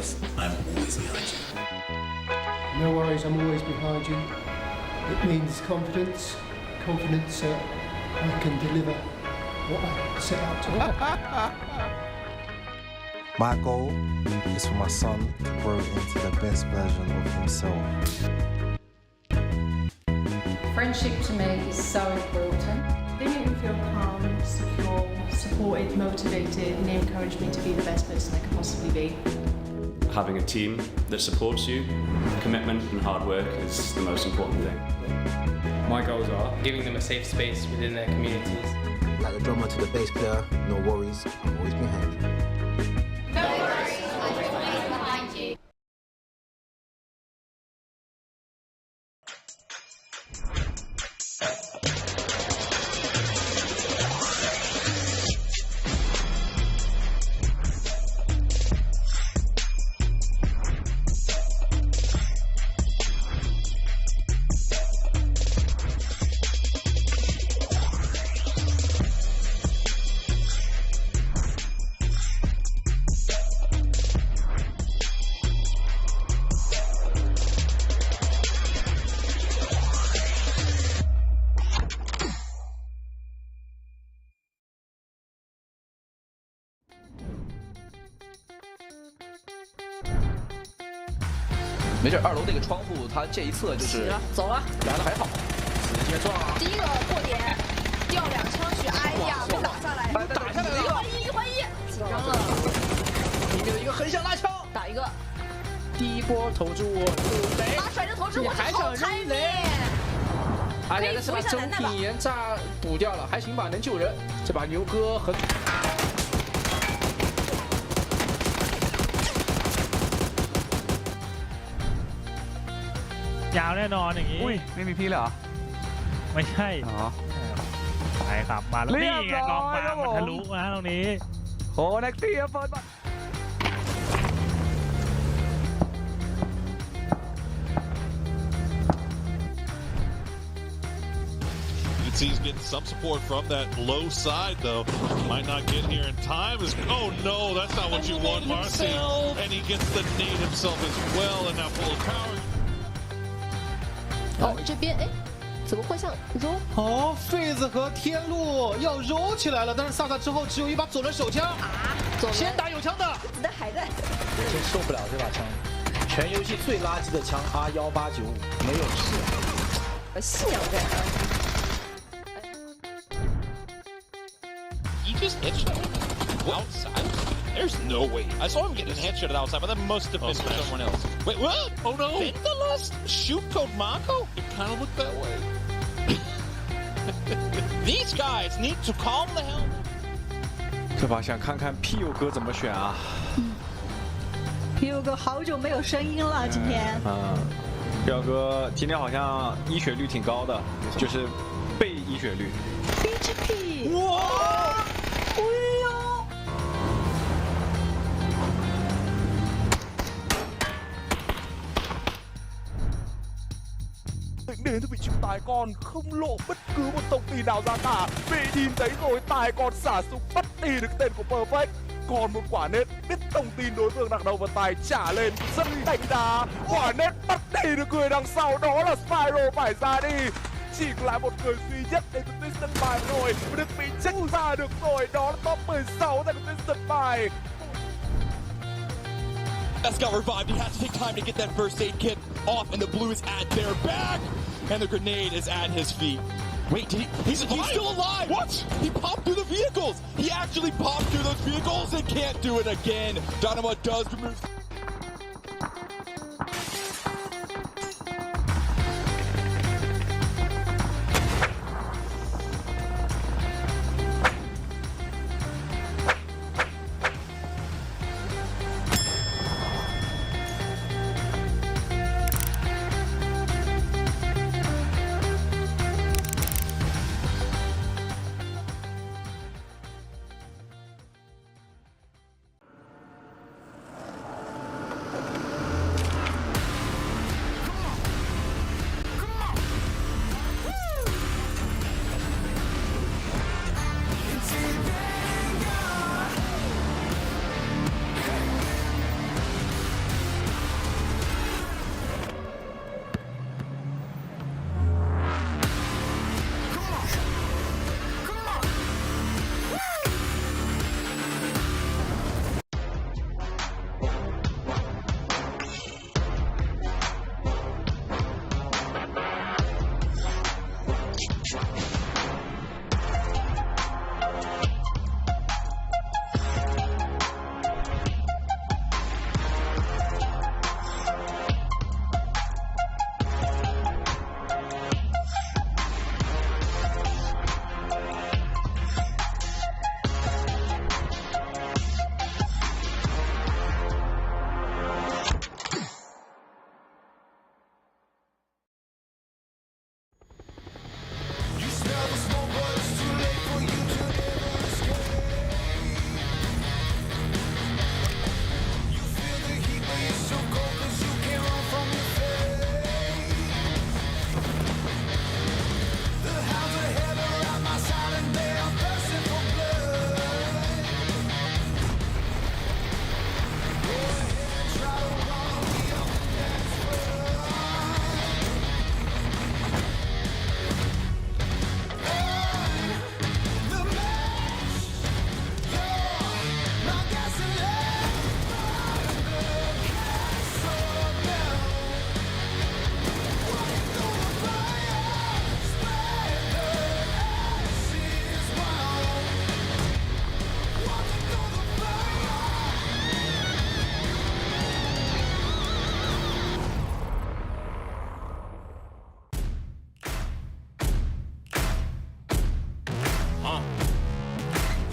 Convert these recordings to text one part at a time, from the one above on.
worries, I'm always behind you. No worries, I'm always behind you. It means confidence. Confidence that I can deliver what I set out to. My goal is for my son to grow into the best version of himself. Friendship to me is so important. They make me feel calm, secure, supported, motivated, and they encourage me to be the best person I can possibly be. Having a team that supports you, commitment and hard work is the most important thing. My goals are giving them a safe space within their communities. Like the drummer to the bass player, no worries, I'm always behind you. No worries, I'm always behind you.没事，2楼那个窗户，它这一侧就是走了，来的还好，直接撞啊！第一个破点，掉2枪去，哎呀，被打下来，打下来了，一换一，紧张了。里面的一个横向拉枪，打一个，第一波投注雷，他甩着投掷，我还想扔雷，哎呀，但是把周品言炸补掉了，还行吧，能救人。这把牛哥很。ยาวแน่นอนอย่างนี้อุ้ยไม่มีพี่เหรอไม่ใช่ไปขับมาแล้วนี่ไงกองฟ้ามันทะลุนะตรงนี้โอ้แน็กซี่เฟิร์สบัต He's getting some support from that low side, though. Might not get here in time. Oh no, that's not what you want, Marcy. And he gets the nade himself as well, and now full of power. 哦，这边哎，怎么会像揉？哦，痱子和天路要揉起来了，但是萨萨之后只有一把左轮手枪啊，左轮先打有枪的，子弹还在。我真受不了这把枪，全游戏最垃圾的枪 R1895，没有事。信仰在啊。He just headshot outside? There's no way. I saw him get his headshot outside, but that must have been for someone else. Wait, what? Oh no! Vandalust? Shoot code Marco? It kind of looked that way. These guys need to calm the hell down. 这把想看看 PU 哥怎么选啊？PU 哥好久没有声音了，今天。彪哥今天好像医学率挺高的，就是被医学率。PGP。哇！哎呦！Đến từ vị trí tài con không lộ bất cứ một thông tin nào ra cả. Vì nhìn thấy rồi tài con xả súng bắt đi được tên của Perfect. Còn một quả nết biết thông tin đối phương đằng đầu và tài trả lên rất đánh đá. Quả nết bắt đi được người đằng sau, đó là Spyro phải ra đi. Chỉ lại một người duy nhất đến từ Twisted Bài rồi, được bị check ra được rồi, đó là top 16 tại Twisted Bài. That's got revived. He has to take time to get that first aid kit off, and the blue is at their back, and the grenade is at his feet. Wait, he's still alive! What? He popped through the vehicles! He actually popped through those vehicles and can't do it again. Dynamo does remove...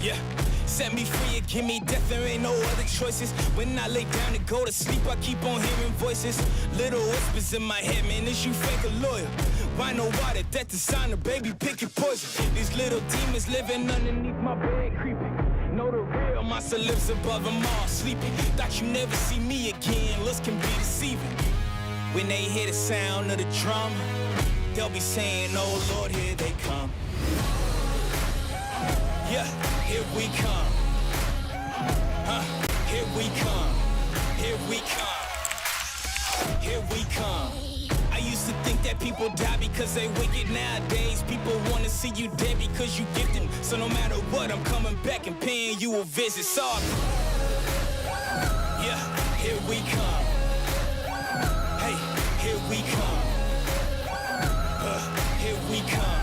Yeah. Set me free and give me death, there ain't no other choices. When I lay down to go to sleep, I keep on hearing voices. Little whispers in my head, man, is you fake or loyal? Why no water, that designer, baby, pick your poison. These little demons living underneath my bed, creeping. Know the real, my soul lives above them all, sleeping. Thought you never see me again, looks can be deceiving. When they hear the sound of the drum, they'll be saying, oh Lord, here they come. Yeah, here we come. Here we come. Here we come. Here we come. I used to think that people die because they wicked. Nowadays, people want to see you dead because you gifted. So no matter what, I'm coming back and paying you a visit. So, yeah, here we come. Hey, here we come. Here we come.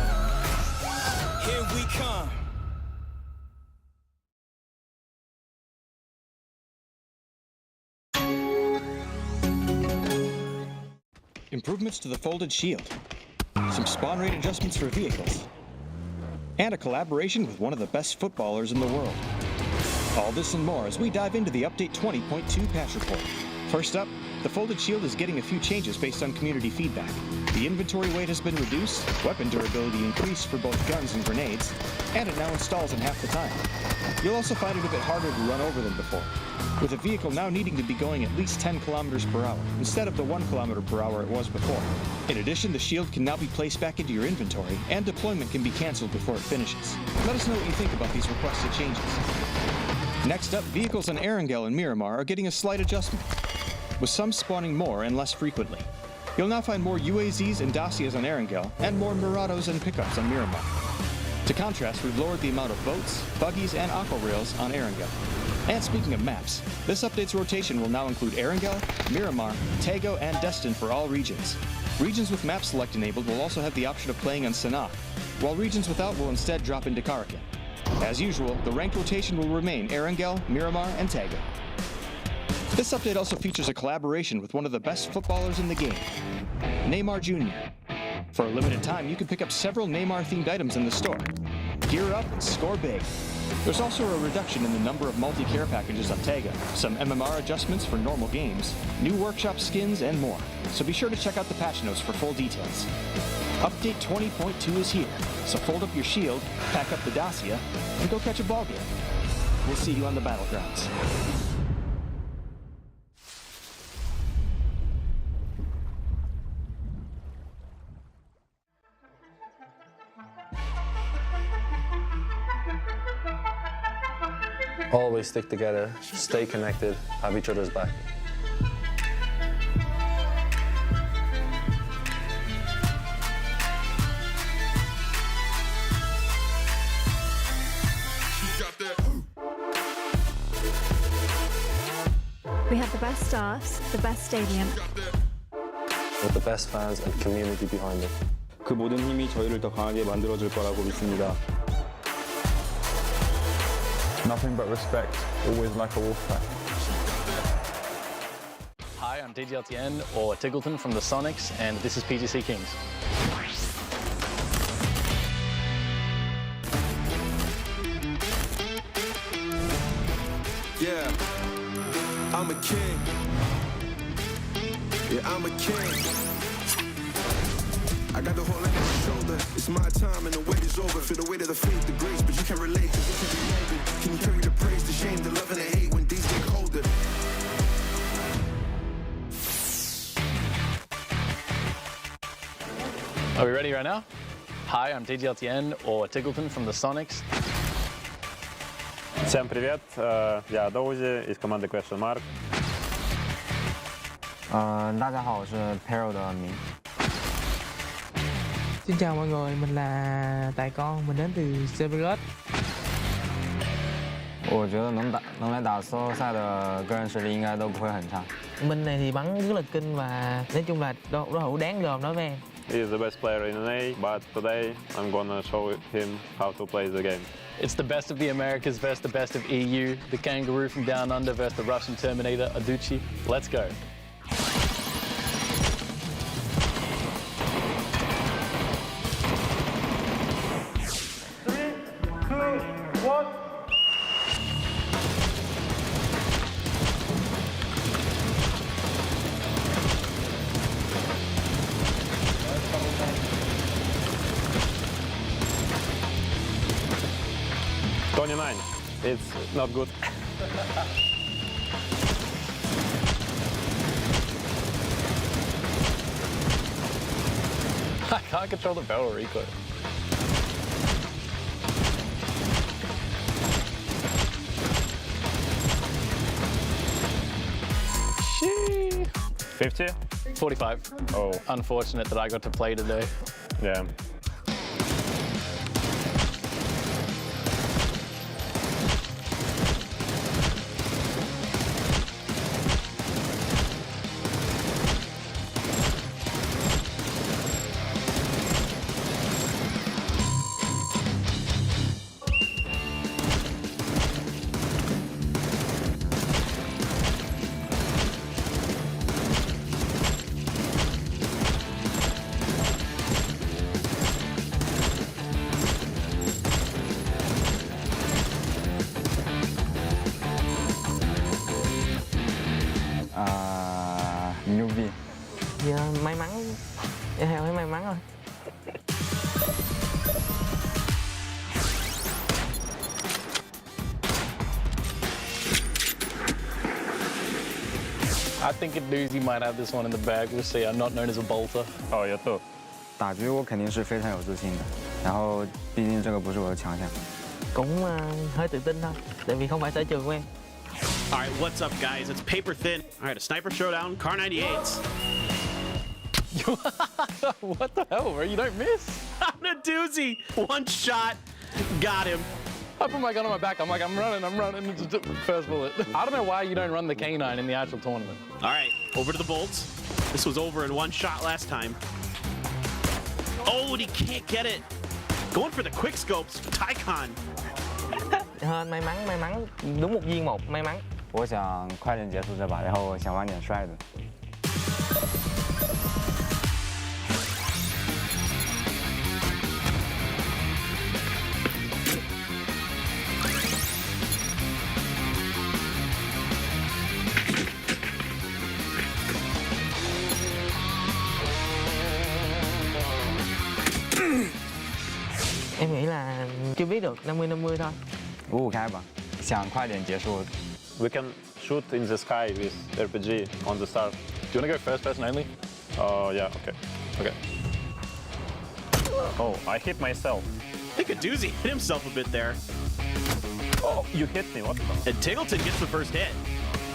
Here we come. Improvements to the folded shield, some spawn rate adjustments for vehicles, and a collaboration with one of the best footballers in the world. All this and more as we dive into the Update 20.2 patch report. First up, the folded shield is getting a few changes based on community feedback. The inventory weight has been reduced, weapon durability increased for both guns and grenades, and it now installs in half the time. You'll also find it a bit harder to run over than before, with a vehicle now needing to be going at least 10 kilometers per hour, instead of the 1 kilometer per hour it was before. In addition, the shield can now be placed back into your inventory, and deployment can be cancelled before it finishes. Let us know what you think about these requested changes. Next up, vehicles in Erangel and Miramar are getting a slight adjustment, with some spawning more and less frequently. You'll now find more UAZs and Dacias on Erangel, and more Murados and pickups on Miramar. To contrast, we've lowered the amount of boats, buggies, and aqua rails on Erangel. And speaking of maps, this update's rotation will now include Erangel, Miramar, Tago, and Destin for all regions. Regions with map select enabled will also have the option of playing on Sanaa, while regions without will instead drop into Karakin. As usual, the ranked rotation will remain Erangel, Miramar, and Tago. This update also features a collaboration with one of the best footballers in the game, Neymar Jr. For a limited time, you can pick up several Neymar-themed items in the store. Gear up and score big. There's also a reduction in the number of multi-care packages on Tago, some MMR adjustments for normal games, new workshop skins, and more. So be sure to check out the patch notes for full details. Update 20.2 is here, so fold up your shield, pack up the Dacia, and go catch a ball game. We'll see you on the battlegrounds. Always stick together, stay connected, have each other's back. We have the best staffs, the best stadium, With the best fans and community behind it. 그 모든 힘이 저희를 더 강하게 만들어줄 거라고 믿습니다. Nothing but respect, always like a wolf pack. Hi, I'm DGLTN, or Tiggleton from the Sonics, and this is PGC Kings. Yeah, I'm a king. Yeah, I'm a king. I got the whole land on my shoulder. It's my time and the wait is over. Feel the weight of the faith, the grace, but you can't relate cause it can be molded. Can you carry the praise, the shame, the love and the hate when these get colder? Are we ready right now? Hi, I'm DGLTN, or Tiggleton from the Sonics. Всем привет, я Доузи из команды Question Mark. 大家好，我是 Pero 的明。 Xin chào mọi người, mình là Tài Con, mình đến từ Emirates. 我觉得能来打 solo 赛的个人实力应该都不会很差。 Mình này thì bắn rất là kinh và nói chung là đối thủ đáng gờm đối với em. He is the best player in NA, but today I'm gonna show him how to play the game. It's the best of the Americas versus the best of EU, the Kangaroo from Down Under versus the Russian Terminator, Aduchi. Let's go. 29. It's not good. I can't control the barrel recoil. Shee. 50? 45. Oh. Unfortunate that I got to play today. Yeah. Newbie. Giờ may mắn, em thấy may mắn rồi. I think a doozy might have this one in the bag. We'll see. I'm not known as a bolter. Oh, you too. 打局我肯定是非常有自信的，然后毕竟这个不是我的强项。Cũng hơi tự tin thôi, tại vì không phải sở trường của em. All right, what's up, guys? It's paper thin. All right, a sniper showdown, car 98s. What the hell, bro? You don't miss. On a doozy, one shot, got him. I put my gun on my back. I'm like, I'm running. It's just first bullet. I don't know why you don't run the K9 in the actual tournament. All right, over to the bolts. This was over in one shot last time. Oh, and he can't get it. Going for the quick scopes, Tycon. Hơn may mắn, đúng một viên một, may mắn. 我想快点结束这把，然后想玩点帅的。Em nghĩ là chưa biết được, 50-50 thôi. 5-5开吧，想快点结束。We can shoot in the sky with RPG on the start. Do you want to go first person only? Yeah, okay. Okay. Oh, I hit myself. I think a doozy hit himself a bit there. Oh, you hit me, what the? And Tiggleton gets the first hit.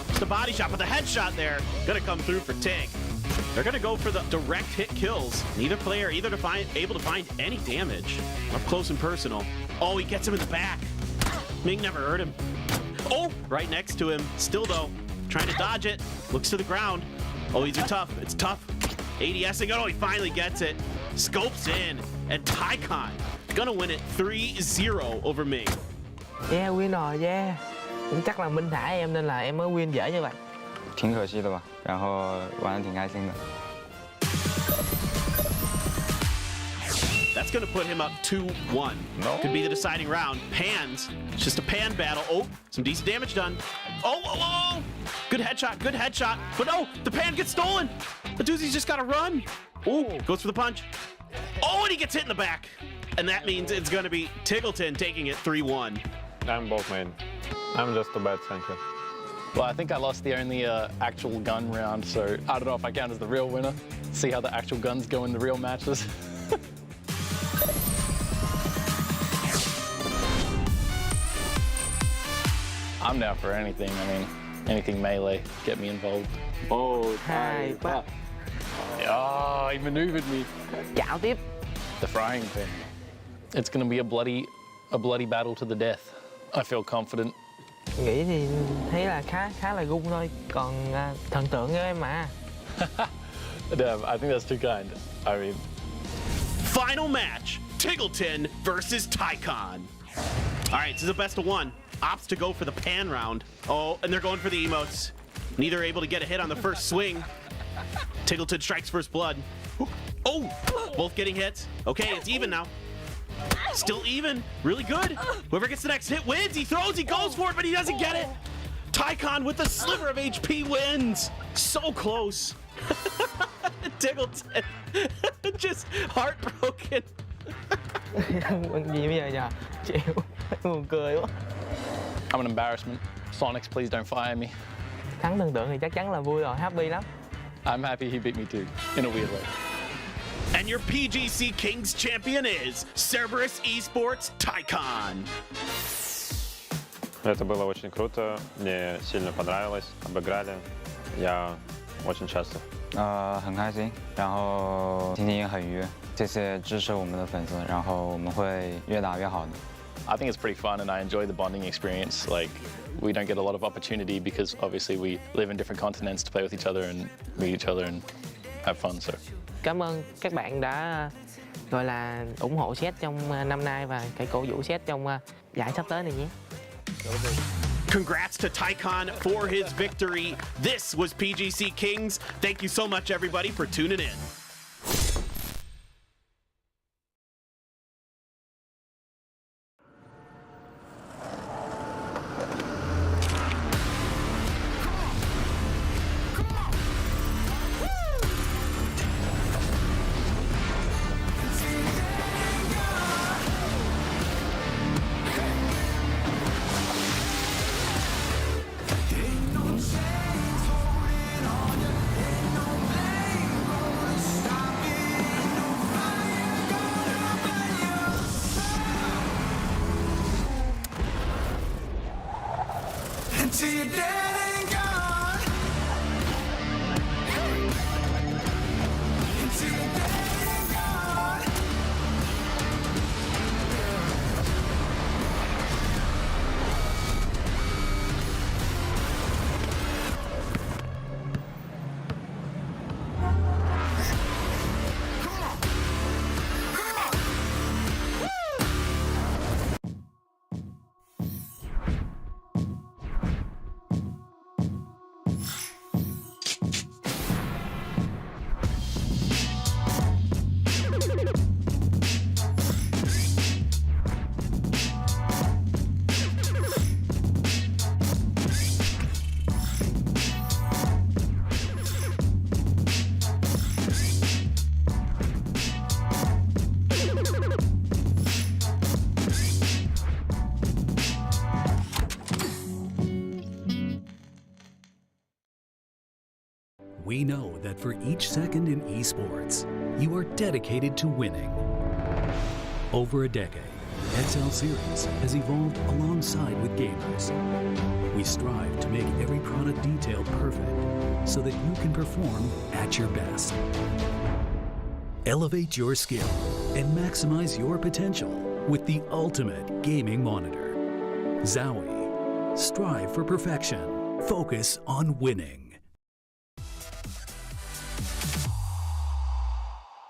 Just a body shot, but the headshot there gonna come through for Tig. They're gonna go for the direct hit kills. Neither player able to find any damage. Up close and personal. Oh, he gets him in the back. Ming never hurt him. Oh, right next to him. Still though, trying to dodge it. Looks to the ground. Oh, these are tough. It's tough. ADSing. Oh, he finally gets it. Scopes in. And Tycon gonna win it 3-0 over Ming. Yeah, win rồi, yeah. Chắc là Minh thả em nên là em mới win dễ như vậy. 挺可惜的吧，然后玩得挺开心的。That's going to put him up 2-1. No. Could be the deciding round. Pans. It's just a pan battle. Oh, some decent damage done. Oh. Good headshot. But no, the pan gets stolen. The doozy's just got to run. Oh, goes for the punch. Oh, and he gets hit in the back. And that means it's going to be Tiggleton taking it 3-1. I'm both main. I'm just a bad tanker. Well, I think I lost the only actual gun round, so I don't know if I count as the real winner. See how the actual guns go in the real matches. I'm down for anything. I mean, anything melee, get me involved. Oh, hai, ba. Oh, he maneuvered me. Chảo tiếp. The frying pan. It's gonna be a bloody battle to the death. I feel confident. Nghĩ thì thấy là khá là gung thôi, còn thần tượng với em mà. Damn, I think that's too kind. I mean, final match: Tiggleton versus Tycon. All right, this is a best of one. Opts to go for the pan round. Oh, and they're going for the emotes. Neither able to get a hit on the first swing. Tiggleton strikes first blood. Oh, both getting hits. Okay, it's even now. Still even. Really good. Whoever gets the next hit wins. He throws, he goes for it, but he doesn't get it. Tycon with a sliver of HP wins. So close. Tiggleton just heartbroken. Gì bây giờ chịu. Buồn cười quá. I'm an embarrassment. Sonics, please don't fire me. Thắng thần tượng thì chắc chắn là vui rồi, happy lắm. I'm happy he beat me too, in a weird way. And your PGC Kings champion is Cerberus Esports Tycon. Это было очень круто, мне сильно понравилось, обыграли, я очень счастлив. 很开心，然后心情也很愉悦。谢谢支持我们的粉丝，然后我们会越打越好的。 I think it's pretty fun and I enjoy the bonding experience. Like, we don't get a lot of opportunity because obviously we live in different continents to play with each other and meet each other and have fun, so. Cảm ơn các bạn đã gọi là ủng hộ set trong năm nay và cái cổ vũ set trong giải sắp tới này nhé. Congrats to Tycon for his victory. This was PGC Kings. Thank you so much, everybody, for tuning in. Until you're dead and gone. Until you're dead and gone. We know that for each second in esports, you are dedicated to winning. Over a decade, XL Series has evolved alongside with gamers. We strive to make every product detail perfect so that you can perform at your best. Elevate your skill and maximize your potential with the ultimate gaming monitor. Zowie. Strive for perfection. Focus on winning.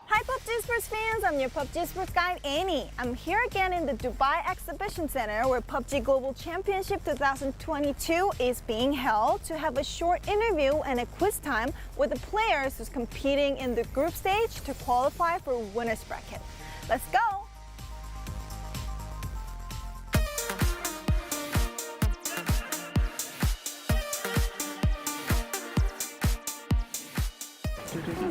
Hi PUBG Esports fans, I'm your PUBG Esports guide Annie. I'm here again in the Dubai Exhibition Center where PUBG Global Championship 2022 is being held to have a short interview and a quiz time with the players who's competing in the group stage to qualify for winner's bracket. Let's go!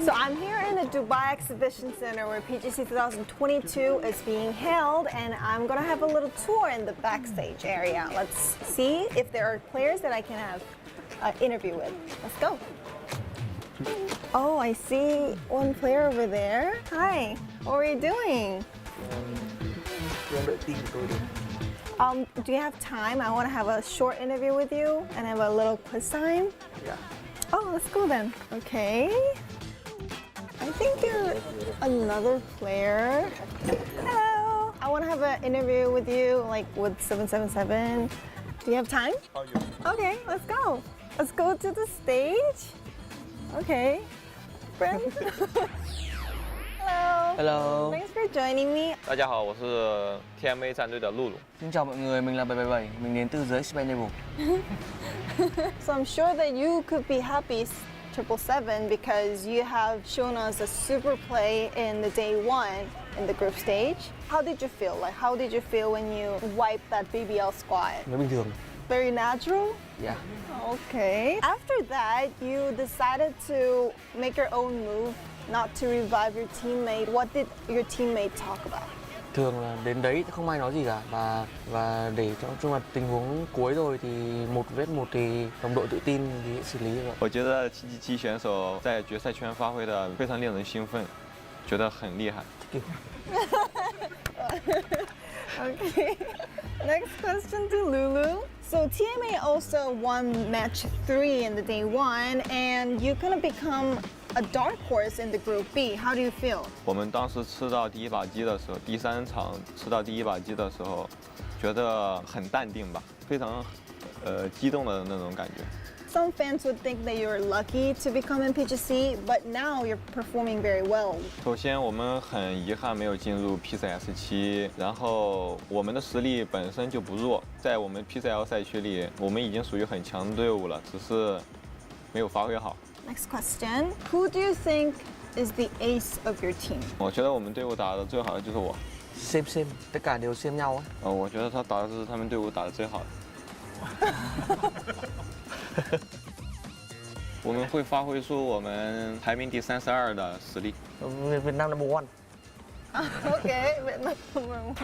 So I'm here in the Dubai Exhibition Center where PGC 2022 is being held, and I'm gonna have a little tour in the backstage area. Let's see if there are players that I can have an interview with. Let's go. Oh, I see one player over there. Hi, what are you doing? Do you have time? I want to have a short interview with you and have a little quiz time. Yeah. Oh, let's go then. Okay. I think you're another player. Hello. I want to have an interview with you, like with 777. Do you have time? Oh, yeah. Okay, let's go. Let's go to the stage. Okay. Friend. Hello. Hello. Thanks for joining me. 大家好，我是 TMA 战队的露露。 Xin chào mọi người, mình là 777, mình đến từ giới Spaniable. So I'm sure that you could be happy 777 because you have shown us a super play in the DAY1 in the group stage. How did you feel? Like, how did you feel when you wiped that BBL squad? Nó bình thường. Very natural? Yeah. Okay. After that, you decided to make your own move, not to revive your teammate. What did your teammate talk about? Thường là đến đấy không ai nói gì cả và để cho chung là tình huống cuối rồi thì 1 vs 1 thì đồng đội tự tin thì sẽ xử lý được. 我觉得PGC 选手在决赛圈发挥的非常令人兴奋，觉得很厉害。 Okay. Next question to Lulu. So TMA also won match 3 in the day 1, and you're gonna become a dark horse in the group B. How do you feel? 我们当时吃到第一把鸡的时候，第3场吃到第一把鸡的时候，觉得很淡定吧，非常激动的那种感觉。 Some fans would think that you're lucky to become in PGC, but now you're performing very well. 首先，我们很遗憾没有进入 PCS 7，然后我们的实力本身就不弱，在我们 PCL 赛区里，我们已经属于很强的队伍了，只是没有发挥好。 Next question. Who do you think is the ace of your team? 我觉得我们队伍打的最好的就是我。 Xem, tất cả đều xem nhau á. 我觉得他打的是他们队伍打的最好的。我们会发挥出我们排名第32的实力。 Việt Nam number 1. Okay, Vietnam number 1.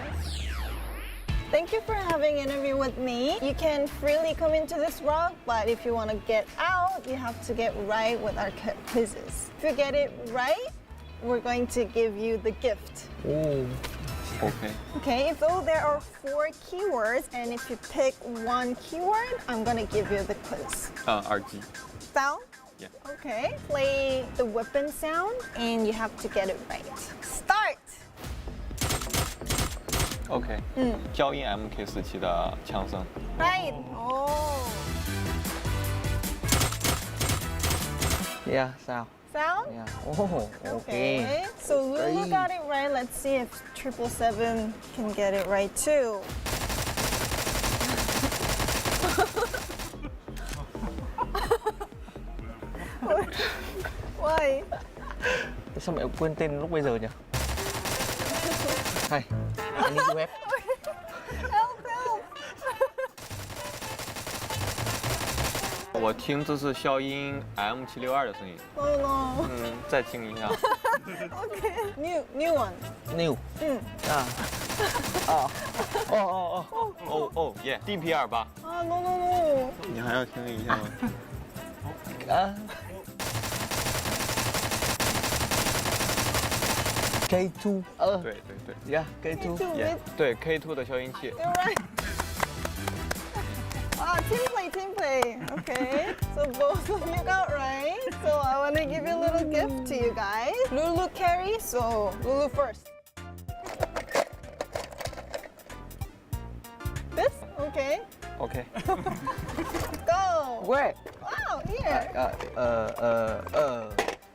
Thank you for having an interview with me. You can freely come into this rock, but if you want to get out, you have to get right with our quizzes. If you get it right, we're going to give you the gift. Ooh. Okay. Okay, so there are 4 keywords, and if you pick one keyword, I'm going to give you the quiz. RG. Sound? Yeah. Okay, play the weapon sound, and you have to get it right. Start! OK。交音 MK47的枪声。 Right. Oh. Yeah, sao? Sound? Yeah. Oh, okay. So Lulu got it right. Let's see if 777 can get it right too. Why? Sao mẹ quên tên lúc bây giờ nhỉ? Hey, I need to help. Help, help. 我听这是消音 M762的声音。 Oh no. 再听一下。Okay. New one. New. Oh yeah. DP28。Ah, no, no, no. 你还要听一下吗？ K2. 对对对。Yeah, K2. Yeah. 对 K2 的消音器。 You're right. Team play. Okay. So both of you got right. So I want to give you a little gift to you guys. Lulu carry, so Lulu first. This? Okay. OK。 Go. Where? Wow, here.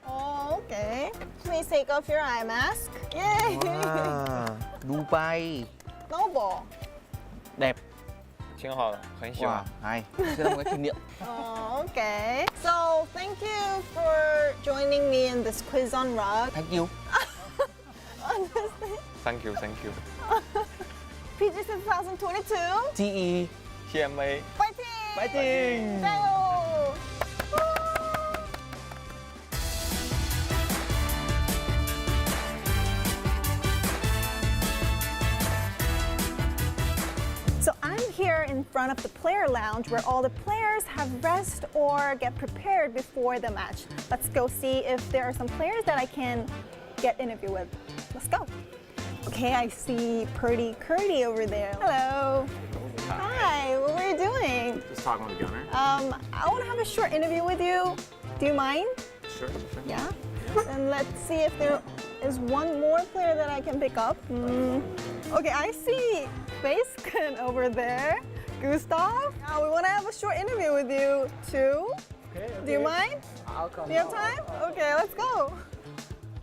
Oh, okay. Please take off your eye mask. Yay. Dubai. Noble. Đẹp. 挺好的，很喜欢。Hay. Sẽ là một cái kỷ niệm. Oh, okay. So thank you for joining me in this quiz on rock. Thank you. Honestly. Thank you, thank you. PGC 2022. TE. TMA. Fighting! Fighting!加油! So I'm here in front of the player lounge where all the players have rest or get prepared before the match. Let's go see if there are some players that I can get interview with. Let's go. Okay, I see Purdy Curdy over there. Hello. Hi, what were you doing? Just talking with Gunner. I want to have a short interview with you. Do you mind? Sure. Yeah? And let's see if there is one more player that I can pick up. Okay, I see Facekin over there. Gustav, now we want to have a short interview with you too. Okay. Do you mind? I'll come. Do you have time? Okay, let's go.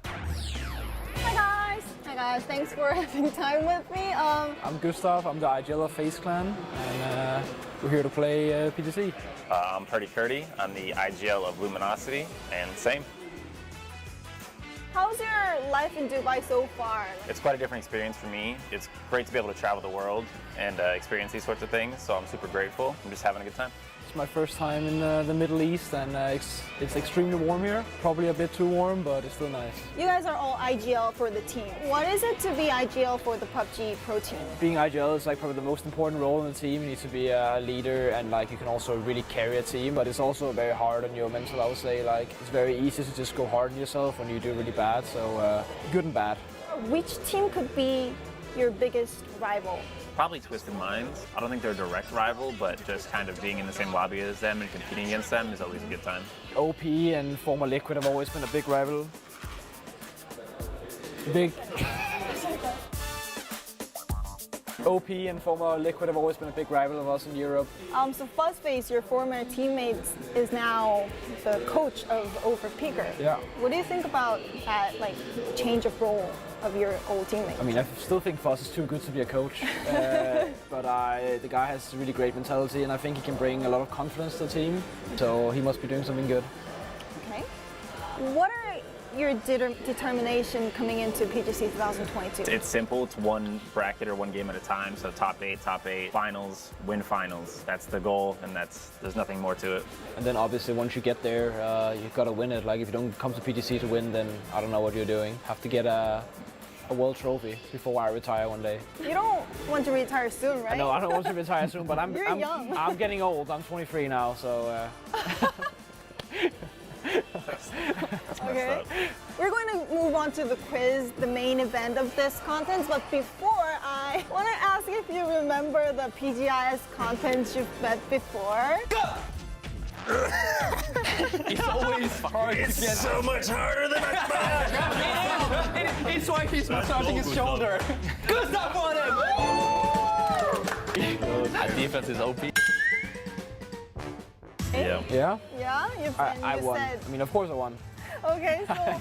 Hi guys. Hi guys, thanks for having time with me. I'm Gustav. I'm the Igella Face Clan, and we're here to play PGC. I'm Purdy Curdy. I'm the IGL of Luminosity, and same. How's your life in Dubai so far? It's quite a different experience for me. It's great to be able to travel the world and experience these sorts of things, so I'm super grateful. I'm just having a good time. It's my first time in the Middle East, and it's extremely warm here. Probably a bit too warm, but it's still nice. You guys are all IGL for the team. What is it to be IGL for the PUBG Pro team? Being IGL is like probably the most important role in the team. You need to be a leader, and like you can also really carry a team, but it's also very hard on your mental, I would say. Like it's very easy to just go hard on yourself when you do really bad, so good and bad. Which team could be your biggest rival? Probably Twisted Minds. I don't think they're a direct rival, but just kind of being in the same lobby as them and competing against them is always a good time. OP and former Liquid have always been a big rival. OP and former Liquid have always been a big rival of us in Europe. So Fuzzface, your former teammate, is now the coach of Overpeaker. Yeah. What do you think about that, like, change of role of your old teammate? I mean, I still think Fuzz is too good to be a coach, but the guy has a really great mentality, and I think he can bring a lot of confidence to the team, so he must be doing something good. Okay. What are your determination coming into PGC 2022? It's simple. It's one bracket or one game at a time. So top eight, finals, win finals. That's the goal, and there's nothing more to it. And then obviously once you get there, you've got to win it. Like if you don't come to PGC to win, then I don't know what you're doing. Have to get a world trophy before I retire one day. You don't want to retire soon, right? No, I don't want to retire soon, but I'm young. I'm getting old. I'm 23 now, so. Okay, we're going to move on to the quiz, the main event of this content, but before I want to ask if you remember the PGIS contents you've met before. It's always hard to get. It's so much harder than I thought. It's why he's massaging his shoulder. Good stuff on him. That defense is OP. Yeah. Yeah? Yeah? I won. Said... I mean, of course I won. Okay, so...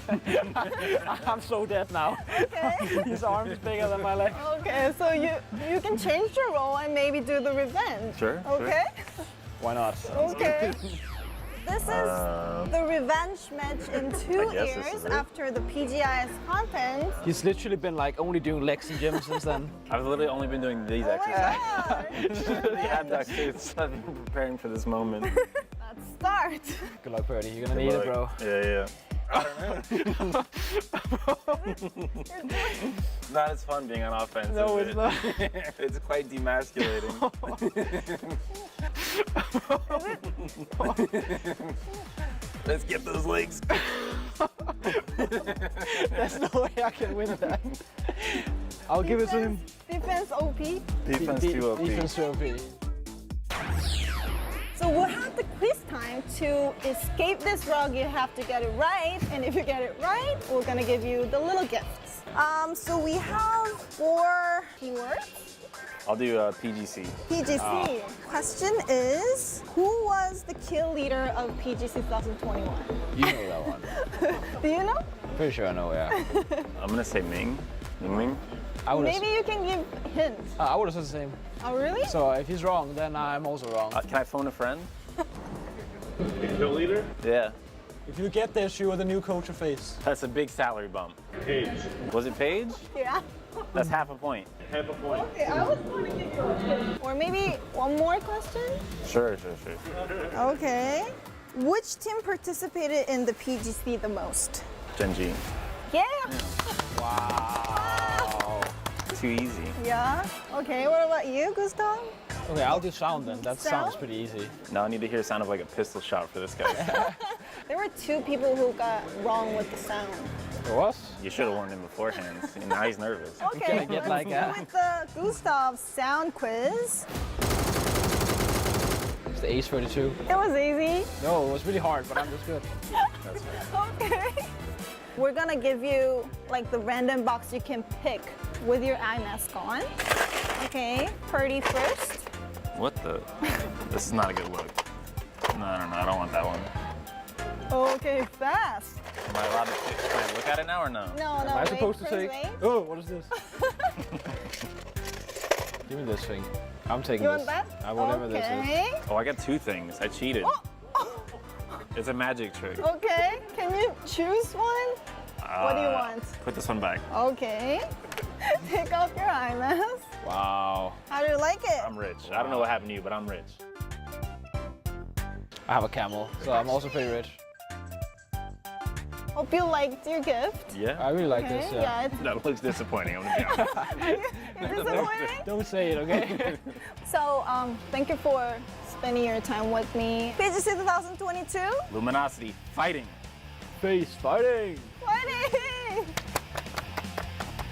I'm so dead now. Okay. His arm is bigger than my leg. Okay, so you can change your role and maybe do the revenge. Sure. Okay? Sure. Why not? Okay. This is the revenge match in 2 years after the PGIS content. He's literally been like only doing legs and gyms since then. I've literally only been doing these exercises. The abductions. I've been preparing for this moment. Let's start. Good luck, Purdy. You're gonna need it, bro. Yeah. I don't know. Not as fun being on offense. No, it's not. It's quite demasculating. Let's get those legs. There's no way I can win that. I'll give it to him. Defense OP. Defense too OP. Defense too OP. So we'll have the quiz time. To escape this rug, you have to get it right. And if you get it right, we're gonna give you the little gifts. So we have 4 keywords. I'll do PGC. PGC. Question is, who was the kill leader of PGC 2021? You know that one. Do you know? Pretty sure I know, yeah. I'm gonna say Ming. Ming. Maybe you can give hints. I would have said the same. Oh, really? So if he's wrong, then I'm also wrong. Can I phone a friend? Kill leader? Yeah. If you get this, you are the new coach of FaZe. That's a big salary bump. Paige. Was it Paige? Yeah. That's half a point. Half a point. Okay, I was going to give you a hint. Or maybe one more question? Sure. Okay. Which team participated in the PGC the most? Gen G. Yeah. Wow. Too easy. Yeah. Okay, what about you, Gustav? Okay, I'll do sound then. That sounds pretty easy. Now I need to hear sound of like a pistol shot for this guy. There were 2 people who got wrong with the sound. For us? You should have warned him beforehand. Now he's nervous. Okay, get let's like go with the Gustav sound quiz. It's the Ace 32. It was easy. No, it was really hard, but I'm just good. That's right. Okay. We're gonna give you like the random box you can pick with your eye mask on. Okay, Purdy first. What the? This is not a good look. No, I don't want that one. Okay, fast. Am I allowed to can I look at it now or no? No, Am I supposed to take? wait. Oh, what is this? Give me this thing. I'm taking You this. want that? Whatever this is. Oh, I got 2 things. I cheated. Oh. It's a magic trick. Okay, can you choose one? What do you want? Put this one back. Okay. Take off your eye mask. Wow. How do you like it? I'm rich. I don't know what happened to you, but I'm rich. I have a camel, so I'm also pretty rich. Hope you liked your gift. Yeah. I really like Okay, this. yeah, it's- That looks disappointing. I'm gonna be honest. Disappointing? Don't say it, okay? So, thank you for spending your time with me. PGC 2022. Luminosity fighting. Face fighting. Fighting!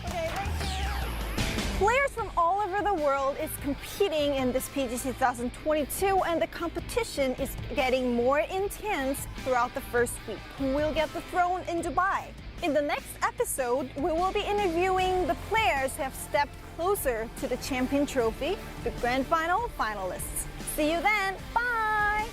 Okay, thank you. Players from all over the world is competing in this PGC 2022, and the competition is getting more intense throughout the first week. Who will get the throne in Dubai? In the next episode, we will be interviewing the players who have stepped closer to the champion trophy, the grand final finalists. See you then. Bye.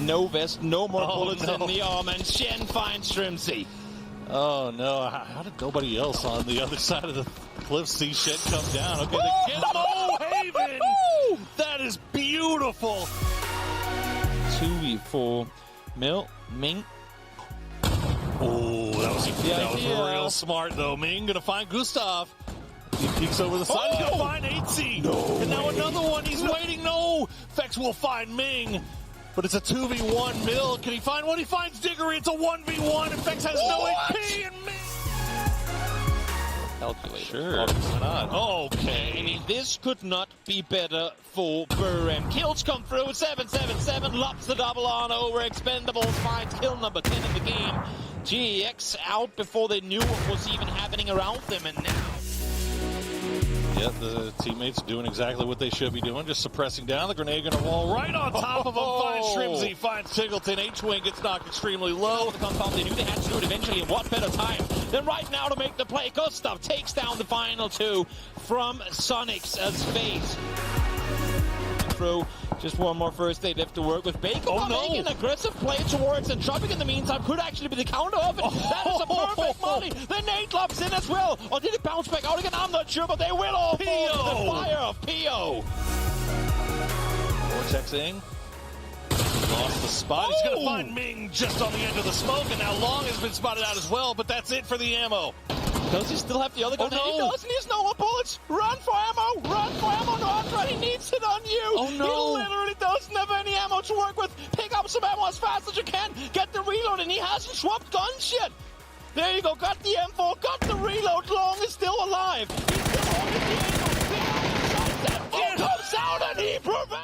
No vest, no more bullets in the arm, and Shen finds Strimsy. Oh no, how did nobody else on the other side of the cliff see Shen come down? Okay, the kill. Oh, Haven! That is beautiful! 2v4. Ming. Oh, that was real smart though. Ming gonna find Gustav. He peeks over the side, he's gonna find 8C. No. And now another one, he's waiting. No! Fex will find Ming. But it's a 2v1 Mill. Can he find one? He finds Diggory. It's a 1v1. And Fex has no HP. And Ming. calculator. Sure, why not? Okay. I mean, this could not be better for Burren. Kills come through, 7-7-7, lops the double on over Expendables, finds kill number 10 in the game. GEX out before they knew what was even happening around them, and now... Yeah, the teammates doing exactly what they should be doing, just suppressing down. The grenade gonna wall right on top of him. Finds Shrimsy, finds Tiggleton. H-Wing gets knocked extremely low. The compound, they knew they had to do it eventually, and what better time than right now to make the play. Gustav takes down the final two from Sonics as Phase. Through just one more first aid left to work with. Bacon making an aggressive play towards and dropping in the meantime could actually be the counter of it. That is a perfect molly. The nade drops in as well. Or did it bounce back out again? I'm not sure, but they will all fall to the fire of Pio. Vortexing. Lost the spot. He's gonna find Ming just on the edge of the smoke, and now Long has been spotted out as well, but that's it for the ammo. Does he still have the other gun? Oh, no. He does, and he has no more bullets. Run for ammo. Run for ammo. No, Andre, he needs it on you. Oh, no. He literally doesn't have any ammo to work with. Pick up some ammo as fast as you can. Get the reload, and he hasn't swapped guns yet. There you go. Got the M4. Got the reload. Long is still alive. He's still holding the ammo. M4 comes out, and he prevents.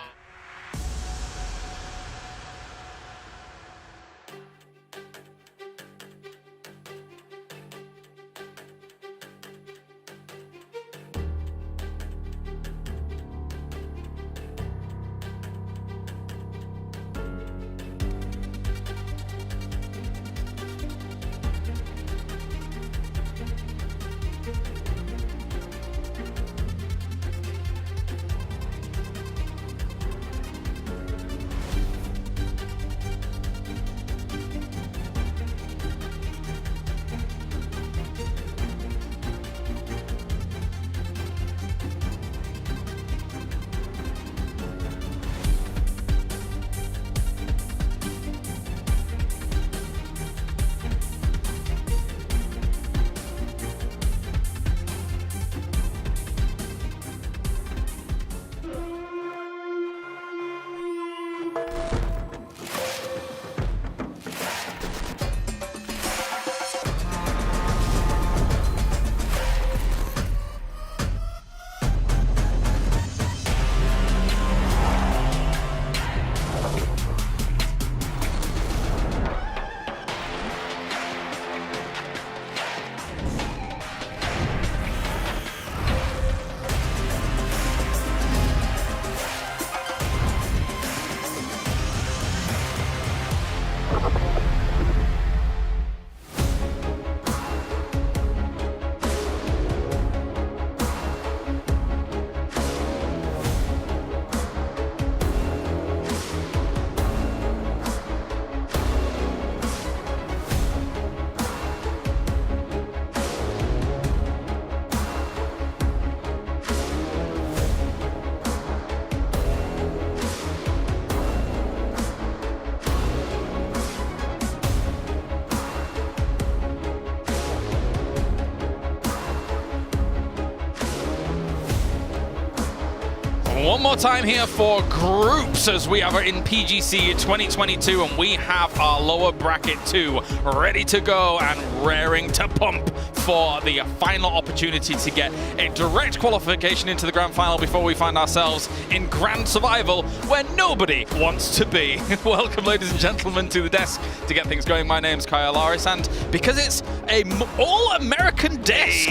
One more time here for groups as we are in PGC 2022, and we have our lower bracket 2 ready to go and raring to pump for the final opportunity to get a direct qualification into the grand final before we find ourselves in grand survival where nobody wants to be. Welcome, ladies and gentlemen, to the desk to get things going. My name's Kyle Laris, and because it's a all-American desk,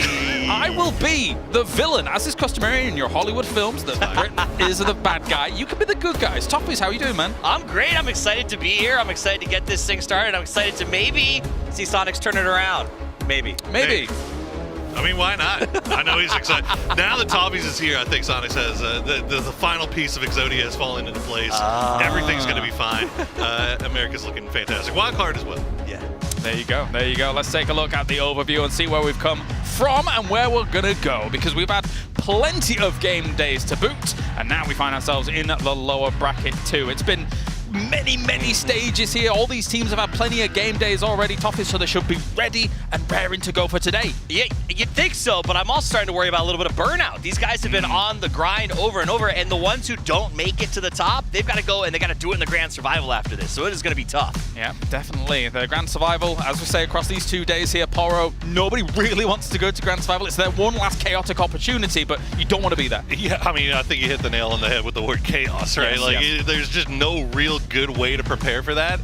I will be the villain, as is customary in your Hollywood films. The Britain is the bad guy. You can be the good guys. Toppies, how are you doing, man? I'm great. I'm excited to be here. I'm excited to get this thing started. I'm excited to maybe see Sonics turn it around. Maybe. Maybe. Hey. I mean, why not? I know he's excited. Now that Toppies is here, I think Sonics has the final piece of Exodia has fallen into place. Everything's going to be fine. America's looking fantastic. Wild card as well. Yeah. There you go. There you go. Let's take a look at the overview and see where we've come from and where we're going to go, because we've had plenty of game days to boot, and now we find ourselves in the lower bracket 2. It's been many stages here. All these teams have had plenty of game days already, Toffee, so they should be ready and raring to go for today. Yeah, you'd think so, but I'm also starting to worry about a little bit of burnout. These guys have been on the grind over and over, and the ones who don't make it to the top, they've got to go and they got to do it in the Grand Survival after this, so it is going to be tough. Yeah, definitely. The Grand Survival, as we say across these 2 days here, Poro, nobody really wants to go to Grand Survival. It's their one last chaotic opportunity, but you don't want to be there. Yeah, I mean, I think you hit the nail on the head with the word chaos, right? Yes, there's just no real good way to prepare for that,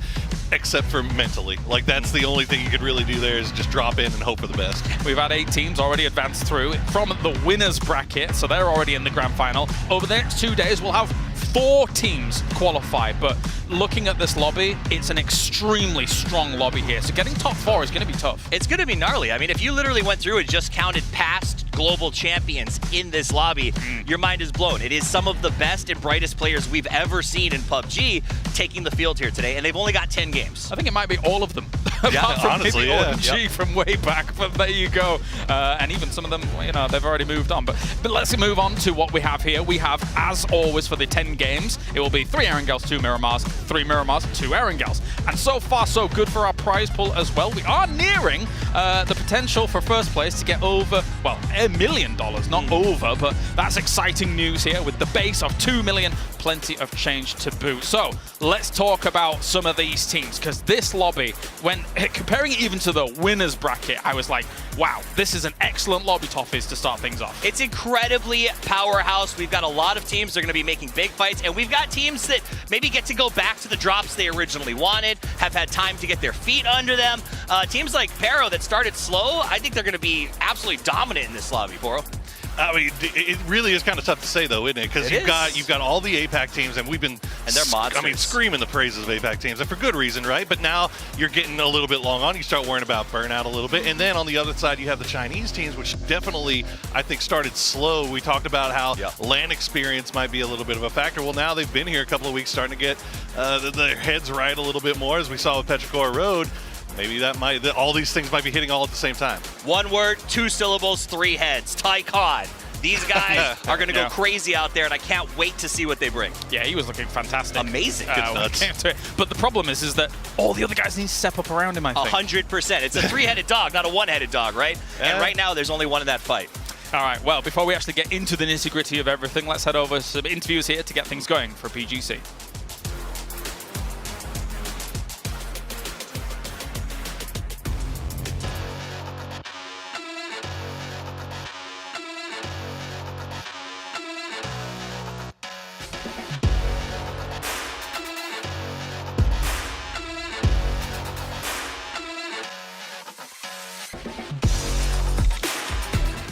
except for mentally. Like, that's the only thing you could really do there is just drop in and hope for the best. We've had 8 teams already advanced through from the winners bracket, so they're already in the grand final. Over the next 2 days, we'll have 4 teams qualify, but looking at this lobby, it's an extremely strong lobby here, so getting top 4 is going to be tough. It's going to be gnarly. I mean, if you literally went through and just counted past global champions in this lobby, your mind is blown. It is some of the best and brightest players we've ever seen in PUBG taking the field here today, and they've only got 10 games. I think it might be all of them. Yeah, Apart from honestly, maybe yeah. OMG from way back, but there you go. And even some of them, you know, they've already moved on. But let's move on to what we have here. We have, as always, for the 10 games, it will be 3 Erangels, 2 Miramars, 3 Miramars, 2 Erangels. And so far, so good for our prize pool as well. We are nearing the potential for first place to get over, well, $1 million, not over, but that's exciting news here with the base of 2 million, plenty of change to boot. So let's talk about some of these teams, because this lobby, when comparing it even to the winners bracket, I was like, wow, this is an excellent lobby, Toffees, to start things off. It's incredibly powerhouse. We've got a lot of teams that are going to be making big fights, and we've got teams that maybe get to go back to the drops they originally wanted, have had time to get their feet under them. Teams like Pero that started slow, I think they're going to be absolutely dominant in this lobby, Poro. I mean, it really is kind of tough to say, though, isn't it? Because you've got all the APAC teams, and we've been they're monsters. I mean, screaming the praises of APAC teams, and for good reason, right? But now you're getting a little bit long on. You start worrying about burnout a little bit, and then on the other side, you have the Chinese teams, which definitely I think started slow. We talked about how LAN experience might be a little bit of a factor. Well, now they've been here a couple of weeks, starting to get their heads right a little bit more, as we saw with Petrichor Road. Maybe all these things might be hitting all at the same time. 1 word, 2 syllables, 3 heads. Tycon. These guys are going to go crazy out there, and I can't wait to see what they bring. Yeah, he was looking fantastic. Amazing. But the problem is that all the other guys need to step up around him, I think. 100%. It's a 3-headed dog, not a 1-headed dog, right? And right now, there's only 1 in that fight. All right, well, before we actually get into the nitty-gritty of everything, let's head over to some interviews here to get things going for PGC.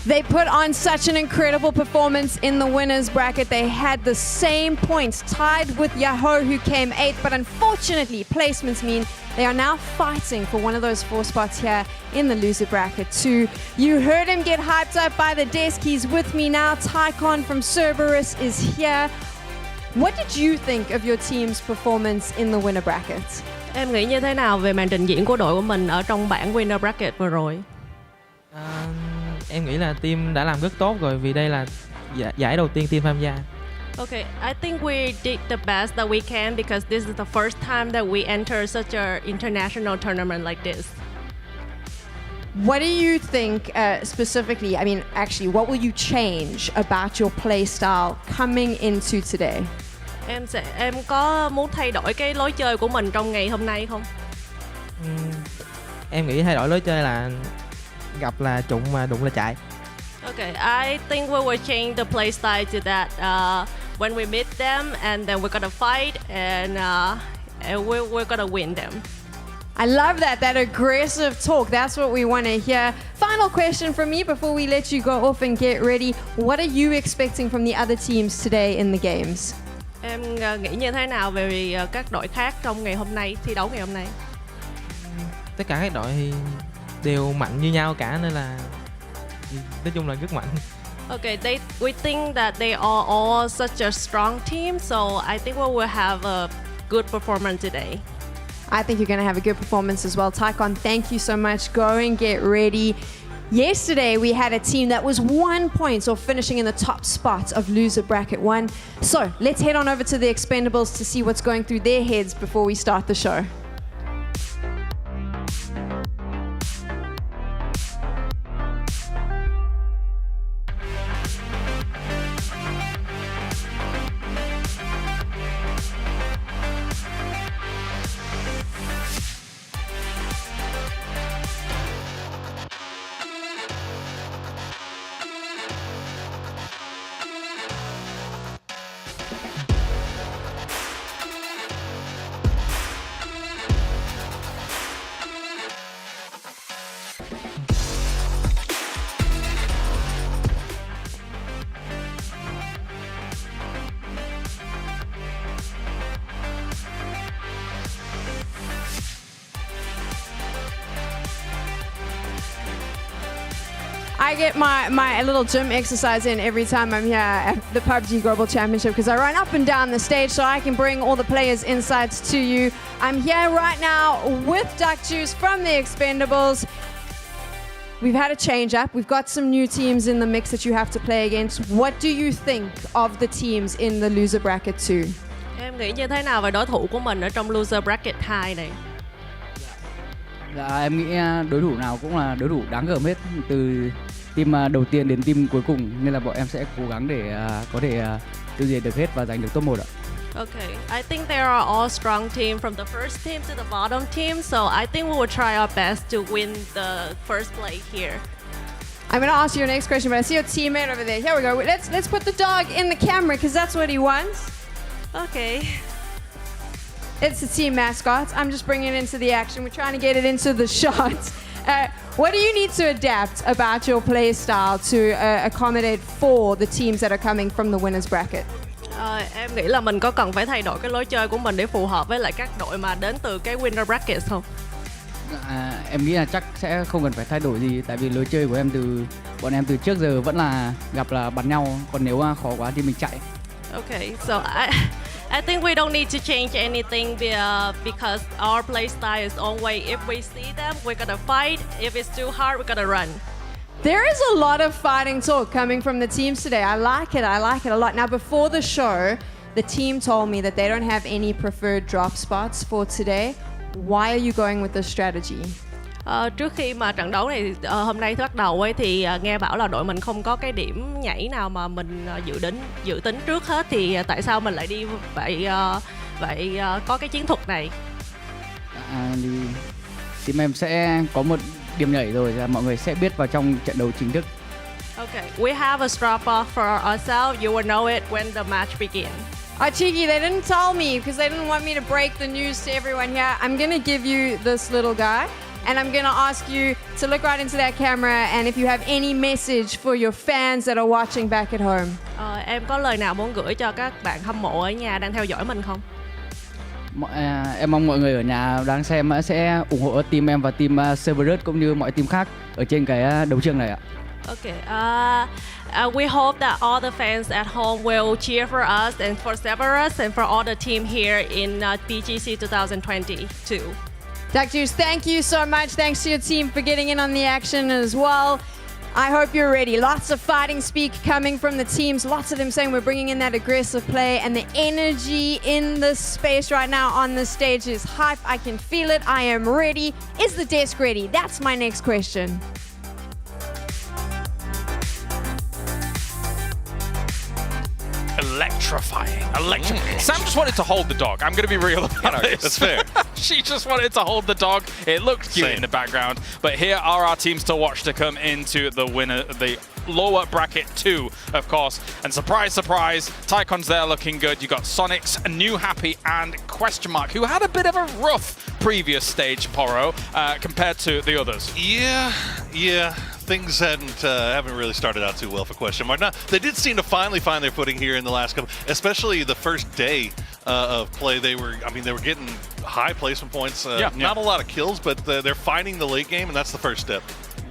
They put on such an incredible performance in the winners bracket. They had the same points, tied with Yahoo, who came 8th, but unfortunately placements mean they are now fighting for one of those 4 spots here in the loser bracket too. You heard him get hyped up by the desk. He's with me now. Tycon from Cerberus is here. What did you think of your team's performance in the winner bracket? Em nghĩ như thế nào về màn trình diễn của đội của mình ở trong bảng winner bracket vừa rồi? Em nghĩ là team đã làm rất tốt rồi, vì đây là giải đầu tiên team tham gia. Okay, I think we did the best that we can because this is the first time that we enter such an international tournament like this. What do you think specifically, I mean, actually, what will you change about your play style coming into today? Em có muốn thay đổi cái lối chơi của mình trong ngày hôm nay không? Em nghĩ thay đổi lối chơi là gặp là trụng mà đụng là chạy. Okay, I think we will change the play style to that. When we meet them, and then we're gonna fight, and we're gonna win them. I love that aggressive talk. That's what we want to hear. Final question from me before we let you go off and get ready. What are you expecting from the other teams today in the games? Em nghĩ như thế nào về các đội khác trong ngày hôm nay, thi đấu ngày hôm nay? Tất cả các đội thì đều mạnh như nhau cả, nên là nói chung là rất mạnh. Okay, we think that they are all such a strong team, so I think we will have a good performance today. I think you're going to have a good performance as well. Tycon, thank you so much. Go and get ready. Yesterday, we had a team that was 1 point off finishing in the top spot of loser bracket 1. So let's head on over to the Expendables to see what's going through their heads before we start the show. I get my little gym exercise in every time I'm here at the PUBG Global Championship because I run up and down the stage so I can bring all the players' insights to you. I'm here right now with Duck Juice from the Expendables. We've had a change up. We've got some new teams in the mix that you have to play against. What do you think of the teams in the loser bracket 2? Em nghĩ như thế nào về đối thủ của mình ở trong loser bracket 2 này? Dạ, em nghĩ đối thủ nào cũng là đối thủ đáng gờm hết, từ team đầu tiên đến team cuối cùng, nên là bọn em sẽ cố gắng để có thể tiêu diệt được hết và giành được top 1 ạ. Okay, I think they are all strong team from the first team to the bottom team, so I think we will try our best to win the first place here. I'm going to ask you your next question, but I see your teammate over there. Here we go. Let's put the dog in the camera because that's what he wants. Okay. It's the team mascot. I'm just bringing it into the action. We're trying to get it into the shots. What do you need to adapt about your play style to accommodate for the teams that are coming from the winners bracket? Em nghĩ là mình có cần phải thay đổi cái lối chơi của mình để phù hợp với lại các đội mà đến từ cái winner bracket không? Em nghĩ là chắc sẽ không cần phải thay đổi gì, tại vì lối chơi của bọn em từ trước giờ vẫn là gặp là bắn nhau, còn nếu khó quá thì mình chạy. Okay, so I think we don't need to change anything because our play style is always, if we see them, we're gonna fight. If it's too hard, we're gonna run. There is a lot of fighting talk coming from the teams today. I like it a lot. Now, before the show, the team told me that they don't have any preferred drop spots for today. Why are you going with this strategy? Trước khi mà trận đấu này hôm nay bắt đầu ấy thì nghe bảo là đội mình không có cái điểm nhảy nào mà mình dự tính trước hết, thì tại sao mình lại đi vậy có cái chiến thuật này? Thì team em sẽ có một điểm nhảy rồi, là mọi người sẽ biết vào trong trận đấu chính thức. Okay, we have a strap off for ourselves. You will know it when the match begins. Cheeky, they didn't tell me because they didn't want me to break the news to everyone here. I'm going to give you this little guy. And I'm going to ask you to look right into that camera, and if you have any message for your fans that are watching back at home. Em có lời nào muốn gửi cho các bạn hâm mộ ở nhà đang theo dõi mình không? Em mong mọi người ở nhà đang xem sẽ ủng hộ team em và team Severus cũng như mọi team khác ở trên cái đấu trường này ạ. Okay. We hope that all the fans at home will cheer for us and for Severus and for all the team here in PGC 2022. Duck Juice, thank you so much. Thanks to your team for getting in on the action as well. I hope you're ready. Lots of fighting speak coming from the teams. Lots of them saying we're bringing in that aggressive play, and the energy in this space right now on the stage is hype. I can feel it. I am ready. Is the desk ready? That's my next question. Electrifying. Sam just wanted to hold the dog. I'm going to be real about this. That's fair. She just wanted to hold the dog. It looked cute in the background. But here are our teams to watch to come into the winner, the lower bracket 2, of course. And surprise, surprise, Tycon's there looking good. You got Sonics, New Happy, and Question Mark, who had a bit of a rough previous stage, Poro, compared to the others. Yeah. Things haven't really started out too well for Question Mark. Now, they did seem to finally find their footing here in the last couple, especially the first day of play. They were getting high placement points. Not a lot of kills, but they're finding the late game, and that's the first step.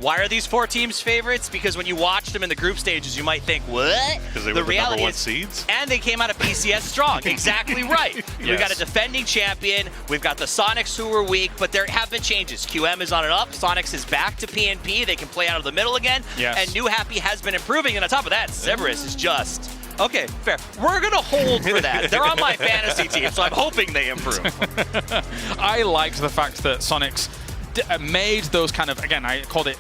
Why are these 4 teams favorites? Because when you watched them in the group stages, you might think, what? Because they were the reality #1 is, seeds? and they came out of BCS strong. Exactly right. Yes. We've got a defending champion. We've got the Sonics who were weak, but there have been changes. QM is on and up. Sonics is back to PNP. They can play out of the middle again. Yes. And New Happy has been improving. And on top of that, Cerberus is just... Okay, fair. We're going to hold for that. They're on my fantasy team, so I'm hoping they improve. I liked the fact that Sonics made those kind of, again, I called it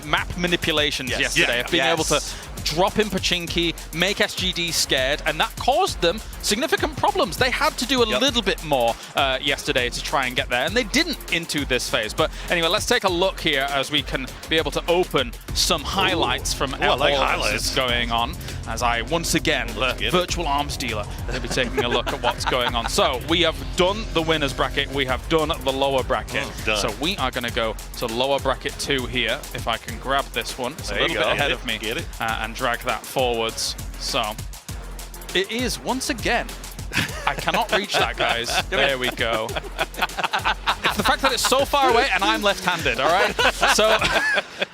map manipulations yesterday, of being able to drop in Pachinki, make SGD scared, and that caused them significant problems. They had to do a little bit more yesterday to try and get there, and they didn't into this phase. But anyway, let's take a look here as we can be able to open some highlights from I like all highlights. that's going on. As I, once again, the virtual arms dealer, will be taking a look at what's going on. So we have done the winners bracket, we have done the lower bracket. Done. So we are going to go to lower bracket 2 here, if I can grab this one. It's a little bit ahead of me. Get it. And drag that forwards. So it is, once again, I cannot reach that, guys. There we go. It's the fact that it's so far away and I'm left-handed, all right? So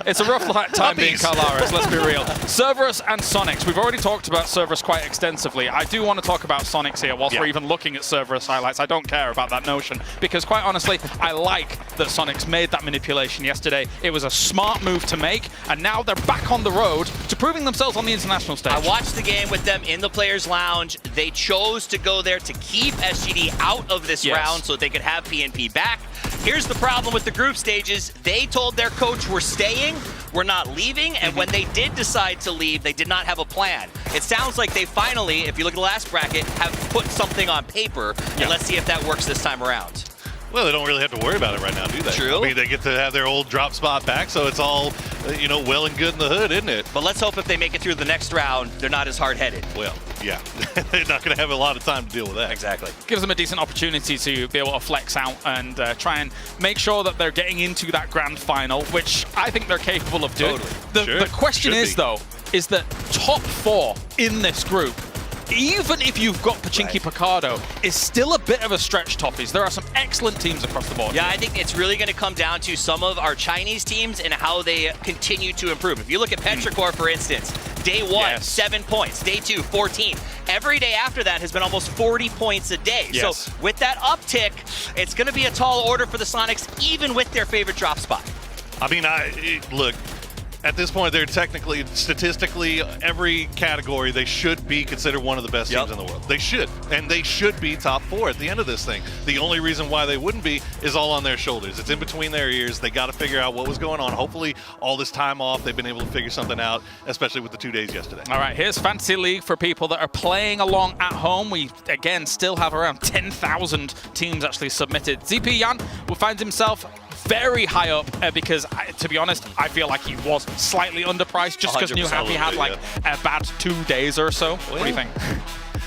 it's a rough time being Carlaris, let's be real. Cerberus and Sonics. We've already talked about Cerberus quite extensively. I do want to talk about Sonics here whilst we're even looking at Cerberus highlights. I don't care about that notion because, quite honestly, I like that Sonics made that manipulation yesterday. It was a smart move to make, and now they're back on the road to proving themselves on the international stage. I watched the game with them in the Players' Lounge. They chose to go there to keep SGD out of this round so they could have PNP back. Here's the problem with the group stages. They told their coach we're staying, we're not leaving, and when they did decide to leave, they did not have a plan. It sounds like they finally, if you look at the last bracket, have put something on paper, and let's see if that works this time around. Well, they don't really have to worry about it right now, do they? True. I mean, they get to have their old drop spot back, so it's all, you know, well and good in the hood, isn't it? But let's hope if they make it through the next round, they're not as hard-headed. Well, yeah. They're not going to have a lot of time to deal with that. Exactly. Gives them a decent opportunity to be able to flex out and try and make sure that they're getting into that grand final, which I think they're capable of doing. Totally. The question is, though, is that top 4 in this group, even if you've got Pachinki Picardo, is still a bit of a stretch, Toffees. There are some excellent teams across the board. Yeah, I think it's really going to come down to some of our Chinese teams and how they continue to improve. If you look at Petrichor, for instance, day 1, 7 points. Day 2, 14. Every day after that has been almost 40 points a day. So with that uptick, it's going to be a tall order for the Sonics, even with their favorite drop spot. I mean, look, at this point, they're technically, statistically, every category, they should be considered one of the best teams in the world. They should. And they should be top 4 at the end of this thing. The only reason why they wouldn't be is all on their shoulders. It's in between their ears. They got to figure out what was going on. Hopefully, all this time off, they've been able to figure something out, especially with the 2 days yesterday. All right, here's Fantasy League for people that are playing along at home. We, again, still have around 10,000 teams actually submitted. ZP Yan will find himself very high up because, to be honest, I feel like he was slightly underpriced just because New Happy had like a bad 2 days or so. What do you think?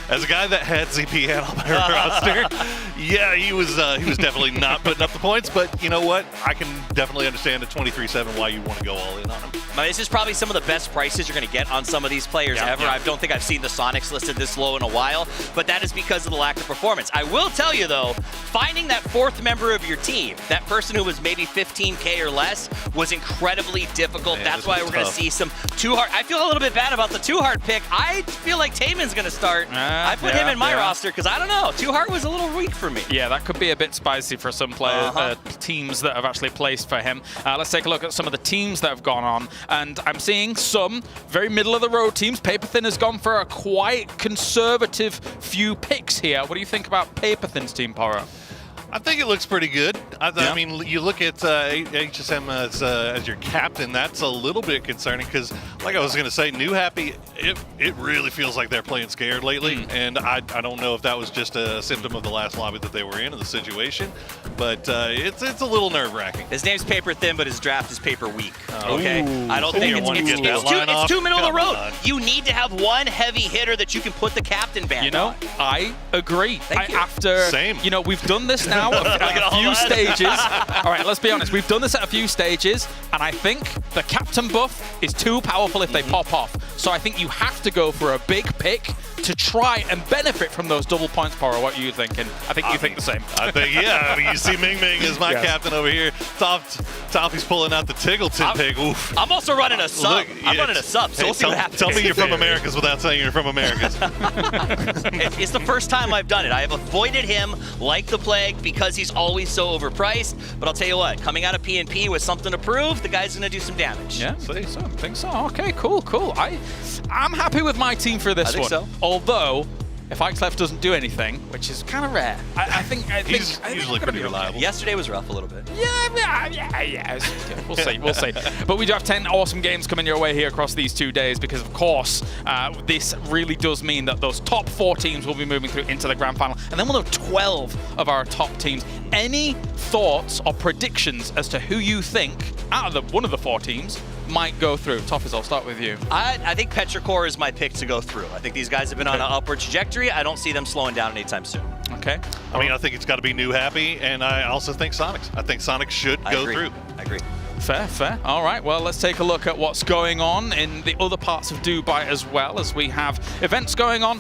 As a guy that had ZPN on my roster, yeah, he was definitely not putting up the points. But you know what? I can definitely understand at 23-7 why you want to go all in on him. Now, this is probably some of the best prices you're going to get on some of these players ever. I don't think I've seen the Sonics listed this low in a while, but that is because of the lack of performance. I will tell you, though, finding that 4th member of your team, that person who was maybe 15K or less, was incredibly difficult. Man, that's why we're going to see some 2-heart. I feel a little bit bad about the 2-heart pick. I feel like Taman's going to start. I put him in my roster because I don't know. 2-heart was a little weak for me. Yeah, that could be a bit spicy for some players, teams that have actually placed for him. Let's take a look at some of the teams that have gone on. And I'm seeing some very middle-of-the-road teams. Paperthin has gone for a quite conservative few picks here. What do you think about Paperthin's team, Poro? I think it looks pretty good. I mean, you look at HSM as your captain, that's a little bit concerning because, like I was going to say, New Happy, it really feels like they're playing scared lately. And I don't know if that was just a symptom of the last lobby that they were in, of the situation. But it's a little nerve-wracking. His name's Paper Thin, but his draft is Paper Weak. Okay? Ooh. I don't think it's too middle of the road. On. You need to have one heavy hitter that you can put the captain band on. You know, I agree. Thank you. Same. You know, we've done this now at a few stages. All right, let's be honest. We've done this at a few stages, and I think the captain buff is too powerful if they pop off. So I think you have to go for a big pick to try and benefit from those double points. Power, what are you thinking? I think you think the same. I think, yeah. I mean, you see Ming Ming is my captain over here. Toffee's pulling out the Tiggleton pick. Oof. I'm also running a sub. Look, I'm running a sub, so we'll see what happens. Tell me you're from Americas without saying you're from Americas. It's the first time I've done it. I have avoided him like the plague because he's always so overpriced. But I'll tell you what, coming out of P&P with something to prove, the guy's going to do some damage. Yeah, I think so. Okay, cool. I'm happy with my team for this one. So. Although, if Ixlef doesn't do anything, which is kind of rare, I think he's usually pretty reliable. Yesterday was rough a little bit. Yeah. We'll see. But we do have 10 awesome games coming your way here across these 2 days because, of course, this really does mean that those top 4 teams will be moving through into the grand final, and then we'll have 12 of our top teams. Any thoughts or predictions as to who you think out of one of the 4 teams might go through? Toffees, I'll start with you. I think Petrichor is my pick to go through. I think these guys have been on an upward trajectory. I don't see them slowing down anytime soon. Okay. I mean, I think it's got to be New Happy, and I also think Sonics. I think Sonics should go through. I agree. Fair. All right, well, let's take a look at what's going on in the other parts of Dubai as well, as we have events going on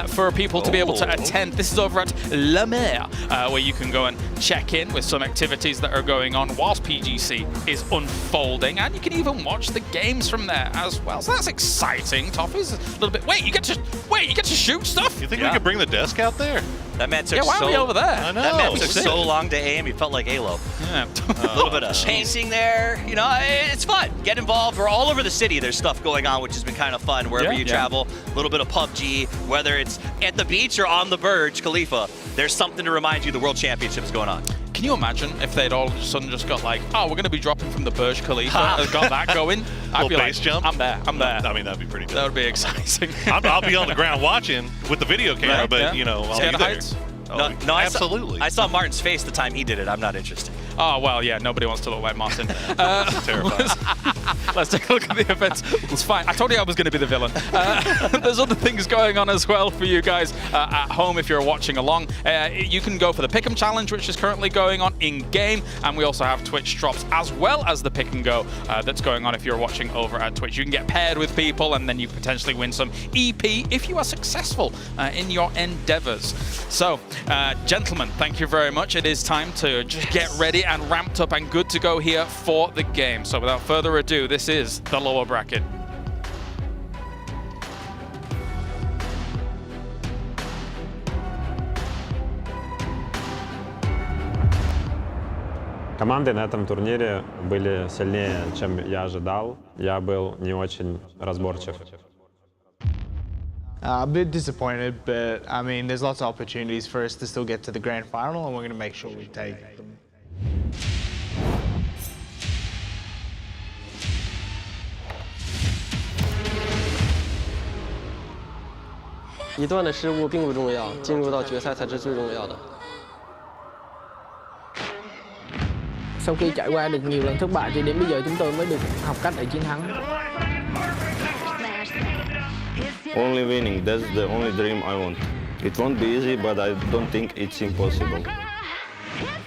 for people to be able to attend. This is over at La Mer, where you can go and check in with some activities that are going on whilst PGC is unfolding, and you can even watch the games from there as well. So that's exciting. Toffee's a little bit. Wait, you get to shoot stuff? You think we could bring the desk out there? That man took why are we over there? I know. That man took so long to aim. He felt like Halo. Yeah. A little bit of painting there. You know, it's fun. Get involved. We're all over the city. There's stuff going on, which has been kind of fun wherever you travel. A little bit of PUBG, whether it's at the beach or on the Burj Khalifa. There's something to remind you the World Championship is going on. Can you imagine if they'd all of a sudden just got like, oh, we're going to be dropping from the Burj Khalifa, got that going? I'd be like, jump? I'm there. I mean, that'd be pretty good. That would be exciting. I'll be on the ground watching with the video camera, but, you know, I'll be there. Heights? No, absolutely. I saw Martin's face the time he did it. I'm not interested. Oh, well, yeah, nobody wants to look like Martin. Terrifying. Let's take a look at the events. It's fine. I told you I was going to be the villain. There's other things going on as well for you guys at home if you're watching along. You can go for the Pick'em Challenge, which is currently going on in-game, and we also have Twitch drops as well as the Pick and Go that's going on if you're watching over at Twitch. You can get paired with people, and then you potentially win some EP if you are successful in your endeavors. So, gentlemen, thank you very much. It is time to just get ready and ramped up and good to go here for the game. So without further ado, this is the lower bracket. Команды на этом турнире были сильнее, чем я ожидал. Я был не очень разборчив. A bit disappointed, but I mean, there's lots of opportunities for us to still get to the grand final, and we're going to make sure we take them.一段的失误并不重要，进入到决赛才是最重要的。 Sau khi trải qua được nhiều lần thất bại thì đến bây giờ chúng tôi mới được học cách để chiến thắng. Only winning, that's the only dream I want. It won't be easy, but I don't think it's impossible.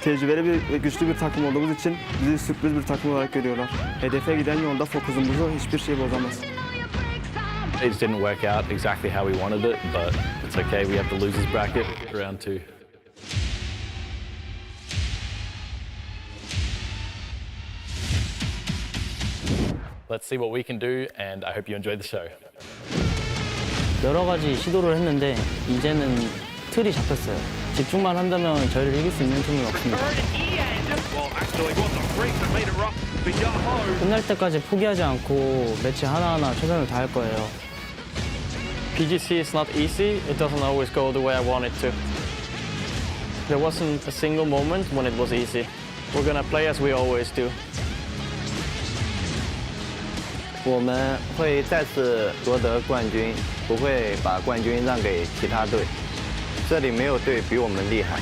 Tecrübeli ve güçlü bir takım olduğumuz için bizi sürpriz bir takım olarak görüyorlar. Hedefe giden yolda fokusumuzu hiçbir şey bozamaz. It didn't work out exactly how we wanted it, but it's okay. We have the losers bracket, round 2. Let's see what we can do, and I hope you enjoyed the show. 여러 가지 시도를 했는데 이제는 틀이 잡혔어요. 집중만 한다면 저희를 이길 수 있는 팀은 없습니다. 끝날 때까지 포기하지 않고 매치 하나하나 최선을 다할 거예요. PGC is not easy. It doesn't always go the way I want it to. There wasn't a single moment when it was easy. We're gonna play as we always do. 我们会再次夺得冠军，不会把冠军让给其他队。这里没有队比我们厉害。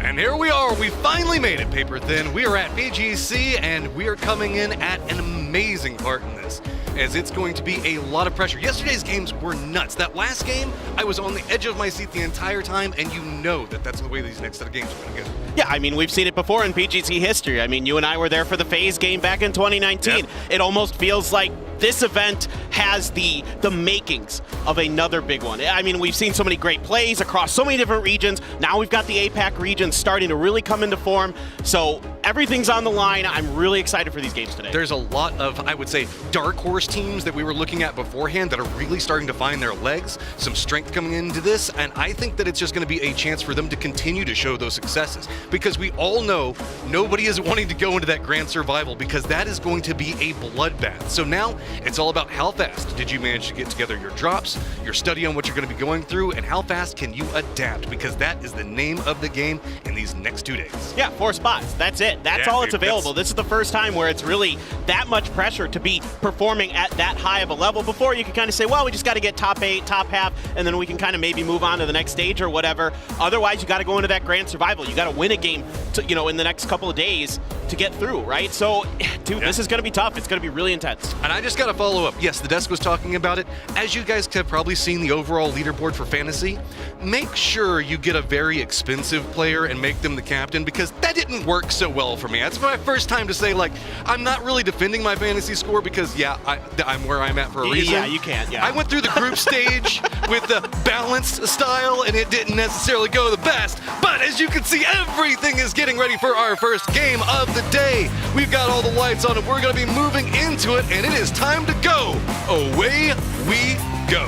And here we are, we finally made it, Paper Thin. We are at PGC, and we are coming in at an amazing part in this. as it's going to be a lot of pressure. Yesterday's games were nuts. That last game, I was on the edge of my seat the entire time, and you know that that's the way these next set of games are going to go. Yeah, I mean, we've seen it before in PGC history. I mean, you and I were there for the FaZe game back in 2019. Yep. It almost feels like this event has the makings of another big one. I mean, we've seen so many great plays across so many different regions. Now we've got the APAC region starting to really come into form. So everything's on the line. I'm really excited for these games today. There's a lot of, I would say, dark horse teams that we were looking at beforehand that are really starting to find their legs, some strength coming into this, and I think that it's just going to be a chance for them to continue to show those successes, because we all know nobody is wanting to go into that grand survival, because that is going to be a bloodbath. So now it's all about how fast did you manage to get together your drops, your study on what you're going to be going through, and how fast can you adapt, because that is the name of the game in these next 2 days. Yeah, 4 spots. That's it. That's all that's available. This is the first time where it's really that much pressure to be performing at that high of a level. Before, you could kind of say, well, we just got to get top 8, top half, and then we can kind of maybe move on to the next stage or whatever. Otherwise, you got to go into that grand survival. You got to win a game to, in the next couple of days to get through, right? So, dude, this is going to be tough. It's going to be really intense. And I just got to follow up. Yes, the desk was talking about it. As you guys have probably seen the overall leaderboard for Fantasy, make sure you get a very expensive player and make them the captain, because that didn't work so well for me. That's my first time to say, like, I'm not really defending my fantasy score, because, yeah, I'm where I'm at for a reason. Yeah, you can't, yeah. I went through the group stage with the balanced style, and it didn't necessarily go the best. But as you can see, everything is getting ready for our first game of the day. We've got all the lights on, and we're going to be moving into it, and it is time to go. Away we go.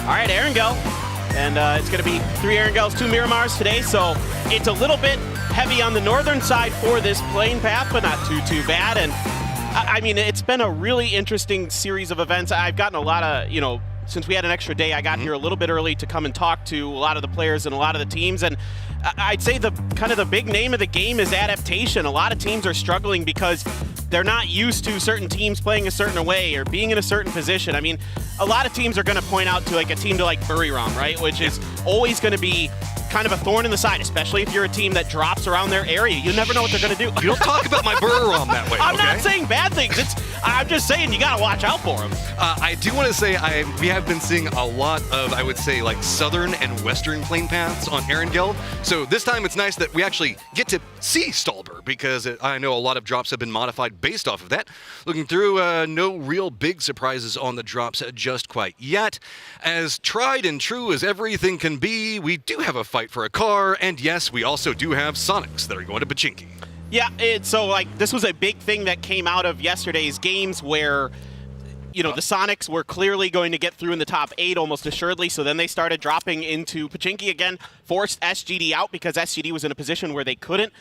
All right, Erangel. And it's going to be 3 Erangels, 2 Miramars today, so it's a little bit heavy on the northern side for this plane path, but not too bad. And I mean, it's been a really interesting series of events. I've gotten a lot of, since we had an extra day, I got here a little bit early to come and talk to a lot of the players and a lot of the teams. And I'd say the big name of the game is adaptation. A lot of teams are struggling because they're not used to certain teams playing a certain way or being in a certain position. I mean, a lot of teams are going to point out to like a team to like Buriram, right? Which is always going to be kind of a thorn in the side, especially if you're a team that drops around their area. You never know what they're going to do. You don't talk about my Buriram that way, I'm not saying bad things. I'm just saying you got to watch out for them. I do want to say we have been seeing a lot of, I would say, like southern and western plane paths on Erangel. So this time it's nice that we actually get to see Stalber, because I know a lot of drops have been modified based off of that. Looking through, no real big surprises on the drops just quite yet. As tried and true as everything can be, we do have a fight for a car, and yes, we also do have Sonics that are going to Pachinki. Yeah, so like this was a big thing that came out of yesterday's games where the Sonics were clearly going to get through in the top 8 almost assuredly, so then they started dropping into Pachinki again, forced SGD out because SGD was in a position where they couldn't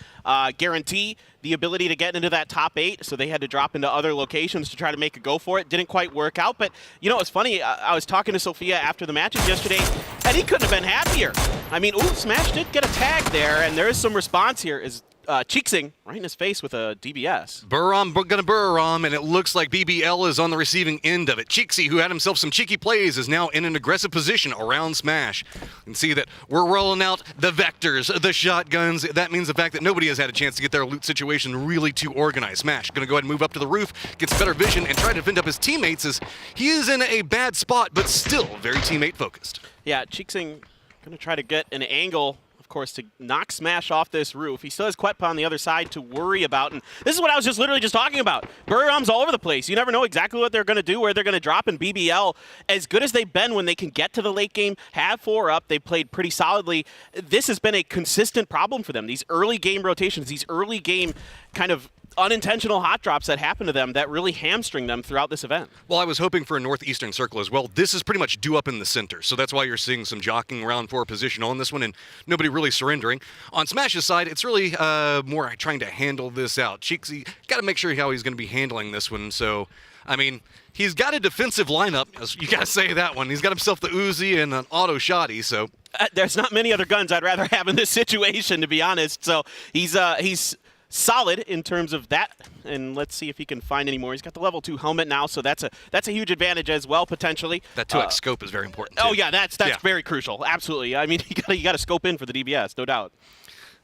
guarantee the ability to get into that top 8, so they had to drop into other locations to try to make a go for it. Didn't quite work out, but it's funny, I was talking to Sophia after the matches yesterday, and he couldn't have been happier. I mean, Smash did get a tag there, and there is some response here. Is Cheeksing right in his face with a DBS. Buriram gonna Buriram, and it looks like BBL is on the receiving end of it. Cheeksy, who had himself some cheeky plays, is now in an aggressive position around Smash. You can see that we're rolling out the vectors, the shotguns. That means the fact that nobody has had a chance to get their loot situation really too organized. Smash gonna go ahead and move up to the roof, gets better vision, and try to defend up his teammates as he is in a bad spot, but still very teammate focused. Yeah, Cheeksing gonna try to get an angle, of course, to knock Smash off this roof. He still has Quetpa on the other side to worry about, and this is what I was just literally just talking about. Buriram's all over the place. You never know exactly what they're going to do, where they're going to drop, and BBL, as good as they've been when they can get to the late game, have 4 up, they played pretty solidly. This has been a consistent problem for them. These early game rotations, these early game kind of unintentional hot drops that happen to them that really hamstring them throughout this event. Well, I was hoping for a northeastern circle as well. This is pretty much due up in the center, so that's why you're seeing some jockeying around for a position on this one and nobody really surrendering. On Smash's side, it's really more trying to handle this out. Cheeksy got to make sure how he's going to be handling this one, so, I mean, he's got a defensive lineup. You got to say that one. He's got himself the Uzi and an auto shotty, so. There's not many other guns I'd rather have in this situation, to be honest, so he's solid in terms of that, and let's see if he can find any more. He's got the level 2 helmet now, so that's a huge advantage as well, potentially. That 2x scope is very important, too. Oh, yeah, that's very crucial. Absolutely. I mean, you got to scope in for the DBS, no doubt.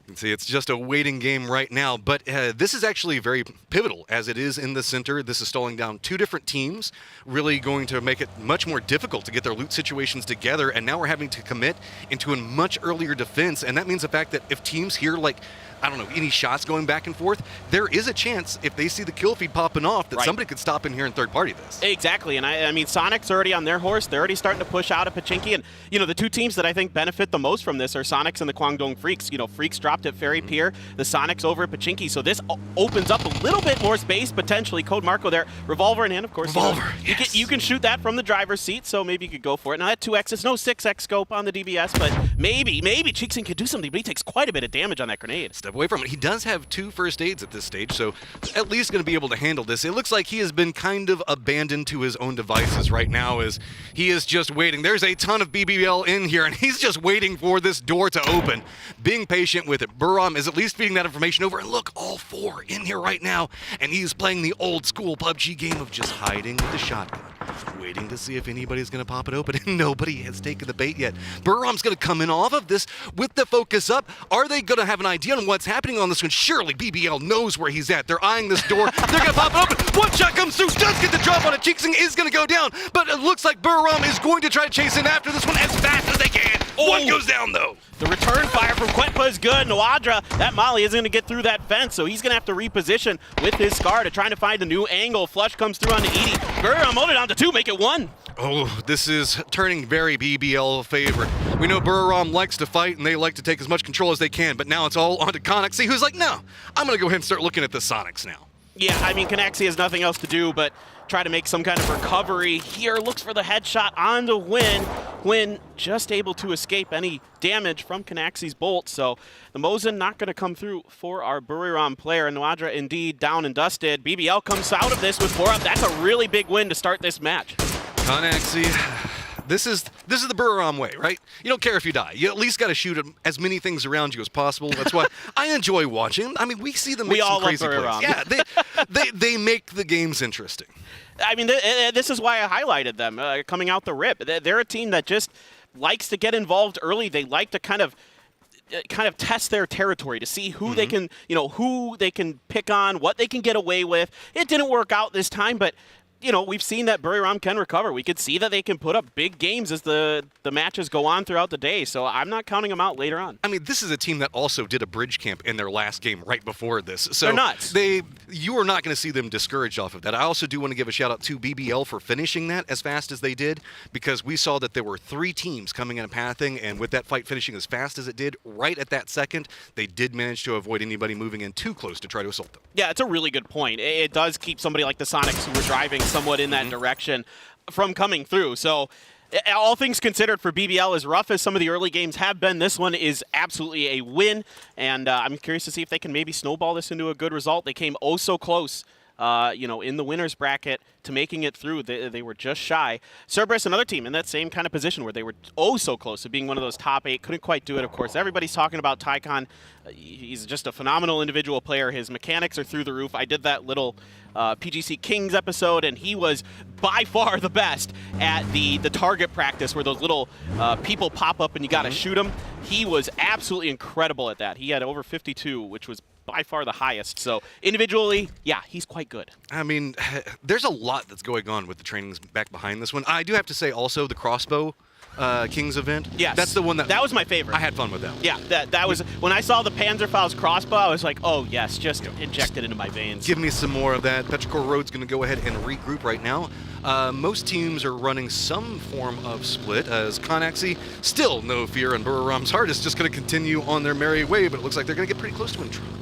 You can see it's just a waiting game right now, but this is actually very pivotal as it is in the center. This is stalling down two different teams, really going to make it much more difficult to get their loot situations together, and now we're having to commit into a much earlier defense, and that means the fact that if teams hear, like, I don't know, any shots going back and forth, there is a chance if they see the kill feed popping off that somebody could stop in here and third party this. Exactly, and I mean, Sonic's already on their horse. They're already starting to push out of Pachinki, and you know, the two teams that I think benefit the most from this are Sonics and the Kwangdong Freaks. You know, Freaks dropped at Ferry Pier, the Sonics over at Pachinki, so this opens up a little bit more space potentially. Code Marco there, revolver in hand, of course. Revolver, you can shoot that from the driver's seat, so maybe you could go for it. Now that 2x, no 6x scope on the DBS, but maybe Cheeksing could do something, but he takes quite a bit of damage on that grenade. Step away from it. He does have 2 first aids at this stage, so at least going to be able to handle this. It looks like he has been kind of abandoned to his own devices right now as he is just waiting. There's a ton of BBL in here, and he's just waiting for this door to open, being patient with it. Buram is at least feeding that information over, and look, all 4 in here right now, and he's playing the old school PUBG game of just hiding with the shotgun, waiting to see if anybody's going to pop it open, and nobody has taken the bait yet. Buram's going to come in off of this with the focus up. Are they going to have an idea on what's happening on this one? Surely BBL knows where he's at. They're eyeing this door. They're going to pop it open. One shot comes through, does get the drop on it. Cheeksing is going to go down, but it looks like Buram is going to try to chase in after this one as fast as they can. One goes down, though. The return fire from Quetpa is good. Noadra, that Molly isn't going to get through that fence, so he's going to have to reposition with his Scar to try to find a new angle. Flush comes through onto Edie. Buram hold it down to 2, make it 1. Oh, this is turning very BBL favorite. We know Buram likes to fight, and they like to take as much control as they can, but now it's all onto Conaxy, who's like, no, I'm going to go ahead and start looking at the Sonics now. Yeah, I mean, Conaxy has nothing else to do but try to make some kind of recovery here. Looks for the headshot on the Win. Win just able to escape any damage from Conaxy's bolt, so the Mosin not going to come through for our Buriram player. Noadra indeed down and dusted. BBL comes out of this with 4 up. That's a really big win to start this match. Conaxy, this is the Buriram way, right? You don't care if you die. You at least got to shoot as many things around you as possible. That's why I enjoy watching. I mean, we see them make some crazy plays. Yeah, they make the games interesting. I mean, this is why I highlighted them coming out the rip. They're a team that just likes to get involved early. They like to kind of test their territory to see who they can, who they can pick on, what they can get away with. It didn't work out this time, but we've seen that Buriram can recover. We could see that they can put up big games as the matches go on throughout the day, so I'm not counting them out later on. I mean, this is a team that also did a bridge camp in their last game right before this. So they're nuts. You are not going to see them discouraged off of that. I also do want to give a shout out to BBL for finishing that as fast as they did, because we saw that there were 3 teams coming in and pathing, and with that fight finishing as fast as it did, right at that second, they did manage to avoid anybody moving in too close to try to assault them. Yeah, it's a really good point. It does keep somebody like the Sonics who were driving somewhat in that direction from coming through. So all things considered for BBL, as rough as some of the early games have been, this one is absolutely a win, and I'm curious to see if they can maybe snowball this into a good result. They came oh so close in the winner's bracket to making it through. They were just shy. Cerberus, another team in that same kind of position where they were oh so close to being one of those top 8. Couldn't quite do it, of course. Everybody's talking about Tycon. He's just a phenomenal individual player. His mechanics are through the roof. I did that little PGC Kings episode, and he was by far the best at the target practice where those little people pop up and you got to shoot them. He was absolutely incredible at that. He had over 52, which was by far the highest. So individually, yeah, he's quite good. I mean, there's a lot that's going on with the trainings back behind this one. I do have to say also the crossbow Kings event. Yes. That's the one that was my favorite. I had fun with that. Yeah, that was when I saw the Panzerfaust crossbow, I was like, oh yes, just inject it into my veins. Give me some more of that. Petrichor Road's going to go ahead and regroup right now. Most teams are running some form of split, as Conaxy, still no fear, and Buriram's heart is just going to continue on their merry way, but it looks like they're going to get pretty close to Entropic.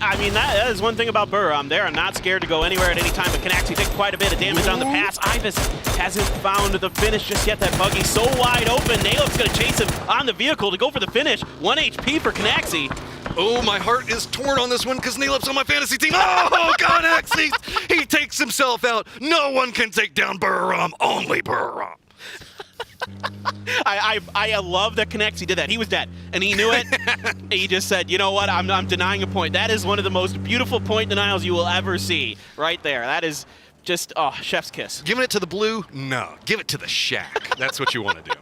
I mean, that is one thing about Buriram. They are not scared to go anywhere at any time, but can actually take quite a bit of damage on the pass. Ibis hasn't found the finish just yet. That buggy's so wide open. Nalop's going to chase him on the vehicle to go for the finish. 1 HP for Conaxy. Oh, my heart is torn on this one because Nalop's on my fantasy team. Oh, Conaxy! He takes himself out. No one can take down Buriram. Only Buriram. I love that Conaxy did that. He was dead, and he knew it. He just said, you know what, I'm denying a point. That is one of the most beautiful point denials you will ever see right there. That is just, oh, chef's kiss. Giving it to the blue? No. Give it to the shack. That's what you want to do.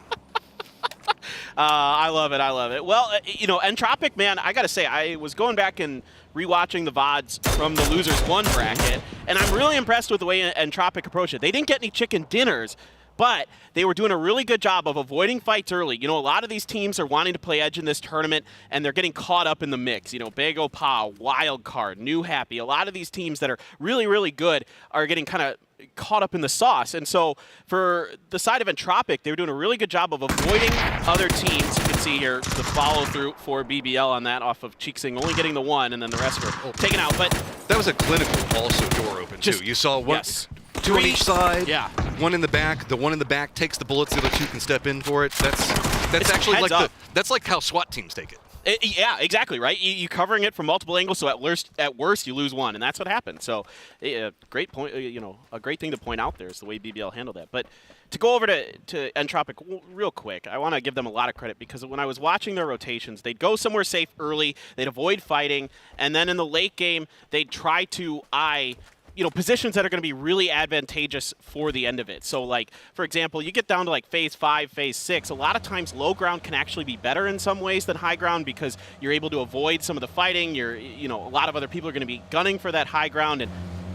I love it. I love it. Well, you know, Entropic, man, I got to say, I was going back and rewatching the VODs from the Losers 1 bracket, and I'm really impressed with the way Entropic approached it. They didn't get any chicken dinners, but they were doing a really good job of avoiding fights early. You know, a lot of these teams are wanting to play Edge in this tournament, and they're getting caught up in the mix. You know, Bago Pa, Wildcard, New Happy, a lot of these teams that are really, really good are getting kind of caught up in the sauce. And so for the side of Entropic, they were doing a really good job of avoiding other teams. You can see here the follow through for BBL on that off of Cheeksing, only getting the one, and then the rest were taken out. But that was a clinical also door open too. You saw one, two on each side. Yeah. One in the back. The one in the back takes the bullets. The other two can step in for it. That's actually like that's like how SWAT teams take it. Yeah, exactly, right? You covering it from multiple angles, so at worst you lose one, and that's what happened. So, great point. You know, a great thing to point out there is the way BBL handled that. But to go over to Entropic real quick, I want to give them a lot of credit because when I was watching their rotations, they'd go somewhere safe early, they'd avoid fighting, and then in the late game, they'd try to positions that are going to be really advantageous for the end of it. So, like, for example, you get down to, like, phase 5, phase 6. A lot of times low ground can actually be better in some ways than high ground because you're able to avoid some of the fighting. A lot of other people are going to be gunning for that high ground,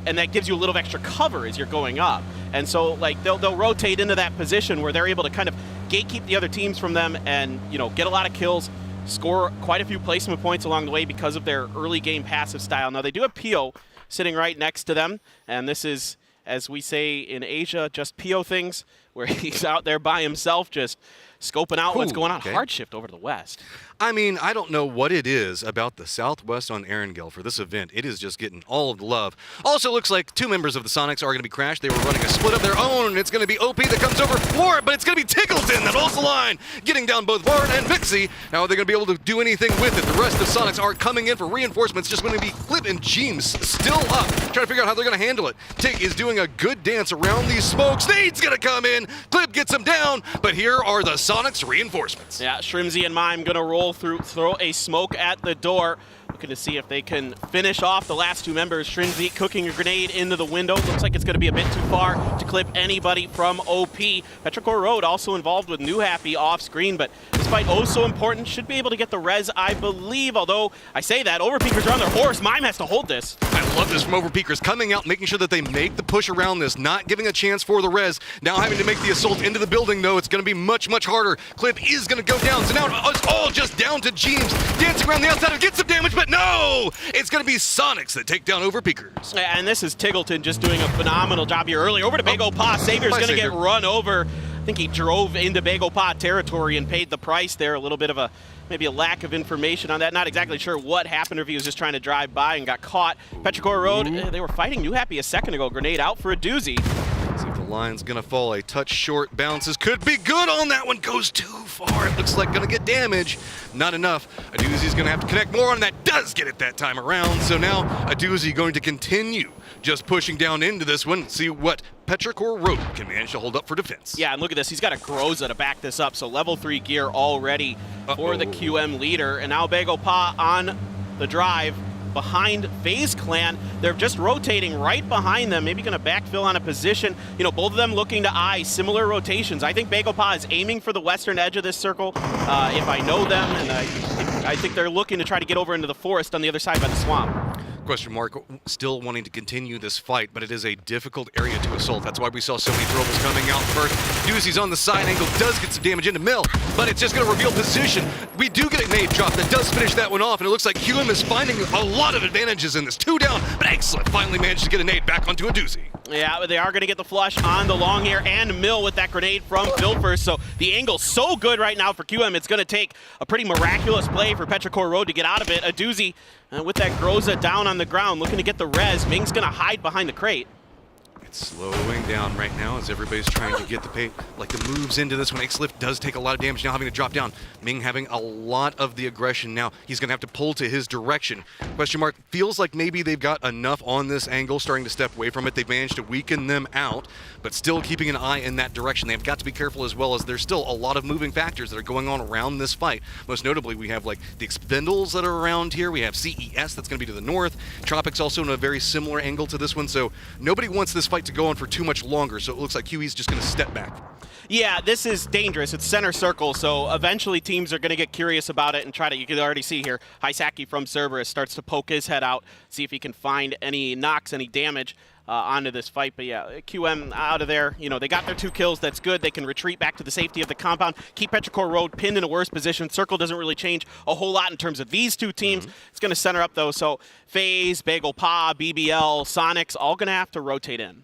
and that gives you a little extra cover as you're going up. And so, like, they'll rotate into that position where they're able to kind of gatekeep the other teams from them and, get a lot of kills, score quite a few placement points along the way because of their early game passive style. Now, they do have Pio sitting right next to them, and this is, as we say in Asia, just Pio things, where he's out there by himself just scoping out what's going on. Okay. Hard shift over to the west. I mean, I don't know what it is about the Southwest on Erangel for this event. It is just getting all of the love. Also looks like two members of the Sonics are going to be crashed. They were running a split of their own. It's going to be OP that comes over for it, but it's going to be Tickleton that holds the line, getting down both Vard and Vixie. Now, are they going to be able to do anything with it? The rest of the Sonics are coming in for reinforcements. Just going to be Clip and Jeems still up, trying to figure out how they're going to handle it. Tick is doing a good dance around these smokes. Nade's going to come in. Clip gets him down, but here are the Sonics reinforcements. Yeah, Shrimzy and Mime going to roll through, throw a smoke at the door. Looking to see if they can finish off the last two members. Shrimzy cooking a grenade into the window. Looks like it's going to be a bit too far to clip anybody from OP. Petrichor Road also involved with New Happy off screen, but this fight oh so important. Should be able to get the res, I believe, although I say that, Overpeakers are on their horse. Mime has to hold this. I love this from Overpeakers, coming out, making sure that they make the push around this, not giving a chance for the res. Now having to make the assault into the building, though, it's going to be much, much harder. Clip is going to go down, so now it's all just down to Jeems, dancing around the outside, get some damage, but no! It's going to be Sonics that take down Overpeakers. And this is Tiggleton just doing a phenomenal job here early. Over to Bago Pa. Savior's going to get run over. I think he drove into Bago Pa territory and paid the price there. A little bit of maybe a lack of information on that. Not exactly sure what happened or if he was just trying to drive by and got caught. Petrichor Road, they were fighting New Happy a second ago. Grenade out for a doozy. See if the line's gonna fall a touch short. Bounces could be good on that one. Goes too far. It looks like gonna get damage. Not enough. A doozy's gonna have to connect more on that. Does get it that time around. So now a doozy going to continue just pushing down into this one. See what Petrichor Road can manage to hold up for defense. Yeah, and look at this. He's got a Groza to back this up. So level 3 gear already for the QM leader. And now Bago Pa on the drive behind FaZe Clan. They're just rotating right behind them, maybe going to backfill on a position. Both of them looking to eye similar rotations. I think Bago Pa is aiming for the western edge of this circle, if I know them, and I think they're looking to try to get over into the forest on the other side by the swamp. Question mark, still wanting to continue this fight, but it is a difficult area to assault. That's why we saw so many throwables coming out first. Doozy's on the side angle, does get some damage into Mill, but it's just going to reveal position. We do get a nade drop that does finish that one off, and it looks like QM is finding a lot of advantages in this. 2 down, but excellent. Finally managed to get a nade back onto a Doozy. Yeah, but they are going to get the flush on the long hair and Mill with that grenade from Filfer. So the angle's so good right now for QM. It's going to take a pretty miraculous play for Petrichor Road to get out of it. A Doozy with that Groza down on the ground, looking to get the res. Ming's going to hide behind the crate. It's slowing down right now as everybody's trying to get the moves into this one. Xlift does take a lot of damage now, having to drop down. Ming having a lot of the aggression now. He's going to have to pull to his direction. Question mark, feels like maybe they've got enough on this angle, starting to step away from it. They've managed to weaken them out, but still keeping an eye in that direction. They've got to be careful as well, as there's still a lot of moving factors that are going on around this fight. Most notably, we have like the Expendables that are around here. We have CES that's going to be to the north. Tropics also in a very similar angle to this one, so nobody wants this fight fight to go on for too much longer, so it looks like QE's just going to step back. Yeah, this is dangerous. It's center circle, so eventually teams are going to get curious about it and try to, you can already see here, Hisaki from Cerberus starts to poke his head out, see if he can find any knocks, any damage onto this fight. But yeah, QM out of there. You know, they got their 2 kills. That's good. They can retreat back to the safety of the compound, keep Petrichor Road pinned in a worse position. Circle doesn't really change a whole lot in terms of these 2 teams. It's going to center up, though. So FaZe, Bagel Pa, BBL, Sonics, all going to have to rotate in.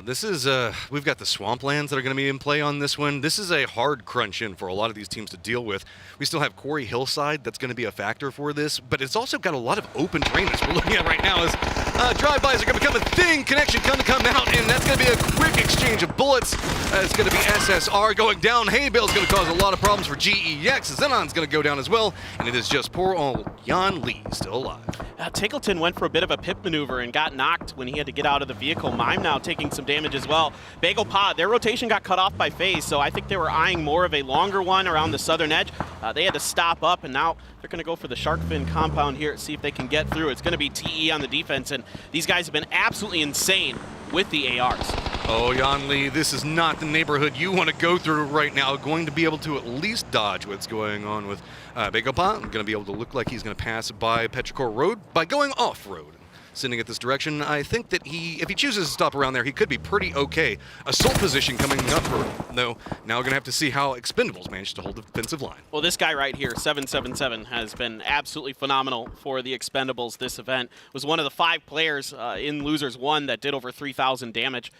This is, we've got the Swamplands that are going to be in play on this one. This is a hard crunch in for a lot of these teams to deal with. We still have Quarry Hillside that's going to be a factor for this, but it's also got a lot of open terrain that we're looking at right now as drive-bys are going to become a thing. Connection going to come out, and that's going to be a quick exchange of bullets. It's going to be SSR going down. Haybil's going to cause a lot of problems for GEX. Xenon's going to go down as well, and it is just poor old Yan Lee still alive. Tickleton went for a bit of a pip maneuver and got knocked when he had to get out of the vehicle. Mime now taking some damage as well. Bagel Pod, their rotation got cut off by FaZe, so I think they were eyeing more of a longer one around the southern edge. They had to stop up, and now they're going to go for the shark fin compound here, see if they can get through. It's going to be TE on the defense, and these guys have been absolutely insane with the ARs. Oh, Yan Lee, this is not the neighborhood you want to go through right now. Going to be able to at least dodge what's going on with Begopa. Going to be able to look like he's going to pass by Petrichor Road by going off-road. Sending it this direction, I think that if he chooses to stop around there, he could be pretty okay. Assault position coming up for him, though. Now we're going to have to see how Expendables manage to hold the defensive line. Well, this guy right here, 777, has been absolutely phenomenal for the Expendables this event. Was one of the 5 players in Losers 1 that did over 3,000 damage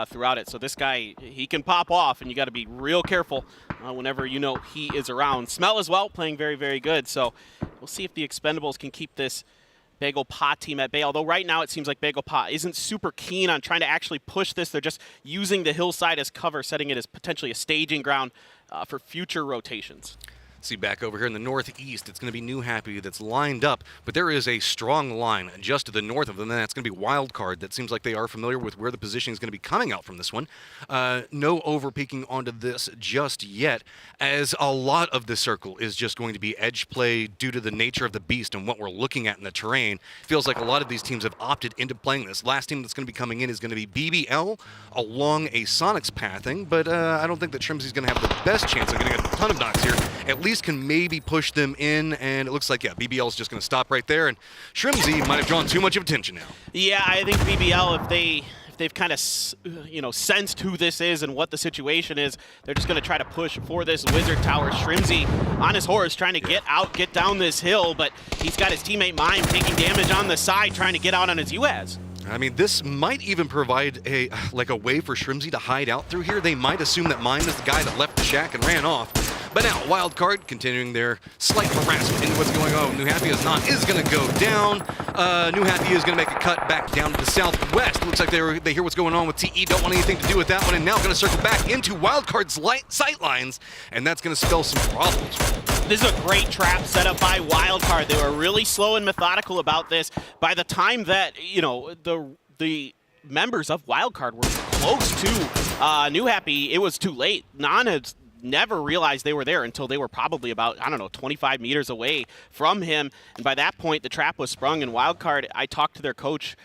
throughout it. So this guy, he can pop off, and you got to be real careful whenever you know he is around. Smell as well, playing very, very good. So we'll see if the Expendables can keep this Bagel Pa team at bay, although right now it seems like Bagel Pa isn't super keen on trying to actually push this. They're just using the hillside as cover, setting it as potentially a staging ground for future rotations. See, back over here in the northeast, it's going to be New Happy that's lined up, but there is a strong line just to the north of them, and that's going to be Wildcard. That seems like they are familiar with where the positioning is going to be coming out from this one. No over-peeking onto this just yet, as a lot of the circle is just going to be edge play due to the nature of the beast and what we're looking at in the terrain. Feels like a lot of these teams have opted into playing this. Last team that's going to be coming in is going to be BBL along a Sonics pathing, but I don't think that Shrimzy's going to have the best chance of getting a ton of knocks here. At least can maybe push them in, and it looks like, yeah, BBL is just going to stop right there, and Shrimzy might have drawn too much of attention now. Yeah, I think BBL, if they've kind of, you know, sensed who this is and what the situation is, they're just going to try to push for this Wizard Tower. Shrimzy on his horse trying to get down this hill, but he's got his teammate Mime taking damage on the side, trying to get out on his UAZ. I mean, this might even provide a way for Shrimzy to hide out through here. They might assume that Mime is the guy that left the shack and ran off. But now, Wildcard continuing their slight harassment into what's going on. New Happy is going to go down. New Happy is going to make a cut back down to the southwest. Looks like they hear what's going on with TE. Don't want anything to do with that one, and now going to circle back into Wildcard's sight lines, and that's going to spell some problems. This is a great trap set up by Wildcard. They were really slow and methodical about this. By the time that, you know, the members of Wildcard were close to New Happy, it was too late. Nan had never realized they were there until they were probably about, I don't know, 25 meters away from him. And by that point, the trap was sprung, and Wildcard, I talked to their coach,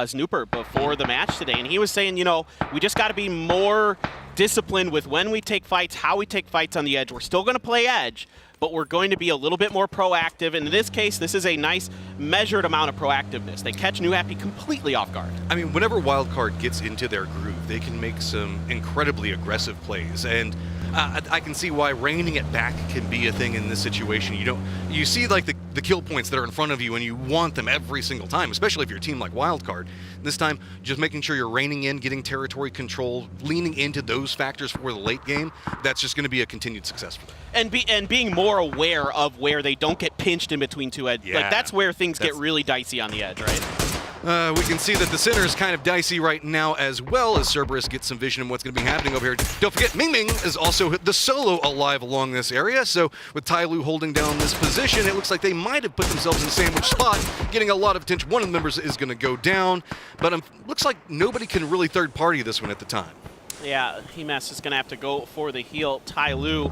Snooper, before the match today, and he was saying, you know, we just got to be more disciplined with when we take fights, how we take fights on the edge. We're still going to play edge, but we're going to be a little bit more proactive. And in this case, this is a nice measured amount of proactiveness. They catch New Happy completely off guard. I mean, whenever Wildcard gets into their groove, they can make some incredibly aggressive plays. And I can see why reining it back can be a thing in this situation. You see like the kill points that are in front of you, and you want them every single time, especially if you're a team like Wildcard. This time, just making sure you're reining in, getting territory control, leaning into those factors for the late game. That's just going to be a continued success for them. And being more aware of where they don't get pinched in between two edges. Yeah, like that's where things get really dicey on the edge, right? We can see that the center is kind of dicey right now as well, as Cerberus gets some vision of what's going to be happening over here. Don't forget, Ming Ming is also the solo alive along this area, so with Tai Lu holding down this position, it looks like they might have put themselves in a sandwich spot, getting a lot of attention. One of the members is going to go down, but looks like nobody can really third party this one at the time. Yeah, Hemes is going to have to go for the heal. Tai Lu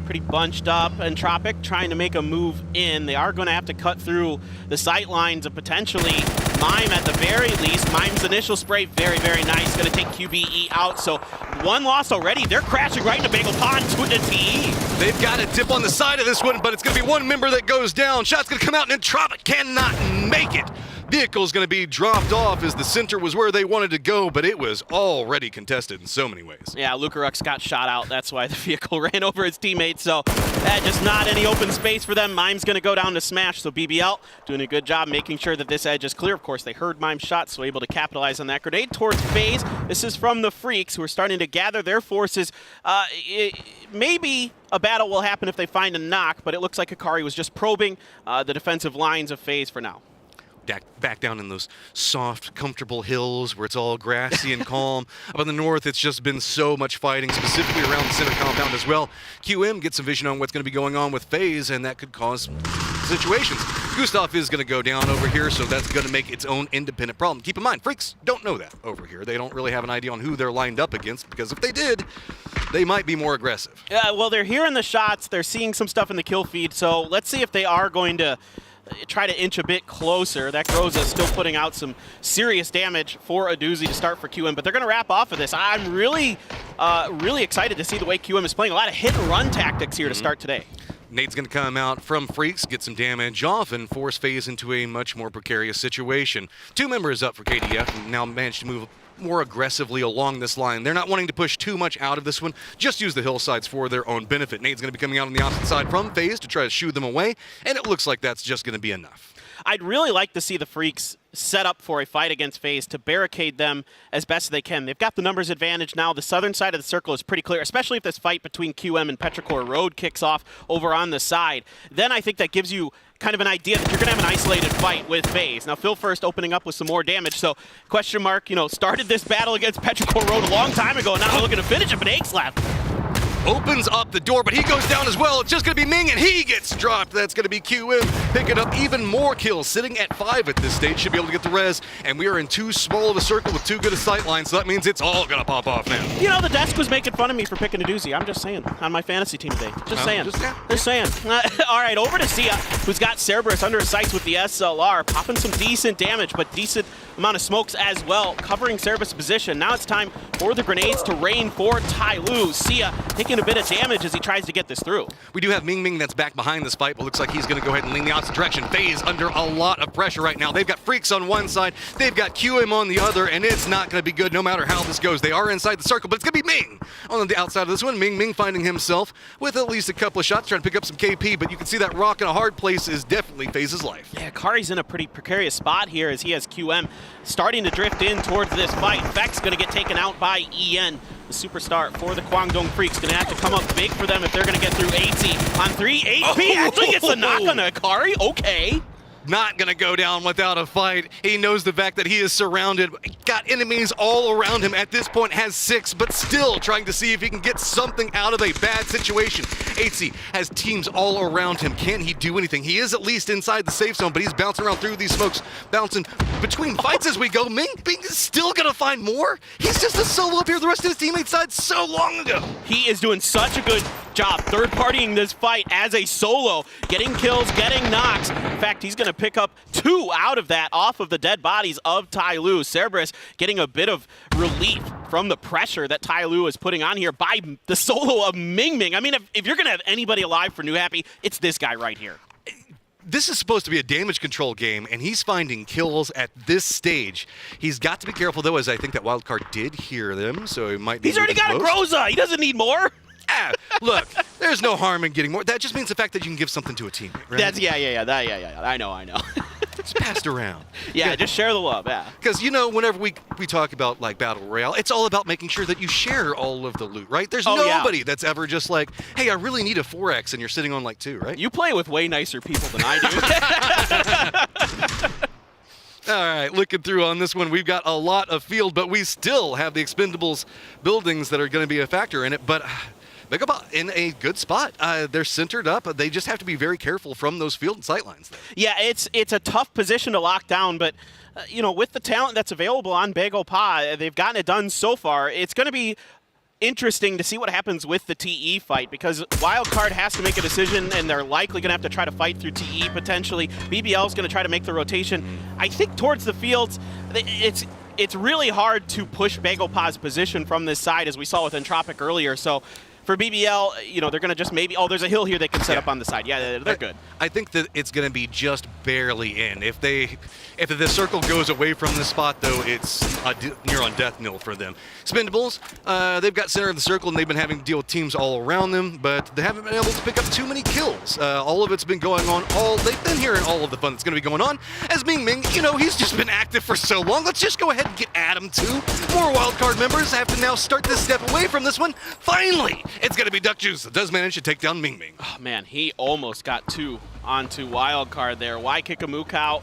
pretty bunched up. Entropic trying to make a move in. They are going to have to cut through the sight lines and potentially Mime at the very least. Mime's initial spray, very, very nice. Going to take QBE out. So 1 loss already. They're crashing right into Bagel Pond to the TE. They've got a dip on the side of this one, but it's going to be 1 member that goes down. Shot's going to come out, and Entrapment cannot make it. Vehicle's going to be dropped off as the center was where they wanted to go, but it was already contested in so many ways. Yeah, Lucarux got shot out. That's why the vehicle ran over his teammate. So just not any open space for them. Mime's going to go down to Smash. So BBL doing a good job making sure that this edge is clear. Of course, they heard Mime's shot, so able to capitalize on that. Grenade towards FaZe. This is from the Freaks, who are starting to gather their forces. Maybe a battle will happen if they find a knock, but it looks like Akari was just probing the defensive lines of FaZe for now. Back down in those soft, comfortable hills where it's all grassy and calm. Up in the north, it's just been so much fighting, specifically around the center compound as well. QM gets some vision on what's going to be going on with FaZe, and that could cause situations. Gustav is going to go down over here, so that's going to make its own independent problem. Keep in mind, Freaks don't know that over here. They don't really have an idea on who they're lined up against, because if they did, they might be more aggressive. Well, they're hearing the shots. They're seeing some stuff in the kill feed, so let's see if they are going to try to inch a bit closer. That Groza is still putting out some serious damage for a doozy to start for QM, but they're going to wrap off of this. I'm really excited to see the way QM is playing. A lot of hit-and-run tactics here to start today. Nade's going to come out from Freaks, get some damage off, and force FaZe into a much more precarious situation. 2 members up for KDF, and now managed to move more aggressively along this line. They're not wanting to push too much out of this one, just use the hillsides for their own benefit. Nade's going to be coming out on the opposite side from FaZe to try to shoo them away, and it looks like that's just going to be enough. I'd really like to see the Freaks set up for a fight against FaZe to barricade them as best they can. They've got the numbers advantage now. The southern side of the circle is pretty clear, especially if this fight between QM and Petrichor Road kicks off over on the side. Then I think that gives you kind of an idea that you're going to have an isolated fight with FaZe. Now, Phil First opening up with some more damage, so question mark, started this battle against Petrichor Road a long time ago, and now they're looking to finish it, but Aches left. Opens up the door, but he goes down as well. It's just going to be Ming, and he gets dropped. That's going to be QM picking up even more kills, sitting at 5 at this stage. Should be able to get the res, and we are in too small of a circle with too good a sight line, so that means it's all going to pop off now. The desk was making fun of me for picking a doozy. I'm just saying, on my fantasy team today. Just saying. All right, over to Sia, who's got Cerberus under his sights with the SLR, popping some decent damage, but decent amount of smokes as well, covering Cerberus' position. Now it's time for the grenades to rain for Tai Lu. Sia taking a bit of damage as he tries to get this through. We do have Ming Ming that's back behind this fight, but looks like he's going to go ahead and lean the opposite direction. FaZe under a lot of pressure right now. They've got Freaks on one side, they've got QM on the other, and it's not going to be good no matter how this goes. They are inside the circle, but it's going to be Ming on the outside of this one. Ming Ming finding himself with at least a couple of shots, trying to pick up some KP, but you can see that rock in a hard place is definitely FaZe's life. Yeah, Kari's in a pretty precarious spot here as he has QM starting to drift in towards this fight. Vex going to get taken out by EN. The superstar for the Guangdong Freaks going to have to come up big for them if they're going to get through 80 on 3. HP actually gets a knock on Akari. Okay. Not going to go down without a fight. He knows the fact that he is surrounded. Got enemies all around him. At this point has 6, but still trying to see if he can get something out of a bad situation. 80 has teams all around him. Can he do anything? He is at least inside the safe zone, but he's bouncing around through these smokes, bouncing between fights as we go. Ming is still going to find more? He's just a solo up here. The rest of his teammates died so long ago. He is doing such a good job third-partying this fight as a solo, getting kills, getting knocks. In fact, he's going to pick up 2 out of that off of the dead bodies of Tai Lu. Cerberus getting a bit of relief from the pressure that Tai Lu is putting on here by the solo of Ming Ming. I mean, if you're going to have anybody alive for New Happy, it's this guy right here. This is supposed to be a damage control game, and he's finding kills at this stage. He's got to be careful, though, as I think that wildcard did hear them, so he might be... He's already got a Groza! He doesn't need more! Look, there's no harm in getting more. That just means the fact that you can give something to a teammate, right? That's, yeah. I know. It's passed around. Yeah, just share the love, yeah. Because, whenever we talk about, like, Battle Royale, it's all about making sure that you share all of the loot, right? There's nobody that's ever just like, hey, I really need a 4X, and you're sitting on, like, 2, right? You play with way nicer people than I do. All right, looking through on this one, we've got a lot of field, but we still have the expendables buildings that are going to be a factor in it, but... in a good spot. They're centered up. They just have to be very careful from those field and sight lines there. Yeah, it's a tough position to lock down, but with the talent that's available on Bagel Pa, they've gotten it done so far. It's going to be interesting to see what happens with the TE fight, because Wildcard has to make a decision, and they're likely going to have to try to fight through TE potentially. BBL is going to try to make the rotation. I think towards the fields, it's really hard to push Bagel-Pa's position from this side, as we saw with Entropic earlier. So for BBL, you know, they're going to just maybe, oh, there's a hill here they can set up on the side. Yeah, they're good. I think that it's going to be just barely in. If the circle goes away from the spot, though, it's near on death knell for them. Expendables, they've got center of the circle, and they've been having to deal with teams all around them, but they haven't been able to pick up too many kills. All of it's been going on. They've been hearing all of the fun that's going to be going on. As Ming, you know, he's just been active for so long. Let's just go ahead and get at him, too. More wildcard members have to now start this step away from this one. Finally, it's going to be Duck Juice that does manage to take down Ming. Oh, man, he almost got 2 onto Wildcard there. Why kick a mook out?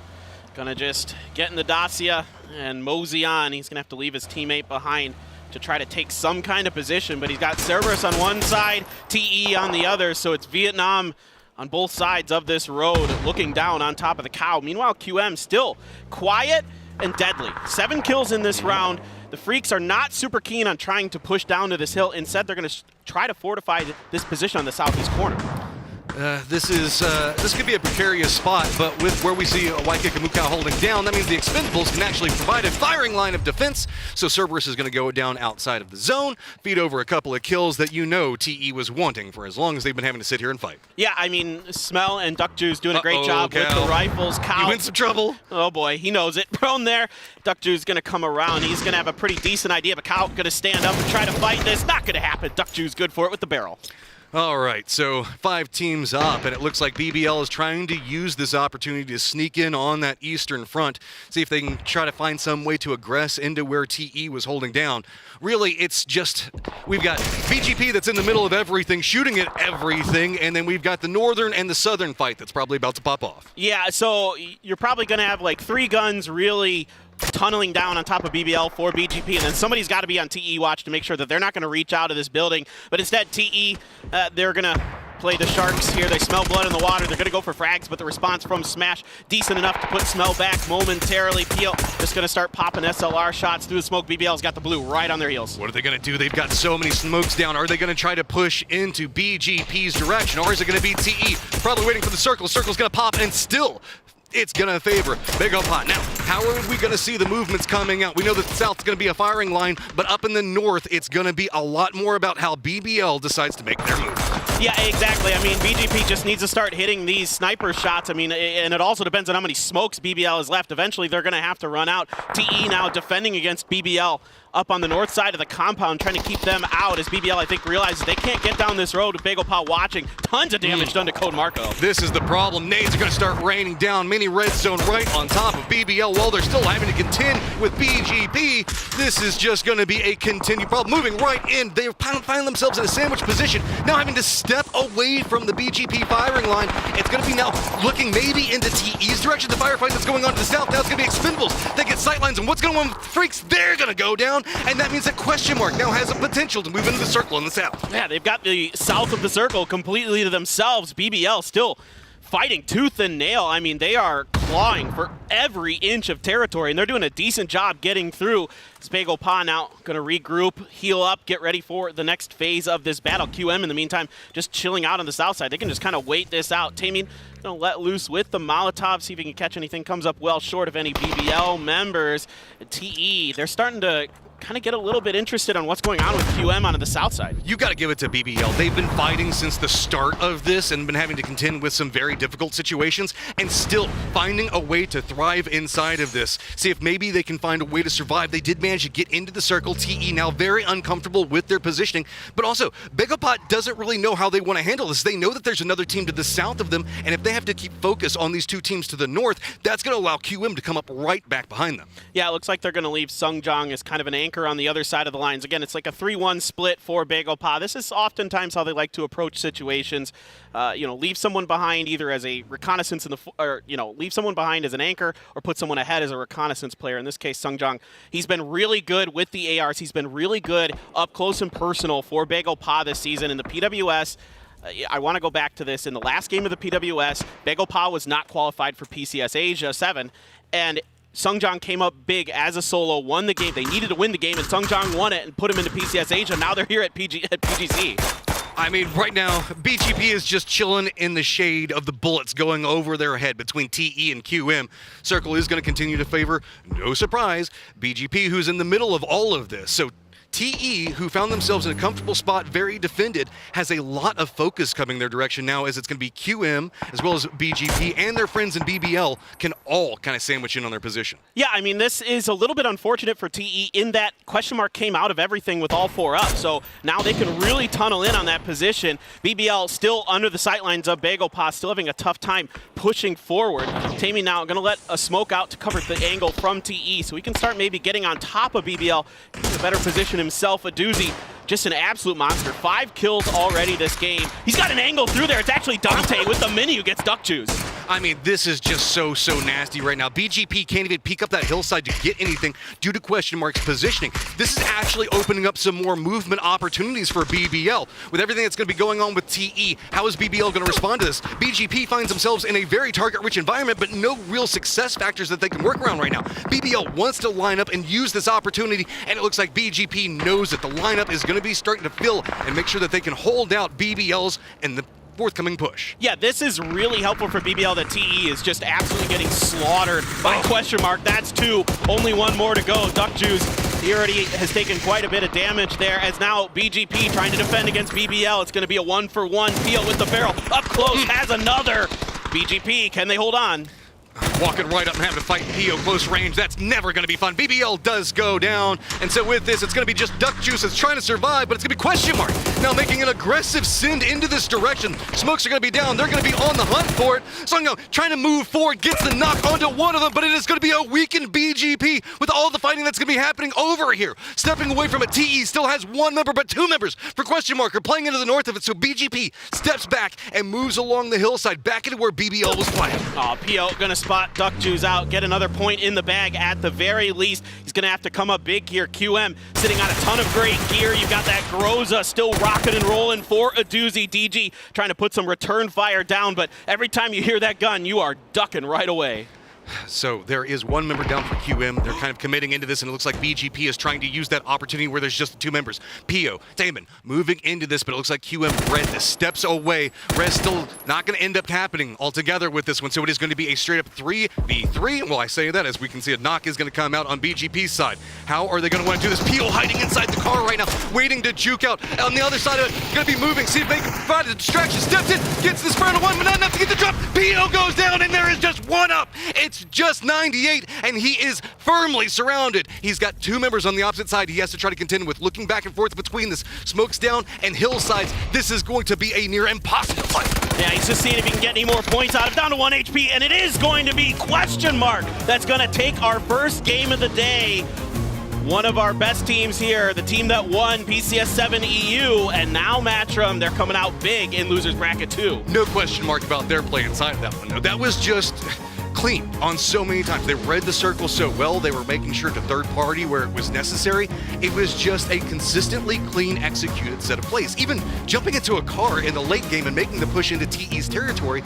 Gonna just get in the Dacia and mosey on. He's gonna have to leave his teammate behind to try to take some kind of position, but he's got Cerberus on one side, TE on the other, so it's Vietnam on both sides of this road looking down on top of the cow. Meanwhile, QM still quiet and deadly. 7 kills in this round. The Freaks are not super keen on trying to push down to this hill. Instead, they're going to try to fortify this position on the southeast corner. This could be a precarious spot, but with where we see Waikik and Mukau holding down, that means the Expendables can actually provide a firing line of defense. So Cerberus is going to go down outside of the zone, feed over a couple of kills that you know TE was wanting for as long as they've been having to sit here and fight. Yeah, I mean, Smell and Duck Juice doing a great job with the rifles. Cow, you in some trouble. Oh boy, he knows it. Prone there. Duck Juice going to come around. He's going to have a pretty decent idea, but Cow going to stand up and try to fight this. Not going to happen. Duck Juice good for it with the barrel. All right, so 5 teams up, and it looks like BBL is trying to use this opportunity to sneak in on that eastern front, see if they can try to find some way to aggress into where TE was holding down. Really, it's just, we've got BGP that's in the middle of everything, shooting at everything, and then we've got the northern and the southern fight that's probably about to pop off. Yeah, so you're probably going to have like 3 guns really tunneling down on top of BBL for BGP, and then somebody's got to be on TE watch to make sure that they're not going to reach out of this building. But instead, TE, they're going to play the Sharks here. They smell blood in the water. They're going to go for frags, but the response from Smash decent enough to put Smell back momentarily. Peel just going to start popping SLR shots through the smoke. BBL's got the blue right on their heels. What are they going to do? They've got so many smokes down. Are they going to try to push into BGP's direction, or is it going to be TE? Probably waiting for the circle. Circle's going to pop, and still it's going to favor Big Up Hot. Now, how are we going to see the movements coming out? We know that the south's going to be a firing line, but up in the north, it's going to be a lot more about how BBL decides to make their move. Yeah, exactly. I mean, BGP just needs to start hitting these sniper shots. I mean, and it also depends on how many smokes BBL has left. Eventually, they're going to have to run out. TE now defending against BBL up on the north side of the compound, trying to keep them out as BBL, I think, realizes they can't get down this road with Bagel Pa watching. Tons of damage done to Code Marco. This is the problem. Nades are going to start raining down. Mini red zone right on top of BBL while they're still having to contend with BGP. This is just going to be a continued problem. Moving right in, they find themselves in a sandwich position, now having to step away from the BGP firing line. It's going to be now looking maybe into TE's direction. The firefight that's going on to the south, now it's going to be Expendables. They get sightlines, and what's going on with Freaks? They're going to go down. And that means that Question Mark now has a potential to move into the circle in the south. Yeah, they've got the south of the circle completely to themselves. BBL still fighting tooth and nail. I mean, they are clawing for every inch of territory, and they're doing a decent job getting through. Bagel Pa now going to regroup, heal up, get ready for the next phase of this battle. QM, in the meantime, just chilling out on the south side. They can just kind of wait this out. Taming going to let loose with the Molotov, see if he can catch anything. Comes up well short of any BBL members. TE, they're starting to kind of get a little bit interested on what's going on with QM on the south side. You got to give it to BBL. They've been fighting since the start of this and been having to contend with some very difficult situations and still finding a way to thrive inside of this. See if maybe they can find a way to survive. They did manage to get into the circle. TE now very uncomfortable with their positioning, but also Begapot doesn't really know how they want to handle this. They know that there's another team to the south of them, and if they have to keep focus on these 2 teams to the north, that's going to allow QM to come up right back behind them. Yeah, it looks like they're going to leave Sungjong as kind of an anchor on the other side of the lines. Again, it's like a 3-1 split for Bagel Pa. This is oftentimes how they like to approach situations. Leave someone behind either as a reconnaissance leave someone behind as an anchor or put someone ahead as a reconnaissance player. In this case, Sungjong, he's been really good with the ARs. He's been really good up close and personal for Bagel Pa this season in the PWS. I want to go back to this. In the last game of the PWS, Bagel Pa was not qualified for PCS Asia 7, and Sungjan came up big as a solo, won the game. They needed to win the game, and Sungjan won it and put him into PCS Asia. Now they're here at PGC. I mean, right now, BGP is just chilling in the shade of the bullets going over their head between TE and QM. Circle is going to continue to favor, no surprise, BGP, who's in the middle of all of this. So TE, who found themselves in a comfortable spot, very defended, has a lot of focus coming their direction now, as it's going to be QM as well as BGP and their friends in BBL can all kind of sandwich in on their position. Yeah, I mean, this is a little bit unfortunate for TE in that question mark came out of everything with all 4 up. So now they can really tunnel in on that position. BBL still under the sightlines of Bagel Pass, still having a tough time pushing forward. Tammy now going to let a smoke out to cover the angle from TE, so he can start maybe getting on top of BBL in a better position himself. A doozy, just an absolute monster. 5 kills already this game. He's got an angle through there. It's actually Dante with the mini who gets duck juice. I mean, this is just so nasty right now. BGP can't even peek up that hillside to get anything due to question marks positioning. This is actually opening up some more movement opportunities for BBL. With everything that's going to be going on with TE, how is BBL going to respond to this? BGP finds themselves in a very target-rich environment, but no real success factors that they can work around right now. BBL wants to line up and use this opportunity, and it looks like BGP knows that the lineup is going to be starting to fill and make sure that they can hold out BBL's and the forthcoming push. Yeah, this is really helpful for BBL that TE is just absolutely getting slaughtered by question mark. That's 2, only 1 more to go. Duck Juice, he already has taken quite a bit of damage there, as now BGP trying to defend against BBL. It's going to be a 1-for-1. Pio with the barrel, up close, has another. BGP, can they hold on? Walking right up and having to fight Pio close range, that's never going to be fun. BBL does go down, and so with this, it's going to be just Duck Juice that's trying to survive, but it's going to be question mark. Now making an aggressive send into this direction. Smokes are going to be down. They're going to be on the hunt for it. Sungyo trying to move forward, gets the knock onto one of them, but it is going to be a weakened BGP with all the fighting that's going to be happening over here. Stepping away from it, TE still has 1 member, but 2 members for question mark are playing into the north of it, so BGP steps back and moves along the hillside back into where BBL was playing. Pio going to spot Duck Juice out, get another point in the bag at the very least. He's going to have to come up big here. QM sitting on a ton of great gear. You've got that Groza still rocking and rolling for a doozy. DG trying to put some return fire down, but every time you hear that gun, you are ducking right away. So there is 1 member down for QM. They're kind of committing into this, and it looks like BGP is trying to use that opportunity where there's just 2 members. Pio, Damon moving into this, but it looks like QM Red steps away. Red still not going to end up happening altogether with this one, so it is going to be a straight up 3v3. Well, I say that as we can see a knock is going to come out on BGP's side. How are they going to want to do this? Pio hiding inside the car right now, waiting to juke out. On the other side of it, going to be moving, see if they can find a distraction. Steps in, gets this front of 1, but not enough to get the drop. Pio goes down, and there is just 1 up. It's just 98, and he is firmly surrounded. He's got 2 members on the opposite side he has to try to contend with. Looking back and forth between this smokes down and hillsides, this is going to be a near impossible fight. Yeah, he's just seeing if he can get any more points out of down to 1 HP, and it is going to be question mark. That's going to take our first game of the day. One of our best teams here, the team that won PCS 7 EU, and now Matchroom, they're coming out big in losers bracket 2. No question mark about their play inside of that one. No, that was just clean on so many times. They read the circle so well. They were making sure to third party where it was necessary. It was just a consistently clean executed set of plays. Even jumping into a car in the late game and making the push into TE's territory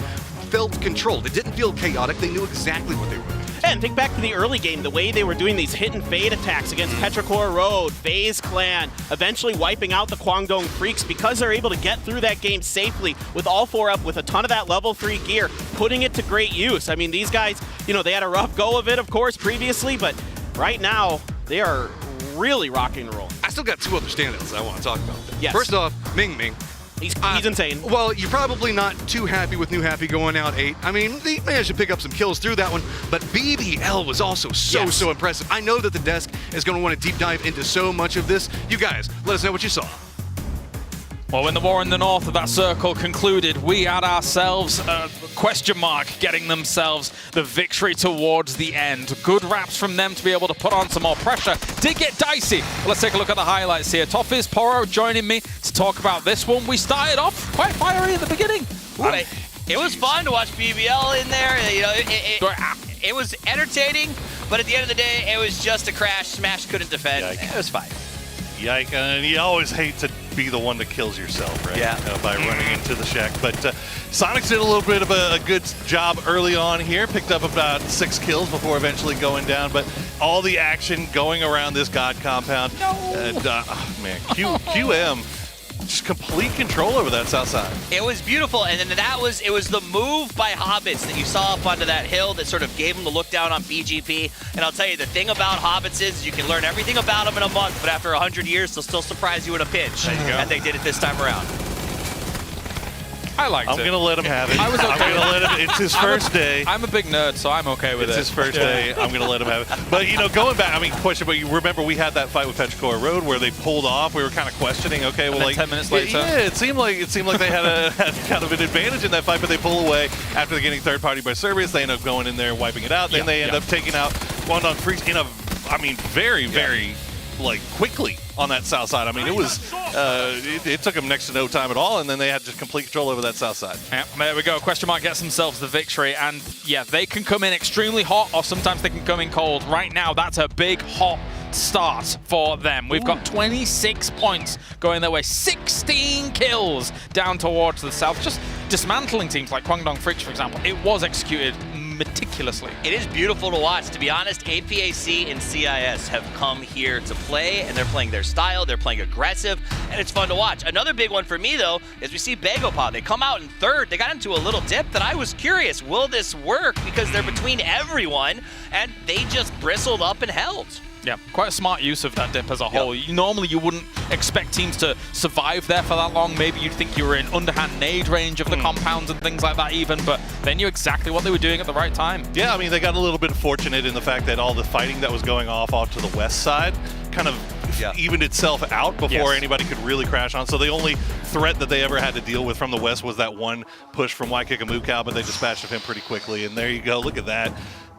felt controlled. It didn't feel chaotic. They knew exactly what they were doing. And think back to the early game, the way they were doing these hit and fade attacks against Petrichor Road, FaZe Clan, eventually wiping out the Kwangdong Freaks because they're able to get through that game safely with all 4 up with a ton of that level 3 gear, putting it to great use. I mean, these guys, you know, they had a rough go of it, of course, previously, but right now, they are really rocking and rolling. I still got 2 other standouts I want to talk about. Yes. First off, Ming. He's insane. Well, you're probably not too happy with New Happy going out 8. I mean, they managed to pick up some kills through that one, but BBL was also so impressive. I know that the desk is going to want to deep dive into so much of this. You guys, let us know what you saw. Well, when the war in the north of that circle concluded, we had ourselves a question mark getting themselves the victory towards the end. Good raps from them to be able to put on some more pressure. Did get dicey. Well, let's take a look at the highlights here. Toffiz, Poro joining me to talk about this one. We started off quite fiery at the beginning. It was fun to watch BBL in there. You know, it was entertaining, but at the end of the day, it was just a crash. Smash couldn't defend. It was fine. Yike, and you always hate to be the one that kills yourself, right? Yeah. By running into the shack. But Sonics did a little bit of a good job early on here, picked up about 6 kills before eventually going down. But all the action going around this God compound. No. And, man, QM. Just complete control over that south side. It was beautiful, and then it was the move by Hobbits that you saw up onto that hill that sort of gave them the look down on BGP. And I'll tell you, the thing about Hobbits is you can learn everything about them in a month, but after 100 years, they'll still surprise you in a pinch. And they did it this time around. I liked it. I'm going to let him have it. I was okay. I'm going to let him. It's his first day. I'm a big nerd, so I'm okay with it. It's his first day. I'm going to let him have it. But, you know, going back, I mean, question, but you remember we had that fight with Petrichor Road where they pulled off. We were kind of questioning, okay, well, like 10 minutes later. Yeah, it seemed like they had kind of an advantage in that fight, but they pull away after getting third party by Cerberus. They end up going in there and wiping it out. Then they end up taking out Guangdong Freaks in a, I mean, very, very like quickly on that south side. I mean, it was it took them next to no time at all, and then they had just complete control over that south side. Yeah, there we go. Question Mark gets themselves the victory, and yeah, they can come in extremely hot, or sometimes they can come in cold. Right now, that's a big hot start for them. We've got 26 points going their way, 16 kills down towards the south, just dismantling teams like Guangdong Freaks, for example. It was executed meticulously. It is beautiful to watch. To be honest, APAC and CIS have come here to play, and they're playing their style, they're playing aggressive, and it's fun to watch. Another big one for me, though, is we see Begopa. They come out in third. They got into a little dip that I was curious, will this work? Because they're between everyone, and they just bristled up and held. Yeah, quite a smart use of that dip as a whole. Normally, you wouldn't expect teams to survive there for that long. Maybe you'd think you were in underhand nade range of the compounds and things like that even, but they knew exactly what they were doing at the right time. Yeah, I mean, they got a little bit fortunate in the fact that all the fighting that was going off to the west side kind of evened itself out before anybody could really crash on. So the only threat that they ever had to deal with from the west was that one push from Waikika, but they dispatched of him pretty quickly. And there you go, look at that.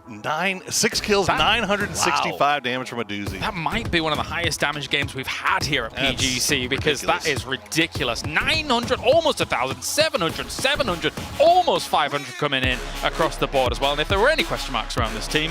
6 kills, 965 damage from a doozy. That might be one of the highest damage games we've had here at PGC, because that is ridiculous. 900, almost 1,000, 700, 700, almost 500 coming in across the board as well. And if there were any question marks around this team,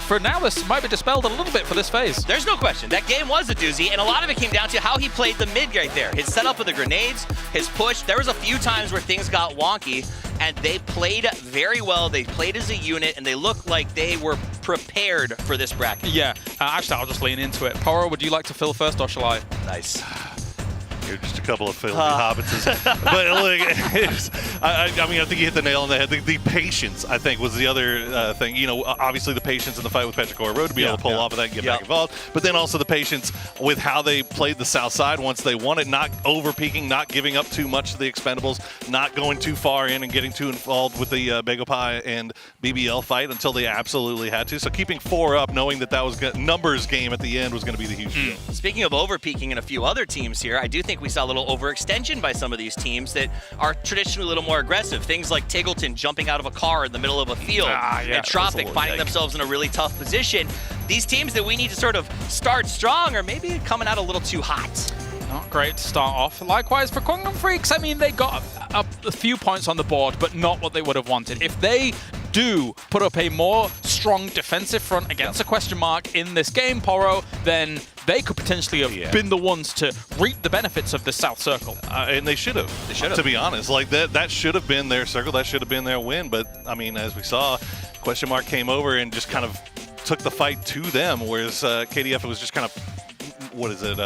for now this might be dispelled a little bit for this phase. There's no question. That game was a doozy, and a lot of it came down to how he played the mid right there. His setup with the grenades, his push. There was a few times where things got wonky, and they played very well. They played as a unit, and they looked like they were prepared for this bracket. Yeah, actually, I'll just lean into it. Poro, would you like to fill first, or shall I? Nice. You're just a couple of filthy hobbits. But look, I mean, I think you hit the nail on the head. The patience, I think, was the other thing. You know, obviously the patience in the fight with Petrichor Road to be able to pull off of that and get back involved. But then also the patience with how they played the south side once they won it, not over-peaking, not giving up too much to the expendables, not going too far in and getting too involved with the Begopa and BBL fight until they absolutely had to. So keeping 4 up, knowing that that was numbers game at the end was going to be the huge deal. Speaking of over-peaking and a few other teams here, I do think we saw a little overextension by some of these teams that are traditionally a little more aggressive. Things like Tiggleton jumping out of a car in the middle of a field, and Tropic finding themselves in a really tough position. These teams that we need to sort of start strong are maybe coming out a little too hot. Not great to start off. Likewise for Guangdong Freaks, I mean, they got a few points on the board, but not what they would have wanted. If they do put up a more strong defensive front against a question mark in this game, Poro, then they could potentially have been the ones to reap the benefits of the South Circle. And they should have. They should have. To be honest, like that should have been their circle. That should have been their win. But I mean, as we saw, question mark came over and just kind of took the fight to them, whereas KDF was just kind of, what is it,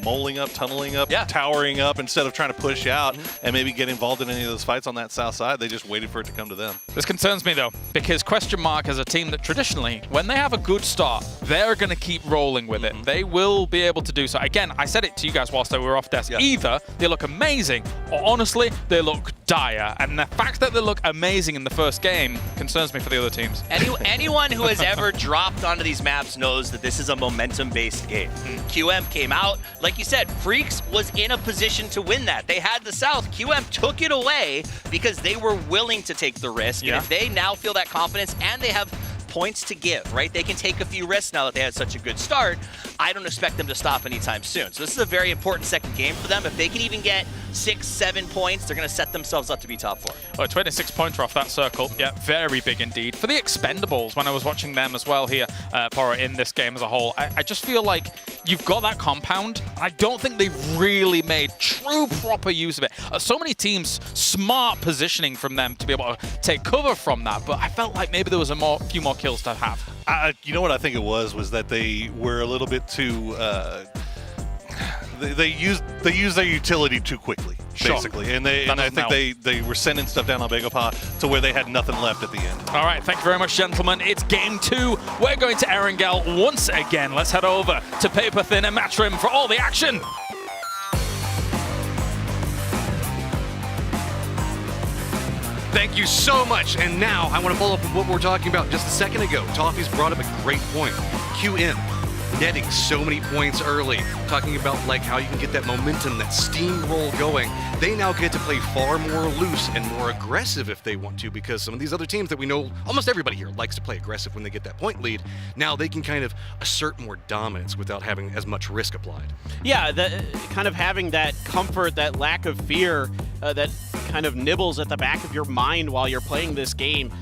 moling up, tunneling up, towering up instead of trying to push out and maybe get involved in any of those fights on that south side. They just waited for it to come to them. This concerns me, though, because question mark is a team that traditionally, when they have a good start, they're going to keep rolling with it. They will be able to do so. Again, I said it to you guys whilst they were off desk. Either they look amazing, or honestly, they look dire. And the fact that they look amazing in the first game concerns me for the other teams. Anyone who has ever dropped onto these maps knows that this is a momentum-based game. QM came out, like you said, Freaks was in a position to win that. They had the South. QM took it away because they were willing to take the risk. And if they now feel that confidence and they have points to give, right? They can take a few risks now that they had such a good start. I don't expect them to stop anytime soon. So this is a very important second game for them. If they can even get 6-7 points, they're going to set themselves up to be top 4. Well, 26 pointer off that circle. Yeah, very big indeed. For the Expendables, when I was watching them as well here, Poro, in this game as a whole, I just feel like you've got that compound. I don't think they've really made true proper use of it. So many teams, smart positioning from them to be able to take cover from that, but I felt like maybe there was a few more kills to have. You know what I think it was that they were a little bit too they used their utility too quickly, basically. Sure. And I think they were sending stuff down on Begopah to where they had nothing left at the end. All right, thank you very much, gentlemen. It's game 2. We're going to Erangel once again. Let's head over to Paper Thin and Matchroom for all the action. Thank you so much. And now I want to follow up with what we were talking about just a second ago. Toffee's brought up a great point. QM netting so many points early, talking about like how you can get that momentum, that steamroll going. They now get to play far more loose and more aggressive if they want to, because some of these other teams that we know, almost everybody here likes to play aggressive when they get that point lead. Now they can kind of assert more dominance without having as much risk applied. Yeah, kind of having that comfort, that lack of fear, that kind of nibbles at the back of your mind while you're playing this game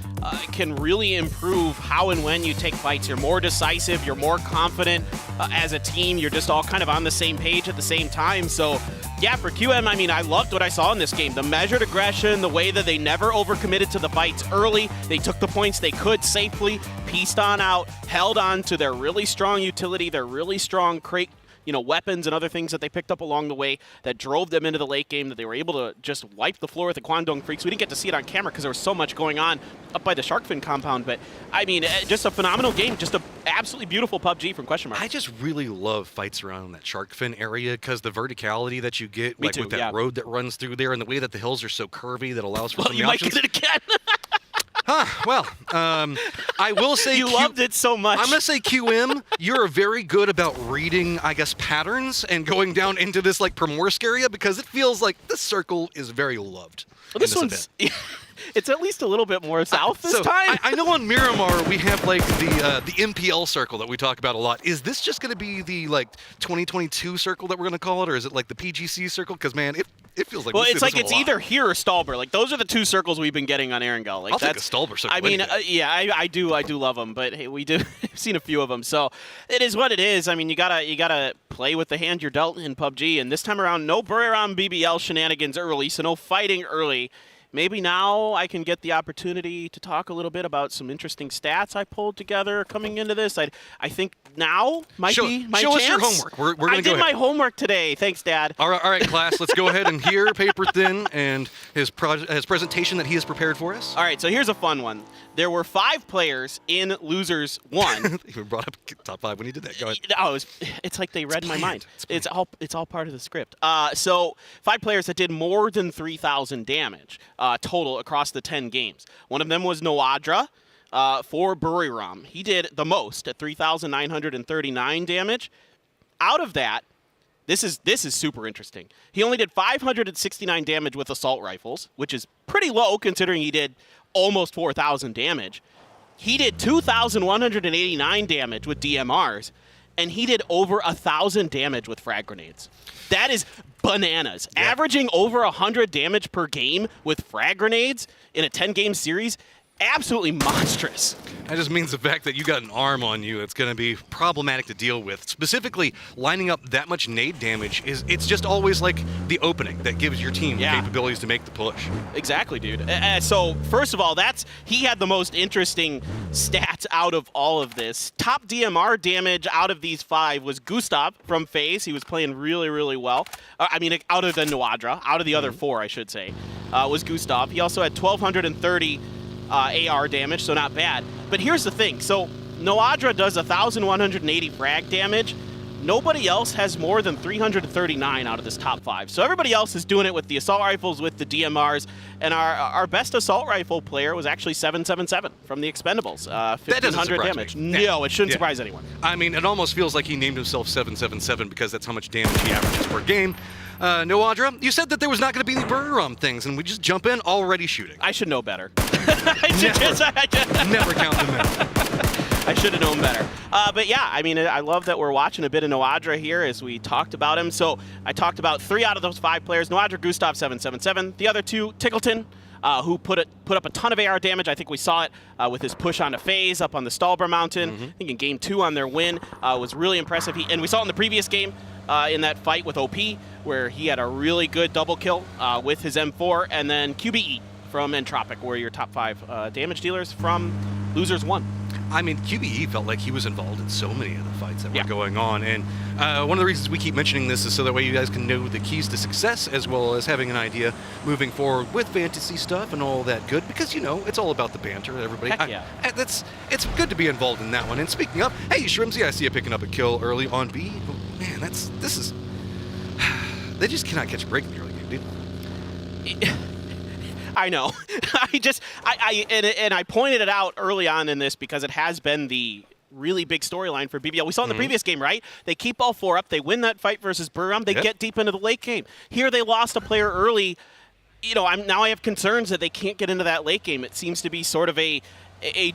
can really improve how and when you take fights. You're more decisive, you're more confident as a team, you're just all kind of on the same page at the same time. So yeah, for QM, I mean, I loved what I saw in this game. The measured aggression, the way that they never overcommitted to the fights early. They took the points they could safely, pieced on out, held on to their really strong utility, their really strong weapons and other things that they picked up along the way that drove them into the late game, that they were able to just wipe the floor with the Kwangdong Freaks. We didn't get to see it on camera because there was so much going on up by the Sharkfin compound, but I mean, just a phenomenal game, just an absolutely beautiful PUBG from Question Mark. I just really love fights around that Sharkfin area because the verticality that you get, with that road that runs through there, and the way that the hills are so curvy that allows for some you might get it again. Well, I will say you loved it so much. I'm going to say QM, you're very good about reading, I guess, patterns and going down into this like Primorsk area, because it feels like this circle is very loved. Well, this one's it's at least a little bit more south this time. I know on Miramar we have like the MPL circle that we talk about a lot. Is this just going to be the like 2022 circle that we're going to call it, or is it like the PGC circle? Because man, it feels like it's either here or Stalber. Like those are the two circles we've been getting on Erangel. Like I'll take a Stalber circle. I mean, yeah, I do love them, but hey, we do I've seen a few of them, so it is what it is. I mean, you gotta play with the hand you're dealt in PUBG, and this time around, no Breran BBL shenanigans early, so no fighting early. Maybe now I can get the opportunity to talk a little bit about some interesting stats I pulled together coming into this. I think now might be my chance. Show us your homework. We're going to go ahead. I did my homework today. Thanks, Dad. All right, class. Let's go ahead and hear Paper Thin and his presentation that he has prepared for us. All right, so here's a fun one. There were 5 players in Losers 1. You brought up top 5 when you did that. Go ahead. Oh, it's like they read my mind. It's all part of the script. So 5 players that did more than 3,000 damage. Total across the 10 games. One of them was Noadra for Buriram. He did the most at 3,939 damage. Out of that, this is super interesting. He only did 569 damage with assault rifles, which is pretty low considering he did almost 4,000 damage. He did 2,189 damage with DMRs, and he did over 1,000 damage with frag grenades. That is bananas. Yeah. Averaging over 100 damage per game with frag grenades in a 10-game series, absolutely monstrous. That just means the fact that you got an arm on you, it's going to be problematic to deal with. Specifically, lining up that much nade damage, it's just always like the opening that gives your team capabilities to make the push. Exactly, dude. So, first of all, he had the most interesting stats out of all of this. Top DMR damage out of these 5 was Gustav from FaZe. He was playing really, really well. Out of the Noadra, out of the other 4, I should say, was Gustav. He also had 1,230 AR damage, so not bad. But here's the thing. So Noadra does 1,180 frag damage. Nobody else has more than 339 out of this top 5. So everybody else is doing it with the assault rifles, with the DMRs, and our best assault rifle player was actually 777 from the Expendables. 1,500 damage. No, it shouldn't surprise anyone. I mean, it almost feels like he named himself 777 because that's how much damage he averages per game. Noadra, you said that there was not going to be any Buriram things, and we just jump in already shooting. I should know better. Never count them out. I should have known better. But yeah, I mean, I love that we're watching a bit of Noadra here as we talked about him. So I talked about 3 out of those 5 players. Noadra, Gustav, 777. The other 2, Tickleton, who put up a ton of AR damage. I think we saw it with his push onto FaZe up on the Stalber Mountain. I think in game 2 on their win was really impressive. And we saw it in the previous game in that fight with OP, where he had a really good double kill with his M4. And then QBE from Entropic, were your top 5 damage dealers from Losers 1. I mean, QBE felt like he was involved in so many of the fights that were going on. And one of the reasons we keep mentioning this is so that way you guys can know the keys to success, as well as having an idea moving forward with fantasy stuff and all that good, because, you know, it's all about the banter. Everybody, Heck yeah. It's good to be involved in that one. And speaking of, hey, Shrimsy, I see you picking up a kill early on B. Oh, man, this is... They just cannot catch a break in the early game, dude. I know. I pointed it out early on in this because it has been the really big storyline for BBL. We saw in the previous game, right? They keep all 4 up. They win that fight versus Buram. They get deep into the late game. Here they lost a player early. You know, now I have concerns that they can't get into that late game. It seems to be sort of a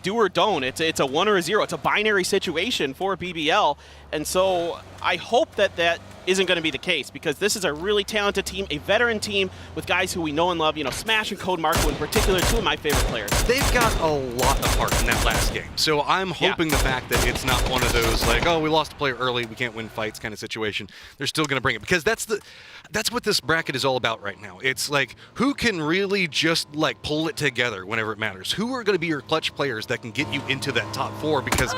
do or don't. It's a 1 or a 0. It's a binary situation for BBL. And so I hope that isn't going to be the case, because this is a really talented team, a veteran team with guys who we know and love. You know, Smash and Code Marco in particular, 2 of my favorite players. They've got a lot of heart in that last game. So I'm hoping the fact that it's not one of those like, oh, we lost a player early, we can't win fights kind of situation. They're still going to bring it, because that's what this bracket is all about right now. It's like, who can really just like pull it together whenever it matters? Who are going to be your clutch players that can get you into that top 4? Because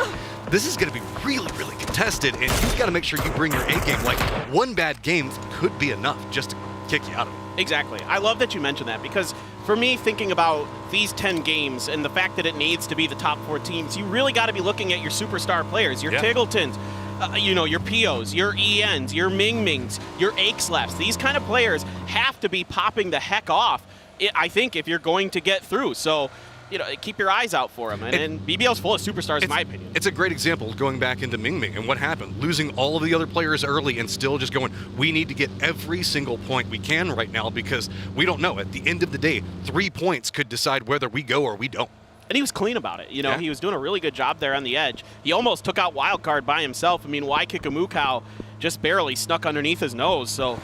this is going to be really, really contested, and you've got to make sure you bring your A game. Like, one bad game could be enough just to kick you out of it. Exactly. I love that you mentioned that, because for me, thinking about these 10 games and the fact that it needs to be the top 4 teams, you really got to be looking at your superstar players, your Tiggletons, you know, your POs, your ENs, your Ming Mings, your Axleps. These kind of players have to be popping the heck off, I think, if you're going to get through. So, you know, keep your eyes out for them. And BBL's full of superstars, in my opinion. It's a great example going back into Ming Ming and what happened. Losing all of the other players early and still just going, we need to get every single point we can right now, because we don't know. At the end of the day, 3 points could decide whether we go or we don't. And he was clean about it. You know, he was doing a really good job there on the edge. He almost took out Wildcard by himself. I mean, Waikikamukow just barely snuck underneath his nose. So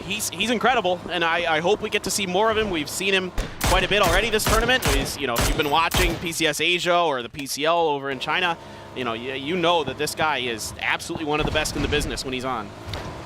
he's incredible, and I hope we get to see more of him. We've seen him quite a bit already this tournament. He's, you know, if you've been watching PCS Asia or the PCL over in China, you know that this guy is absolutely one of the best in the business when he's on.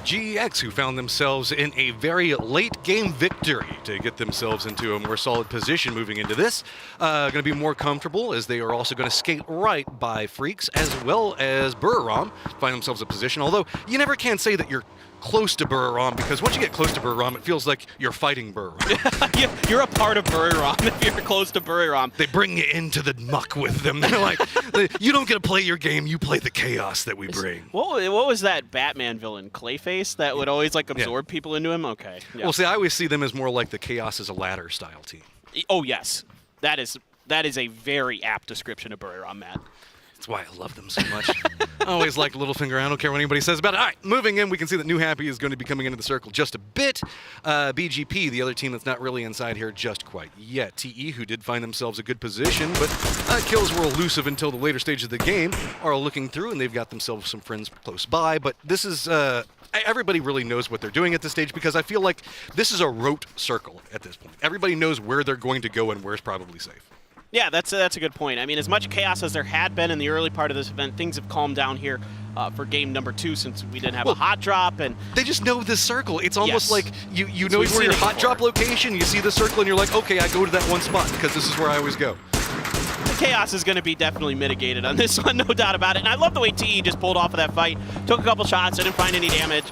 GEX, who found themselves in a very late game victory to get themselves into a more solid position moving into this. Going to be more comfortable, as they are also going to skate right by Freaks as well as Buriram, find themselves a position. Although you never can say that you're close to Buriram, because once you get close to Buriram, it feels like you're fighting Buriram. You're a part of Buriram if you're close to Buriram. They bring you into the muck with them. They're like, you don't get to play your game, you play the chaos that we bring. What was that Batman villain, Clayface, that would always like absorb people into him? Okay. Yeah. Well, see, I always see them as more like the Chaos as a Ladder style team. Oh, yes. That is a very apt description of Buriram, Matt. That's why I love them so much. I always like Littlefinger. I don't care what anybody says about it. All right, moving in, we can see that New Happy is going to be coming into the circle just a bit. BGP, the other team that's not really inside here just quite yet. TE, who did find themselves a good position, but kills were elusive until the later stage of the game, are looking through, and they've got themselves some friends close by. But this is... everybody really knows what they're doing at this stage, because I feel like this is a rote circle at this point. Everybody knows where they're going to go and where's probably safe. Yeah, that's a good point. I mean, as much chaos as there had been in the early part of this event, things have calmed down here for game number 2, since we didn't have a hot drop. And they just know this circle. It's almost like you know where your hot drop location, you see the circle, and you're like, okay, I go to that one spot because this is where I always go. The chaos is going to be definitely mitigated on this one, no doubt about it. And I love the way TE just pulled off of that fight, took a couple shots, didn't find any damage.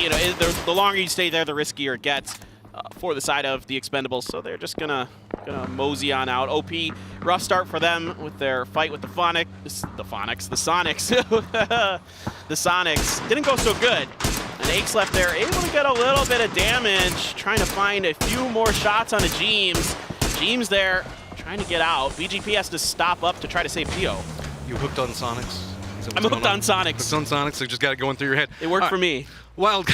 You know, the longer you stay there, the riskier it gets for the side of the Expendables. So they're just gonna mosey on out. OP, rough start for them with their fight with the Sonics. The Sonics didn't go so good. And Aches left there, able to get a little bit of damage, trying to find a few more shots on a Jeems. Jeems there, trying to get out. BGP has to stop up to try to save Pio. You hooked on Sonics? I'm hooked on Sonics. Hooked on Sonics, so just got it going through your head. It worked for me. Wild.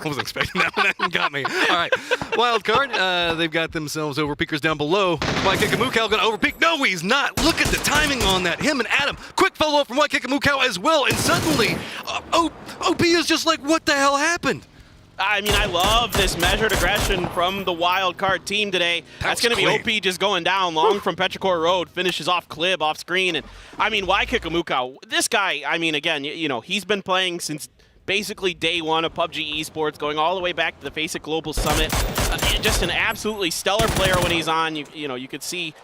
I wasn't expecting that one. That got me. All right. Wild card. They've got themselves overpeakers down below. Waikakamukau going to overpeak. No, he's not. Look at the timing on that. Him and Adam. Quick follow-up from Waikakamukau as well. And suddenly, OP is just like, what the hell happened? I mean, I love this measured aggression from the wild card team today. That's going to be OP just going down long from Petrichor Road, finishes off Clib off screen. And I mean, Waikakamukau, this guy, I mean, again, you know, he's been playing since basically day one of PUBG Esports, going all the way back to the FACEIT Global Summit. Just an absolutely stellar player when he's on. You know, you could see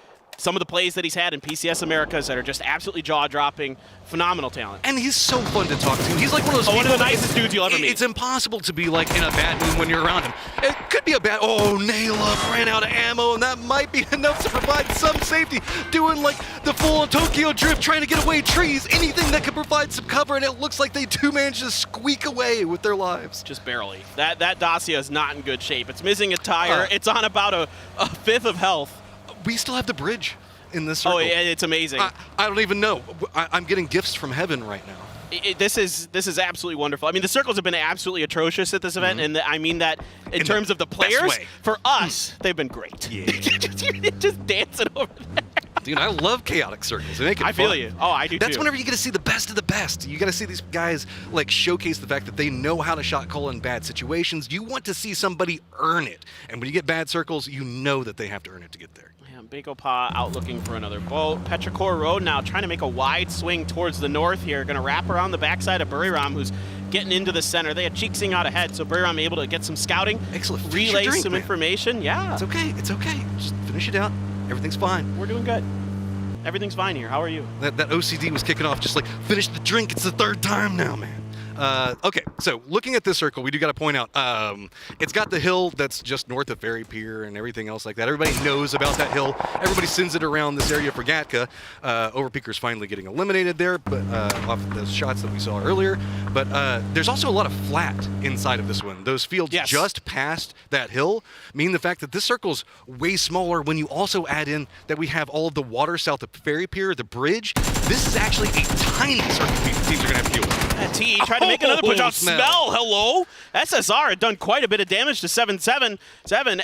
some of the plays that he's had in PCS Americas that are just absolutely jaw-dropping. Phenomenal talent. And he's so fun to talk to. He's like one of those one of the nicest dudes you'll ever meet. It's impossible to be like in a bad mood when you're around him. It could be a bad, nail up, ran out of ammo, and that might be enough to provide some safety. Doing like the full Tokyo drift, trying to get away trees, anything that could provide some cover, and it looks like they do manage to squeak away with their lives. Just barely. That Dacia is not in good shape. It's missing a tire. It's on about a fifth of health. We still have the bridge in this circle. Oh, yeah, it's amazing. I don't even know. I'm getting gifts from heaven right now. This is absolutely wonderful. I mean, the circles have been absolutely atrocious at this event, and I mean that in terms of the players. For us, they've been great. Yeah. Just dancing over there. Dude, I love chaotic circles. They make it fun. I feel you. Oh, I do That's too. whenever you get to see the best of the best. You got to see these guys like showcase the fact that they know how to shot call in bad situations. You want to see somebody earn it. And when you get bad circles, you know that they have to earn it to get there. Big Opa out looking for another boat. Petrichor Road now trying to make a wide swing towards the north here. Going to wrap around the backside of Buriram, who's getting into the center. They had Cheeksing out ahead, so Buriram able to get some scouting. Excellent. Relay some information. Yeah. It's okay. It's okay. Just finish it out. Everything's fine. We're doing good. Everything's fine here. How are you? That OCD was kicking off just like, finish the drink. It's the third time now, man. Okay, so looking at this circle, we do got to point out, it's got the hill that's just north of Ferry Pier and everything else like that. Everybody knows about that hill. Everybody sends it around this area for Gatka. Overpeaker's finally getting eliminated there, but off of those shots that we saw earlier. But there's also a lot of flat inside of this one. Those fields just past that hill mean the fact that this circle's way smaller when you also add in that we have all of the water south of Ferry Pier, the bridge. This is actually a tiny circle teams are going to have to deal with. TE tried to make another push out. Smell, hello. SSR had done quite a bit of damage to 7-7,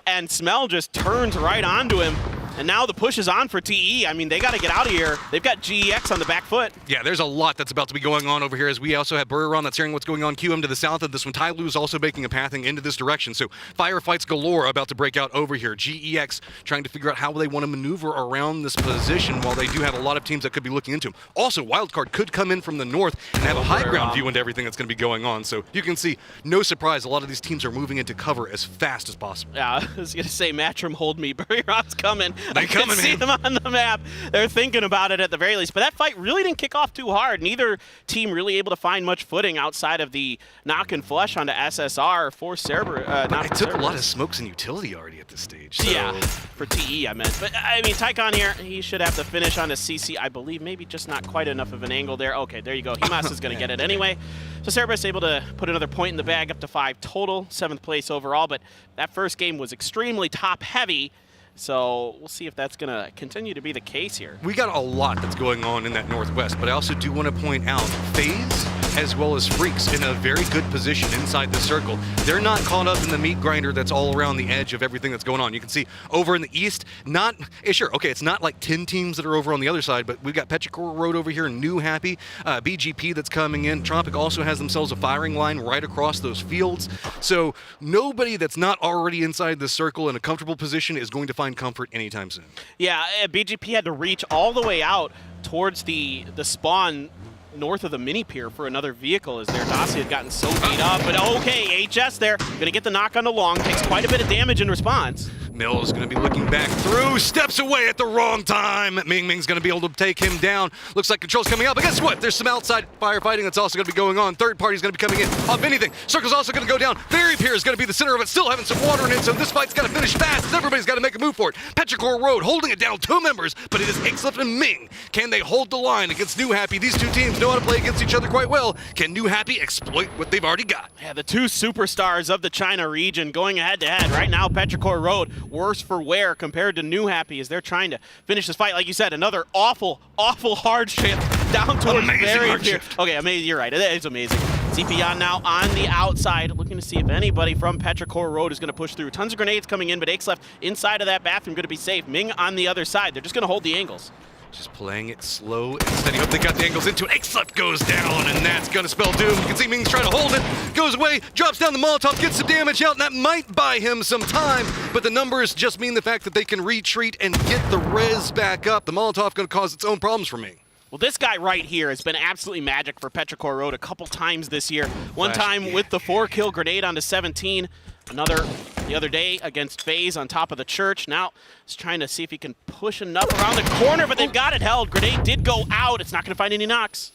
and Smell just turns right onto him. And now the push is on for TE. I mean, they got to get out of here. They've got GEX on the back foot. Yeah, there's a lot that's about to be going on over here as we also have Buriram that's hearing what's going on. QM to the south of this one. Tyloo is also making a pathing into this direction. So firefights galore about to break out over here. GEX trying to figure out how they want to maneuver around this position while they do have a lot of teams that could be looking into them. Also, Wildcard could come in from the north and have a high ground view into everything that's going to be going on. So you can see, no surprise, a lot of these teams are moving into cover as fast as possible. Yeah, I was going to say, Matrim, hold me. Buriram's coming. They're coming, man. See them on the map. They're thinking about it at the very least. But that fight really didn't kick off too hard. Neither team really able to find much footing outside of the knock and flush onto SSR for Cerberus. It took a lot of smokes and utility already at this stage. So. Yeah, for TE I meant. But I mean, Tycon here, he should have to finish on a CC, I believe. Maybe just not quite enough of an angle there. Okay, there you go. Himas is going to get it anyway. So Cerberus able to put another point in the bag, up to 5 total, 7th place overall. But that first game was extremely top heavy. So we'll see if that's going to continue to be the case here. We got a lot that's going on in that northwest, but I also do want to point out FaZe as well as Freaks in a very good position inside the circle. They're not caught up in the meat grinder that's all around the edge of everything that's going on. You can see over in the east, it's not like 10 teams that are over on the other side, but we've got Petrichor Road over here, New Happy, BGP that's coming in. Tropic also has themselves a firing line right across those fields. So nobody that's not already inside the circle in a comfortable position is going to find comfort anytime soon. Yeah, BGP had to reach all the way out towards the spawn north of the mini pier for another vehicle as their Dacia had gotten so beat up. But okay, HS there, gonna get the knock on the long, takes quite a bit of damage in response. Mill is going to be looking back through, steps away at the wrong time. Ming Ming's going to be able to take him down. Looks like control's coming out, but guess what? There's some outside firefighting that's also going to be going on. Third party's going to be coming in off anything. Circle's also going to go down. Ferry Pier is going to be the center of it, still having some water in it, so this fight's got to finish fast. Everybody's got to make a move for it. Petrichor Road holding it down, 2 members, but it is Ixlip and Ming. Can they hold the line against New Happy? These two teams know how to play against each other quite well. Can New Happy exploit what they've already got? Yeah, the 2 superstars of the China region going head-to-head. Right now, Petrichor Road, worse for wear compared to New Happy as they're trying to finish this fight. Like you said, another awful hard shift down towards Ferry Pier. Okay, amazing. You're right. It's amazing. CPon now on the outside, looking to see if anybody from Petrichor Road is going to push through. Tons of grenades coming in, but Akelef inside of that bathroom going to be safe. Ming on the other side. They're just going to hold the angles. Just playing it slow and steady. Hope they got the angles into it. Akelef goes down, and that's going to spell doom. You can see Ming's trying to hold it. Goes away, drops down the Molotov, gets some damage out, and that might buy him some time. But the numbers just mean the fact that they can retreat and get the res back up. The Molotov going to cause its own problems for Ming. Well, this guy right here has been absolutely magic for Petrichor Road a couple times this year. One time with the 4-kill grenade onto 17. Another the other day against FaZe on top of the church. Now he's trying to see if he can push enough around the corner, but they've got it held. Grenade did go out. It's not going to find any knocks.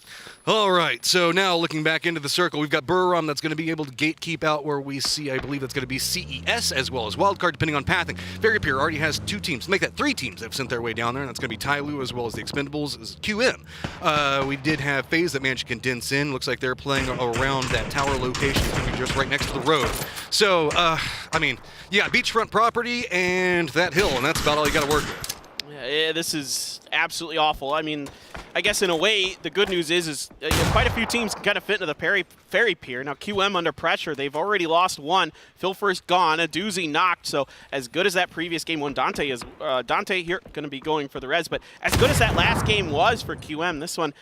All right, so now looking back into the circle, we've got Burram that's going to be able to gatekeep out where we see, I believe that's going to be CES as well as Wildcard, depending on pathing. Very Pure already has 2 teams. To make that 3 teams that have sent their way down there, and that's going to be Tyloo as well as the Expendables as QM. We did have FaZe that managed to condense in. Looks like they're playing around that tower location. It's going to be just right next to the road. So, I mean, yeah, beachfront property and that hill, and that's about all you got to work with. Yeah, this is absolutely awful. I mean, I guess in a way, the good news is quite a few teams can kind of fit into the Ferry Pier. Now, QM under pressure. They've already lost 1. Filfer's gone. A doozy knocked. So as good as that previous game when Dante is, Dante here going to be going for the res. But as good as that last game was for QM, this one,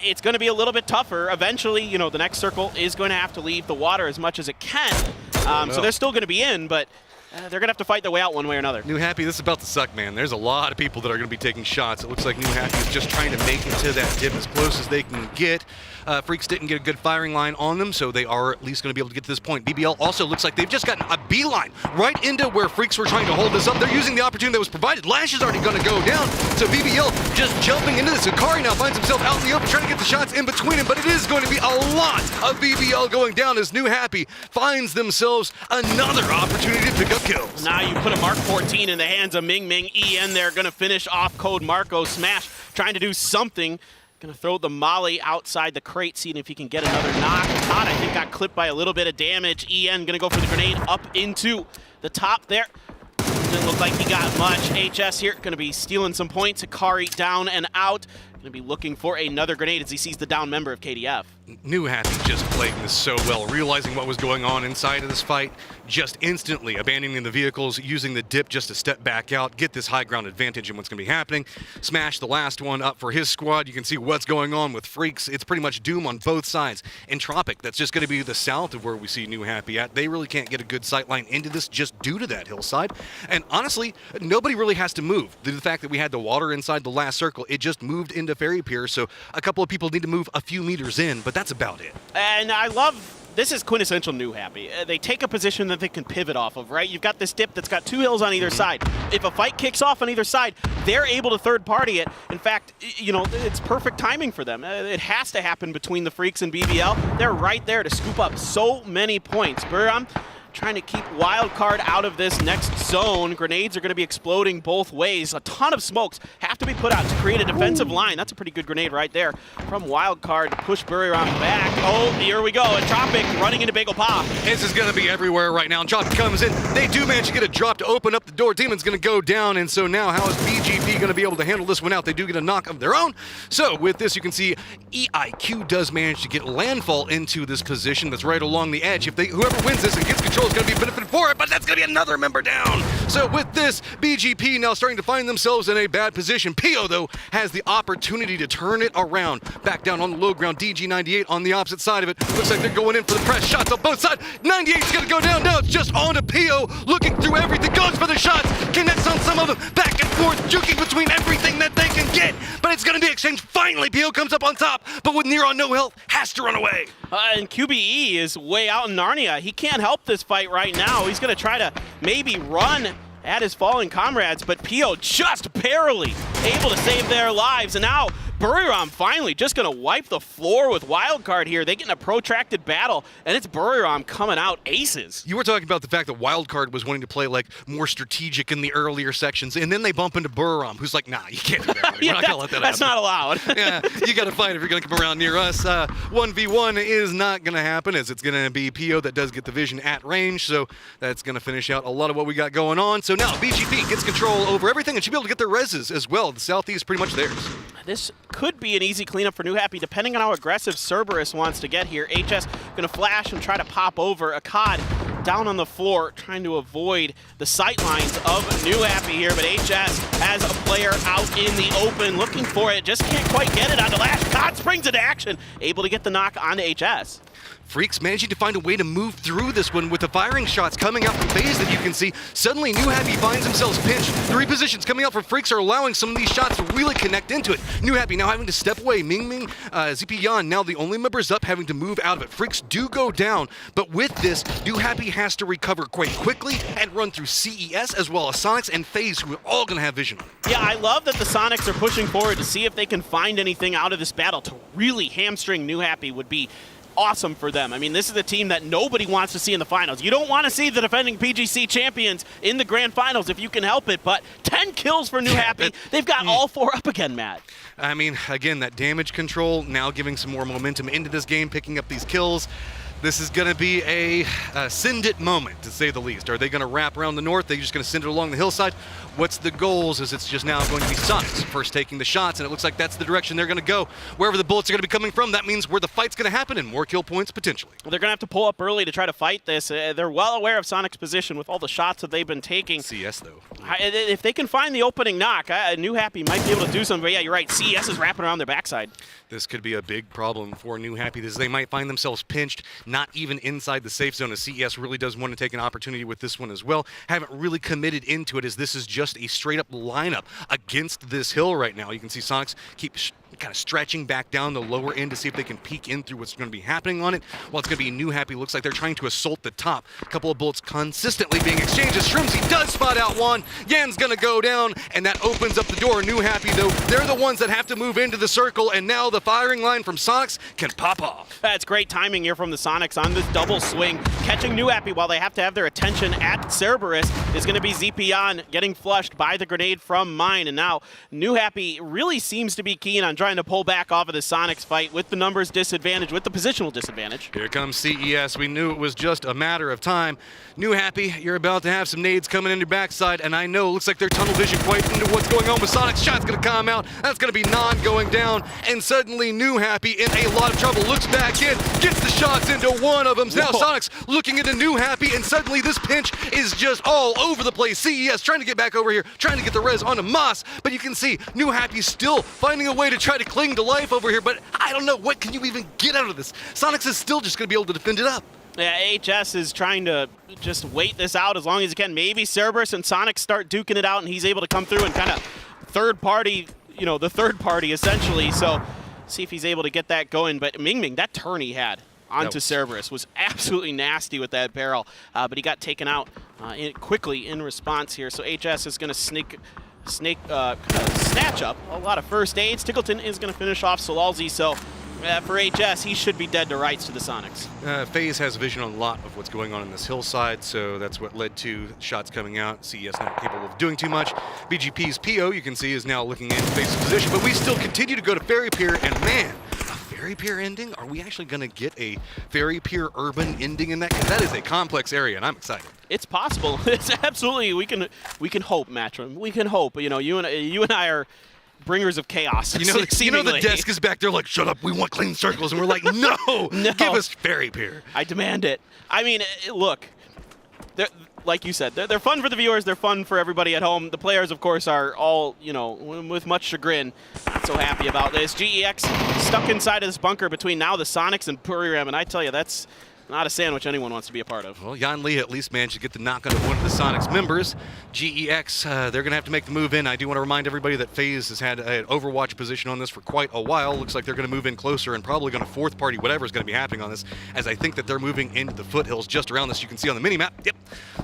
it's going to be a little bit tougher. Eventually, you know, the next circle is going to have to leave the water as much as it can. So they're still going to be in, but they're going to have to fight their way out one way or another. New Happy, this is about to suck, man. There's a lot of people that are going to be taking shots. It looks like New Happy is just trying to make it to that dip as close as they can get. Freaks didn't get a good firing line on them, so they are at least going to be able to get to this point. BBL also looks like they've just gotten a beeline right into where Freaks were trying to hold this up. They're using the opportunity that was provided. Lash is already going to go down, so BBL just jumping into this. Akari now finds himself out in the open trying to get the shots in between him, but it is going to be a lot of BBL going down as New Happy finds themselves another opportunity to pick up kills. Now you put a Mark 14 in the hands of Ming Ming. EN there going to finish off Code Marco. Smash trying to do something. Going to throw the molly outside the crate, seeing if he can get another knock. Todd, I think, got clipped by a little bit of damage. EN going to go for the grenade up into the top there. Didn't look like he got much. HS here going to be stealing some points. Akari down and out. Going to be looking for another grenade as he sees the down member of KDF. New Happy just playing this so well, realizing what was going on inside of this fight, just instantly abandoning the vehicles, using the dip just to step back out, get this high ground advantage in what's going to be happening. Smash the last one up for his squad. You can see what's going on with Freaks. It's pretty much doom on both sides. Entropic, that's just going to be the south of where we see New Happy at. They really can't get a good sight line into this just due to that hillside. And honestly, nobody really has to move. Due to the fact that we had the water inside the last circle, it just moved into Ferry Pier, so a couple of people need to move a few meters in, but that's about it. And I love, this is quintessential New Happy. They take a position that they can pivot off of, right? You've got this dip that's got 2 hills on either side. If a fight kicks off on either side, they're able to third party it. In fact, you know, it's perfect timing for them. It has to happen between the Freaks and BBL. They're right there to scoop up so many points. Buram trying to keep Wildcard out of this next zone. Grenades are going to be exploding both ways. A ton of smokes have to be put out to create a defensive line. That's a pretty good grenade right there from Wildcard to push Buriram back. Oh, here we go. Entropic running into Bagel Pa. This is going to be everywhere right now. Entropic comes in. They do manage to get a drop to open up the door. Demon's going to go down, and so now how is BGP going to be able to handle this one out? They do get a knock of their own. So with this, you can see EIQ does manage to get landfall into this position that's right along the edge. If whoever wins this and gets control is going to be benefited for it, but that's going to be another member down. So with this, BGP now starting to find themselves in a bad position. Pio, though, has the opportunity to turn it around. Back down on the low ground, DG98 on the opposite side of it. Looks like they're going in for the press. Shots on both sides. 98's going to go down. Now it's just on to Pio, looking through everything. Goes for the shots. Connects on some of them. Back and forth, juking between everything that they can get. But it's going to be exchanged. Finally, Pio comes up on top, but with near on no health, has to run away. And QBE is way out in Narnia. He can't help this fight right now. He's going to try to maybe run at his fallen comrades, but Pio just barely able to save their lives. And now Buriram finally just going to wipe the floor with Wildcard here. They get in a protracted battle, and it's Buriram coming out aces. You were talking about the fact that Wildcard was wanting to play like more strategic in the earlier sections, and then they bump into Buriram, who's like, nah, you can't do that. We're not going to let that that's happen. Not allowed. Yeah, you got to fight if you're going to come around near us. 1v1 is not going to happen, as it's going to be Pio that does get the vision at range, so that's going to finish out a lot of what we got going on. So now BGP gets control over everything and should be able to get their reses as well. The Southeast pretty much theirs. this could be an easy cleanup for New Happy, depending on how aggressive Cerberus wants to get here. HS going to flash and try to pop over. Akkad down on the floor, trying to avoid the sight lines of New Happy here, but HS has a player out in the open, looking for it, just can't quite get it onto Lash. Akkad springs into action, able to get the knock onto HS. Freaks managing to find a way to move through this one with the firing shots coming out from FaZe that you can see. Suddenly, New Happy finds themselves pinched. The repositions coming out from Freaks are allowing some of these shots to really connect into it. New Happy now having to step away. Ming, ZP Yan now the only members up, having to move out of it. Freaks do go down, but with this, New Happy has to recover quite quickly and run through CES as well as Sonics and FaZe, who are all going to have vision. Yeah, I love that the Sonics are pushing forward to see if they can find anything out of this battle. To really hamstring New Happy would be awesome for them. I mean, this is the team that nobody wants to see in the finals. You don't want to see the defending PGC champions in the grand finals if you can help it, but 10 kills for New Happy. They've got all 4 up again, Matt. I mean, again, that damage control now giving some more momentum into this game, picking up these kills. This is going to be a send it moment, to say the least. Are they going to wrap around the north? Are they just going to send it along the hillside? What's the goals? Is it's just now going to be Sonics first taking the shots, and it looks like that's the direction they're going to go. Wherever the bullets are going to be coming from, that means where the fight's going to happen and more kill points potentially. Well, they're going to have to pull up early to try to fight this. They're well aware of Sonic's position with all the shots that they've been taking. CS, though. If they can find the opening knock, New Happy might be able to do something. But yeah, you're right. CS is wrapping around their backside. This could be a big problem for New Happy. They might find themselves pinched, not even inside the safe zone, as CES really does want to take an opportunity with this one as well. Haven't really committed into it, as this is just a straight-up lineup against this hill right now. You can see Sonics keep kind of stretching back down the lower end to see if they can peek in through what's going to be happening on it. Well, it's going to be New Happy. Looks like they're trying to assault the top. A couple of bullets consistently being exchanged as Shrimsy does spot out one. Yan's going to go down, and that opens up the door. New Happy, though, they're the ones that have to move into the circle, and now the firing line from Sonics can pop off. That's great timing here from the Sonics on this double swing. Catching New Happy while they have to have their attention at Cerberus is going to be Zepion getting flushed by the grenade from Mine, and now New Happy really seems to be keen on trying to pull back off of the Sonics fight with the numbers disadvantage, with the positional disadvantage. Here comes CES. We knew it was just a matter of time. New Happy, you're about to have some nades coming in your backside, and I know it looks like they're tunnel vision quite into what's going on with Sonics. Shot's going to come out. That's going to be Non going down, and suddenly New Happy in a lot of trouble. Looks back in, gets the shots into one of them. Now Sonics looking into New Happy, and suddenly this pinch is just all over the place. CES trying to get back over here, trying to get the res onto Moss, but you can see New Happy still finding a way to try to cling to life over here, but I don't know, what can you even get out of this? Sonics is still just going to be able to defend it up. Yeah, HS is trying to just wait this out as long as he can. Maybe Cerberus and Sonic start duking it out, and he's able to come through and kind of third party, the third party essentially. So see if he's able to get that going. But Ming, that turn he had onto Cerberus was absolutely nasty with that barrel, but he got taken out quickly in response here. So HS is going to snatch up a lot of first aids. Tickleton is going to finish off Solalzi, so for HS, he should be dead to rights to the Sonics. FaZe has vision on a lot of what's going on in this hillside, so that's what led to shots coming out. CES not capable of doing too much. BGP's PO, you can see, is now looking in FaZe's position, but we still continue to go to Fairy Pier, and man, a Fairy Pier ending? Are we actually going to get a Fairy Pier urban ending in that? Because that is a complex area, and I'm excited. It's possible. It's absolutely, we can hope, Matchroom. We can hope. You and I are bringers of chaos. You know the desk is back there like, shut up, we want clean circles. And we're like, no, give us Fairy Pier. I demand it. I mean, look, like you said, they're fun for the viewers. They're fun for everybody at home. The players, of course, are all, with much chagrin, not so happy about this. GEX stuck inside of this bunker between now the Sonics and Puriram, and I tell you, that's not a sandwich anyone wants to be a part of. Well, Jan Lee at least managed to get the knock on one of the Sonics members. GEX, they're going to have to make the move in. I do want to remind everybody that FaZe has had an Overwatch position on this for quite a while. Looks like they're going to move in closer and probably going to fourth party whatever's going to be happening on this, as I think that they're moving into the foothills just around this. You can see on the mini-map. Yep.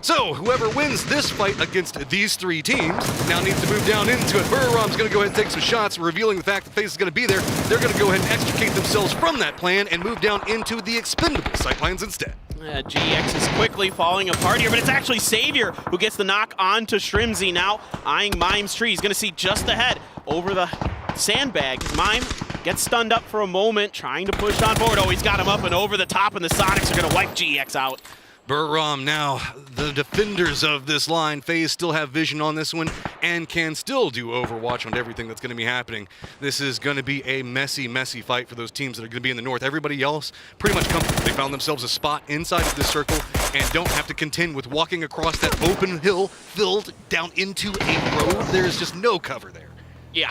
So whoever wins this fight against these three teams now needs to move down into it. Burram's going to go ahead and take some shots, revealing the fact that FaZe is going to be there. They're going to go ahead and extricate themselves from that plan and move down into the expendable sightlines instead. GX is quickly falling apart here, but it's actually Savior who gets the knock onto Shrimsy now, eyeing Mime's tree. He's going to see just ahead over the sandbag. Mime gets stunned up for a moment, trying to push on board. Oh, he's got him up and over the top, and the Sonics are going to wipe GX out. Burram now, the defenders of this line. FaZe still have vision on this one and can still do overwatch on everything that's going to be happening. This is going to be a messy, messy fight for those teams that are going to be in the north. Everybody else pretty much comfortable. They found themselves a spot inside of this circle and don't have to contend with walking across that open hill filled down into a road. There's just no cover there. Yeah,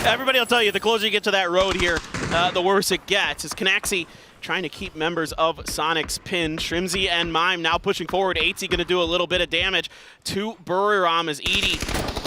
everybody will tell you, the closer you get to that road here, the worse it gets. As Canaxi trying to keep members of Sonic's pin. Shrimzy and Mime now pushing forward. 8Z going to do a little bit of damage to Buriram as Edie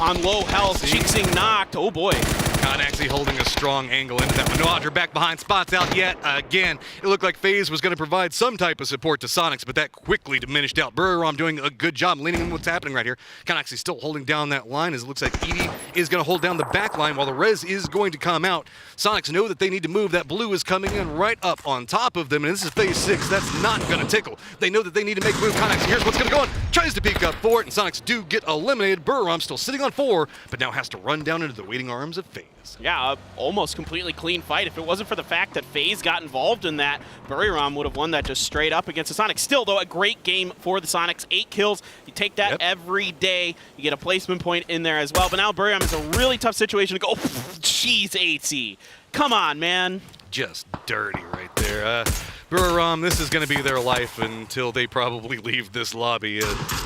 on low health. Cheeksing knocked. Oh boy. Canaxi holding a strong angle into that one. Noadra back behind, spots out yet again. It looked like FaZe was going to provide some type of support to Sonics, but that quickly diminished out. Buriram doing a good job leaning in what's happening right here. Canaxi still holding down that line as it looks like Edie is going to hold down the back line while the res is going to come out. Sonics know that they need to move. That blue is coming in right up on top of them, and this is phase 6. That's not going to tickle. They know that they need to make a move. Canaxi, here's what's going to go on. Tries to peek up for it, and Sonics do get eliminated. Buriram still sitting on 4, but now has to run down into the waiting arms of FaZe. Yeah, almost completely clean fight. If it wasn't for the fact that FaZe got involved in that, Buriram would have won that just straight up against the Sonics. Still, though, a great game for the Sonics. 8 kills. You take that every day. You get a placement point in there as well. But now Buriram is a really tough situation to go. Jeez, 8Z. Come on, man. Just dirty right there. Buriram, this is going to be their life until they probably leave this lobby.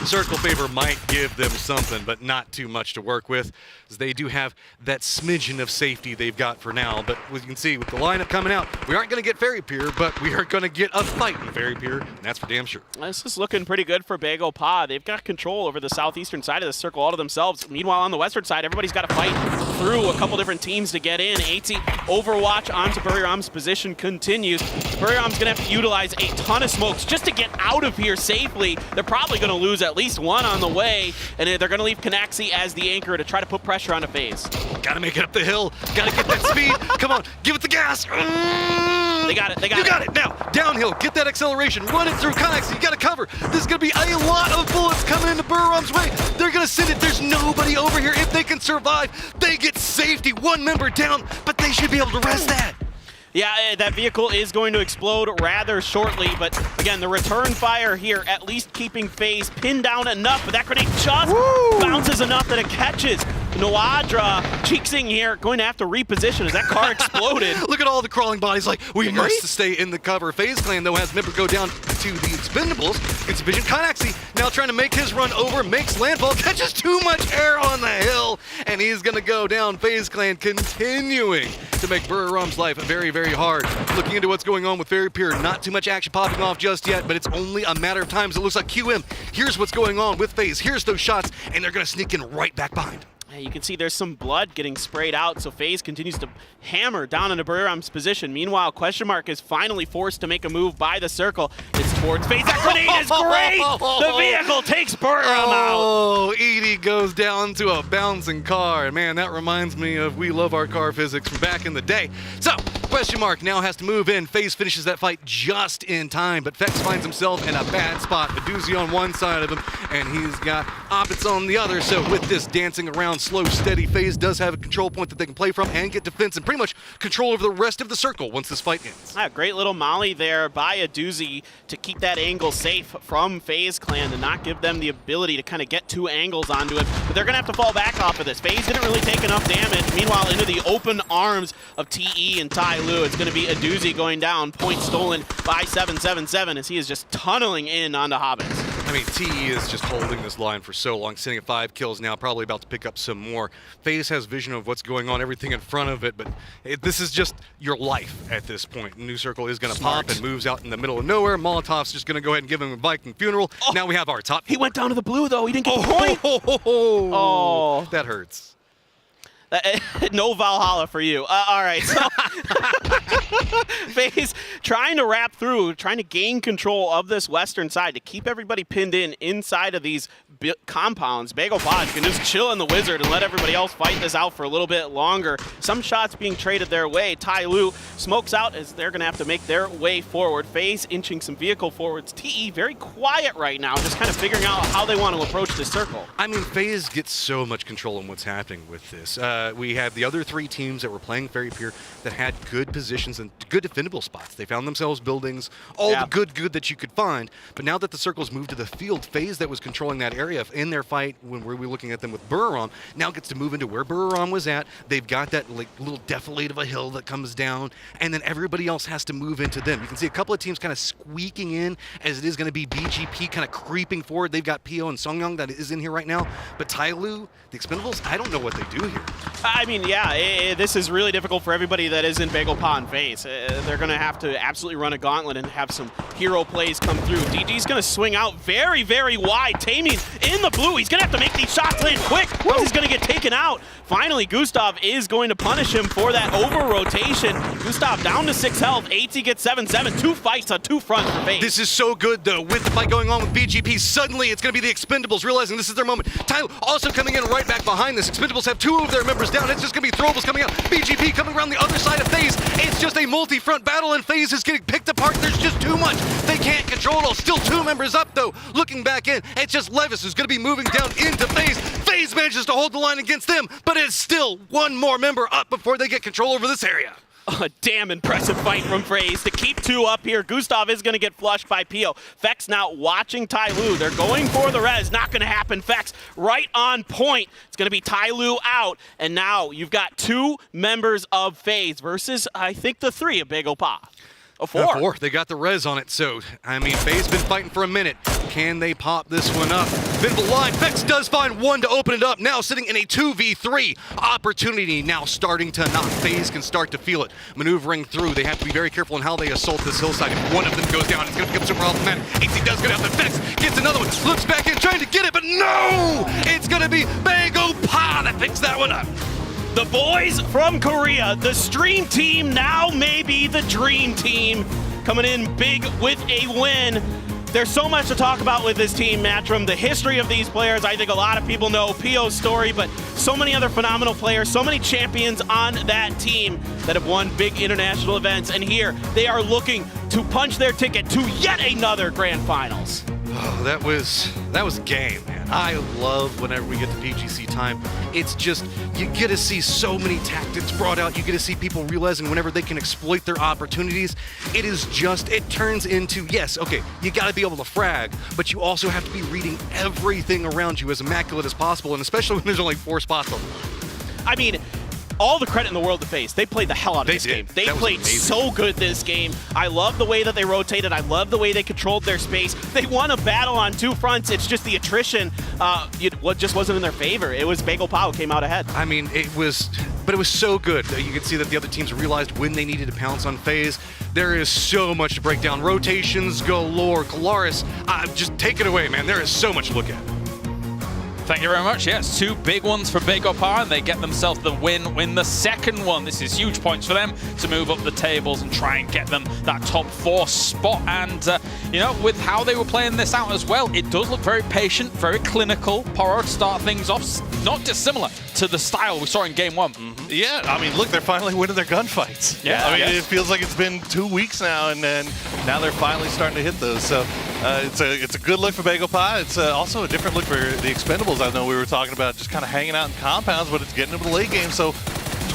Circle Favor might give them something, but not too much to work with, as they do have that smidgen of safety they've got for now. But as you can see, with the lineup coming out, we aren't going to get Fairy Pier, but we are going to get a fight in Fairy Pier, and that's for damn sure. This is looking pretty good for Bagel Pa. They've got control over the southeastern side of the circle all to themselves. Meanwhile, on the western side, everybody's got to fight through a couple different teams to get in. 8Z Overwatch onto Buriram's position continues. Buriram's going to have to utilize a ton of smokes just to get out of here safely. They're probably going to lose at least one on the way, and they're going to leave Canaxi as the anchor to try to put pressure on a FaZe. Gotta make it up the hill. Gotta get that speed. Come on, give it the gas. They got it. You got it. Now, downhill. Get that acceleration. Run it through Canaxi. You gotta cover. This is gonna be a lot of bullets coming into Buriram's way. They're gonna send it. There's nobody over here. If they can survive, they get safety. One member down, but they should be able to rest that. Yeah, that vehicle is going to explode rather shortly, but again, the return fire here at least keeping FaZe pinned down enough, but that grenade just bounces enough that it catches. Noadra, Cheeksing here, going to have to reposition as that car exploded. Look at all the crawling bodies, like, we must stay in the cover. FaZe Clan, though, has member go down to the Expendables. Gets a vision. Canaxi now trying to make his run over, makes landfall, catches too much air on the hill, and he's going to go down. FaZe Clan continuing to make Buriram's life very, very hard. Looking into what's going on with Fairy Pier, not too much action popping off just yet, but it's only a matter of time. So it looks like QM, here's what's going on with FaZe. Here's those shots, and they're going to sneak in right back behind. You can see there's some blood getting sprayed out, so FaZe continues to hammer down into Buriram's position. Meanwhile, Question Mark is finally forced to make a move by the circle. It's towards FaZe. That grenade is great! The vehicle takes Buriram out! Oh, Edie goes down to a bouncing car. And man, that reminds me of We Love Our Car Physics from back in the day. So, Question Mark now has to move in. FaZe finishes that fight just in time, but Fex finds himself in a bad spot. Meduzi on one side of him, and he's got Opitz on the other. So with this dancing around slow, steady, FaZe does have a control point that they can play from and get defense and pretty much control over the rest of the circle once this fight ends. Great little molly there by a doozy to keep that angle safe from FaZe Clan, to not give them the ability to kind of get 2 angles onto it. But they're going to have to fall back off of this. FaZe didn't really take enough damage. Meanwhile, into the open arms of TE and Ty Lu, it's going to be a doozy going down. Point stolen by 777 as he is just tunneling in onto Hobbits. I mean, TE is just holding this line for so long, sitting at 5 kills now, probably about to pick up some more. FaZe has vision of what's going on, everything in front of it, but this is just your life at this point. New Circle is going to pop and moves out in the middle of nowhere. Molotov's just going to go ahead and give him a Viking funeral. Now we have our top. He went down to the blue, though. He didn't get the point. Oh, that hurts. No Valhalla for you. All right, so FaZe trying to wrap through, trying to gain control of this western side to keep everybody pinned in inside of these compounds. Bagel Podge can just chill in the Wizard and let everybody else fight this out for a little bit longer. Some shots being traded their way. Ty Lu smokes out as they're going to have to make their way forward. FaZe inching some vehicle forwards. TE very quiet right now, just kind of figuring out how they want to approach this circle. I mean, FaZe gets so much control in what's happening with this. We have the other 3 teams that were playing Fairy Pier that had good positions and good defendable spots. They found found themselves buildings, all the good that you could find. But now that the circle's moved to the field, FaZe that was controlling that area in their fight when we were looking at them with Buriram, now gets to move into where Buriram was at. They've got that like little defilade of a hill that comes down, and then everybody else has to move into them. You can see a couple of teams kind of squeaking in, as it is going to be BGP kind of creeping forward. They've got PO and Songyang that is in here right now, but Tyloo, the Expendables, I don't know what they do here. I mean, yeah, this is really difficult for everybody that is in Bagel Pa and FaZe. They're going to have to absolutely run a gauntlet and have some hero plays come through. DG's going to swing out very, very wide. Taming in the blue. He's going to have to make these shots land quick, or he's going to get taken out. Finally, Gustav is going to punish him for that over-rotation. Gustav down to 6 health. AT gets 7-7. 2 fights on 2 fronts for FaZe. This is so good, though. With the fight going on with BGP, suddenly it's going to be the Expendables realizing this is their moment. Tyloo also coming in right back behind this. Expendables have 2 of their members down. It's just going to be throwables coming out. BGP coming around the other side of FaZe. It's just a multi-front battle, and FaZe is getting picked apart. There's just too much. They can't control it all. Still 2 members up, though. Looking back in, it's just Levis who's going to be moving down into FaZe. FaZe manages to hold the line against them, but it's still 1 more member up before they get control over this area. A damn impressive fight from FaZe to keep 2 up here. Gustav is going to get flushed by Pio. Fex now watching Tyloo. They're going for the res. Not going to happen. Fex right on point. It's going to be Tyloo out. And now you've got 2 members of FaZe versus, I think, the 3 of Bagel Pa. A 4. They got the res on it, so, I mean, FaZe been fighting for a minute. Can they pop this one up? Bit of a line. Fex does find 1 to open it up. Now sitting in a 2v3 opportunity. Now starting to knock. FaZe can start to feel it. Maneuvering through. They have to be very careful in how they assault this hillside. If one of them goes down, it's going to become super problematic. AC does go down, but Fex gets another one. Looks back in, trying to get it, but no! It's going to be Bagel Pa that picks that one up. The boys from Korea, the stream team, now maybe the dream team, coming in big with a win. There's so much to talk about with this team, Matrim. The history of these players, I think a lot of people know Pio's story, but so many other phenomenal players, so many champions on that team that have won big international events. And here, they are looking to punch their ticket to yet another Grand Finals. Oh, that was game, man. I love whenever we get to PGC time. It's just, you get to see so many tactics brought out. You get to see people realizing whenever they can exploit their opportunities. It is just, it turns into, yes, okay, you got to be able to frag, but you also have to be reading everything around you as immaculate as possible, and especially when there's only 4 spots on the line. I mean, all the credit in the world to FaZe. They played the hell out of this game. They played so good this game. I love the way that they rotated. I love the way they controlled their space. They won a battle on 2 fronts. It's just the attrition just wasn't in their favor. It was Bagel Pa who came out ahead. I mean, it was so good. You could see that the other teams realized when they needed to pounce on FaZe. There is so much to break down. Rotations galore. Kalaris, just take it away, man. There is so much to look at. Thank you very much. Yes, 2 big ones for Bagel Pa, and they get themselves the win the second one. This is huge points for them to move up the tables and try and get them that top 4 spot. And, you know, with how they were playing this out as well, it does look very patient, very clinical. Poro to start things off, not dissimilar to the style we saw in Game 1. Yeah, I mean, look, they're finally winning their gunfights. Yeah, I mean, it feels like it's been 2 weeks now, and then now they're finally starting to hit those. So it's a good look for Bagel Pa. It's also a different look for the Expendables. I know we were talking about just kind of hanging out in compounds, but it's getting into the late game. So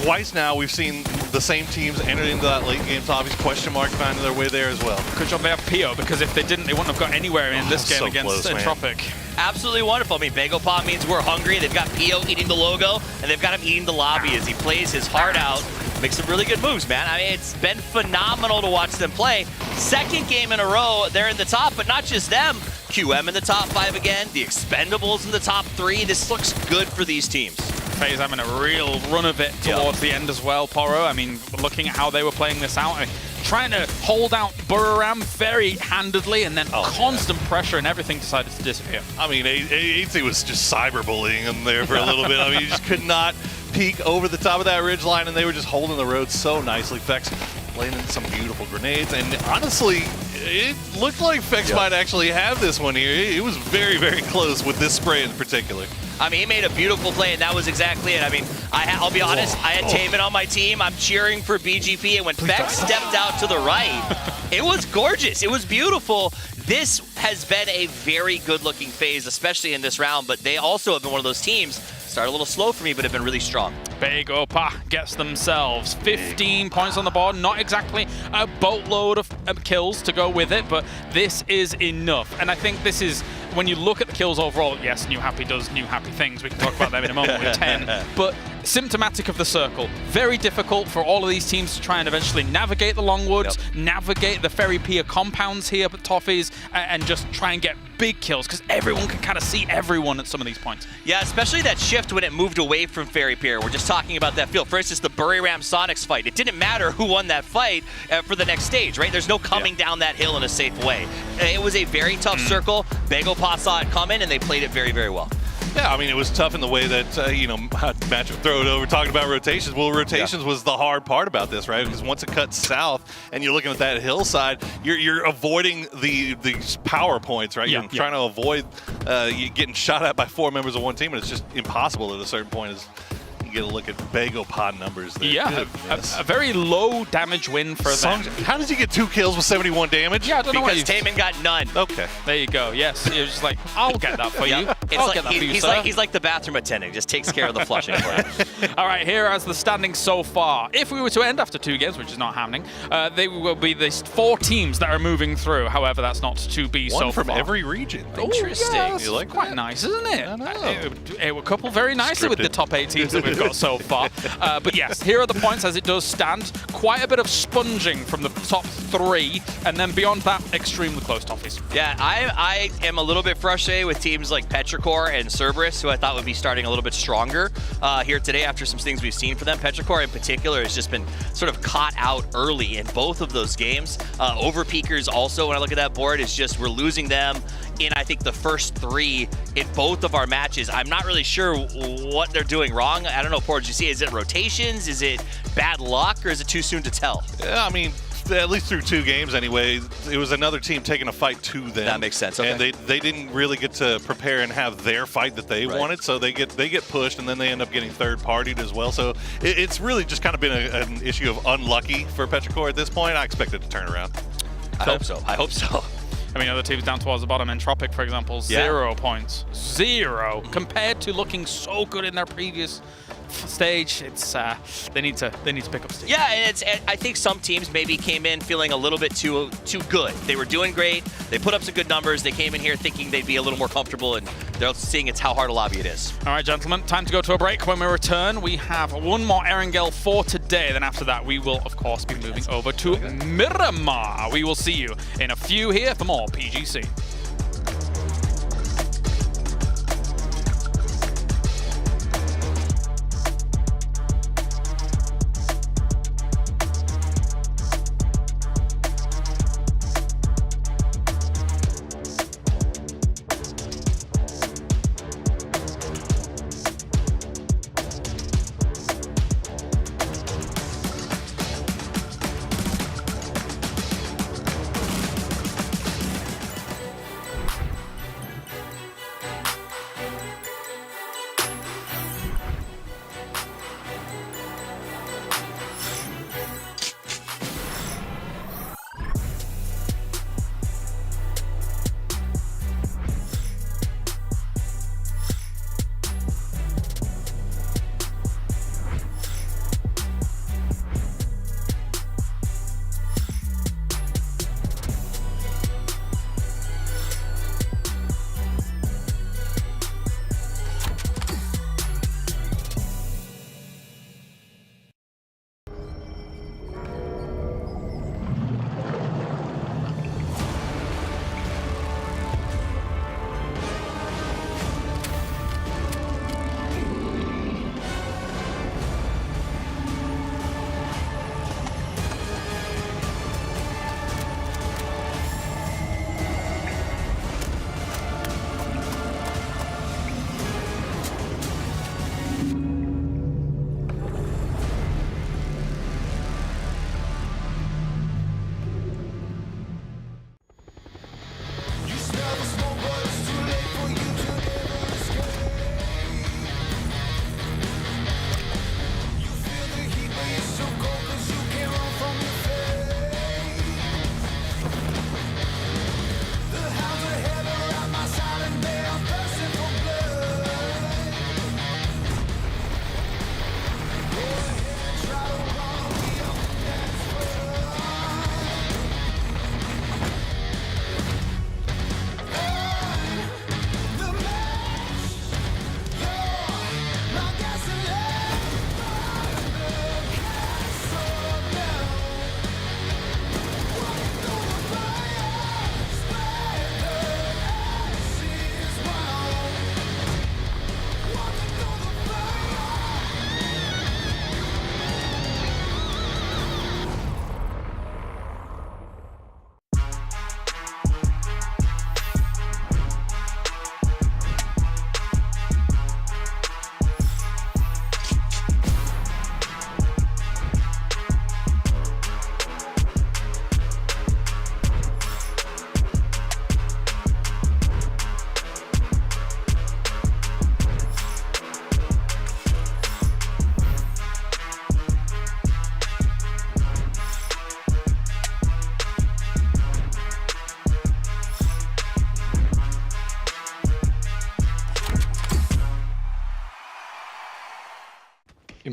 twice now we've seen the same teams enter into that late game. Obvious question mark finding their way there as well. Good job they have Pio, because if they didn't, they wouldn't have got anywhere in this game against Entropic. Absolutely wonderful. I mean, Bagel Pa means we're hungry. They've got Pio eating the logo, and they've got him eating the lobby as he plays his heart out. Makes some really good moves, man. I mean, it's been phenomenal to watch them play. Second game in a row, they're in the top, but not just them. QM in the top 5 again, the Expendables in the top 3. This looks good for these teams. FaZe having a real run of it towards the end as well, Poro. I mean, looking at how they were playing this out, trying to hold out Buriram very handedly, and then constant pressure, and everything decided to disappear. I mean, AC was just cyberbullying him there for a little bit. I mean, you just could not peek over the top of that ridge line, and they were just holding the road so nicely. Fex laying in some beautiful grenades, and honestly, it looked like Fex might actually have this one here. It was very, very close with this spray in particular. I mean, he made a beautiful play, and that was exactly it. I mean, I'll be honest, I had Taman on my team. I'm cheering for BGP, and when Fex stepped out to the right, it was gorgeous. It was beautiful. this has been a very good-looking phase, especially in this round, but they also have been one of those teams, started a little slow for me, but have been really strong. Begopa gets themselves 15 points on the board. Not exactly a boatload of kills to go with it, but this is enough. And I think this is, when you look at the kills overall, yes, New Happy does New Happy things. We can talk about them in a moment with 10. But symptomatic of the circle. Very difficult for all of these teams to try and eventually navigate the Longwoods, navigate the Ferry Pier compounds here at Toffees, and just try and get big kills, because everyone can kind of see everyone at some of these points. Yeah, especially that shift when it moved away from Ferry Pier. We're just talking about that field. For instance, the Bury Ram Sonics fight. It didn't matter who won that fight for the next stage, right? There's no coming down that hill in a safe way. It was a very tough circle. Begopa saw it coming, and they played it very, very well. Yeah, I mean, it was tough in the way that, you know, Match would throw it over, talking about rotations. Well, rotations was the hard part about this, right? Because once it cuts south and you're looking at that hillside, you're avoiding these power points, right? You're trying to avoid you getting shot at by 4 members of one team, and it's just impossible at a certain point. Get a look at Begopa numbers there. Yeah, a very low damage win for them. How did you get 2 kills with 71 damage? Yeah, I don't know why. Because Taman got none. Okay. There you go. Yes, he was just like, I'll get that for you. He's like the bathroom attendant. Just takes care of the flushing for him. All right, here as the standings so far. If we were to end after 2 games, which is not happening, they will be the 4 teams that are moving through. However, that's not to be so far. One from every region. Interesting. Yeah, you like quite that? Nice, isn't it? I know. It would couple very nicely with the top 8 teams that we've got so far. But yes, here are the points as it does stand. Quite a bit of sponging from the top 3, and then beyond that, extremely close Toffees. Yeah, I am a little bit frustrated with teams like Petrichor and Cerberus, who I thought would be starting a little bit stronger here today after some things we've seen for them. Petrichor in particular has just been sort of caught out early in both of those games. Overpeakers also, when I look at that board, is just we're losing them in, I think, the first 3 in both of our matches. I'm not really sure what they're doing wrong. I don't know, Porge, you see, is it rotations? Is it bad luck? Or is it too soon to tell? Yeah, I mean, at least through 2 games anyway, it was another team taking a fight to them. That makes sense. Okay. And they didn't really get to prepare and have their fight that they wanted, so they get pushed, and then they end up getting third-partied as well. So it's really just kind of been an issue of unlucky for Petrichor at this point. I expect it to turn around. I hope so. I hope so. I mean, other teams down towards the bottom. Entropic, for example, 0 points. 0. Compared to looking so good in their previous stage, it's they need to pick up steam. Yeah, and I think some teams maybe came in feeling a little bit too good. They were doing great. They put up some good numbers. They came in here thinking they'd be a little more comfortable, and they're seeing it's how hard a lobby it is. All right, gentlemen, time to go to a break. When we return, we have 1 more Erangel for today. Then after that, we will, of course, be moving over to Miramar. We will see you in a few here for more PGC.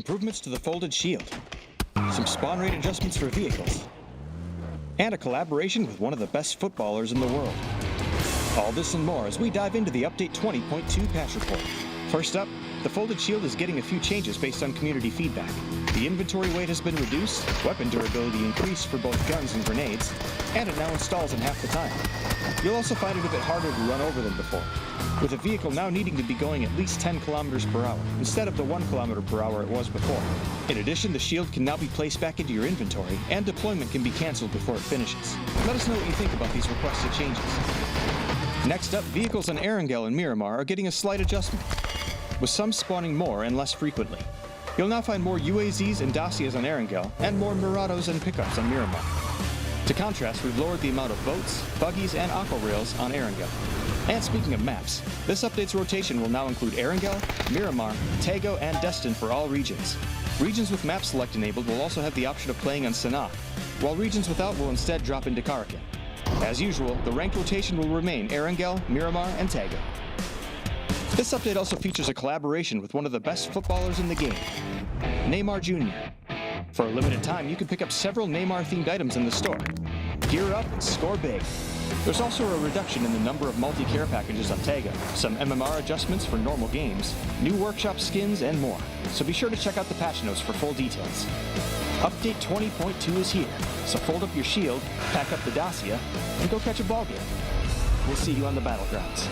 improvements to the folded shield, some spawn rate adjustments for vehicles, and a collaboration with one of the best footballers in the world. All this and more as we dive into the Update 20.2 patch report. First up, the folded shield is getting a few changes based on community feedback. The inventory weight has been reduced, weapon durability increased for both guns and grenades, and it now installs in half the time. You'll also find it a bit harder to run over than before, with a vehicle now needing to be going at least 10 kilometers per hour, instead of the 1 kilometer per hour it was before. In addition, the shield can now be placed back into your inventory, and deployment can be cancelled before it finishes. Let us know what you think about these requested changes. Next up, vehicles on Erangel and Miramar are getting a slight adjustment, with some spawning more and less frequently. You'll now find more UAZs and Dacias on Erangel, and more Murados and pickups on Miramar. To contrast, we've lowered the amount of boats, buggies, and aqua rails on Erangel. And speaking of maps, this update's rotation will now include Erangel, Miramar, Tago, and Destin for all regions. Regions with map select enabled will also have the option of playing on Sanaa, while regions without will instead drop into Karakin. As usual, the ranked rotation will remain Erangel, Miramar, and Tago. This update also features a collaboration with one of the best footballers in the game, Neymar Jr. For a limited time, you can pick up several Neymar-themed items in the store. Gear up and score big. There's also a reduction in the number of multi-care packages on Tago, some MMR adjustments for normal games, new workshop skins, and more. So be sure to check out the patch notes for full details. Update 20.2 is here, so fold up your shield, pack up the Dacia, and go catch a ball game. We'll see you on the battlegrounds.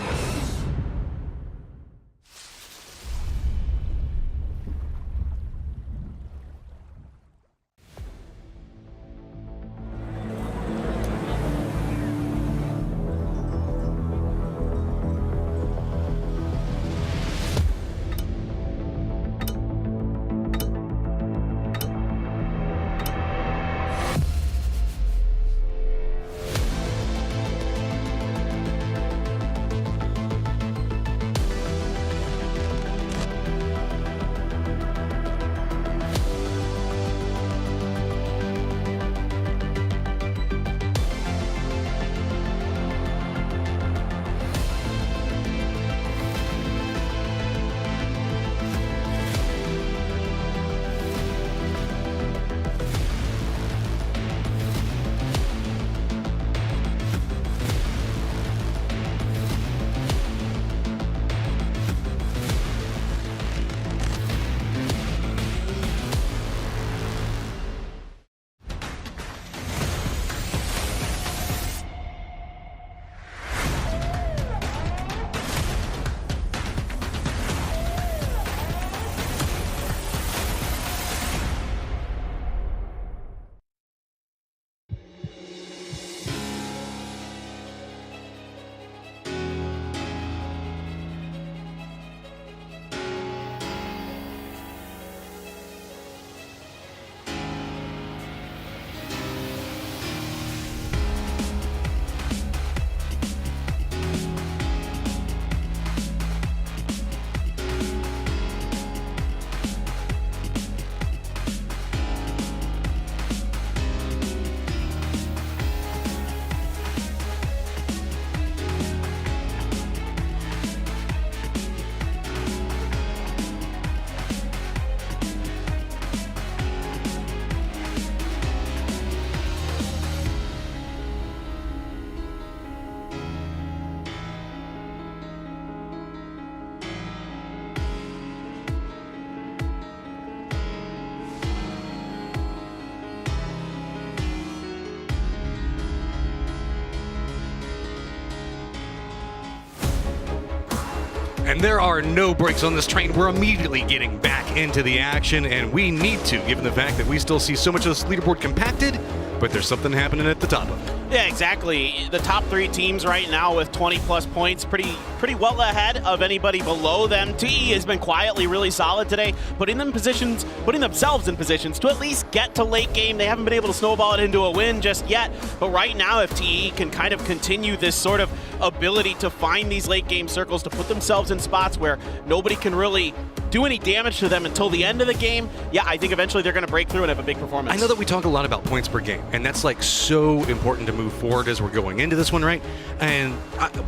And there are no brakes on this train. We're immediately getting back into the action, and we need to, given the fact that we still see so much of this leaderboard compacted, but there's something happening at the top of it. Yeah, exactly. The top 3 teams right now with 20-plus points, pretty well ahead of anybody below them. TE has been quietly really solid today, putting themselves in positions to at least get to late game. They haven't been able to snowball it into a win just yet, but right now, if TE can kind of continue this sort of ability to find these late game circles, to put themselves in spots where nobody can really do any damage to them until the end of the game, yeah, I think eventually they're going to break through and have a big performance. I know that we talk a lot about points per game, and that's like so important to move forward as we're going into this one, right? And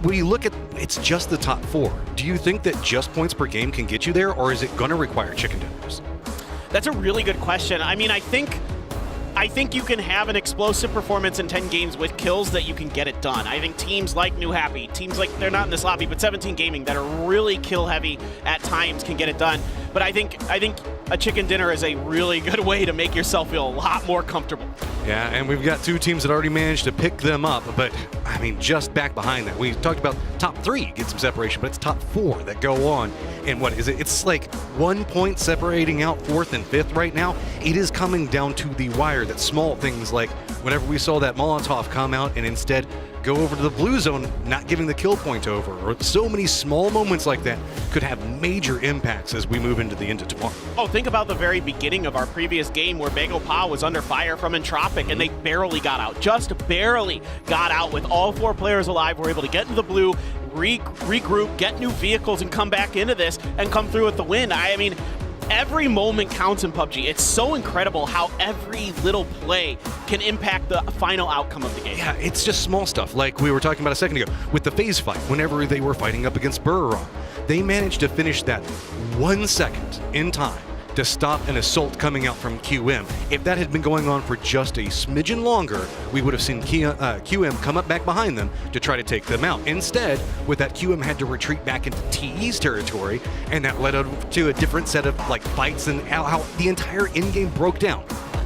we look at, it's just the top 4. Do you think that just points per game can get you there, or is it going to require chicken dinners? That's a really good question. I mean, I think you can have an explosive performance in 10 games with kills that you can get it done. I think teams like New Happy, teams like, they're not in this lobby, but 17 Gaming that are really kill heavy at times can get it done. But I think a chicken dinner is a really good way to make yourself feel a lot more comfortable. Yeah, and we've got 2 teams that already managed to pick them up, but I mean, just back behind that. We talked about top 3 get some separation, but it's top 4 that go on. And what is it? It's like 1 point separating out 4th and 5th right now. It is coming down to the wire. That small things like whenever we saw that Molotov come out and instead go over to the blue zone, not giving the kill point over, or so many small moments like that could have major impacts as we move into the end of tomorrow. Oh, think about the very beginning of our previous game where Bagel Pa was under fire from Entropic and they barely got out, just barely got out with all 4 players alive, were able to get into the blue, regroup, get new vehicles and come back into this and come through with the win. I mean, every moment counts in PUBG. It's so incredible how every little play can impact the final outcome of the game. Yeah, it's just small stuff, like we were talking about a second ago with the phase fight. Whenever they were fighting up against Burrow, they managed to finish that 1 second in time to stop an assault coming out from QM. If that had been going on for just a smidgen longer, we would have seen QM come up back behind them to try to take them out. Instead, with that, QM had to retreat back into TE's territory, and that led up to a different set of like fights and how the entire in-game broke down.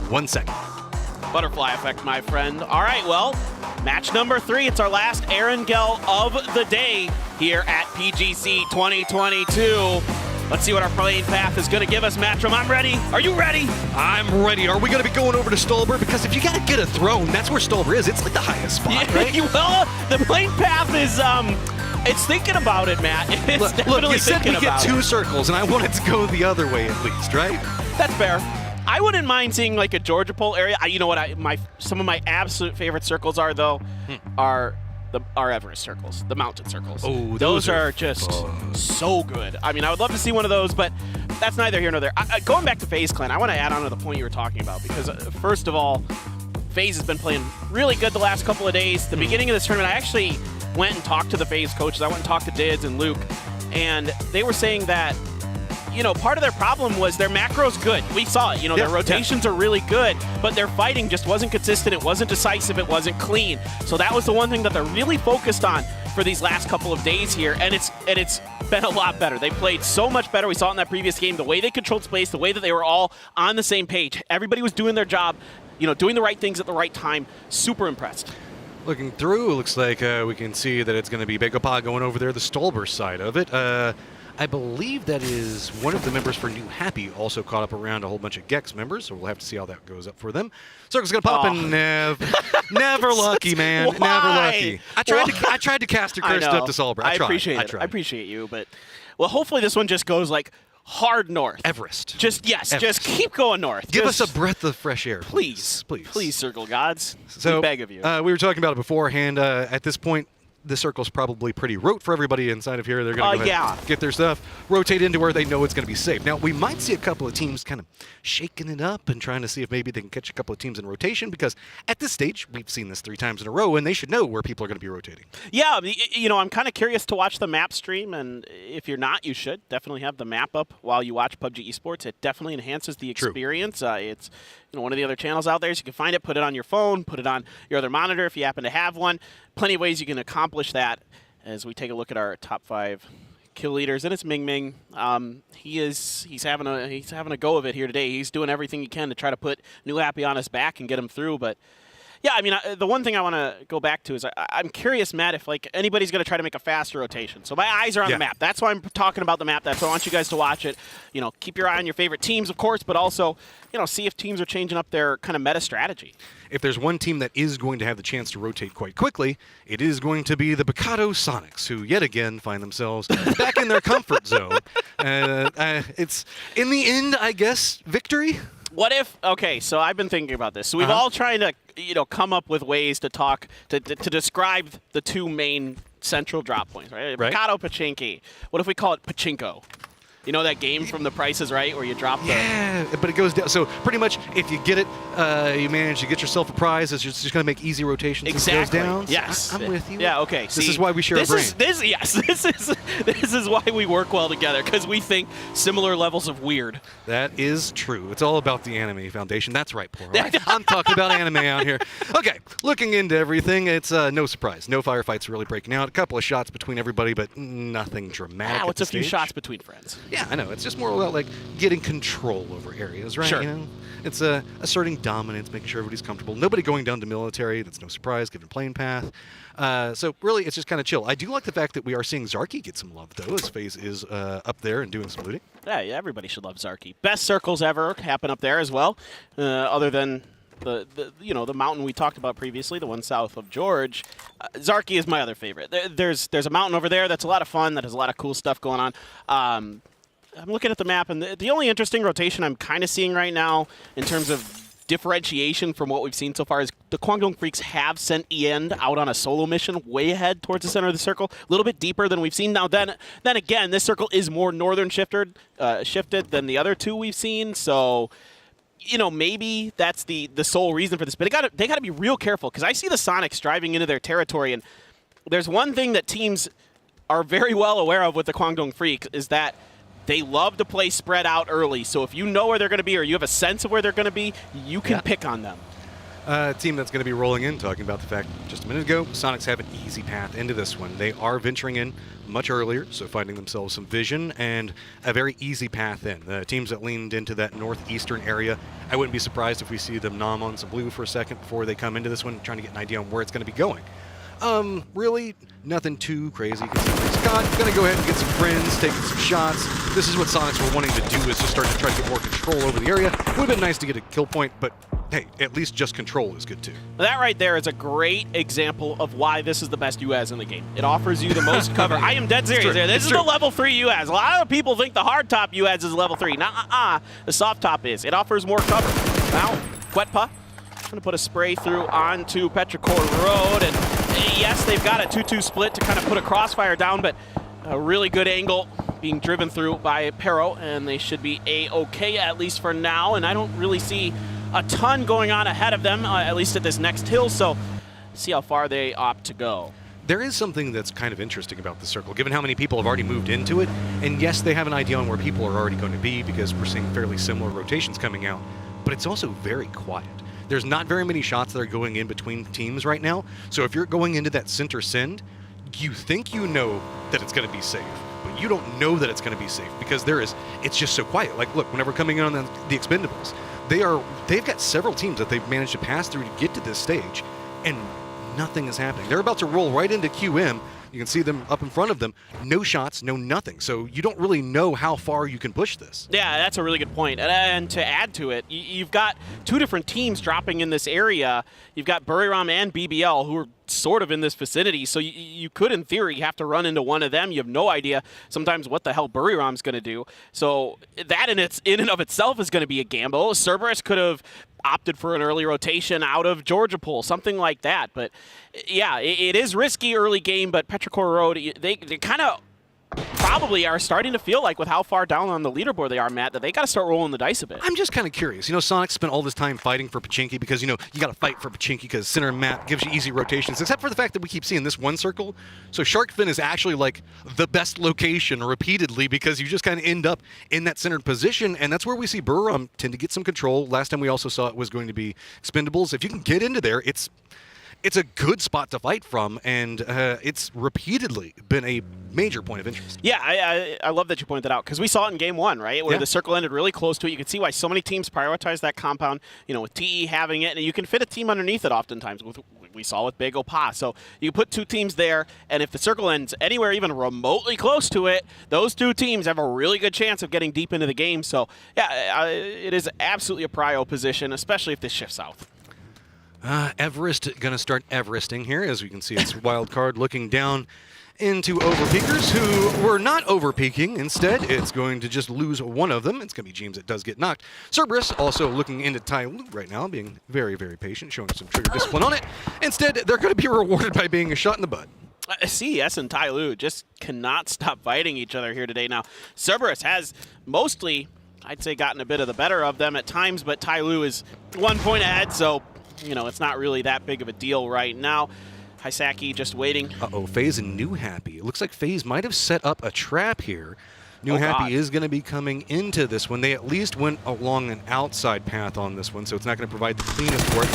1 second. Butterfly effect, my friend. All right, well, match number 3. It's our last Erangel of the day here at PGC 2022. Let's see what our playing path is going to give us, Matchroom. I'm ready. Are you ready? I'm ready. Are we going to be going over to Stolber? Because if you got to get a throne, that's where Stolber is. It's like the highest spot, right? Well, the playing path is, it's thinking about it, Matt. It's look, you said thinking we get about 2 it. circles, and I want it to go the other way at least, right? That's fair. I wouldn't mind seeing like a Georgia Pole area. You know what? Some of my absolute favorite circles are though, are our Everest circles, the mountain circles. Oh, those are just so good. I mean, I would love to see one of those, but that's neither here nor there. Going back to FaZe Clan, I want to add on to the point you were talking about because first of all, FaZe has been playing really good the last couple of days. The beginning of this tournament, I actually went and talked to the FaZe coaches. I went and talked to Dids and Luke, and they were saying that, you know, part of their problem was their macro's good. We saw it. You know, their rotations are really good, but their fighting just wasn't consistent. It wasn't decisive. It wasn't clean. So that was the one thing that they're really focused on for these last couple of days here, and it's been a lot better. They played so much better. We saw it in that previous game, the way they controlled space, the way that they were all on the same page. Everybody was doing their job, you know, doing the right things at the right time. Super impressed. Looking through, it looks like we can see that it's going to be Begopod going over there, the Stolber side of it. I believe that is one of the members for New Happy also caught up around a whole bunch of Gex members, so we'll have to see how that goes up for them. Circle's going to pop and never lucky, man. Why? Never lucky. I tried to cast a curse up to Solber. I appreciate it. I appreciate you, but well, hopefully this one just goes like hard north. Everest. Just keep going north. Give us a breath of fresh air. Please, Circle Gods. So, we beg of you. We were talking about it beforehand. At this point, the circle's probably pretty rote for everybody inside of here. They're going to go ahead and get their stuff, rotate into where they know it's going to be safe. Now, we might see a couple of teams kind of shaking it up and trying to see if maybe they can catch a couple of teams in rotation, because at this stage, we've seen this 3 times in a row, and they should know where people are going to be rotating. Yeah, you know, I'm kind of curious to watch the map stream, and if you're not, you should definitely have the map up while you watch PUBG Esports. It definitely enhances the experience. It's one of the other channels out there, so you can find it, put it on your phone, put it on your other monitor if you happen to have one. Plenty of ways you can accomplish that as we take a look at our top 5 kill leaders, and it's Ming Ming. He's having a go of it here today. He's doing everything he can to try to put New Happy on his back and get him through, but yeah, I mean, the one thing I want to go back to is I'm curious, Matt, if like anybody's going to try to make a faster rotation. So my eyes are on the map. That's why I'm talking about the map. That's why I want you guys to watch it. You know, keep your eye on your favorite teams, of course, but also, you know, see if teams are changing up their kind of meta strategy. If there's one team that is going to have the chance to rotate quite quickly, it is going to be the Bacado Sonics, who yet again find themselves back in their comfort zone. It's, in the end, I guess, victory. What if, okay, so I've been thinking about this. So we've all trying to, you know, come up with ways to talk, to describe the 2 main central drop points, right? Bacado, Pachinki. What if we call it Pachinko? You know that game from The Price is Right where you drop the... Yeah, but it goes down. So pretty much, if you get it, you manage to get yourself a prize. It's just going to make easy rotations Exactly. as it goes down. Yes. I'm with you. Yeah, okay. This is why we share a brain. This is why we work well together, because we think similar levels of weird. That is true. It's all about the Anime Foundation. That's right, Poro. Right? I'm talking about anime out here. Okay, looking into everything, it's no surprise. No firefights really breaking out. A couple of shots between everybody, but nothing dramatic. Wow, at it's the a few stage. shots between friends. Yeah, I know. It's just more about like getting control over areas, right? Sure. You know? It's asserting dominance, making sure everybody's comfortable. Nobody going down to military. That's no surprise, given playing path. So really, it's just kind of chill. I do like the fact that we are seeing Zarky get some love, though, as FaZe is up there and doing some looting. Yeah, everybody should love Zarky. Best circles ever happen up there as well, other than the mountain we talked about previously, the one south of George. Zarky is my other favorite. There's a mountain over there that's a lot of fun, that has a lot of cool stuff going on. I'm looking at the map, and the only interesting rotation I'm kind of seeing right now in terms of differentiation from what we've seen so far is the Kwangdong Freaks have sent End out on a solo mission way ahead towards the center of the circle, a little bit deeper than we've seen. Now, then again, this circle is more northern shifted than the other two we've seen, so maybe that's the sole reason for this. But they got to be real careful, because I see the Sonics driving into their territory, and there's one thing that teams are very well aware of with the Kwangdong Freaks is that they love to play spread out early. So if you know where they're going to be, or you have a sense of where they're going to be, you can pick on them. Team that's going to be rolling in, talking about the fact just a minute ago, Sonics have an easy path into this one. They are venturing in much earlier, so finding themselves some vision and a very easy path in. The teams that leaned into that northeastern area, I wouldn't be surprised if we see them nom on some blue for a second before they come into this one, trying to get an idea on where it's going to be going. Really, nothing too crazy. Scott's going to go ahead and get some friends, taking some shots. This is what Sonics were wanting to do, is just start to try to get more control over the area. Would have been nice to get a kill point, but hey, at least just control is good too. That right there is a great example of why this is the best UAS in the game. It offers you the most cover. I am dead serious there. This is the level 3 UAS. A lot of people think the hard top UAS is level 3. Nuh-uh. The soft top is. It offers more cover. Now, Quetpa going to put a spray through onto Petrichor Road, and yes, they've got a 2-2 split to kind of put a crossfire down, but a really good angle being driven through by Pero, and they should be A-okay at least for now, and I don't really see a ton going on ahead of them, at least at this next hill, so see how far they opt to go. There is something that's kind of interesting about the circle, given how many people have already moved into it, and yes, they have an idea on where people are already going to be because we're seeing fairly similar rotations coming out, but it's also very quiet. There's not very many shots that are going in between teams right now, so if you're going into that center send, you think you know that it's going to be safe, but you don't know that it's going to be safe because it's just so quiet. Like, look, whenever coming in on the Expendables, they've got several teams that they've managed to pass through to get to this stage, and nothing is happening. They're about to roll right into QM. You can see them up in front of them. No shots, no nothing. So you don't really know how far you can push this. Yeah, that's a really good point. And to add to it, you've got two different teams dropping in this area. You've got Buriram and BBL, who are sort of in this vicinity. So you could, in theory, have to run into one of them. You have no idea sometimes what the hell Buriram's going to do. So that in and of itself is going to be a gamble. Cerberus could have opted for an early rotation out of Georgia Pool, something like that. But yeah, it is risky early game, but Petrichor Road, they kind of probably are starting to feel like, with how far down on the leaderboard they are, Matt, that they got to start rolling the dice a bit. I'm just kind of curious. Sonic spent all this time fighting for Pachinki because, you got to fight for Pachinki because center map gives you easy rotations, except for the fact that we keep seeing this one circle. So Sharkfin is actually like the best location repeatedly because you just kind of end up in that centered position, and that's where we see Buriram tend to get some control. Last time we also saw it was going to be Expendables. If you can get into there, it's a good spot to fight from, and it's repeatedly been a major point of interest. Yeah, I love that you pointed that out, because we saw it in Game 1, right, where the circle ended really close to it. You can see why so many teams prioritize that compound, with TE having it, and you can fit a team underneath it oftentimes. We saw with Big Opa. So you put two teams there, and if the circle ends anywhere even remotely close to it, those two teams have a really good chance of getting deep into the game. So, yeah, it is absolutely a prio position, especially if this shifts south. Everest going to start Everesting here. As we can see, it's wild card looking down into overpeakers who were not overpeaking. Instead, it's going to just lose one of them. It's going to be James that does get knocked. Cerberus also looking into Tyloo right now, being very, very patient, showing some trigger discipline on it. Instead, they're going to be rewarded by being a shot in the butt. CES and Tyloo just cannot stop fighting each other here today. Now, Cerberus has mostly, I'd say, gotten a bit of the better of them at times, but Tyloo is 1 point ahead, so, you know, it's not really that big of a deal right now. Hisaki just waiting. Uh-oh, FaZe and New Happy. It looks like FaZe might have set up a trap here. New Happy is going to be coming into this one. They at least went along an outside path on this one, so it's not going to provide the cleanest work.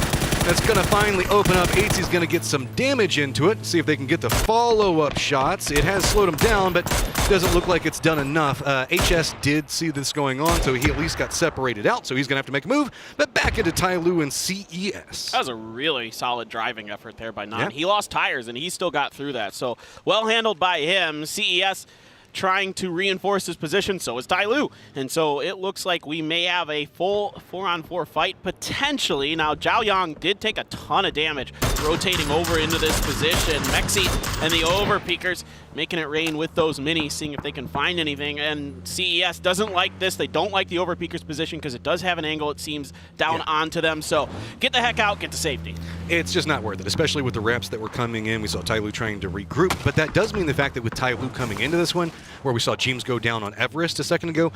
That's going to finally open up. Ates's going to get some damage into it, see if they can get the follow-up shots. It has slowed him down, but doesn't look like it's done enough. HS did see this going on, so he at least got separated out, so he's going to have to make a move. But back into Tyloo and CES. That was a really solid driving effort there by Non. Yeah. He lost tires, and he still got through that. So well handled by him. CES trying to reinforce his position, so is Tyloo. And so it looks like we may have a full 4-on-4 fight, potentially. Now, Zhao Yang did take a ton of damage rotating over into this position. Mexi and the Overpeakers making it rain with those minis, seeing if they can find anything. And CES doesn't like this. They don't like the Overpeakers position because it does have an angle, it seems, down onto them. So get the heck out, get to safety. It's just not worth it, especially with the reps that were coming in. We saw Tyloo trying to regroup, but that does mean the fact that with Tyloo coming into this one, where we saw James go down on Everest a second ago,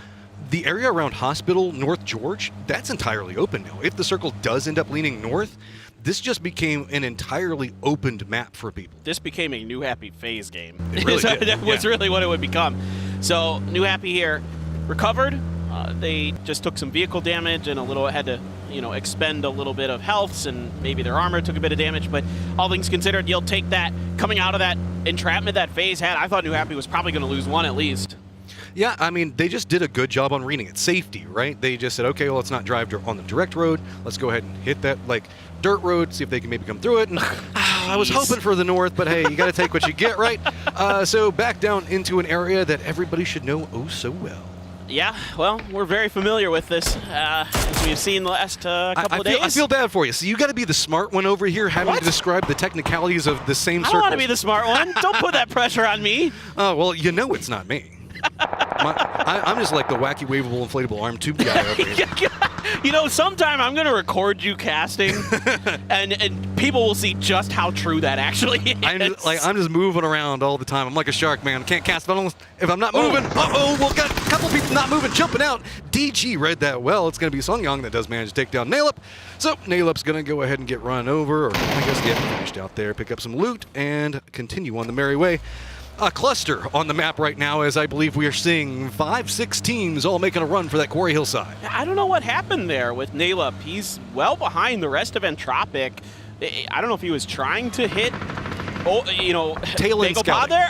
the area around Hospital, North George, that's entirely open now. If the circle does end up leaning north, this just became an entirely opened map for people. This became a New Happy FaZe game. It really did. That was really what it would become. So New Happy here recovered. They just took some vehicle damage and had to, you know, expend a little bit of healths, and maybe their armor took a bit of damage. But all things considered, you'll take that coming out of that entrapment that FaZe had. I thought New Happy was probably going to lose one at least. Yeah, I mean, they just did a good job on reading it. Safety, right? They just said, okay, well, let's not drive on the direct road. Let's go ahead and hit that, like, dirt road, see if they can maybe come through it. And I was hoping for the north, but hey, you got to take what you get, right? So back down into an area that everybody should know oh so well. Yeah, well, we're very familiar with this, as we've seen the last couple of days. I feel bad for you. So you got to be the smart one over here, having to describe the technicalities of the same I circle. don't want to be the smart one. Don't put that pressure on me. Oh, well, you know it's not me. I'm just like the wacky, wavable, inflatable arm tube guy over here. You know, sometime I'm going to record you casting, and people will see just how true that actually is. I'm just moving around all the time. I'm like a shark, man. I can't cast if I'm not moving. Uh-oh, well, got a couple people not moving, jumping out. DG read that well. It's going to be Sung Yang that does manage to take down Nailup. So Nailup's going to go ahead and get run over, or I guess get finished out there, pick up some loot, and continue on the merry way. A cluster on the map right now, as I believe we are seeing 5-6 teams all making a run for that quarry hillside. I don't know what happened there with Nailup. He's well behind the rest of Entropic. I don't know if he was trying to hit, tail and scouting there.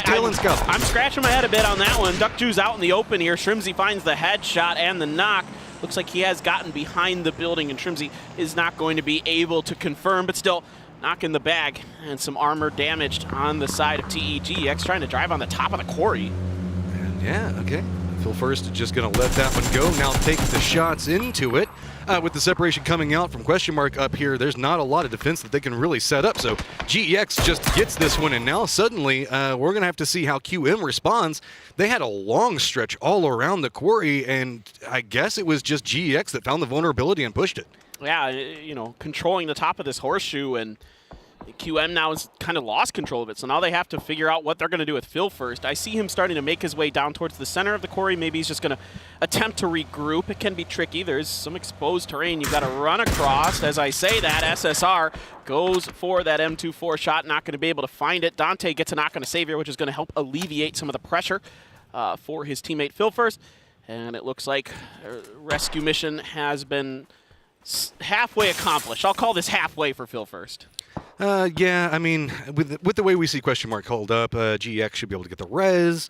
Tail and scouting. I'm scratching my head a bit on that one. Duckjuice out in the open here. Shrimsy finds the headshot and the knock. Looks like he has gotten behind the building, and Shrimsy is not going to be able to confirm, but still knock in the bag, and some armor damaged on the side of TEGX, trying to drive on the top of the quarry. And yeah, okay. Phil First just going to let that one go. Now take the shots into it. With the separation coming out from question mark up here, there's not a lot of defense that they can really set up. So GEX just gets this one, and now suddenly we're going to have to see how QM responds. They had a long stretch all around the quarry, and I guess it was just GEX that found the vulnerability and pushed it. Yeah, you know, controlling the top of this horseshoe, and QM now has kind of lost control of it. So now they have to figure out what they're going to do with Phil First. I see him starting to make his way down towards the center of the quarry. Maybe he's just going to attempt to regroup. It can be tricky. There's some exposed terrain you've got to run across. As I say that, SSR goes for that M24 shot, not going to be able to find it. Dante gets a knock on a Savior, which is going to help alleviate some of the pressure for his teammate Phil First. And it looks like a rescue mission has been halfway accomplished. I'll call this halfway for Phil First. Yeah, I mean, with the way we see question mark hold up, GX should be able to get the res.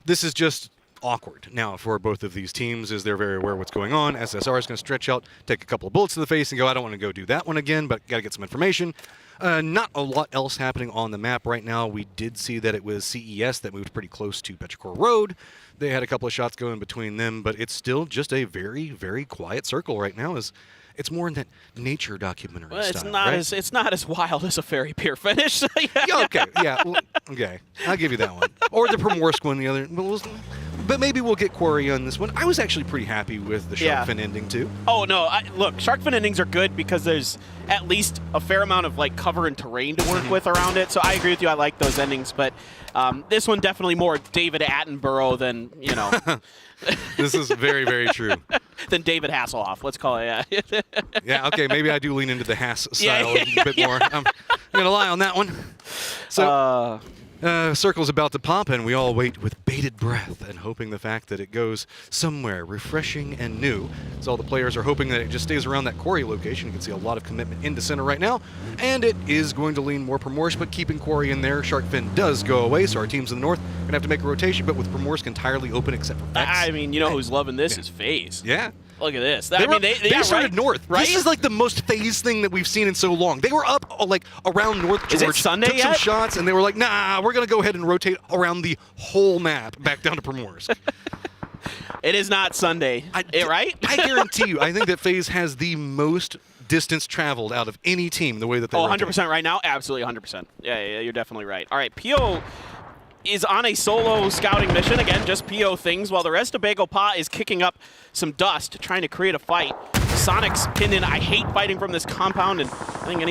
This is just awkward now for both of these teams, as they're very aware of what's going on. SSR is going to stretch out, take a couple of bullets to the face, and go, I don't want to go do that one again, but got to get some information. Not a lot else happening on the map right now. We did see that it was CES that moved pretty close to Petrichor Road. They had a couple of shots going between them, but it's still just a very, very quiet circle right now. It's more in that nature documentary style, it's not as wild as a Fairy Pier finish. So yeah, okay, yeah, well, okay, I'll give you that one. Or the Primorsk one, the other. but maybe we'll get Quarry on this one. I was actually pretty happy with the shark fin ending too. Oh no, look, shark fin endings are good because there's at least a fair amount of like cover and terrain to work with around it. So I agree with you. I like those endings, but this one definitely more David Attenborough than This is very, very true. than David Hasselhoff. Let's call it. Yeah. Okay. Maybe I do lean into the Hass style a bit more. I'm gonna lie on that one. So. Circle's about to pop, and we all wait with bated breath and hoping the fact that it goes somewhere refreshing and new. So all the players are hoping that it just stays around that Quarry location. You can see a lot of commitment into center right now, and it is going to lean more Primorsk, but keeping Quarry in there, Sharkfin does go away, so our teams in the north are going to have to make a rotation, but with Primorsk entirely open except for Vex. I mean, you know who's loving this is FaZe. Yeah. Look at this. They started north. Right? This is like the most FaZe thing that we've seen in so long. They were up like around North George. Is it Sunday took yet? some shots, and they were like, nah, we're going to go ahead and rotate around the whole map back down to Primorsk. It is not Sunday, right? I guarantee you, I think that FaZe has the most distance traveled out of any team the way that they rotate. 100% right now? Absolutely 100%. Yeah, you're definitely right. All right, PO is on a solo scouting mission. Again, just PO things, while the rest of Bagel Pa is kicking up some dust, trying to create a fight. Sonic's pinned in. I hate fighting from this compound, and I think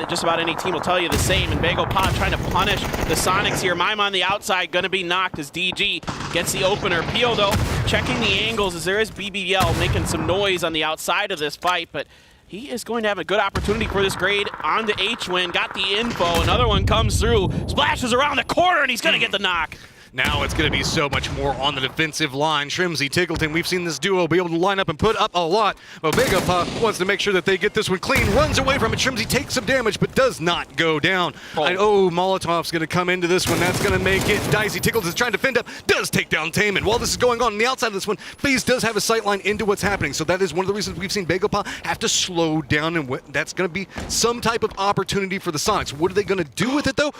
just about any team will tell you the same. And Bagel Pa trying to punish the Sonics here. Mime on the outside, going to be knocked as DG gets the opener. PO, though, checking the angles as there is BBL making some noise on the outside of this fight, but he is going to have a good opportunity for this grade on to H-Win. Got the info. Another one comes through. Splashes around the corner, and he's going to get the knock. Now it's going to be so much more on the defensive line. Shrimsy, Tickleton, we've seen this duo be able to line up and put up a lot. Omega wants to make sure that they get this one clean, runs away from it. Shrimsy takes some damage, but does not go down. Molotov's going to come into this one. That's going to make it dicey. Tickleton's trying to fend up, does take down Taman. While this is going on the outside of this one, FaZe does have a sight line into what's happening, so that is one of the reasons we've seen Bagel have to slow down, and that's going to be some type of opportunity for the Sonics. What are they going to do with it, though?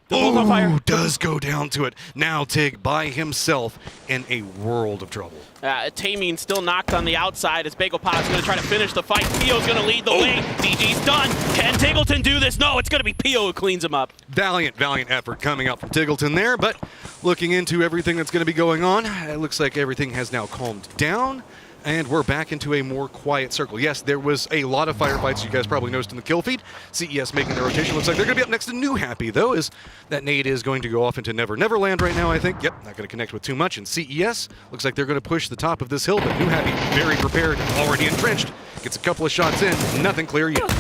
Does go down to it. Now Tig by himself in a world of trouble. Tamin still knocked on the outside as Bagel Pa is going to try to finish the fight. Pio's going to lead the way. DG's done. Can Tiggleton do this? No, it's going to be Pio who cleans him up. Valiant effort coming out from Tiggleton there, but looking into everything that's going to be going on, it looks like everything has now calmed down. And we're back into a more quiet circle. Yes, there was a lot of firefights you guys probably noticed in the kill feed. CES making their rotation. Looks like they're going to be up next to New Happy, though, as that nade is going to go off into Never Never Land right now, I think. Yep, not going to connect with too much. And CES looks like they're going to push the top of this hill, but New Happy very prepared, already entrenched. Gets a couple of shots in, nothing clear yet.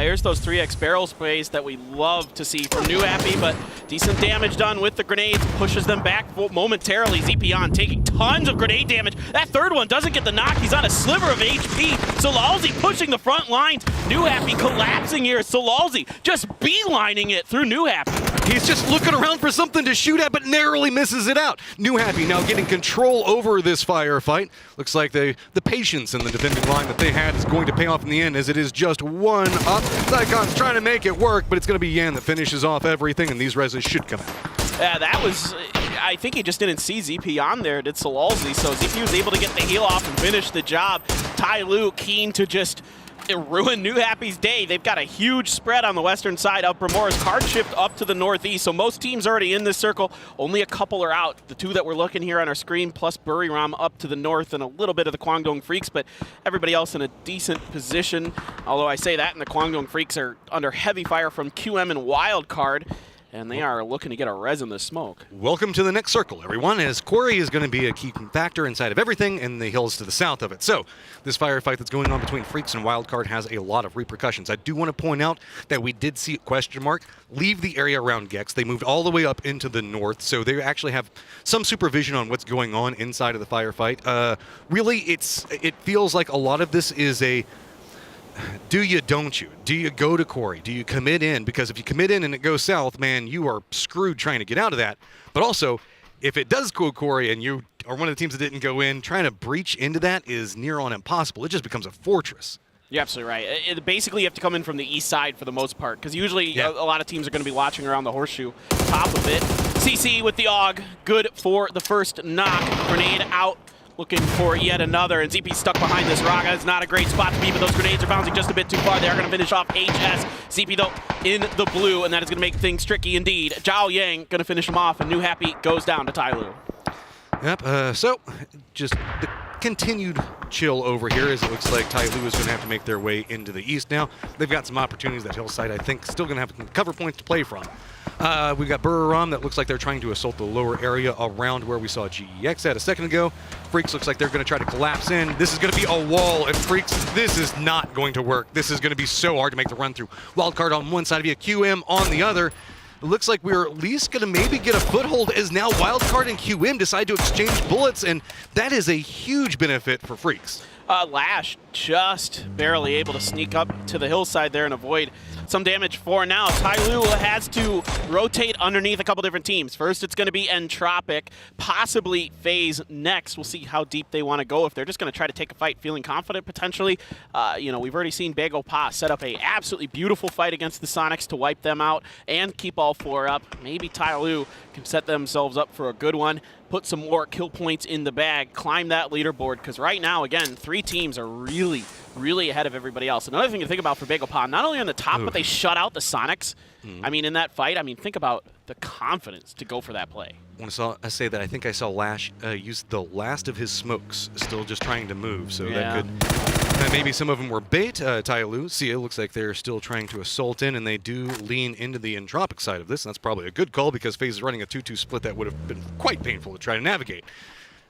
Here's those 3x barrel sprays that we love to see from New Happy, but decent damage done with the grenades. Pushes them back momentarily. Zepion taking tons of grenade damage. That third one doesn't get the knock. He's on a sliver of HP. Solalzi pushing the front lines. New Happy collapsing here. Solalzi just beelining it through New Happy. He's just looking around for something to shoot at, but narrowly misses it out. New Happy now getting control over this firefight. Looks like the patience in the defending line that they had is going to pay off in the end, as it is just one up. Zycon's trying to make it work, but it's going to be Yan that finishes off everything, and these reses should come out. Yeah, that was... I think he just didn't see ZP on there, did Solalzi, so ZP was able to get the heal off and finish the job. Ty Lu keen to just ruin New Happy's day. They've got a huge spread on the western side of Primorsk. Hard shift up to the northeast, so most teams already in this circle. Only a couple are out. The two that we're looking here on our screen, plus Buriram up to the north and a little bit of the Kwangdong Freaks, but everybody else in a decent position. Although I say that, and the Kwangdong Freaks are under heavy fire from QM and Wildcard. And they are looking to get a res in the smoke. Welcome to the next circle, everyone, as Quarry is going to be a key factor inside of everything in the hills to the south of it. So this firefight that's going on between Freaks and Wildcard has a lot of repercussions. I do want to point out that we did see question mark leave the area around Gex. They moved all the way up into the north, so they actually have some supervision on what's going on inside of the firefight. Really, it feels like a lot of this is a... Do you, don't you? Do you go to Quarry? Do you commit in? Because if you commit in and it goes south, man, you are screwed trying to get out of that. But also, if it does go Quarry and you are one of the teams that didn't go in, trying to breach into that is near on impossible. It just becomes a fortress. You're absolutely right. Basically, you have to come in from the east side for the most part, because usually a lot of teams are going to be watching around the horseshoe top of it. CC with the AUG, good for the first knock. Grenade out. Looking for yet another, and ZP stuck behind this rock. It's not a great spot to be, but those grenades are bouncing just a bit too far. They are going to finish off HS. ZP, though, in the blue, and that is going to make things tricky indeed. Zhao Yang going to finish him off, and New Happy goes down to Ty Lu. Yep, so just the continued chill over here as it looks like Tai Lu is going to have to make their way into the east now. They've got some opportunities. That hillside, I think, still going to have cover points to play from. We've got Buriram that looks like they're trying to assault the lower area around where we saw GEX at a second ago. Freaks looks like they're going to try to collapse in. This is going to be a wall, and Freaks, this is not going to work. This is going to be so hard to make the run through. Wildcard on one side of you, QM on the other. It looks like we're at least going to maybe get a foothold as now Wildcard and QM decide to exchange bullets, and that is a huge benefit for Freaks. Lash just barely able to sneak up to the hillside there and avoid some damage for now. Tai Lu has to rotate underneath a couple different teams. First, it's going to be Entropic, possibly FaZe next. We'll see how deep they want to go. If they're just going to try to take a fight feeling confident potentially. We've already seen Bagel Pa set up a absolutely beautiful fight against the Sonics to wipe them out and keep all four up. Maybe Tai Lu can set themselves up for a good one, put some more kill points in the bag, climb that leaderboard, because right now, again, 3 teams are really, really ahead of everybody else. Another thing to think about for Bagel Pa, not only on the top, but they shut out the Sonics. I mean, in that fight, think about the confidence to go for that play. I want to say that I think I saw Lash use the last of his smokes, still just trying to move, so that could... maybe some of them were bait. Tai Lu, Sia looks like they're still trying to assault in, and they do lean into the Entropic side of this, and that's probably a good call because FaZe is running a 2-2 split that would have been quite painful to try to navigate.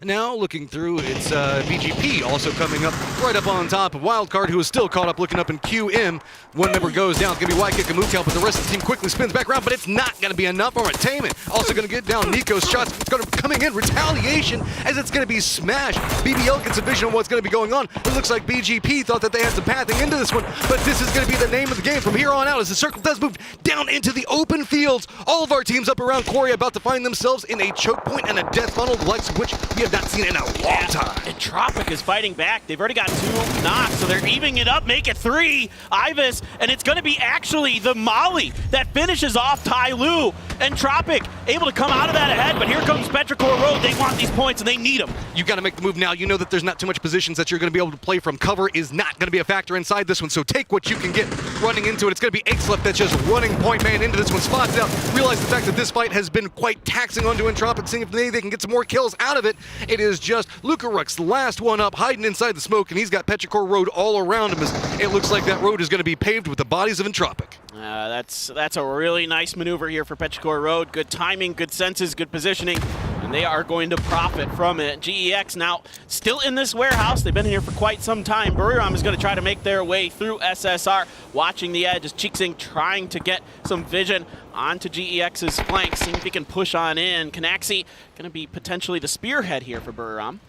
Now, looking through, it's BGP also coming up right up on top of Wildcard, who is still caught up looking up in QM. One member goes down. It's going to be Y-Kick and Move Count, but the rest of the team quickly spins back around, but it's not going to be enough for Entertainment. Also going to get down Nico's shots. It's going to be coming in. Retaliation as it's going to be smashed. BBL gets a vision of what's going to be going on. It looks like BGP thought that they had some pathing into this one, but this is going to be the name of the game from here on out as the circle does move down into the open fields. All of our teams up around Corey about to find themselves in a choke point and a death funnel, the likes of which we have not seen in a long time. Entropic is fighting back. They've already got 2 knocks, so they're evening it up, make it 3. Ibis, and it's going to be actually the Molly that finishes off Tai Lu. Entropic able to come out of that ahead, but here comes Petrichor Road. They want these points, and they need them. You got to make the move now. You know that there's not too much positions that you're going to be able to play from. Cover is not going to be a factor inside this one, so take what you can get running into it. It's going to be Axlep that's just running point man into this one. Spots out. Realize the fact that this fight has been quite taxing onto Entropic, seeing if they can get some more kills out of it. It is just Luca Rux, the last one up, hiding inside the smoke, and he's got Petrichor Road all around him as it looks like that road is going to be paved with the bodies of Entropic. That's a really nice maneuver here for Petrichor Road. Good timing, good senses, good positioning, and they are going to profit from it. GEX now still in this warehouse. They've been here for quite some time. Buriram is going to try to make their way through SSR, watching the edge as Cheeksing trying to get some vision onto GEX's flank, seeing if he can push on in. Canaxi going to be potentially the spearhead here for Buriram.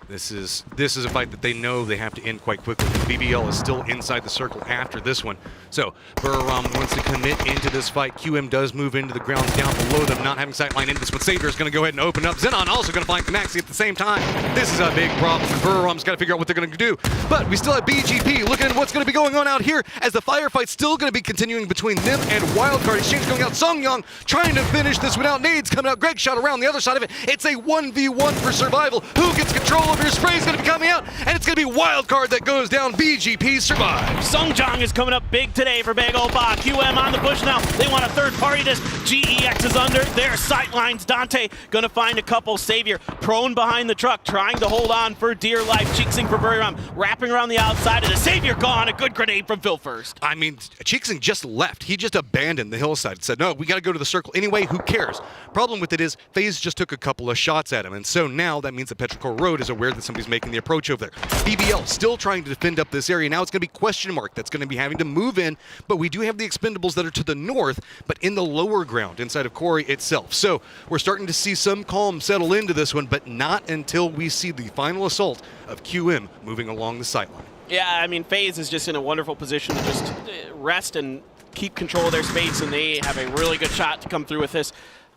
This is a fight that they know they have to end quite quickly. BBL is still inside the circle after this one. So Buriram wants to commit into this fight. QM does move into the ground down below them, not having sightline into this one. Savior is going to go ahead and open up. Xenon also going to find Canaxi at the same time. This is a big problem. Buriram's got to figure out what they're going to do. But we still have BGP looking at what's going to be going on out here as the firefight's still going to be continuing between them and Wildcard. Exchange going out. Songyang trying to finish this without nades coming out. Greg shot around the other side of it. It's a 1v1 for survival. Who gets control of your spray is going to be coming out, and it's going to be Wildcard that goes down. BGP survives. Songjang is coming up big today for Bagel Pa. QM on the push now. They want a third party. This GEX is under their sightlines. Dante going to find a couple. Savior prone behind the truck, trying to hold on for dear life. Cheeksing for Buriram, wrapping around the outside, and the Savior gone. A good grenade from Phil first. I mean, Cheeksing just left. He just abandoned the hillside. Said, no, we got to go to the circle anyway. Who cares? Problem with it is FaZe just took a couple of shots at him, and so now that means that Petrichor Road is aware that somebody's making the approach over there. BBL still trying to defend up this area. Now it's going to be question mark that's going to be having to move in, but we do have the expendables that are to the north, but in the lower ground inside of Corey itself. So we're starting to see some calm settle into this one, but not until we see the final assault of QM moving along the sightline. Yeah, I mean, FaZe is just in a wonderful position to just rest and keep control of their space, and they have a really good shot to come through with this.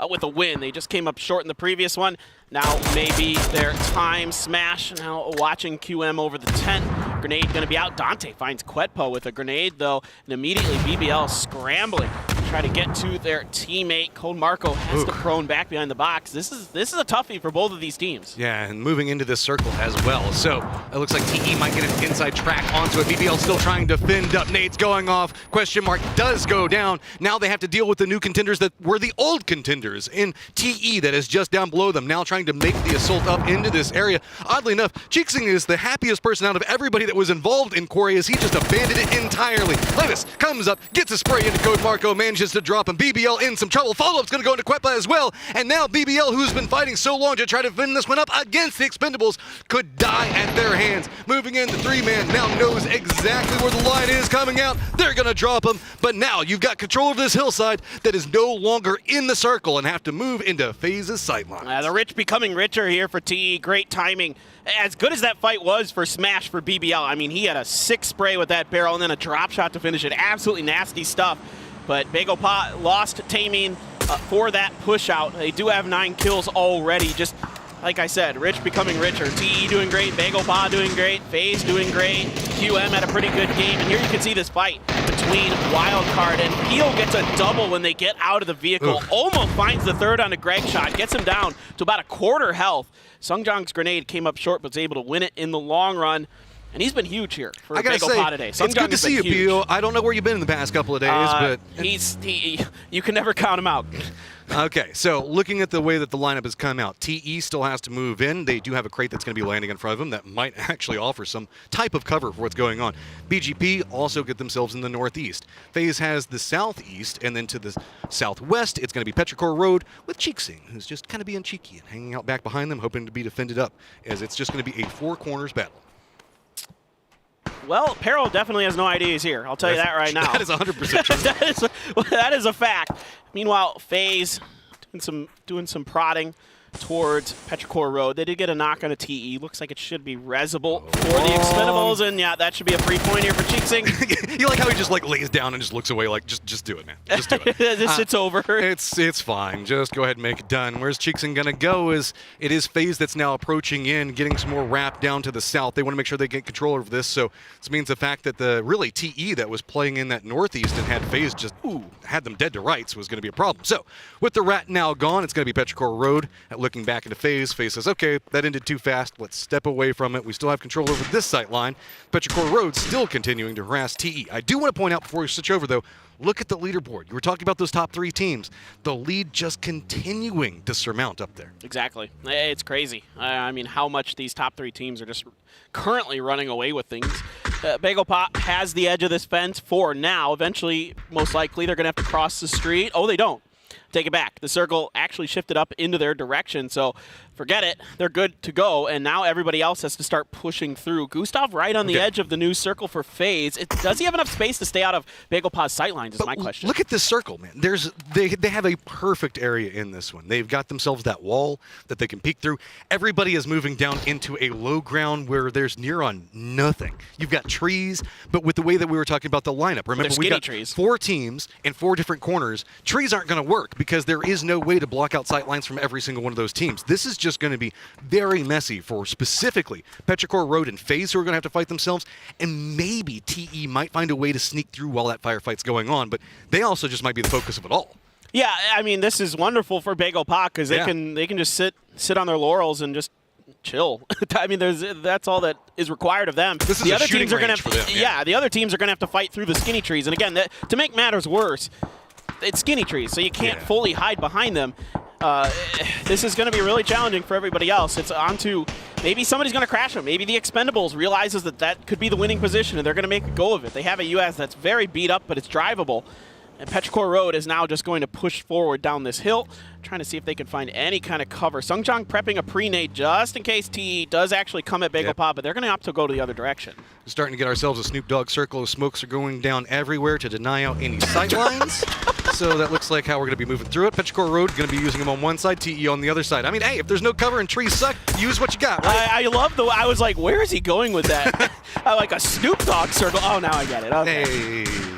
With a win. They just came up short in the previous one. Now maybe their time smash. Now watching QM over the tent. Grenade going to be out. Dante finds Quetpo with a grenade though, and immediately BBL scrambling, try to get to their teammate. Code Marco has to prone back behind the box. This is a toughie for both of these teams. Yeah, and moving into this circle as well. So it looks like TE might get an inside track onto it. BBL still trying to fend up. Nade's going off. Question mark does go down. Now they have to deal with the new contenders that were the old contenders in TE that is just down below them. Now trying to make the assault up into this area. Oddly enough, Cheeksing is the happiest person out of everybody that was involved in Quarry as he just abandoned it entirely. Levis comes up, gets a spray into Code Marco, manages to drop him. BBL in some trouble. Follow-up's going to go into Quepa as well. And now BBL, who's been fighting so long to try to win this one up against the Expendables, could die at their hands. Moving in, the three-man now knows exactly where the line is coming out. They're going to drop him. But now you've got control of this hillside that is no longer in the circle and have to move into FaZe's sightlines. The rich becoming richer here for TE. Great timing. As good as that fight was for Smash for BBL, I mean, he had a 6 spray with that barrel and then a drop shot to finish it. Absolutely nasty stuff. But Bagel Pot lost taming for that push out. They do have 9 kills already. Just like I said, Rich becoming richer. TE doing great, Bagel Pot doing great, FaZe doing great, QM had a pretty good game. And here you can see this fight between Wildcard and Peel gets a double when they get out of the vehicle. Almost finds the third on a Greg shot, gets him down to about a quarter health. Sungjong's grenade came up short, but was able to win it in the long run. And he's been huge here for Bagel Pot today. It's good to see you, Pio. I don't know where you've been in the past couple of days, but you can never count him out. Okay, so looking at the way that the lineup has come out, TE still has to move in. They do have a crate that's going to be landing in front of them that might actually offer some type of cover for what's going on. BGP also get themselves in the northeast. FaZe has the southeast, and then to the southwest, it's going to be Petrichor Road with Cheeksing, who's just kind of being cheeky and hanging out back behind them, hoping to be defended up, as it's just going to be a 4 corners battle. Well, Peril definitely has no idea he's here. I'll tell you that right now. That is 100% true. that is a fact. Meanwhile, FaZe doing some prodding towards Petrichor Road. They did get a knock on a TE. Looks like it should be resable for the Expendables, and yeah, that should be a free point here for Cheeksing. You like how he just lays down and just looks away like, just do it, man. Just do it. It's over. It's fine. Just go ahead and make it done. Where's Cheeksing gonna go is it is FaZe that's now approaching in, getting some more wrap down to the south. They want to make sure they get control over this, so this means the fact that the really TE that was playing in that northeast and had FaZe just had them dead to rights was gonna be a problem. So with the rat now gone, it's gonna be Petrichor Road. Looking back into FaZe, FaZe says, okay, that ended too fast. Let's step away from it. We still have control over this sight line. Petrichor Road still continuing to harass TE. I do want to point out before we switch over, though, look at the leaderboard. You were talking about those top 3 teams. The lead just continuing to surmount up there. Exactly. It's crazy. I mean, how much these top 3 teams are just currently running away with things. Bagel Pot has the edge of this fence for now. Eventually, most likely, they're going to have to cross the street. Oh, they don't. Take it back. The circle actually shifted up into their direction, so forget it. They're good to go, and now everybody else has to start pushing through. Gustav right on the edge of the new circle for FaZe. Does he have enough space to stay out of Bagel Pot's sightlines is my question. Look at this circle, man. They have a perfect area in this one. They've got themselves that wall that they can peek through. Everybody is moving down into a low ground where there's near on nothing. You've got trees, but with the way that we were talking about the lineup, remember we've got trees. 4 teams in 4 different corners. Trees aren't going to work because there is no way to block out sight lines from every single one of those teams. This is just going to be very messy for specifically Petrichor Road and FaZe, who are going to have to fight themselves, and maybe TE might find a way to sneak through while that firefight's going on, but they also just might be the focus of it all. Yeah, I mean, this is wonderful for Bagel Pot because they can just sit on their laurels and just chill. I mean, that's all that is required of them. This is the a other shooting teams are going range to for them. yeah, the other teams are going to have to fight through the skinny trees, and again, to make matters worse, it's skinny trees, so you can't fully hide behind them. This is going to be really challenging for everybody else. It's on to maybe somebody's going to crash them. Maybe the Expendables realizes that could be the winning position, and they're going to make a go of it. They have a US that's very beat up, but it's drivable. And Petrichor Road is now just going to push forward down this hill, trying to see if they can find any kind of cover. Sungjong prepping a pre-nade just in case TE does actually come at Bagel Pot, but they're going to opt to go to the other direction. We're starting to get ourselves a Snoop Dogg circle of smokes are going down everywhere to deny out any sight lines. So that looks like how we're going to be moving through it. Petrichor Road going to be using them on one side, TE on the other side. I mean, hey, if there's no cover and trees suck, use what you got, right? I love I was like, where is he going with that? Like a Snoop Dogg circle. Oh, now I get it. Okay. Hey.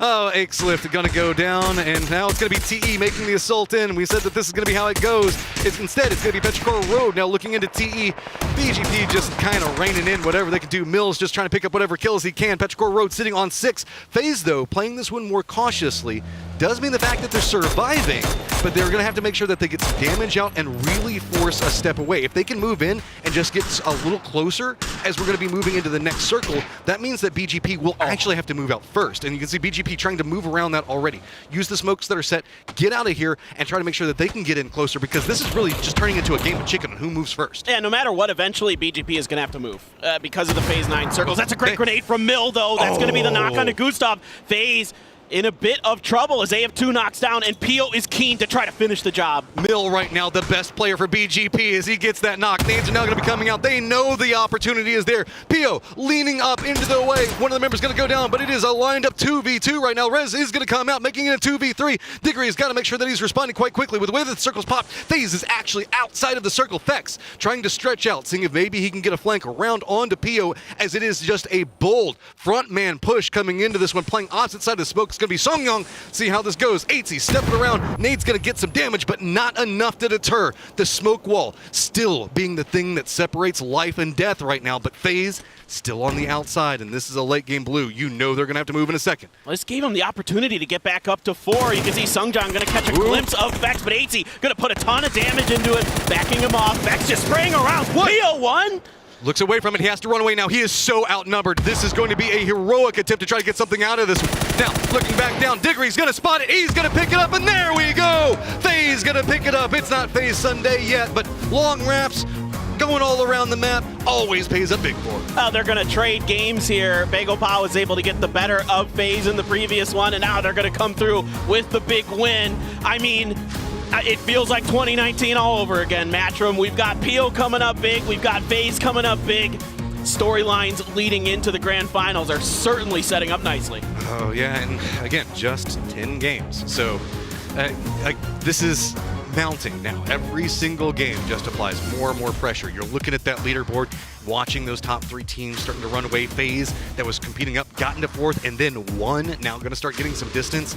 Oh, Akeslift gonna go down, and now it's gonna be TE making the assault in. We said that this is gonna be how it goes. Instead, it's gonna be Petrichor Road now looking into TE. BGP just kind of reining in whatever they can do. Mills just trying to pick up whatever kills he can. Petrichor Road sitting on 6. FaZe, though, playing this one more cautiously. Does mean the fact that they're surviving, but they're going to have to make sure that they get some damage out and really force a step away. If they can move in and just get a little closer as we're going to be moving into the next circle, that means that BGP will actually have to move out first. And you can see BGP trying to move around that already. Use the smokes that are set, get out of here, and try to make sure that they can get in closer, because this is really just turning into a game of chicken on who moves first. Yeah, no matter what, eventually BGP is going to have to move because of the phase 9 circles. That's a great grenade from Mill, though. That's going to be the knock on to Gustav. FaZe in a bit of trouble as they have 2 knocks down, and Pio is keen to try to finish the job. Mill right now, the best player for BGP as he gets that knock. Nades are now going to be coming out. They know the opportunity is there. Pio leaning up into the way. One of the members going to go down, but it is a lined up 2v2 right now. Rez is going to come out, making it a 2v3. Diggory has got to make sure that he's responding quite quickly. With the way that the circle's popped, FaZe is actually outside of the circle. Fex trying to stretch out, seeing if maybe he can get a flank around onto Pio, as it is just a bold front man push coming into this one. Playing opposite side of the smoke, it's going to be Songyong. See how this goes. 8Z stepping around. Nade's going to get some damage, but not enough to deter. The smoke wall still being the thing that separates life and death right now, but FaZe still on the outside, and this is a late game blue. You know they're going to have to move in a second. Well, this gave him the opportunity to get back up to 4. You can see Songjang going to catch a glimpse of Fex, but 8Z going to put a ton of damage into it, backing him off. Fex just spraying around. Pio won. Looks away from it. He has to run away now. He is so outnumbered. This is going to be a heroic attempt to try to get something out of this one. Now, looking back down, Diggory's going to spot it. He's going to pick it up, and there we go. FaZe going to pick it up. It's not FaZe Sunday yet, but long wraps going all around the map always pays a big for it. Well, they're going to trade games here. Bagopal was able to get the better of FaZe in the previous one, and now they're going to come through with the big win. I mean, it feels like 2019 all over again, Matchroom. We've got Pio coming up big. We've got FaZe coming up big. Storylines leading into the grand finals are certainly setting up nicely. Oh, yeah, and again, just 10 games. So this is mounting now. Every single game just applies more and more pressure. You're looking at that leaderboard, watching those top 3 teams starting to run away. FaZe that was competing up, got into 4th, and then won. Now going to start getting some distance.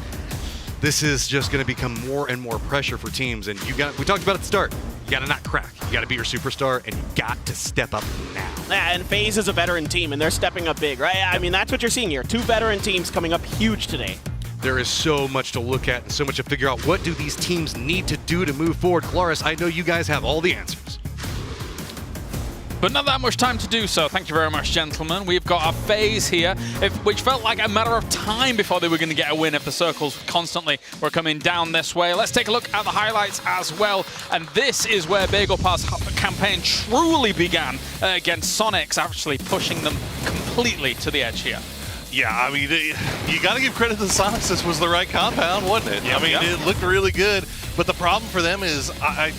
This is just going to become more and more pressure for teams, and we talked about at the start. You got to not crack. You got to be your superstar, and you got to step up now. Yeah, and FaZe is a veteran team, and they're stepping up big, right? I mean, that's what you're seeing here. 2 veteran teams coming up huge today. There is so much to look at and so much to figure out. What do these teams need to do to move forward? Claris, I know you guys have all the answers. But not that much time to do so. Thank you very much, gentlemen. We've got a FaZe here, which felt like a matter of time before they were going to get a win if the circles constantly were coming down this way. Let's take a look at the highlights as well. And this is where Bagopal's campaign truly began against Sonics, actually pushing them completely to the edge here. Yeah, I mean, you got to give credit to the Sonics. This was the right compound, wasn't it? Yeah, I mean, it looked really good. But the problem for them is,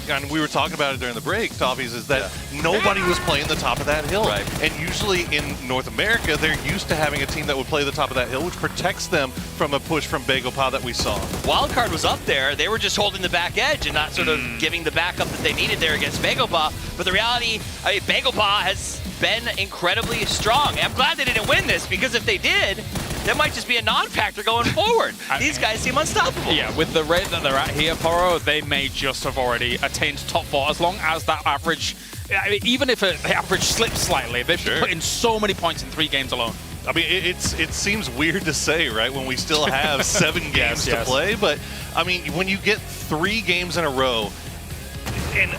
and we were talking about it during the break, Toffees, is that nobody was playing the top of that hill. Right. And usually in North America, they're used to having a team that would play the top of that hill, which protects them from a push from Bagopal that we saw. Wildcard was up there. They were just holding the back edge and not sort of giving the backup that they needed there against Bagopal. But the reality, I mean, Bagopal has been incredibly strong. And I'm glad they didn't win this, because if they did, that might just be a non-factor going forward. These guys seem unstoppable. Yeah, with the rate that they're at here, Poro, they may just have already attained top 4 as long as that average, I mean, even if the average slips slightly, they've put in so many points in 3 games alone. I mean, it seems weird to say, right, when we still have 7 games to play, but I mean, when you get 3 games in a row, and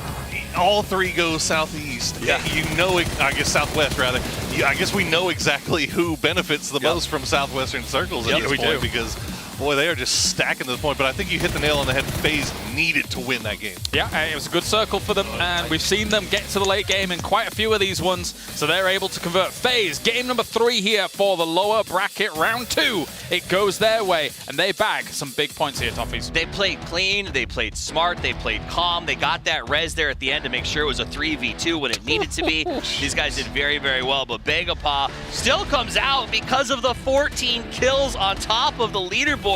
all 3 go southeast, you know, I guess southwest rather, I guess we know exactly who benefits the most from southwestern circles at this point, because boy, they are just stacking to the point. But I think you hit the nail on the head. FaZe needed to win that game. Yeah, it was a good circle for them, and we've seen them get to the late game in quite a few of these ones, so they're able to convert. FaZe, game number 3 here for the lower bracket, round 2. It goes their way, and they bag some big points here, Toffees. They played clean, they played smart, they played calm. They got that res there at the end to make sure it was a 3v2 when it needed to be. These guys did very, very well, but Bagopal still comes out because of the 14 kills on top of the leaderboard.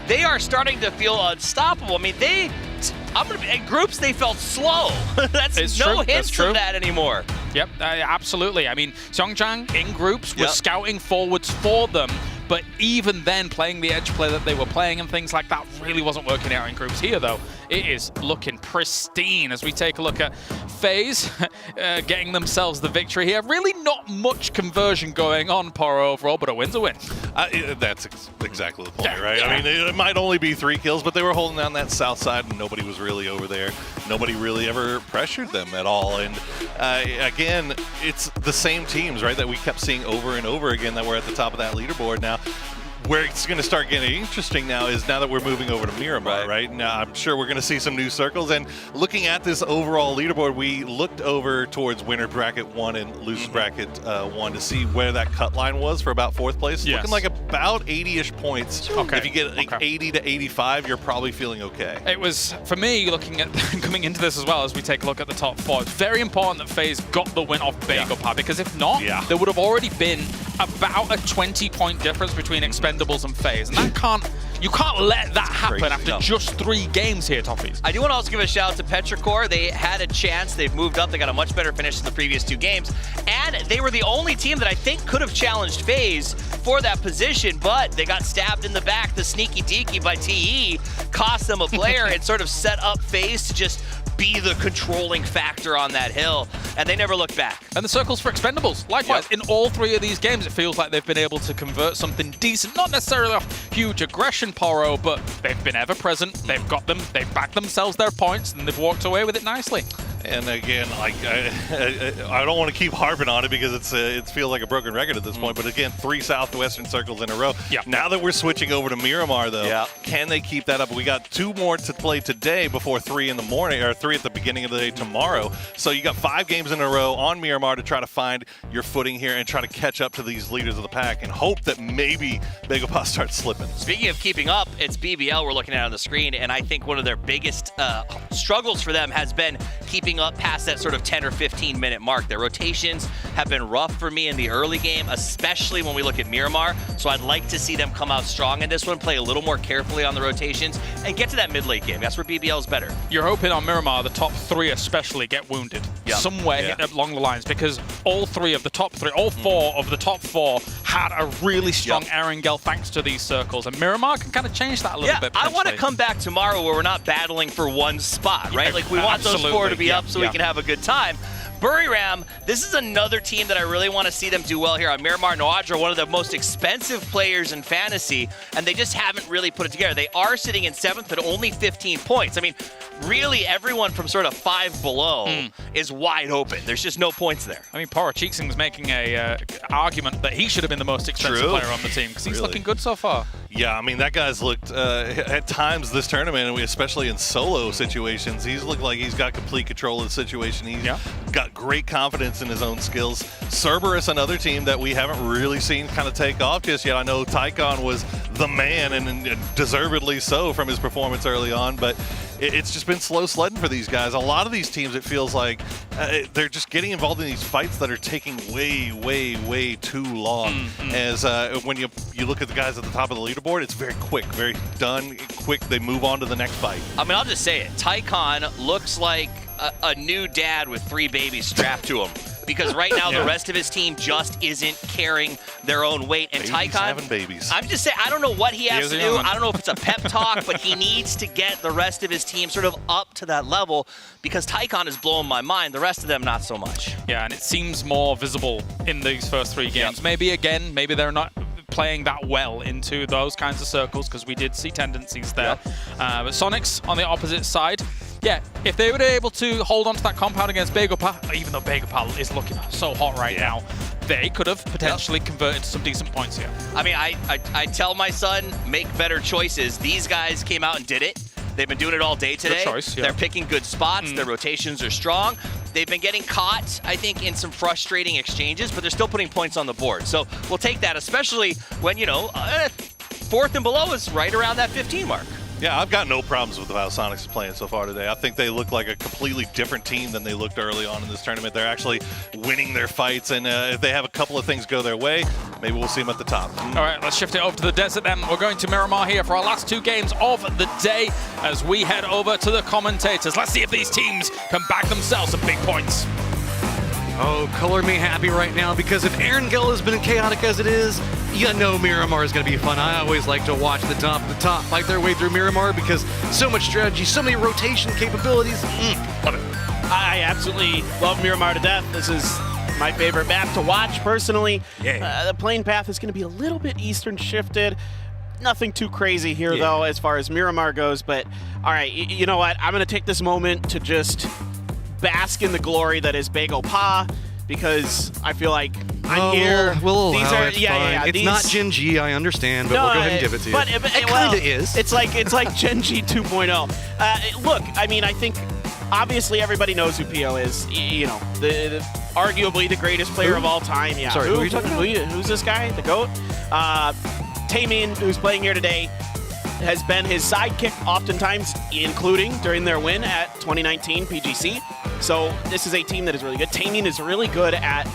They are starting to feel unstoppable. I mean, in groups, they felt slow. That's no hints of that anymore. Yep, absolutely. I mean, Songjang in groups was scouting forwards for them, But even then, playing the edge play that they were playing and things like that really wasn't working out in groups. Here, though, it is looking pristine as we take a look at FaZe getting themselves the victory here. Really not much conversion going on, Poro, overall, but a win's a win. That's exactly the point, right? Yeah. I mean, it might only be 3 kills, but they were holding down that south side, and nobody was really over there. Nobody really ever pressured them at all. And again, it's the same teams, right, that we kept seeing over and over again that were at the top of that leaderboard. Now, where it's going to start getting interesting now is now that we're moving over to Miramar, right? Now, I'm sure we're going to see some new circles. And looking at this overall leaderboard, we looked over towards winner bracket 1 and loser bracket 1 to see where that cut line was for about 4th place. Yes. Looking like about 80-ish points. Okay. If you get like 80 to 85, you're probably feeling okay. It was, for me, looking at coming into this as well as we take a look at the top 4, it's very important that FaZe got the win off Bagel because if not, there would have already been about a 20-point difference between Expendables and FaZe, and that you can't let that happen after just 3 games here, Toffees. I do want to also give a shout out to Petrichor. They had a chance. They've moved up. They got a much better finish than the previous 2 games, and they were the only team that I think could have challenged FaZe for that position, but they got stabbed in the back. The sneaky deaky by TE cost them a player and sort of set up FaZe to just be the controlling factor on that hill, and they never looked back. And the circles for Expendables. Likewise, in all 3 of these games, it feels like they've been able to convert something decent, not necessarily off huge aggression, Poro, but they've been ever present. They've got them. They've backed themselves their points, and they've walked away with it nicely. And again, like I don't want to keep harping on it because it feels like a broken record at this point. But again, 3 Southwestern circles in a row. Now that we're switching over to Miramar, though, can they keep that up? We got 2 more to play today before 3 in the morning, or 3 at the beginning of the day tomorrow. So you got 5 games in a row on Miramar to try to find your footing here and try to catch up to these leaders of the pack and hope that maybe Bagel Paw starts slipping. Speaking of keeping up, it's BBL we're looking at on the screen, and I think one of their biggest struggles for them has been keeping up past that sort of 10 or 15 minute mark. Their rotations have been rough for me in the early game, especially when we look at Miramar. So I'd like to see them come out strong in this one, play a little more carefully on the rotations, and get to that mid-late game. That's where BBL is better. You're hoping on Miramar the top 3 especially get wounded somewhere along the lines, because all 4 of the top 4 had a really strong Erangel thanks to these circles, and Miramar can kind of change that a little bit. I want to come back tomorrow where we're not battling for one spot, right? Like we want those 4 to be up so we can have a good time. Buriram, this is another team that I really want to see them do well here on Miramar. Noadra, one of the most expensive players in fantasy, and they just haven't really put it together. They are sitting in 7th, but only 15 points. I mean, really everyone from sort of 5 below is wide open. There's just no points there. I mean, Poro Cheeksing's making a argument that he should have been the most expensive player on the team because he's looking good so far. Yeah, I mean, that guy's looked, at times this tournament, and especially in solo situations, he's looked like he's got complete control of the situation. He's got great confidence in his own skills. Cerberus, another team that we haven't really seen kind of take off just yet. I know Tycon was the man, and deservedly so from his performance early on, but it's just been slow sledding for these guys. A lot of these teams, it feels like they're just getting involved in these fights that are taking way, way, way too long. As when you look at the guys at the top of the leaderboard, it's very quick, very done, quick. They move on to the next fight. I mean, I'll just say it. Tycon looks like a new dad with 3 babies strapped to him. Because right now the rest of his team just isn't carrying their own weight. And Tycon, having babies. I'm just saying, I don't know what he has to do. I don't know if it's a pep talk, but he needs to get the rest of his team sort of up to that level, because Tycon is blowing my mind. The rest of them, not so much. Yeah, and it seems more visible in these first 3 games. Maybe they're not playing that well into those kinds of circles, because we did see tendencies there. But Sonics on the opposite side, if they were able to hold on to that compound against Bagel Paw, even though Bagel Paw is looking so hot right now, they could have potentially converted some decent points here. I mean, I tell my son, make better choices. These guys came out and did it. They've been doing it all day today. Good choice, They're picking good spots. Their rotations are strong. They've been getting caught, I think, in some frustrating exchanges, but they're still putting points on the board. So we'll take that, especially when, 4th and below is right around that 15 mark. Yeah, I've got no problems with how Sonics is playing so far today. I think they look like a completely different team than they looked early on in this tournament. They're actually winning their fights, and if they have a couple of things go their way, maybe we'll see them at the top. All right, let's shift it over to the desert then. We're going to Miramar here for our last 2 games of the day as we head over to the commentators. Let's see if these teams can bag themselves some big points. Oh, color me happy right now, because if Erangel has been chaotic as it is, You know Miramar is going to be fun. I always like to watch the top fight their way through Miramar because so much strategy, so many rotation capabilities. Love it. I absolutely love Miramar to death. This is my favorite map to watch personally. Yeah. The plane path is going to be a little bit eastern shifted. Nothing too crazy here, though, as far as Miramar goes. But, all right, you know what? I'm going to take this moment to just bask in the glory that is Bagel Pa, because I feel like I'm here. We'll allow These are, it. yeah, Fine. yeah, It's these, not Gen G, I understand, but we'll go ahead and give it to you. But it well, kind of is. It's like Gen G 2.0. Look, I mean, I think obviously everybody knows who PO is. You know, the arguably the greatest player of all time. Yeah. Sorry, who are you talking about? Who's this guy? The GOAT? Taemin, who's playing here today, has been his sidekick oftentimes, including during their win at 2019 PGC. So this is a team that is really good. Taemin is really good at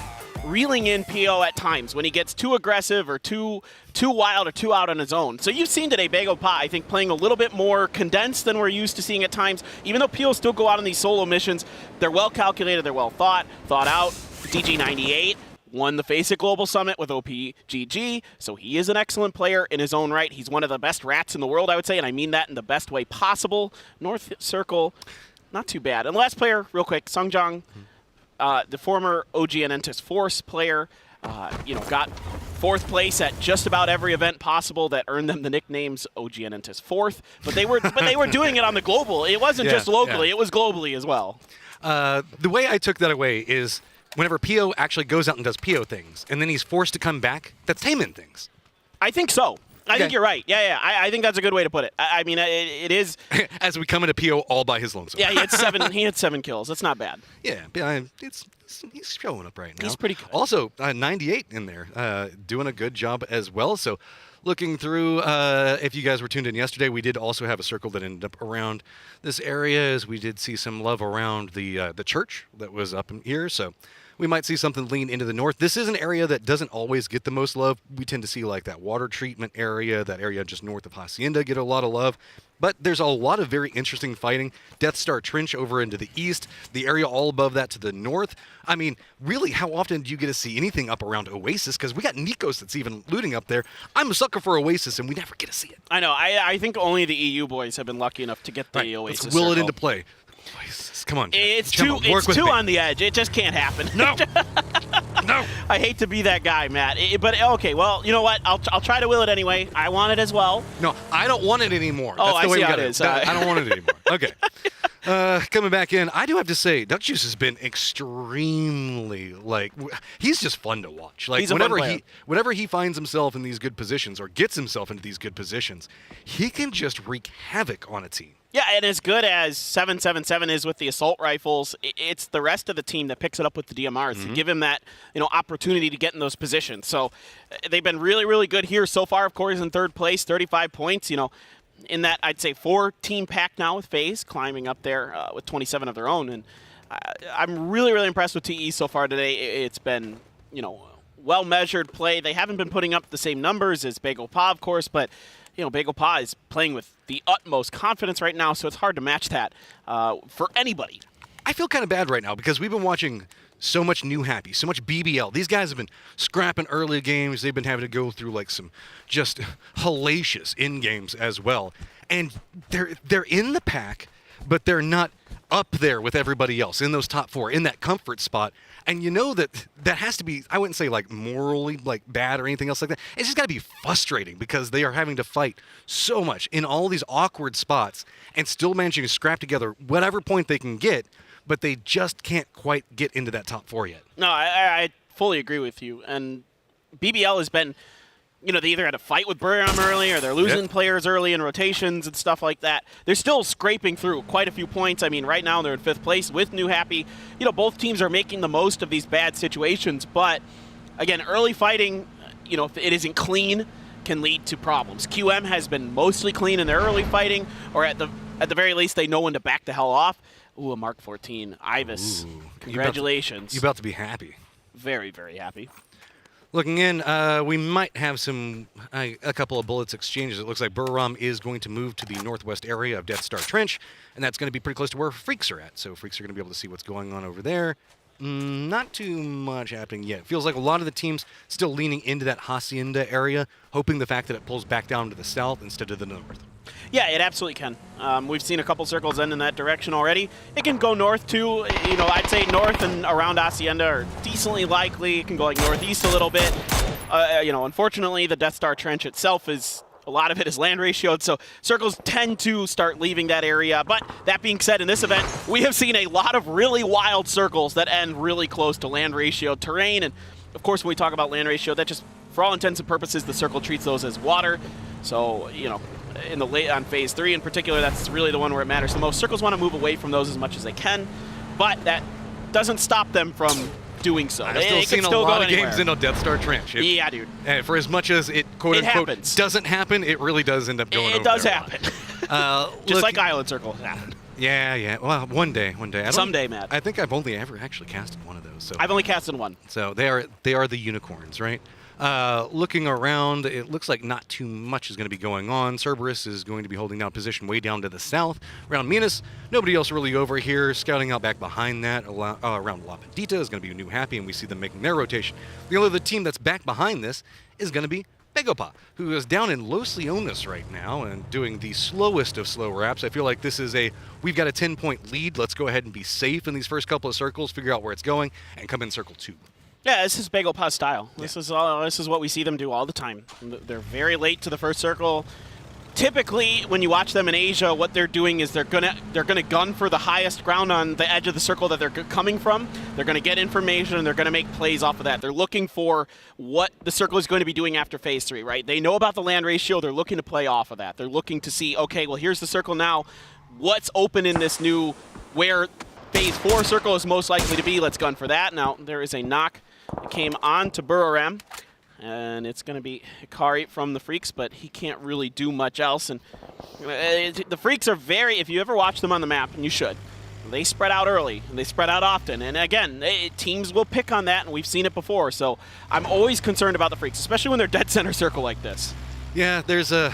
reeling in PO at times when he gets too aggressive or too wild or too out on his own. So you've seen today Bagel Pa, I think, playing a little bit more condensed than we're used to seeing at times. Even though PO still go out on these solo missions, they're well calculated, they're well thought out. DG98 won the Face It Global Summit with OPGG, so he is an excellent player in his own right. He's one of the best rats in the world, I would say, and I mean that in the best way possible. North Circle, not too bad. And the last player, real quick, Sungjong, the former OG Enentis Force player, got fourth place at just about every event possible that earned them the nicknames OG Enentis Fourth. But they were doing it on the global. It wasn't just locally; it was globally as well. The way I took that away is whenever PO actually goes out and does PO things, and then he's forced to come back, that's Taemin things. I think so. I think you're right. Yeah. I think that's a good way to put it. I mean, it is. As we come into PO all by his lonesome. Yeah, he had 7 kills. That's not bad. Yeah, he's showing up right now. He's pretty good. Also, 98 in there, doing a good job as well. So, looking through, if you guys were tuned in yesterday, we did also have a circle that ended up around this area, as we did see some love around the church that was up in here. So, we might see something lean into the north. This is an area that doesn't always get the most love. We tend to see like that water treatment area, that area just north of Hacienda get a lot of love. But there's a lot of very interesting fighting. Death Star Trench over into the east, the area all above that to the north. I mean, really, how often do you get to see anything up around Oasis? Because we got Nikos that's even looting up there. I'm a sucker for Oasis, and we never get to see it. I know. I think only the EU boys have been lucky enough to get the Oasis. Let's will it circle. into play. Oasis, come on. It's too on the edge. It just can't happen. No. No. I hate to be that guy, Matt. But okay, well, you know what? I'll try to will it anyway. I want it as well. No, I don't want it anymore. Oh, That's the I way see we how got it is. I don't want it anymore. Okay. Coming back in, I do have to say, Duck Juice has been extremely, he's just fun to watch. Like, he's a fun player. whenever he finds himself in these good positions or gets himself into these good positions, he can just wreak havoc on a team. Yeah, and as good as 777 is with the assault rifles, it's the rest of the team that picks it up with the DMRs to give him that opportunity to get in those positions. So they've been really, really good here so far. Of course, in third place, 35 points. In that, I'd say 4-team pack now with FaZe climbing up there with 27 of their own. And I'm really, really impressed with TE so far today. It's been, well-measured play. They haven't been putting up the same numbers as Bagel Pa, of course, but Bagel Pa is playing with the utmost confidence right now, so it's hard to match that for anybody. I feel kind of bad right now because we've been watching so much New Happy, so much BBL. These guys have been scrapping early games. They've been having to go through some just hellacious in games as well. And they're in the pack, but they're not up there with everybody else in those top 4, in that comfort spot. And that has to be, I wouldn't say morally bad or anything else like that. It's just got to be frustrating because they are having to fight so much in all these awkward spots and still managing to scrap together whatever point they can get, but they just can't quite get into that top 4 yet. No, I fully agree with you. And BBL has been, they either had to fight with Buriram early or they're losing players early in rotations and stuff like that. They're still scraping through quite a few points. I mean, right now they're in 5th place with New Happy. Both teams are making the most of these bad situations. But, again, early fighting, if it isn't clean, can lead to problems. QM has been mostly clean in their early fighting, or at the very least they know when to back the hell off. Ooh, a Mark 14. Ivis. Ooh, congratulations. You're about to be happy. Very, very happy. Looking in, we might have a couple of bullets exchanges. It looks like Buriram is going to move to the northwest area of Death Star Trench, and that's going to be pretty close to where Freaks are at. So Freaks are going to be able to see what's going on over there. Not too much happening yet. Feels like a lot of the teams still leaning into that Hacienda area, hoping the fact that it pulls back down to the south instead of the north. Yeah, it absolutely can. We've seen a couple circles end in that direction already. It can go north too. You know, I'd say north and around Hacienda are decently likely. It can go like northeast a little bit. You know, unfortunately, the Death Star Trench itself is, a lot of it is land ratioed, so circles tend to start leaving that area. But that being said, in this event, we have seen a lot of really wild circles that end really close to land ratioed terrain. And of course, when we talk about land ratio, that just, for all intents and purposes, the circle treats those as water. So, you know, in the on phase 3 in particular, that's really the one where it matters the most. Circles want to move away from those as much as they can, but that doesn't stop them from doing so. I've still seen a lot of games in a Death Star Trench. Yeah, dude. And for as much as it quote-unquote doesn't happen, it really does end up going over It does there happen. Just Just like island circles happen. Yeah. Well, one day. Someday, Matt. I think I've only ever actually casted one of those. So I've only casted one. So they are the unicorns, right? Looking around, it looks like not too much is going to be going on. Cerberus is going to be holding down position way down to the south. Around Minas, nobody else really over here. Scouting out back behind that, around La Bendita is going to be a new Happy, and we see them making their rotation. The only other team that's back behind this is going to be Begopa, who is down in Los Leones right now and doing the slowest of slow wraps. I feel like this is we've got a 10-point lead. Let's go ahead and be safe in these first couple of circles, figure out where it's going, and come in circle 2. Yeah, this is Begopa's style. Yeah. This is what we see them do all the time. They're very late to the first circle. Typically, when you watch them in Asia, what they're doing is they're gonna gun for the highest ground on the edge of the circle that they're coming from. They're gonna get information and they're gonna make plays off of that. They're looking for what the circle is going to be doing after phase 3, right? They know about the land ratio. They're looking to play off of that. They're looking to see, okay, well, here's the circle now. What's open in this new, where phase 4 circle is most likely to be? Let's gun for that. Now, there is a knock. It came on to Buraram, and it's going to be Hikari from the Freaks, but he can't really do much else. And the Freaks are if you ever watch them on the map, and you should, they spread out early, and they spread out often. And again, teams will pick on that, and we've seen it before. So I'm always concerned about the Freaks, especially when they're dead center circle like this. Yeah, there's a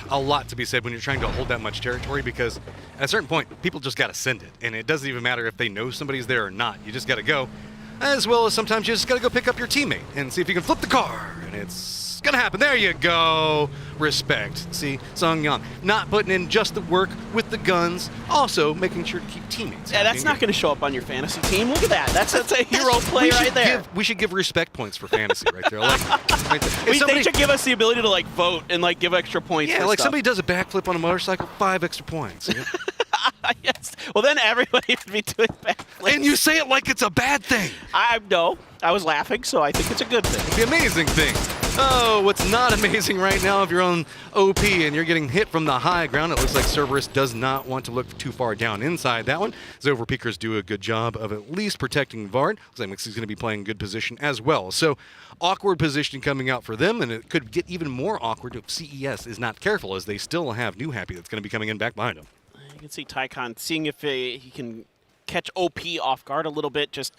lot to be said when you're trying to hold that much territory, because at a certain point, people just got to send it. And it doesn't even matter if they know somebody's there or not. You just got to go. As well as sometimes you just got to go pick up your teammate and see if you can flip the car. And it's going to happen. There you go. Respect. See, Sung Yang not putting in just the work with the guns, also making sure to keep teammates. Yeah, that's not going to show up on your fantasy team. Look at that. That's a hero play right there. We should give respect points for fantasy right there. Right there. They should give us the ability to vote and give extra points. Yeah, for like stuff. somebody does a backflip on a motorcycle, 5 extra points. Yeah? Yes. Well, then everybody would be doing backflips. And you say it like it's a bad thing. No, I was laughing, so I think it's a good thing. The amazing thing. Oh, what's not amazing right now, if you're on OP and you're getting hit from the high ground, it looks like Cerberus does not want to look too far down inside that one. As Overpeakers do a good job of at least protecting Vard. Looks like Mixie's going to be playing good position as well. So awkward position coming out for them, and it could get even more awkward if CES is not careful, as they still have New Happy that's going to be coming in back behind them. You can see Tycon seeing if he can catch OP off guard a little bit. Just,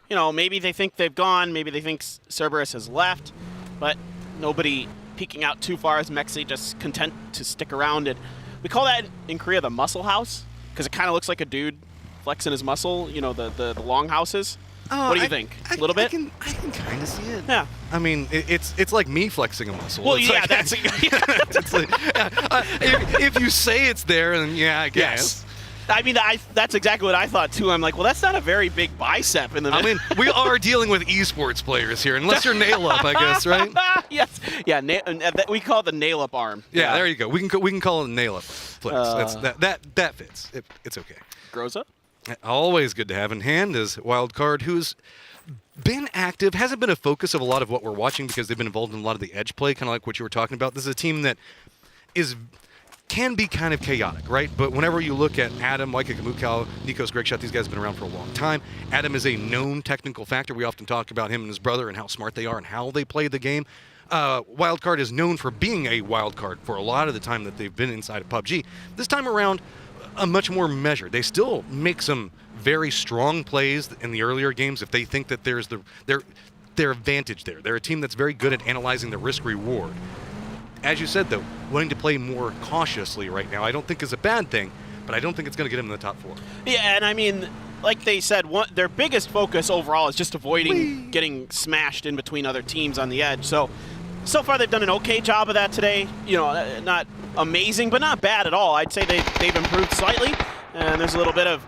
maybe they think they've gone. Maybe they think Cerberus has left. But nobody peeking out too far, as Mexi just content to stick around. And we call that in Korea the muscle house, because it kind of looks like a dude flexing his muscle, the long houses. What do you think? A little bit? I can kind of see it. Yeah. I mean, it's like me flexing a muscle. Well, it's yeah, like, that's it's like, if you say it's there, then yeah, I guess. Yes. I mean, that's exactly what I thought, too. I'm like, well, that's not a very big bicep in the middle. I mean, we are dealing with esports players here, unless you're nail-up, I guess, right? Yes. Yeah, we call it the nail-up arm. Yeah, there you go. We can call it a nail-up flex. That fits. It's okay. Groza? Always good to have in hand is Wildcard, who's been active, hasn't been a focus of a lot of what we're watching because they've been involved in a lot of the edge play, kind of like what you were talking about. This is a team that can be kind of chaotic, right? But whenever you look at Adam, Waika Kamukau, Nikos Gregshot, these guys have been around for a long time. Adam is a known technical factor. We often talk about him and his brother and how smart they are and how they play the game. Wildcard is known for being a wildcard for a lot of the time that they've been inside of PUBG. This time around, a much more measured. They still make some very strong plays in the earlier games if they think that there's their advantage there. They're a team that's very good at analyzing the risk-reward. As you said, though, wanting to play more cautiously right now, I don't think is a bad thing, but I don't think it's going to get them in the top 4. Yeah, and I mean, like they said, their biggest focus overall is just avoiding getting smashed in between other teams on the edge. So far they've done an okay job of that today. You know, not amazing, but not bad at all. I'd say they've improved slightly. And there's a little bit of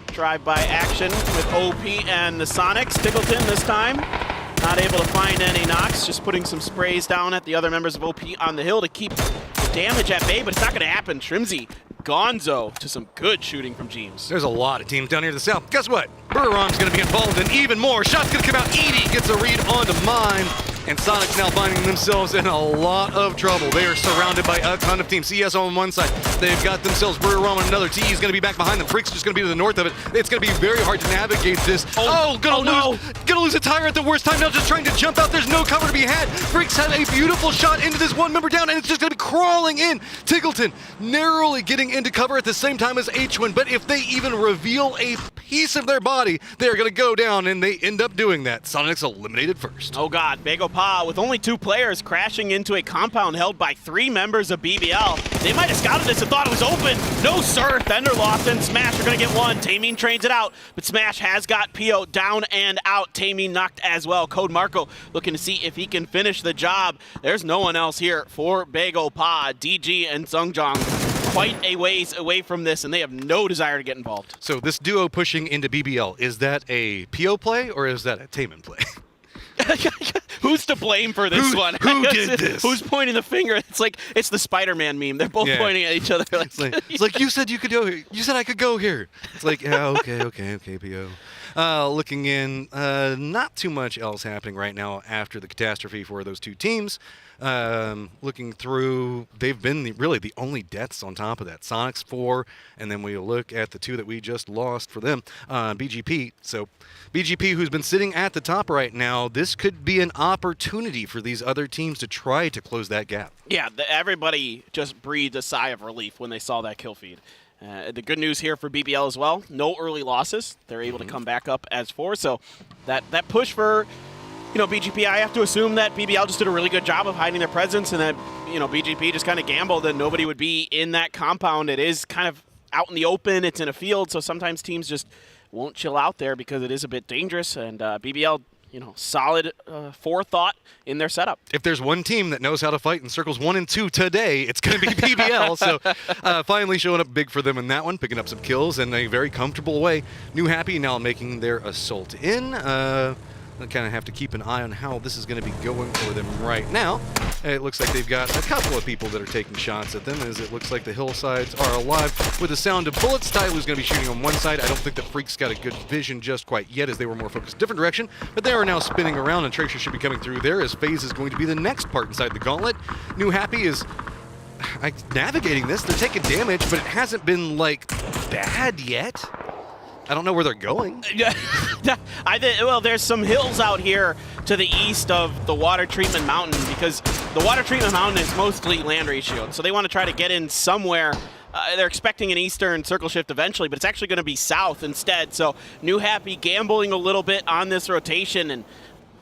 drive-by action with OP and the Sonics. Tiggleton this time, not able to find any knocks, just putting some sprays down at the other members of OP on the hill to keep the damage at bay, but it's not going to happen. Trimsy, Gonzo to some good shooting from James. There's a lot of teams down here to the south. Guess what? Burrom's going to be involved in even more. Shots going to come out. Edie gets a read onto mine. And Sonic's now finding themselves in a lot of trouble. They are surrounded by a ton of teams. CS on one side. They've got themselves Burrom on another. TE is going to be back behind them. Freak's just going to be to the north of it. It's going to be very hard to navigate this. Gonna lose a tire at the worst time. Now just trying to jump out. There's no cover to be had. Freak's had a beautiful shot into this one member down, and it's just going to be crawling in. Tiggleton narrowly getting into cover at the same time as H1. But if they even reveal a piece of their body, they're going to go down, and they end up doing that. Sonic's eliminated first. Oh God, Bago with only 2 players crashing into a compound held by 3 members of BBL. They might have scouted this and thought it was open. No, sir. Thunderloft and Smash are going to get one. Tameen trains it out, but Smash has got PO down and out. Tameen knocked as well. Code Marco looking to see if he can finish the job. There's no one else here for Bago Pa. DG and Sungjong quite a ways away from this, and they have no desire to get involved. So this duo pushing into BBL, is that a PO play or is that a Taman play? Who's to blame for this one? Who did this? Who's pointing the finger? It's like it's the Spider-Man meme. They're both pointing at each other. It's like you said you could go here. You said I could go here. It's like, yeah, okay, PO. Looking in, not too much else happening right now after the catastrophe for those 2 teams. Looking through, they've been really the only deaths on top of that. Sonics 4, and then we look at the 2 that we just lost for them, BGP. So BGP, who's been sitting at the top right now, this could be an opportunity for these other teams to try to close that gap. Yeah, everybody just breathed a sigh of relief when they saw that kill feed. The good news here for BBL as well, no early losses. They're able to come back up as 4, so that push for BGP, I have to assume that BBL just did a really good job of hiding their presence, and that, BGP just kind of gambled that nobody would be in that compound. It is kind of out in the open. It's in a field, so sometimes teams just won't chill out there because it is a bit dangerous, and BBL, solid forethought in their setup. If there's one team that knows how to fight in circles 1 and 2 today, it's going to be BBL. So finally showing up big for them in that one, picking up some kills in a very comfortable way. New Happy now making their assault in. I kind of have to keep an eye on how this is going to be going for them right now. It looks like they've got a couple of people that are taking shots at them, as it looks like the hillsides are alive with the sound of bullets. Tyler's going to be shooting on one side. I don't think that Freak's got a good vision just quite yet, as they were more focused different direction, but they are now spinning around, and Tracer should be coming through there, as FaZe is going to be the next part inside the gauntlet. New Happy is navigating this. They're taking damage, but it hasn't been, bad yet. I don't know where they're going. Yeah, well, there's some hills out here to the east of the water treatment mountain, because the water treatment mountain is mostly land ratioed, so they want to try to get in somewhere. They're expecting an eastern circle shift eventually, but it's actually going to be south instead. So New Happy gambling a little bit on this rotation, and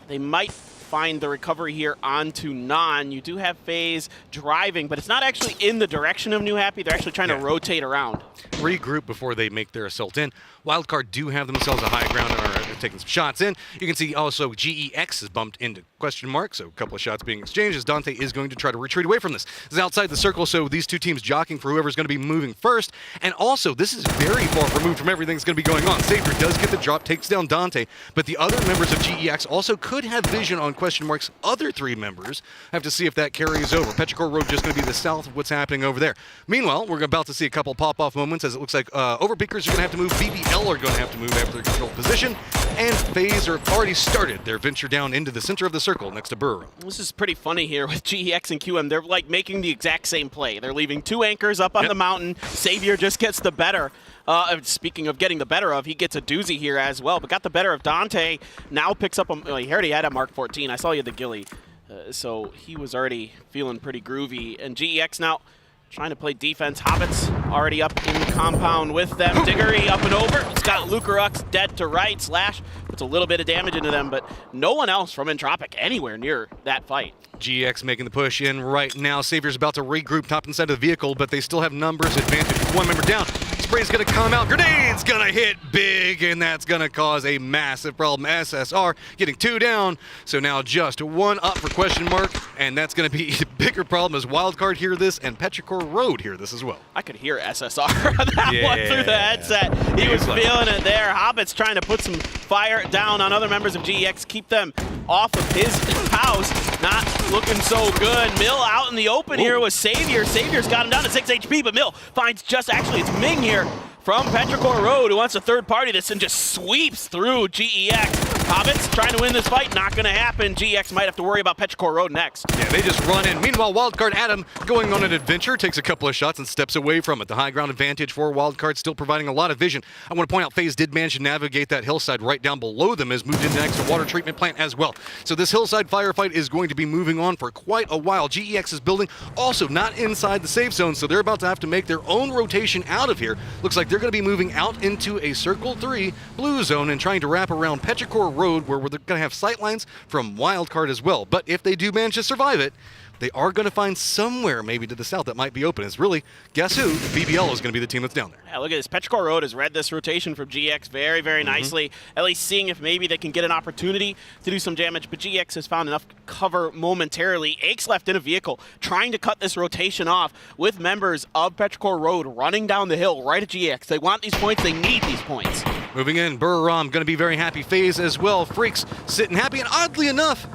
they might find the recovery here onto Non. You do have FaZe driving, but it's not actually in the direction of New Happy. They're actually trying to rotate around. Regroup before they make their assault in. Wildcard do have themselves a high ground and are taking some shots in. You can see also GEX is bumped into question mark, so a couple of shots being exchanged, as Dante is going to try to retreat away from this. This is outside the circle, so these 2 teams jockeying for whoever's going to be moving first. And also, this is very far removed from everything that's going to be going on. Savior does get the drop, takes down Dante, but the other members of GEX also could have vision on question mark's other 3 members. Have to see if that carries over. Petrichor Road just going to be the south of what's happening over there. Meanwhile, we're about to see a couple pop-off moments, as it looks like Overpeakers are going to have to move, BBL are going to have to move after their control position, and FaZe are already started their venture down into the center of the circle next to Burrow. This is pretty funny here with GEX and QM. They're making the exact same play. They're leaving 2 anchors up on the mountain. Savior just gets the better. Speaking of getting the better of, he gets a doozy here as well, but got the better of Dante. Now picks up he already had a Mark 14. I saw you at the ghillie. So he was already feeling pretty groovy. And GEX now trying to play defense. Hobbits already up in the compound with them. Diggory up and over. It's got Lucarux dead to right. Slash puts a little bit of damage into them, but no one else from Entropic anywhere near that fight. GX making the push in right now. Savior's about to regroup top inside of the vehicle, but they still have numbers advantage. 1 member down. spray's gonna come out. Grenade's gonna hit big, and that's gonna cause a massive problem. SSR getting 2 down, so now just 1 up for question mark, and that's gonna be a bigger problem as Wildcard hear this and Petrichor Road hear this as well. I could hear SSR on that one through the headset. He was feeling it there. Hobbit's trying to put some fire down on other members of GEX, keep them off of his house. Not looking so good. Mill out in the open here with Savior. Savior's got him down to 6 HP, but Mill finds actually it's Ming here from Petrichor Road, who wants to third party this and just sweeps through GEX. Hobbits trying to win this fight, not gonna happen. GEX might have to worry about Petrichor Road next. Yeah, they just run in. Meanwhile, Wildcard Adam going on an adventure, takes a couple of shots and steps away from it. The high ground advantage for Wildcard still providing a lot of vision. I want to point out FaZe did manage to navigate that hillside right down below them, as moved into next to water treatment plant as well. So this hillside firefight is going to be moving on for quite a while. GEX is building also not inside the safe zone, so they're about to have to make their own rotation out of here. Looks like they're going to be moving out into a Circle 3 blue zone and trying to wrap around Petrichor Road, where they're going to have sightlines from Wildcard as well. But if they do manage to survive it, they are going to find somewhere maybe to the south that might be open. It's really, guess who? BBL is going to be the team that's down there. Yeah, look at this. Petrichor Road has read this rotation from GX very, very nicely, at least seeing if maybe they can get an opportunity to do some damage, but GX has found enough cover momentarily. Aches left in a vehicle, trying to cut this rotation off with members of Petrichor Road running down the hill right at GX. They want these points. They need these points. Moving in, Burram going to be very happy. FaZe as well. Freaks sitting happy, and oddly enough,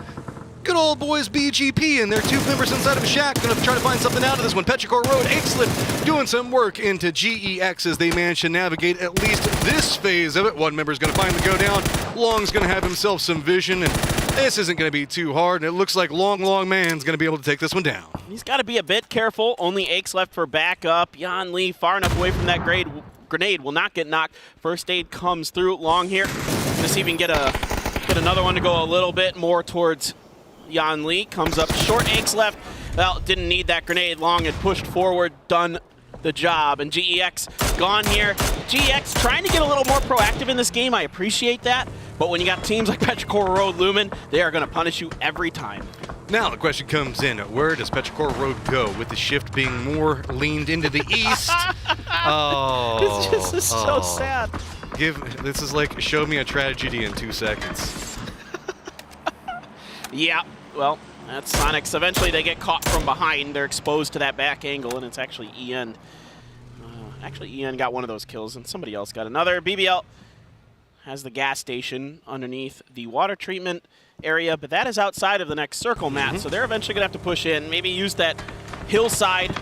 good old boys BGP and their 2 members inside of a shack going to try to find something out of this one. Petrichor Road, Akeslip doing some work into GEX as they manage to navigate at least this phase of it. 1 member's going to finally go down. Long's going to have himself some vision, and this isn't going to be too hard, and it looks like Long Man's going to be able to take this one down. He's got to be a bit careful. Only Aches left for backup. Yan Lee far enough away from that grenade will not get knocked. First aid comes through. Long here. Gonna see if we can get another one to go a little bit more towards Yan Lee. Comes up short. Aches left. Well, didn't need that grenade. Long had pushed forward, done the job, and GEX gone here. GEX trying to get a little more proactive in this game. I appreciate that, but when you got teams like Petrichor Road looming, they are going to punish you every time. Now the question comes in, where does Petrichor Road go, with the shift being more leaned into the east? This just is so sad. This is like, show me a tragedy in 2 seconds. Yeah, well, that's Sonics. Eventually they get caught from behind. They're exposed to that back angle, and it's actually EN. Actually, EN got one of those kills, and somebody else got another. BBL has the gas station underneath the water treatment area, but that is outside of the next circle, Matt, so they're eventually going to have to push in, maybe use that hillside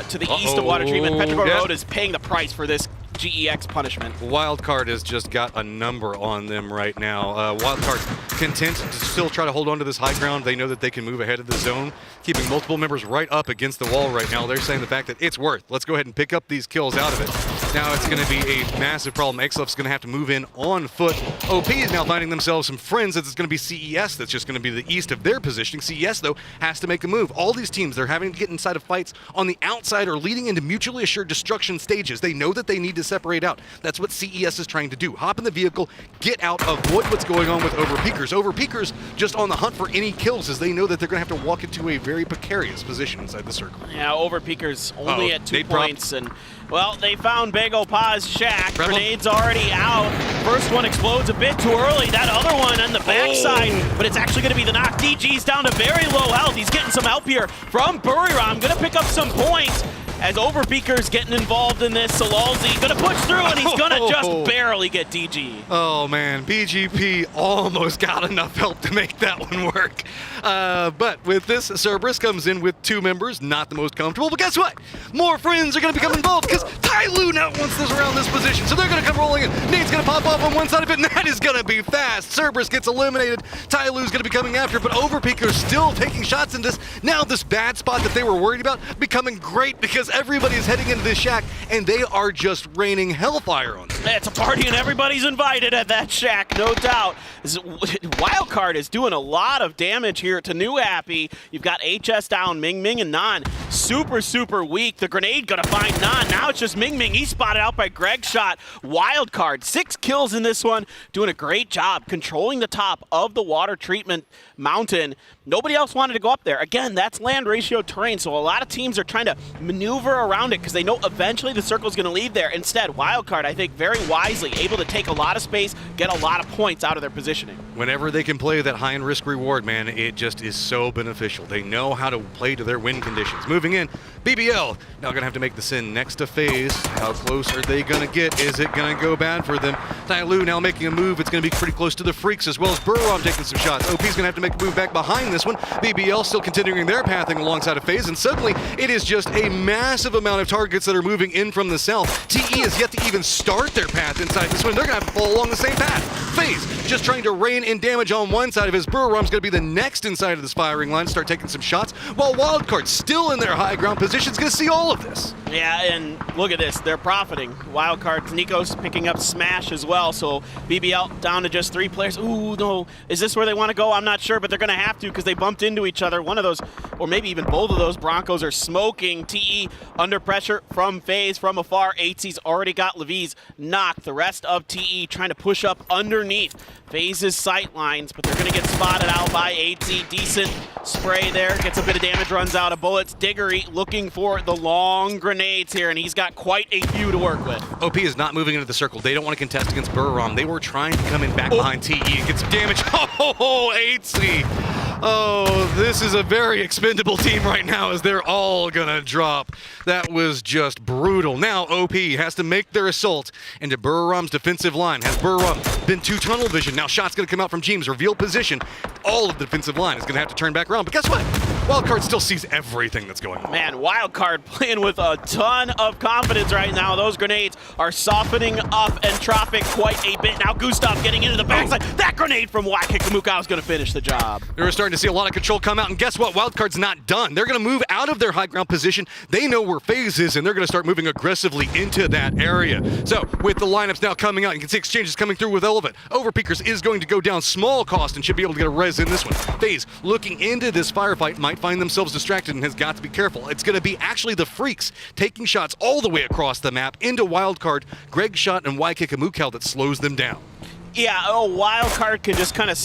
to the east of water treatment. Petrichor Road is paying the price for this GEX punishment. Wildcard has just got a number on them right now. Wildcard content to still try to hold on to this high ground. They know that they can move ahead of the zone, keeping multiple members right up against the wall right now. They're saying the fact that it's worth. Let's go ahead and pick up these kills out of it. Now it's going to be a massive problem. Xlef's going to have to move in on foot. OP is now finding themselves some friends. It's going to be CES that's just going to be the east of their positioning. CES, though, has to make a move. All these teams, they're having to get inside of fights on the outside or leading into mutually assured destruction stages. They know that they need to separate out. That's what CES is trying to do. Hop in the vehicle, get out, avoid what's going on with Overpeakers. Overpeakers just on the hunt for any kills, as they know that they're going to have to walk into a very precarious position inside the circle. Yeah, Overpeakers only at 2 points, and well, they found Bagel Pa's shack. Grenade's already out. First one explodes a bit too early. That other one on the backside, but it's actually going to be the knock. DG's down to very low health. He's getting some help here from Buriram. Going to pick up some points as Overpeaker's getting involved in this. Salalzi going to push through, and he's going to just barely get DG. Oh, man. BGP almost got enough help to make that one work. But with this, Cerberus comes in with 2 members. Not the most comfortable, but guess what? More friends are going to become involved because Tyloo now wants this around this position. So they're going to come rolling in. Nate's going to pop off on one side of it, and that is going to be fast. Cerberus gets eliminated. Tyloo's going to be coming after, but Overpeaker's still taking shots in this. Now this bad spot that they were worried about becoming great because everybody's heading into this shack, and they are just raining hellfire on them. It's a party and everybody's invited at that shack, no doubt. Wildcard is doing a lot of damage here to New Happy. You've got HS down, Ming Ming and Nan. Super weak. The grenade gonna find Nan. Now it's just Ming Ming. He's spotted out by Greg Shot. Wildcard, 6 kills in this one. Doing a great job controlling the top of the water treatment mountain. Nobody else wanted to go up there. Again, that's land ratio terrain, so a lot of teams are trying to maneuver around it because they know eventually the circle's going to lead there. Instead, Wildcard, I think, very wisely able to take a lot of space, get a lot of points out of their positioning. Whenever they can play that high and risk reward, man, it just is so beneficial. They know how to play to their win conditions. Moving in, BBL now going to have to make the sin next to FaZe. How close are they going to get? Is it going to go bad for them? Tyloo now making a move. It's going to be pretty close to the Freaks, as well as Burrom taking some shots. OP's going to have to make a move back behind this one. BBL still continuing their pathing alongside of FaZe, and suddenly it is just a massive amount of targets that are moving in from the south. TE is yet to even start their path inside this one. They're going to have to fall along the same path. FaZe just trying to rain in damage on one side of his. Burrom's going to be the next inside of this firing line, start taking some shots, while Wildcard still in their high ground position is going to see all of this. Yeah, and look at this. They're profiting. Wildcard, Nico's picking up Smash as well, so BBL down to just 3 players. Ooh, no. Is this where they want to go? I'm not sure, but they're going to have to because they bumped into each other. One of those, or maybe even both of those Broncos are smoking. TE under pressure from FaZe from afar. 8C's already got Levi's knocked. The rest of TE trying to push up underneath FaZe's sight lines, but they're going to get spotted out by 8C. Decent spray there. Gets a bit of damage, runs out of bullets. Diggory looking for the long grenades here, and he's got quite a few to work with. OP is not moving into the circle. They don't want to contest against Burrom. They were trying to come in back behind TE and get some damage. Oh, 8C. Oh, this is a very expendable team right now as they're all gonna drop. That was just brutal. Now OP has to make their assault into Burrom's defensive line. Has Burrom been too tunnel vision? Now shot's gonna come out from James, reveal position. All of the defensive line is gonna have to turn back around. But guess what? Wildcard still sees everything that's going on. Man, Wildcard playing with a ton of confidence right now. Those grenades are softening up Entropic quite a bit. Now Gustav getting into the backside. That grenade from Wakikamuka is gonna finish the job. We're starting to see a lot of control come out, and guess what? Wildcard's not done. They're going to move out of their high ground position. They know where FaZe is, and they're going to start moving aggressively into that area. So, with the lineups now coming out, you can see exchanges coming through with Elevate. Overpeakers is going to go down small cost and should be able to get a res in this one. FaZe, looking into this firefight, might find themselves distracted and has got to be careful. It's going to be actually the Freaks taking shots all the way across the map into Wildcard, Greg Shot, and Waikikamukel that slows them down. Yeah, Wildcard can just kind of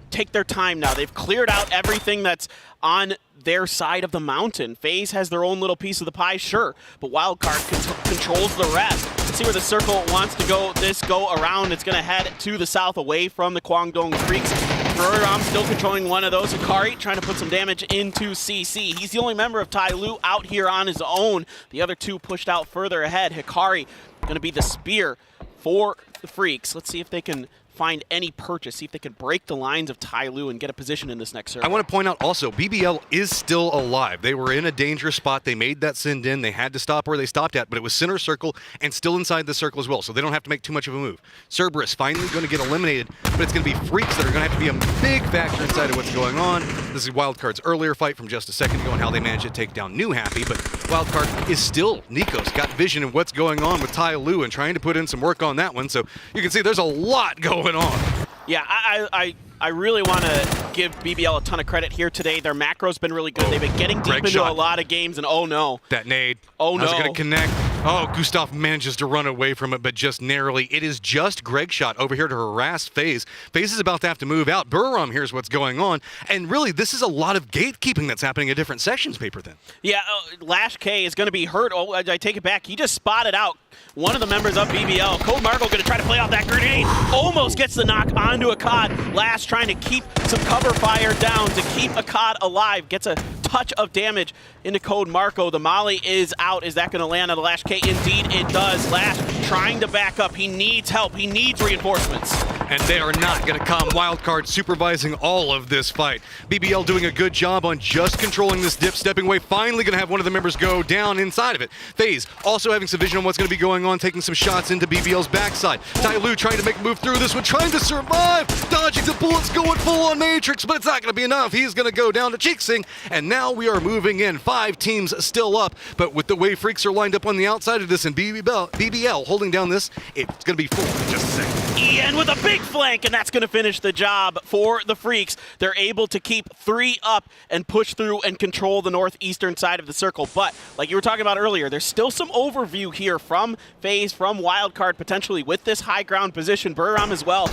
take their time now. They've cleared out everything that's on their side of the mountain. FaZe has their own little piece of the pie, sure, but Wildcard controls the rest. Let's see where the circle wants to go. This go around, it's going to head to the south away from the Kwangdong Freaks. Burrom still controlling one of those. Hikari trying to put some damage into CC. He's the only member of Tyloo out here on his own. The other two pushed out further ahead. Hikari going to be the spear for the Freaks. Let's see if they can find any purchase, see if they can break the lines of Tyloo and get a position in this next circle. I want to point out also, BBL is still alive. They were in a dangerous spot. They made that send in. They had to stop where they stopped at, but it was center circle and still inside the circle as well, so they don't have to make too much of a move. Cerberus finally going to get eliminated, but it's going to be Freaks that are going to have to be a big factor inside of what's going on. This is Wildcard's earlier fight from just a second ago and how they managed to take down New Happy, but Wildcard is still, Nico's got vision of what's going on with Tyloo and trying to put in some work on that one, so you can see there's a lot going on. Yeah, I really want to give BBL a ton of credit here today. Their macro's been really good. They've been getting deep into a lot of games, and oh no. That nade. Oh no. How's it going to connect? Oh, Gustav manages to run away from it, but just narrowly. It is just Greg Shot over here to harass FaZe. FaZe is about to have to move out. Burrom here's what's going on, and really, this is a lot of gatekeeping that's happening at different sections, Paper Thin. Yeah, Lash K is going to be hurt. Oh, I take it back. He just spotted out one of the members of BBL. Code Marco going to try to play off that grenade. Almost gets the knock onto a COD. Lash trying to keep some cover fire down to keep a COD alive. Gets a touch of damage into Code Marco. The molly is out. Is that going to land on the Lash K? Indeed, it does. Lash trying to back up. He needs help. He needs reinforcements. and they are not going to come. Wildcard supervising all of this fight. BBL doing a good job on just controlling this dip, stepping away, finally going to have one of the members go down inside of it. FaZe also having some vision on what's going to be going on, taking some shots into BBL's backside. Tyloo trying to make a move through this one, trying to survive, dodging the bullets, going full on Matrix, but it's not going to be enough. He's going to go down to Cheeksing, and now we are moving in. 5 teams still up, but with the way Freaks are lined up on the outside of this and BBL holding down this, it's going to be full in just a second. Ian with a big flank, and that's going to finish the job for the Freaks. They're able to keep 3 up and push through and control the northeastern side of the circle. But like you were talking about earlier, there's still some overview here from FaZe, from Wildcard, potentially with this high ground position. Buram as well,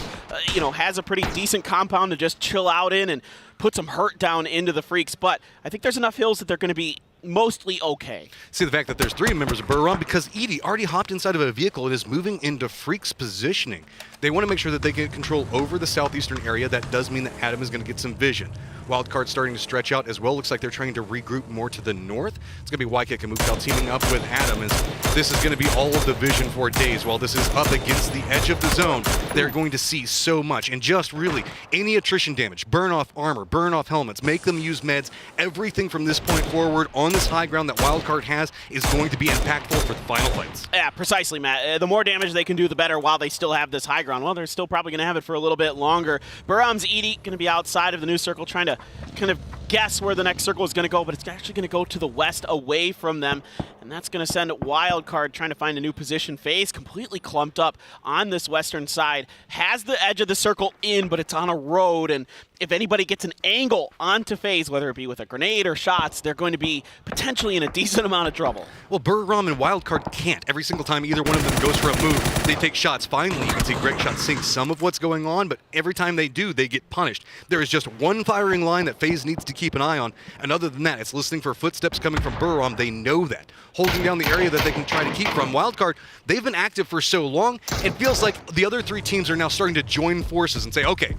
has a pretty decent compound to just chill out in and put some hurt down into the Freaks. But I think there's enough hills that they're going to be mostly okay. See the fact that there's 3 members of Buram because Edie already hopped inside of a vehicle and is moving into Freaks positioning. They want to make sure that they get control over the southeastern area. That does mean that Adam is going to get some vision. Wildcard starting to stretch out as well. Looks like they're trying to regroup more to the north. It's going to be YKick and Mukal teaming up with Adam, as this is going to be all of the vision for Days. While this is up against the edge of the zone, they're going to see so much. And just really any attrition damage, burn off armor, burn off helmets, make them use meds. Everything from this point forward on this high ground that Wildcard has is going to be impactful for the final fights. Yeah, precisely, Matt. The more damage they can do, the better while they still have this high ground. Well, they're still probably going to have it for a little bit longer. Buram's Edie going to be outside of the new circle trying to kind of guess where the next circle is going to go, but it's actually going to go to the west away from them, and that's going to send Wildcard trying to find a new position. FaZe completely clumped up on this western side, has the edge of the circle in, but it's on a road, and if anybody gets an angle onto FaZe, whether it be with a grenade or shots, they're going to be potentially in a decent amount of trouble. Well, Buram and Wildcard can't. Every single time either one of them goes for a move, they take shots. Finally, you can see Great Shot seeing some of what's going on, but every time they do, they get punished. There is just one firing line that FaZe needs to keep an eye on, and other than that, it's listening for footsteps coming from Buram. They know that. Holding down the area that they can try to keep from. Wildcard, they've been active for so long, it feels like the other 3 teams are now starting to join forces and say, okay,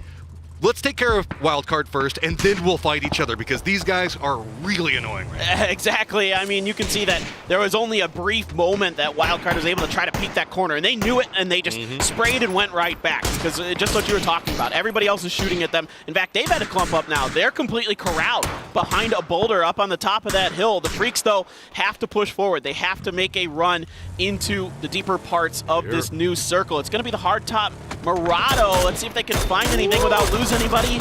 let's take care of Wildcard first, and then we'll fight each other, because these guys are really annoying right now. Exactly. I mean, you can see that there was only a brief moment that Wildcard was able to try to peek that corner, and they knew it, and they just sprayed and went right back, because just what you were talking about. Everybody else is shooting at them. In fact, they've had to clump up now. They're completely corralled behind a boulder up on the top of that hill. The Freaks, though, have to push forward. They have to make a run into the deeper parts of this new circle. It's going to be the hard top Murado. Let's see if they can find anything without losing anybody.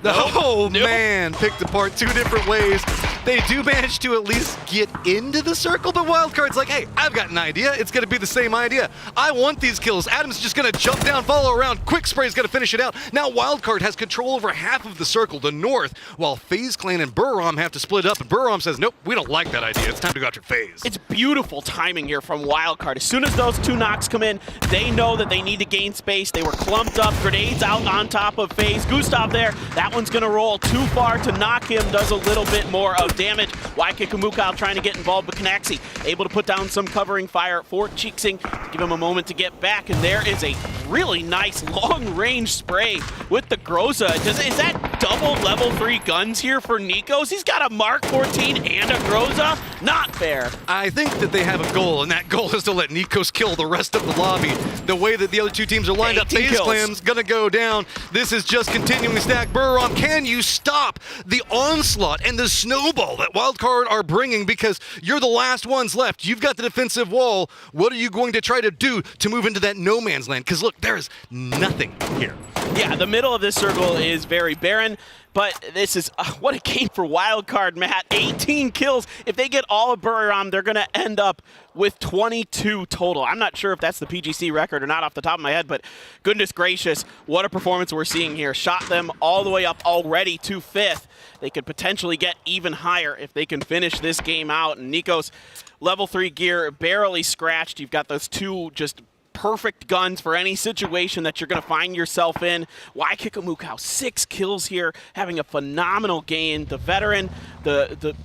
Oh, man, picked apart 2 different ways. They do manage to at least get into the circle, but Wildcard's like, hey, I've got an idea. It's going to be the same idea. I want these kills. Adam's just going to jump down, follow around. Quick Spray's going to finish it out. Now Wildcard has control over half of the circle, the north, while FaZe Clan and Buram have to split up, and Buram says, nope, we don't like that idea. It's time to go after FaZe. It's beautiful timing here from Wildcard. As soon as those 2 knocks come in, they know that they need to gain space. They were clumped up, grenades out on top of FaZe. Gustav there, that one's going to roll too far to knock him, does a little bit more of damage. YK Kamukal trying to get involved, but Kanaxi able to put down some covering fire for Cheeksing to give him a moment to get back, and there is a really nice long-range spray with the Groza. Is that double level 3 guns here for Nikos? He's got a Mark 14 and a Groza? Not fair. I think that they have a goal, and that goal is to let Nikos kill the rest of the lobby. The way that the other 2 teams are lined up, FaZe Clan's gonna go down. This is just continuing to stack. Buram, can you stop the onslaught and the snowball that Wildcard are bringing, because you're the last ones left. You've got the defensive wall. What are you going to try to do to move into that no man's land? Because look, there is nothing here. Yeah, the middle of this circle is very barren, but this is what a game for Wildcard, Matt. 18 kills. If they get all of Buram, they're going to end up with 22 total. I'm not sure if that's the PGC record or not off the top of my head, but goodness gracious, what a performance we're seeing here. Shot them all the way up already to 5th. They could potentially get even higher if they can finish this game out. And Nikos, level 3 gear, barely scratched. You've got those 2 just perfect guns for any situation that you're going to find yourself in. YKikamukau, 6 kills here, having a phenomenal game. The veteran, the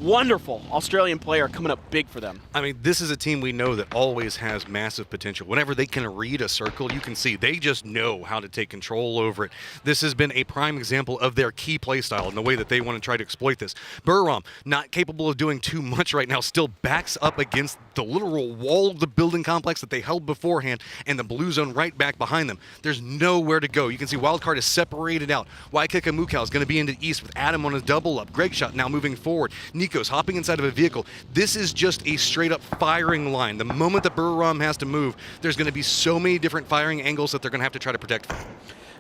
wonderful Australian player coming up big for them. I mean, this is a team we know that always has massive potential. Whenever they can read a circle, you can see they just know how to take control over it. This has been a prime example of their key play style and the way that they want to try to exploit this. Buriram, not capable of doing too much right now, still backs up against the literal wall of the building complex that they held beforehand and the blue zone right back behind them. There's nowhere to go. You can see Wildcard is separated out. Waikika Mukau is going to be into the east with Adam on his double up. Greg Shot now moving forward. Nikos hopping inside of a vehicle. This is just a straight up firing line. The moment that Buriram has to move, there's going to be so many different firing angles that they're going to have to try to protect from.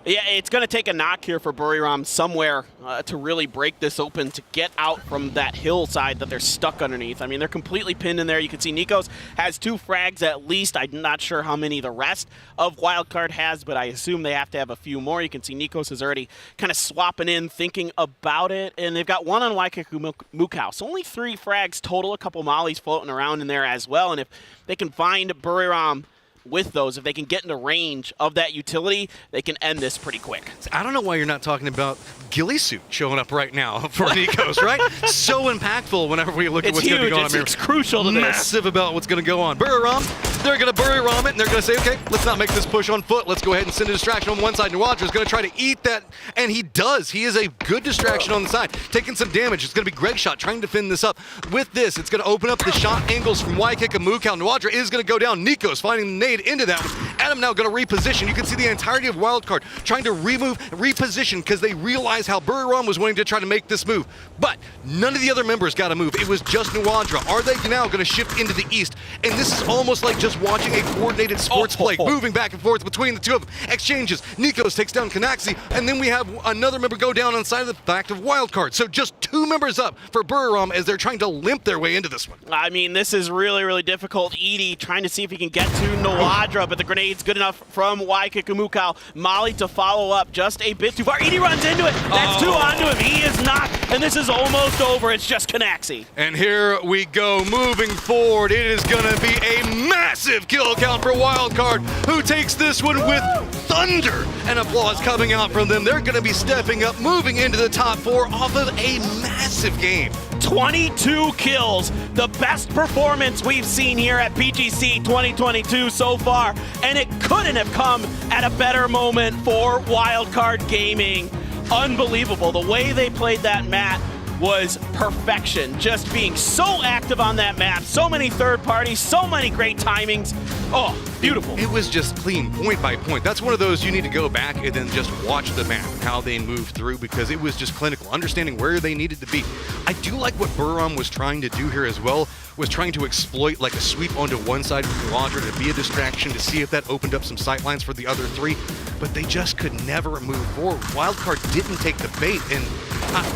Yeah, it's going to take a knock here for Buriram somewhere to really break this open, to get out from that hillside that they're stuck underneath. I mean, they're completely pinned in there. You can see Nikos has 2 frags at least. I'm not sure how many the rest of Wildcard has, but I assume they have to have a few more. You can see Nikos is already kind of swapping in, thinking about it, and they've got 1 on Waikika Mukau. So only 3 frags total, a couple mollies floating around in there as well, and if they can find Buriram with those, if they can get into range of that utility, they can end this pretty quick. I don't know why you're not talking about ghillie suit showing up right now for Nikos, right? So impactful whenever we look at what's going to be going on here. It's crucial to this. Massive about what's going to go on. Buriram, they're going to Buriram it, and they're going to say, okay, let's not make this push on foot. Let's go ahead and send a distraction on one side. Nuadra is going to try to eat that, and he does. He is a good distraction on the side, taking some damage. It's going to be Greg Shot trying to defend this up. With this, it's going to open up the shot angles from Waikika Mukau. Nuadra is going to go down. Nikos finding the nade into that one. Adam now going to reposition. You can see the entirety of Wildcard trying to reposition because they realize how Buriram was wanting to try to make this move. But none of the other members got to move. It was just Nuadra. Are they now going to shift into the east? And this is almost like just watching a coordinated sports play, moving back and forth between the two of them. Exchanges. Nikos takes down Kanaxi, and then we have another member go down on the side of the back of Wildcard. So just 2 members up for Buriram as they're trying to limp their way into this one. I mean, this is really, really difficult. Edie trying to see if he can get to Nuadra, but the grenade's good enough from Waikika Mukau. Molly to follow up just a bit too far. Edie runs into it. That's 2 onto him. He is knocked, and this is almost over. It's just Kanaxi. And here we go, moving forward. It is going to be a massive kill count for Wildcard, who takes this one with thunder and applause coming out from them. They're going to be stepping up, moving into the top 4 off of a massive game. 22 kills, the best performance we've seen here at PGC 2022 so far, and it couldn't have come at a better moment for Wildcard Gaming. Unbelievable. The way they played that map was perfection. Just being so active on that map, so many third parties, so many great timings. Oh, beautiful. It was just clean, point by point. That's one of those you need to go back and then just watch the map, how they move through, because it was just clinical, understanding where they needed to be. I do like what Buriram was trying to do here as well, was trying to exploit like a sweep onto one side with Nuadra to be a distraction, to see if that opened up some sight lines for the other 3, but they just could never move forward. Wildcard didn't take the bait, and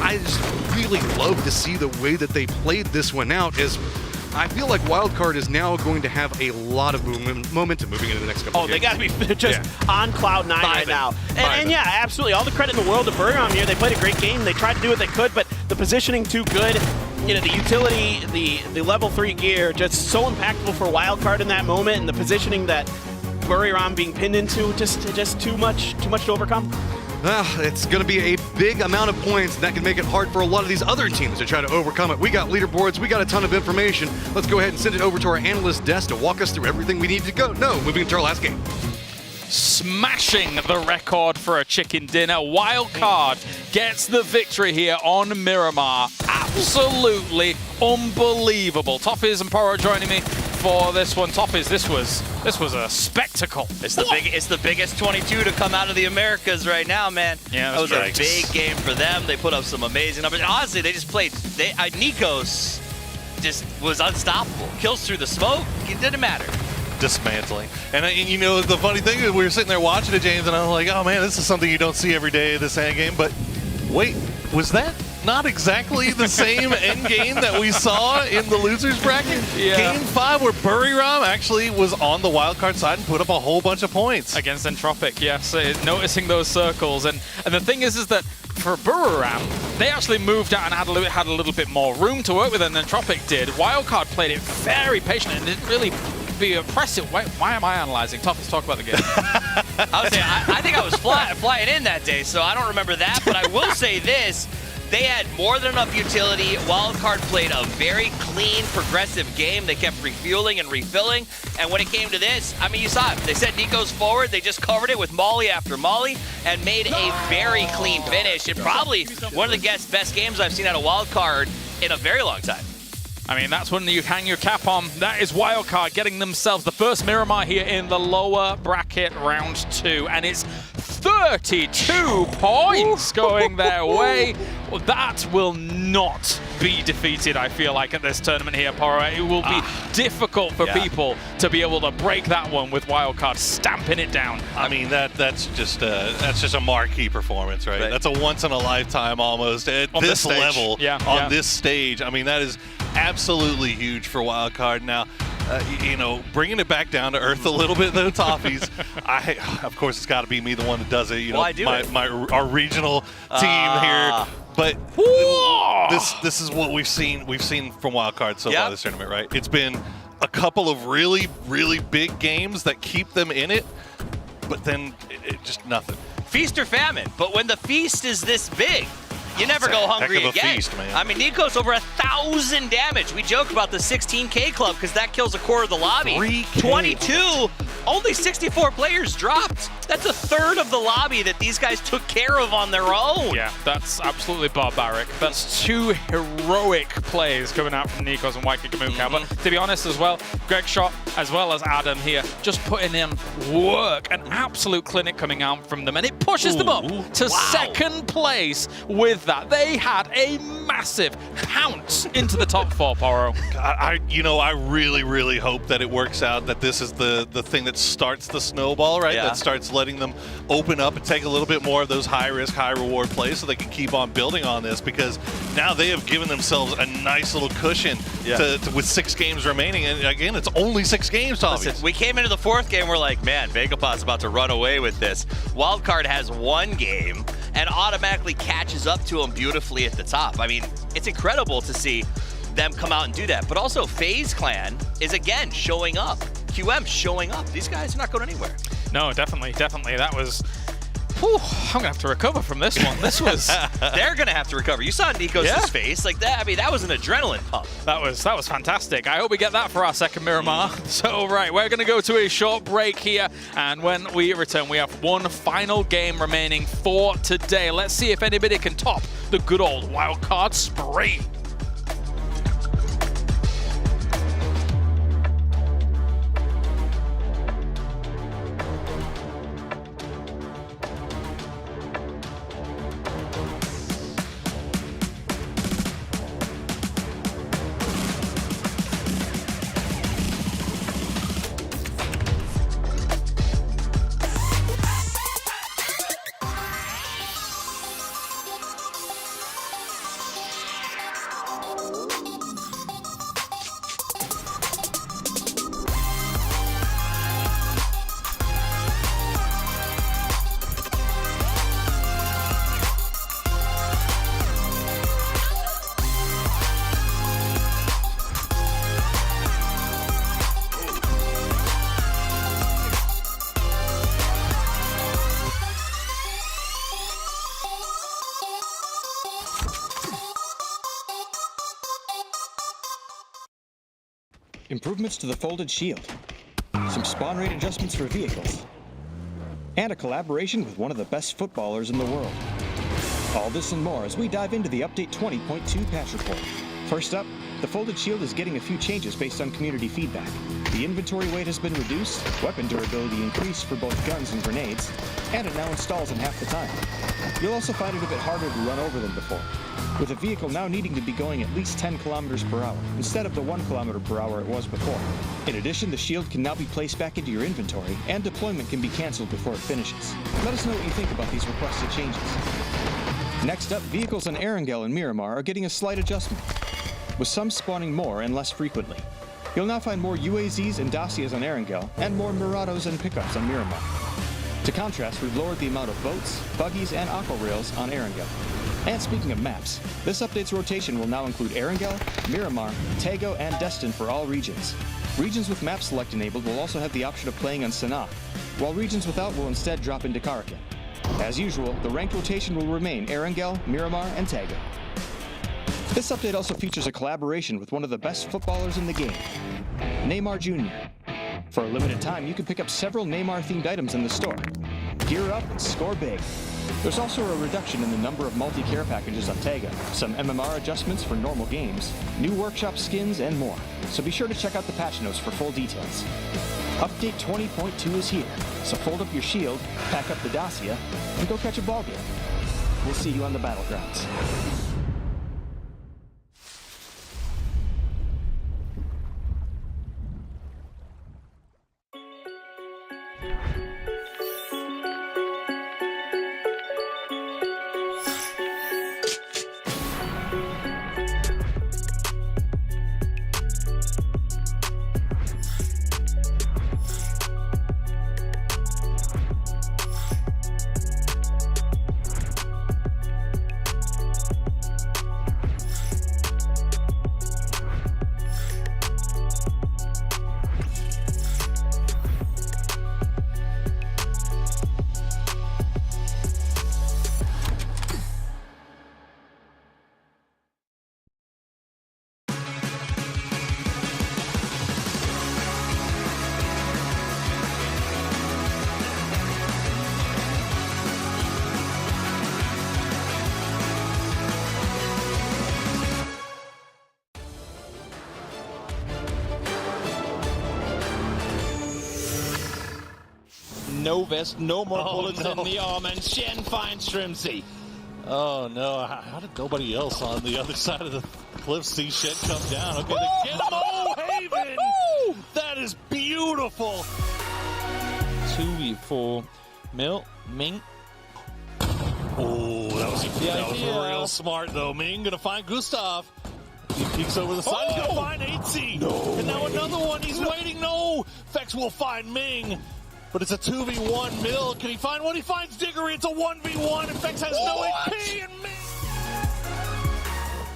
I just really love to see the way that they played this one out, as I feel like Wildcard is now going to have a lot of momentum moving into the next couple of games. They got to be just on cloud 9 right now. And yeah, absolutely. All the credit in the world to Buriram here. They played a great game. They tried to do what they could, but the positioning too good. You know, the utility, the level 3 gear, just so impactful for Wildcard in that moment, and the positioning that Buriram being pinned into, just too much to overcome. It's going to be a big amount of points, and that can make it hard for a lot of these other teams to try to overcome it. We got leaderboards, we got a ton of information. Let's go ahead and send it over to our analyst desk to walk us through everything we need to go. Moving into our last game. Smashing the record for a chicken dinner. Wildcard gets the victory here on Miramar. Absolutely unbelievable. Toffies and Poro joining me for this one. Toffies, this was a spectacle. It's the biggest 22 to come out of the Americas right now, man. Yeah, that was a big game for them. They put up some amazing numbers. And honestly, they just played. Nikos just was unstoppable. Kills through the smoke. It didn't matter. Dismantling. And you know, the funny thing is we were sitting there watching it, James, and I was like, oh man, this is something you don't see every day, this end game. But wait, was that not exactly the same end game that we saw in the losers bracket? Yeah. Game 5 where Buriram actually was on the wildcard side and put up a whole bunch of points. Against Entropic, yes. Noticing those circles. And the thing is that for Buriram, they actually moved out and had a little bit more room to work with than Entropic did. Wildcard played it very patient and didn't really be impressive. Why am I analyzing? Let's talk about the game. I think I was flying in that day, so I don't remember that, but I will say this. They had more than enough utility. Wildcard played a very clean, progressive game. They kept refueling and refilling. And when it came to this, I mean, you saw it. They sent Nico's forward. They just covered it with molly after molly and made a very clean finish. And probably one of the best games I've seen out of Wildcard in a very long time. I mean, that's when you hang your cap on. That is Wildcard getting themselves the first Miramar here in the lower bracket round 2. And it's 32 points going their way. Well, that will not be defeated, I feel like, at this tournament here, Poro. It will be difficult for people to be able to break that one with Wildcard stamping it down. I mean, that's just a marquee performance, right? That's a once in a lifetime almost at this level, on this stage. I mean, that is absolutely huge for Wildcard. Now, you know, bringing it back down to earth a little bit though, Toffees. Of course, it's got to be me the one that does it. You know, our regional team here. But this is what we've seen from Wildcard so far this tournament, right? It's been a couple of really, really big games that keep them in it, but then it just nothing. Feast or famine, but when the feast is this big, you never go hungry heck of a again. feast, man. I mean, Nico's over 1,000 damage. We joke about the 16K club because that kills a quarter of the lobby. 3K. 22, only 64 players dropped. That's a third of the lobby that these guys took care of on their own. Yeah, that's absolutely barbaric. That's 2 heroic plays coming out from Nikos and Waikiki. But to be honest as well, Greg Shot as well as Adam here just putting in work. An absolute clinic coming out from them. And it pushes them up to second place with that. They had a massive pounce into the top 4, Poro. I really, really hope that it works out, that this is the thing that starts the snowball, right? That starts letting them open up and take a little bit more of those high-risk, high-reward plays so they can keep on building on this, because now they have given themselves a nice little cushion with 6 games remaining. And again, it's only 6 games, Tommy. Listen, we came into the 4th game, we're like, man, Vegapod's about to run away with this. Wildcard has 1 game and automatically catches up to them beautifully at the top. I mean, it's incredible to see them come out and do that. But also, FaZe Clan is again showing up. QM showing up. These guys are not going anywhere. No, definitely. That was... Whew, I'm going to have to recover from this one. This was... They're going to have to recover. You saw Nikos' face. Like that. I mean, that was an adrenaline pump. That was fantastic. I hope we get that for our second Miramar. So, right, we're going to go to a short break here. And when we return, we have 1 final game remaining for today. Let's see if anybody can top the good old Wildcard spree. Improvements to the folded shield, some spawn rate adjustments for vehicles, and a collaboration with one of the best footballers in the world. All this and more as we dive into the Update 20.2 patch report. First up, the folded shield is getting a few changes based on community feedback. The inventory weight has been reduced, weapon durability increased for both guns and grenades, and it now installs in half the time. You'll also find it a bit harder to run over than before, with a vehicle now needing to be going at least 10 kilometers per hour, instead of the 1 kilometer per hour it was before. In addition, the shield can now be placed back into your inventory, and deployment can be cancelled before it finishes. Let us know what you think about these requested changes. Next up, vehicles on Erangel and Miramar are getting a slight adjustment, with some spawning more and less frequently. You'll now find more UAZs and Dacias on Erangel, and more Murados and pickups on Miramar. To contrast, we've lowered the amount of boats, buggies, and aqua rails on Erangel. And speaking of maps, this update's rotation will now include Erangel, Miramar, Tago, and Destin for all regions. Regions with map select enabled will also have the option of playing on Sanaa, while regions without will instead drop into Karakin. As usual, the ranked rotation will remain Erangel, Miramar, and Taga. This update also features a collaboration with one of the best footballers in the game, Neymar Jr. For a limited time, you can pick up several Neymar-themed items in the store. Gear up and score big. There's also a reduction in the number of multi-care packages on Taga, some MMR adjustments for normal games, new workshop skins, and more. So be sure to check out the patch notes for full details. Update 20.2 is here, so fold up your shield, pack up the Dacia, and go catch a ball game. We'll see you on the battlegrounds. No vest, no more bullets in the arm, and Shen finds Strimsy. Oh no, how did nobody else on the other side of the cliff see Shen come down? Okay, they get him. Oh, Haven! That is beautiful. 2v4. Ming. Oh, that was real smart though. Ming gonna find Gustav. He peeks over the side. He's gonna find 8C. No. And now another one. He's waiting. No. Fex will find Ming. But it's a 2v1 Mill. Can he find one? He finds Diggory. It's a 1v1. And Fex has no HP. And Ming.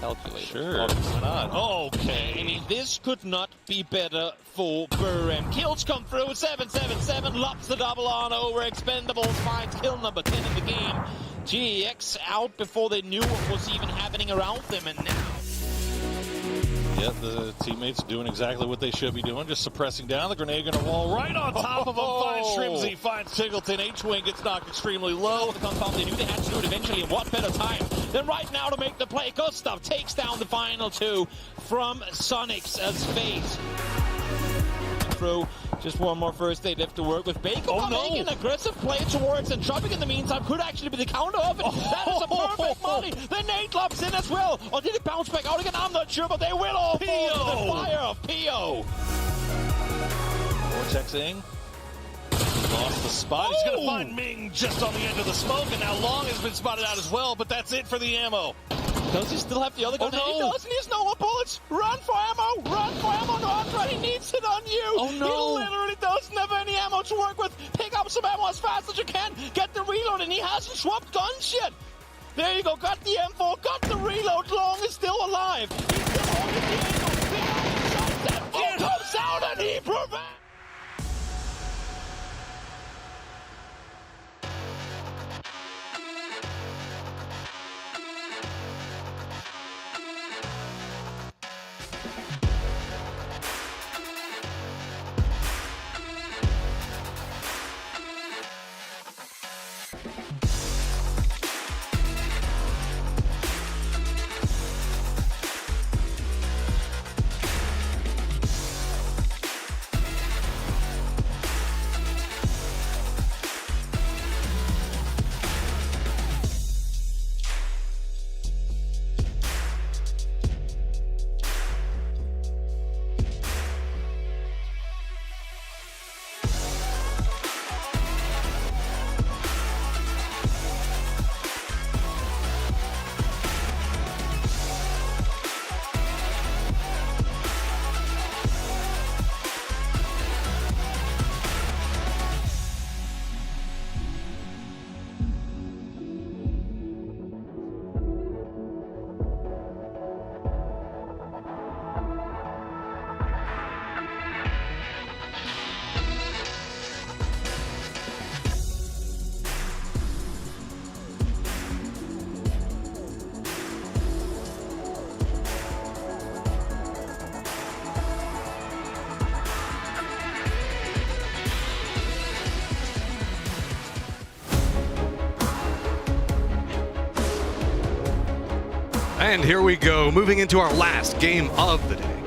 Calculated. Sure. Why not? Okay. I mean, this could not be better for Burem. Kills come through. 7-7-7. Lops the double on over. Expendables finds kill number 10 in the game. GEX out before they knew what was even happening around them. And now. Yeah, the teammates doing exactly what they should be doing, just suppressing down. The grenade gonna wall right on top of him. Finds Shrimsy, finds Singleton. H-Wing gets knocked extremely low. The compound, they knew they had to do it eventually, and what better time than right now to make the play. Gustav takes down the final two from Sonics as fate. Through. Just one more first aid left to work with. Baker making an aggressive play towards, and Tropic in the meantime could actually be the counter of it. That is a perfect molly. The nade lobs in as well. Or did it bounce back out again? I'm not sure, but they will all fall to the fire of Pio. Vortexing. Lost the spot. He's gonna find Ming just on the end of the smoke, and now Long has been spotted out as well, but that's it for the ammo. Does he still have the other gun? Oh, no. He doesn't. He has no more bullets. Run for ammo. Run for ammo. No, Andre, he needs it on you. Oh, no. He literally doesn't have any ammo to work with. Pick up some ammo as fast as you can. Get the reload, and he hasn't swapped guns yet. There you go. Got the M4. Got the reload. Long is still alive. He's still holding the angle. Behind the sunset. He comes out, and he prevents. And here we go, moving into our last game of the day.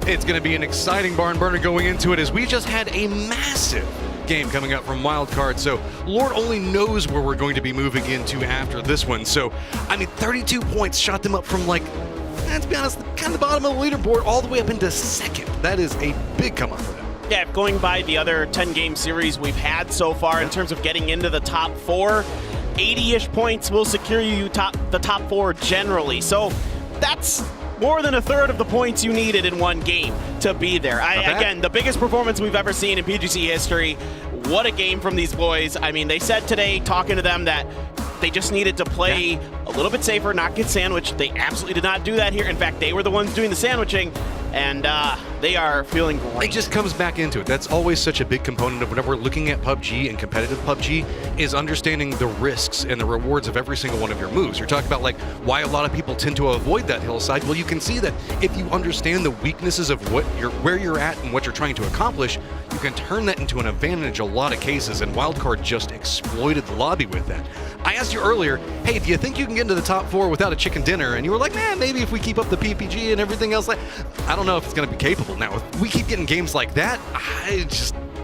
It's going to be an exciting barn burner going into it as we just had a massive game coming up from Wildcard. So Lord only knows where we're going to be moving into after this one. So, I mean, 32 points shot them up from, like, to be honest, kind of the bottom of the leaderboard all the way up into second. That is a big come up for them. Yeah, going by the other 10-game series we've had so far in terms of getting into the top 4, 80-ish points will secure you the top 4 generally. So that's more than a third of the points you needed in one game to be there. Again, the biggest performance we've ever seen in PGC history. What a game from these boys. I mean, they said today, talking to them, that they just needed to play a little bit safer, not get sandwiched. They absolutely did not do that here. In fact, they were the ones doing the sandwiching, and they are feeling great. It just comes back into it. That's always such a big component of whenever we're looking at PUBG and competitive PUBG, is understanding the risks and the rewards of every single one of your moves. You're talking about, like, why a lot of people tend to avoid that hillside. Well, you can see that if you understand the weaknesses of where you're at and what you're trying to accomplish, you can turn that into an advantage a lot of cases, and Wildcard just exploited the lobby with that. I asked you earlier, hey, do you think you can get into the top 4 without a chicken dinner? And you were like, man, maybe if we keep up the PPG and everything else. I don't know if it's going to be capable. Now, if we keep getting games like that,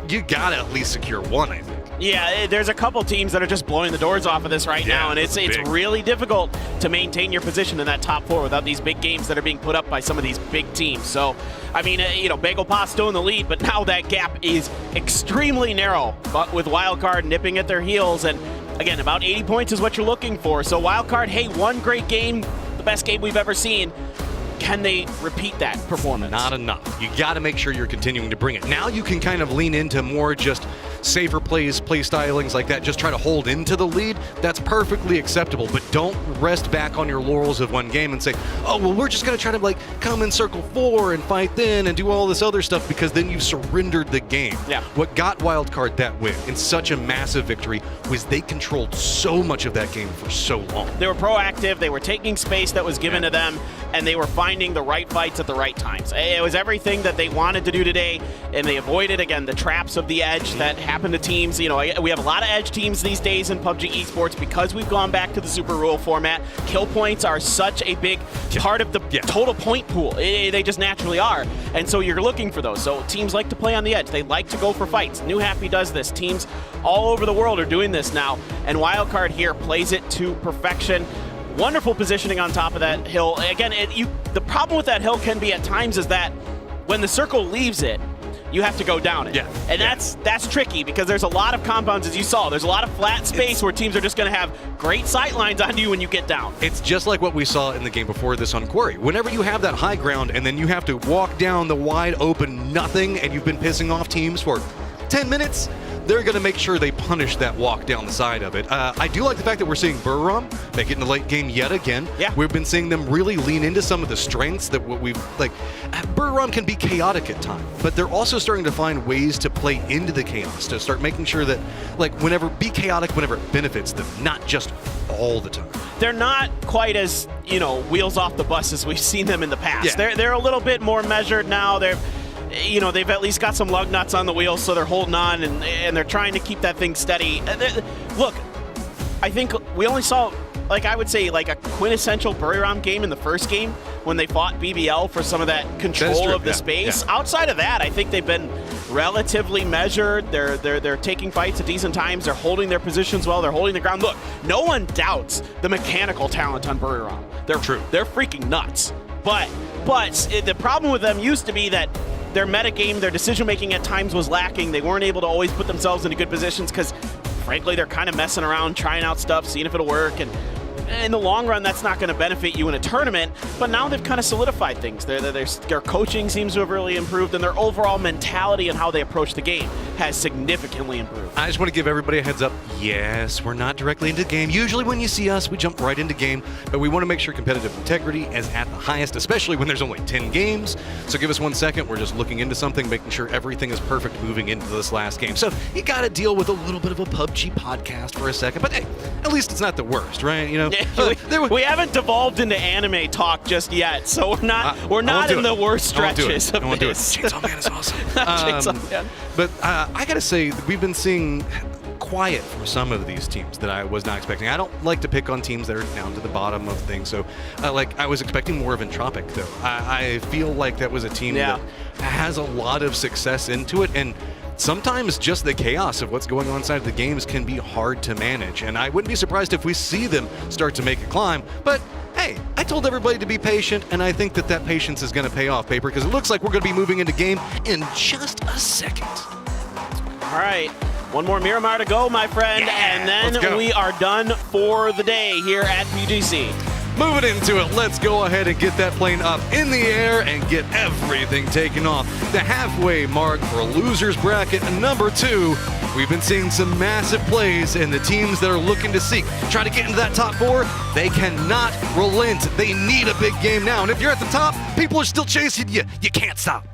you got to at least secure one, I think. Yeah, there's a couple teams that are just blowing the doors off of this right now, and it's really difficult to maintain your position in that top 4 without these big games that are being put up by some of these big teams. So, I mean, Bagel Paw still in the lead, but now that gap is extremely narrow, but with Wildcard nipping at their heels, and again, about 80 points is what you're looking for. So Wildcard, hey, one great game, the best game we've ever seen. Can they repeat that performance? Not enough. You got to make sure you're continuing to bring it. Now you can kind of lean into more just safer play stylings like that. Just try to hold into the lead. That's perfectly acceptable, but don't rest back on your laurels of one game and say, oh, well, we're just going to try to, like, come in circle 4 and fight then and do all this other stuff, because then you've surrendered the game. Yeah. What got Wildcard that win in such a massive victory was they controlled so much of that game for so long. They were proactive. They were taking space that was given to them, and they were finding the right fights at the right times. It was everything that they wanted to do today, and they avoided, again, the traps of the edge that happen to teams. We have a lot of edge teams these days in PUBG Esports because we've gone back to the Super Rule format. Kill points are such a big part of the total point pool. They just naturally are, and so you're looking for those. So teams like to play on the edge. They like to go for fights. New Happy does this. Teams all over the world are doing this now, and Wildcard here plays it to perfection. Wonderful positioning on top of that hill. Again, the problem with that hill can be at times is that when the circle leaves it, you have to go down it. And that's tricky because there's a lot of compounds, as you saw. There's a lot of flat space where teams are just going to have great sight lines on you when you get down. It's just like what we saw in the game before this on Quarry. Whenever you have that high ground and then you have to walk down the wide open nothing and you've been pissing off teams for 10 minutes, they're going to make sure they punish that walk down the side of it. I do like the fact that we're seeing Burram make it in the late game yet again. Yeah. We've been seeing them really lean into some of the strengths that Burram can be chaotic at times, but they're also starting to find ways to play into the chaos, to start making sure that, be chaotic whenever it benefits them, not just all the time. They're not quite as, wheels off the bus as we've seen them in the past. Yeah. They're a little bit more measured now. They've at least got some lug nuts on the wheel, so they're holding on and they're trying to keep that thing steady. Look, I think we only saw, I would say, a quintessential Buriram game in the first game when they fought BBL for some of that control of the space. Yeah. Outside of that, I think they've been relatively measured. They're taking fights at decent times. They're holding their positions well. They're holding the ground. Look, no one doubts the mechanical talent on Buriram. They're freaking nuts. But the problem with them used to be that their metagame, their decision-making at times was lacking. They weren't able to always put themselves into good positions because, frankly, they're kind of messing around, trying out stuff, seeing if it'll work. And in the long run, that's not going to benefit you in a tournament. But now they've kind of solidified things. Their coaching seems to have really improved, and their overall mentality and how they approach the game has significantly improved. I just want to give everybody a heads up. Yes, we're not directly into game. Usually when you see us, we jump right into game, but we want to make sure competitive integrity is at the highest, especially when there's only 10 games. So give us 1 second. We're just looking into something, making sure everything is perfect moving into this last game. So you got to deal with a little bit of a PUBG podcast for a second, but hey, at least it's not the worst, right? We haven't devolved into anime talk just yet, so we're not in the worst stretches of this. Chainsaw Man is awesome. Chainsaw Man. But I gotta say, we've been seeing quiet from some of these teams that I was not expecting. I don't like to pick on teams that are down to the bottom of things, so I was expecting more of Entropic, though. I feel like that was a team that has a lot of success into it, and sometimes just the chaos of what's going on inside of the games can be hard to manage, and I wouldn't be surprised if we see them start to make a climb, but hey, I told everybody to be patient, and I think that patience is going to pay off, Paper, because it looks like we're going to be moving into game in just a second. All right, one more Miramar to go, my friend, and then we are done for the day here at PGC. Moving into it, let's go ahead and get that plane up in the air and get everything taken off. The halfway mark for losers bracket number 2. We've been seeing some massive plays, and the teams that are looking to try to get into that top 4, they cannot relent. They need a big game now, and if you're at the top, people are still chasing you. You can't stop.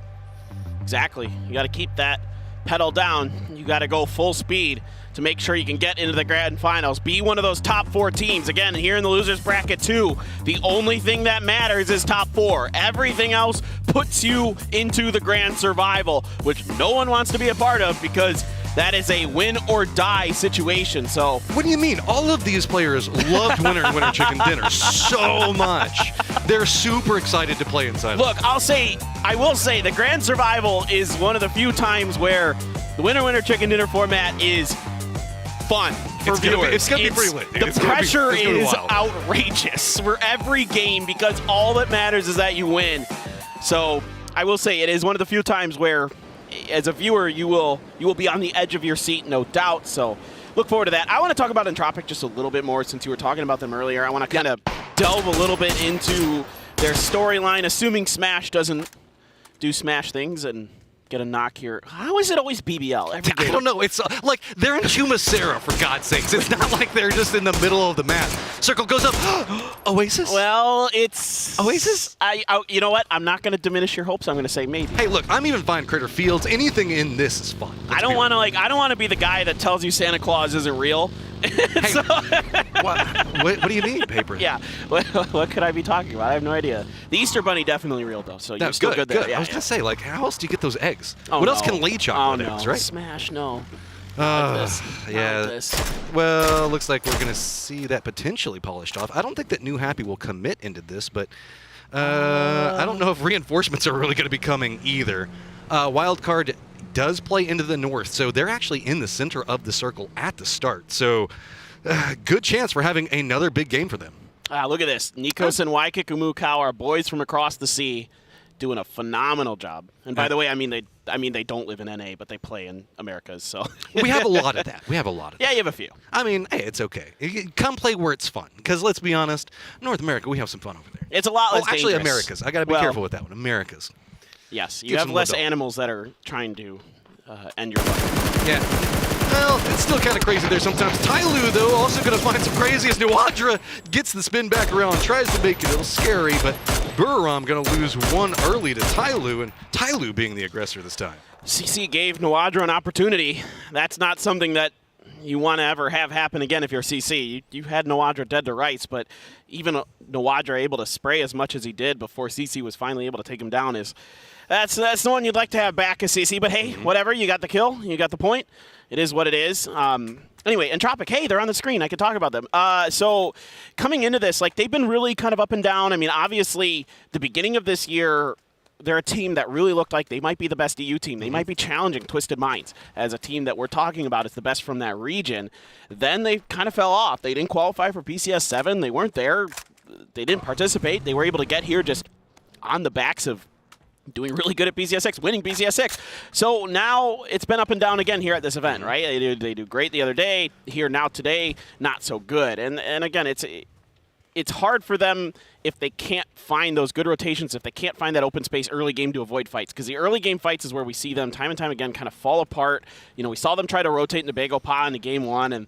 Exactly. You got to keep that pedal down. You got to go full speed to make sure you can get into the grand finals. Be one of those top 4 teams. Again, here in the losers bracket 2, the only thing that matters is top 4. Everything else puts you into the grand survival, which no one wants to be a part of because that is a win or die situation. So what do you mean? All of these players loved Winner and Winner Chicken Dinner so much. They're super excited to play inside. Look, I will say the grand survival is one of the few times where the Winner Chicken Dinner format is fun for viewers. It's going to be pretty lit. The pressure is outrageous for every game because all that matters is that you win. So I will say it is one of the few times where as a viewer, you will be on the edge of your seat, no doubt. So look forward to that. I want to talk about Entropic just a little bit more since you were talking about them earlier. I want to kind of delve a little bit into their storyline, assuming Smash doesn't do Smash things and get a knock here. How is it always BBL every game? I don't know. It's like they're in Chumacera, for God's sakes. It's not like they're just in the middle of the map. Circle goes up. Oasis? Well, it's Oasis? You know what? I'm not going to diminish your hopes. I'm going to say maybe. Hey, look, I'm even fine Critter Fields. Anything in this is fun. I don't want to be the guy that tells you Santa Claus isn't real. Hey, what do you mean, Paper? Yeah. What could I be talking about? I have no idea. The Easter Bunny definitely real though. So you're still good there. Yeah, I was gonna say, like, how else do you get those eggs? Oh, what else can lay chocolate eggs, right? Smash, no. Yeah. Well, looks like we're gonna see that potentially polished off. I don't think that New Happy will commit into this, but I don't know if reinforcements are really gonna be coming either. Wildcard does play into the north, so they're actually in the center of the circle at the start. So good chance for having another big game for them. Look at this. Nikos and Waikik Umukau are boys from across the sea doing a phenomenal job. And by the way, I mean they don't live in NA, but they play in Americas, so we have a lot of that. Yeah, you have a few. I mean, hey, it's okay. Come play where it's fun, because let's be honest, North America, we have some fun over there. It's a lot less actually, dangerous. Americas. I got to be careful with that one. Americas. Yes, you have less animals that are trying to end your life. Yeah. Well, it's still kind of crazy there sometimes. Tyloo, though, also going to find some crazy as Nuadra gets the spin back around, tries to make it a little scary, but Buriram going to lose one early to Tyloo, and Tyloo being the aggressor this time. CC gave Nuadra an opportunity. That's not something that you want to ever have happen again if you're CC. You had Nuadra dead to rights, but even Nuadra able to spray as much as he did before CC was finally able to take him down is that's the one you'd like to have back as CC. But hey, whatever, you got the kill, you got the point. It is what it is. Anyway, Entropic, hey, they're on the screen. I could talk about them. So coming into this, like, they've been really kind of up and down. I mean, obviously, the beginning of this year, they're a team that really looked like they might be the best EU team. They might be challenging Twisted Minds as a team that we're talking about as the best from that region. Then they kind of fell off. They didn't qualify for PCS 7. They weren't there. They didn't participate. They were able to get here just on the backs of doing really good at PCS 6, winning PCS 6. So now it's been up and down again here at this event, right? They do great the other day. Here now today, not so good. And again, it's hard for them if they can't find those good rotations, if they can't find that open space early game to avoid fights. Because the early game fights is where we see them time and time again kind of fall apart. You know, we saw them try to rotate into Bagel Pa in the game 1, and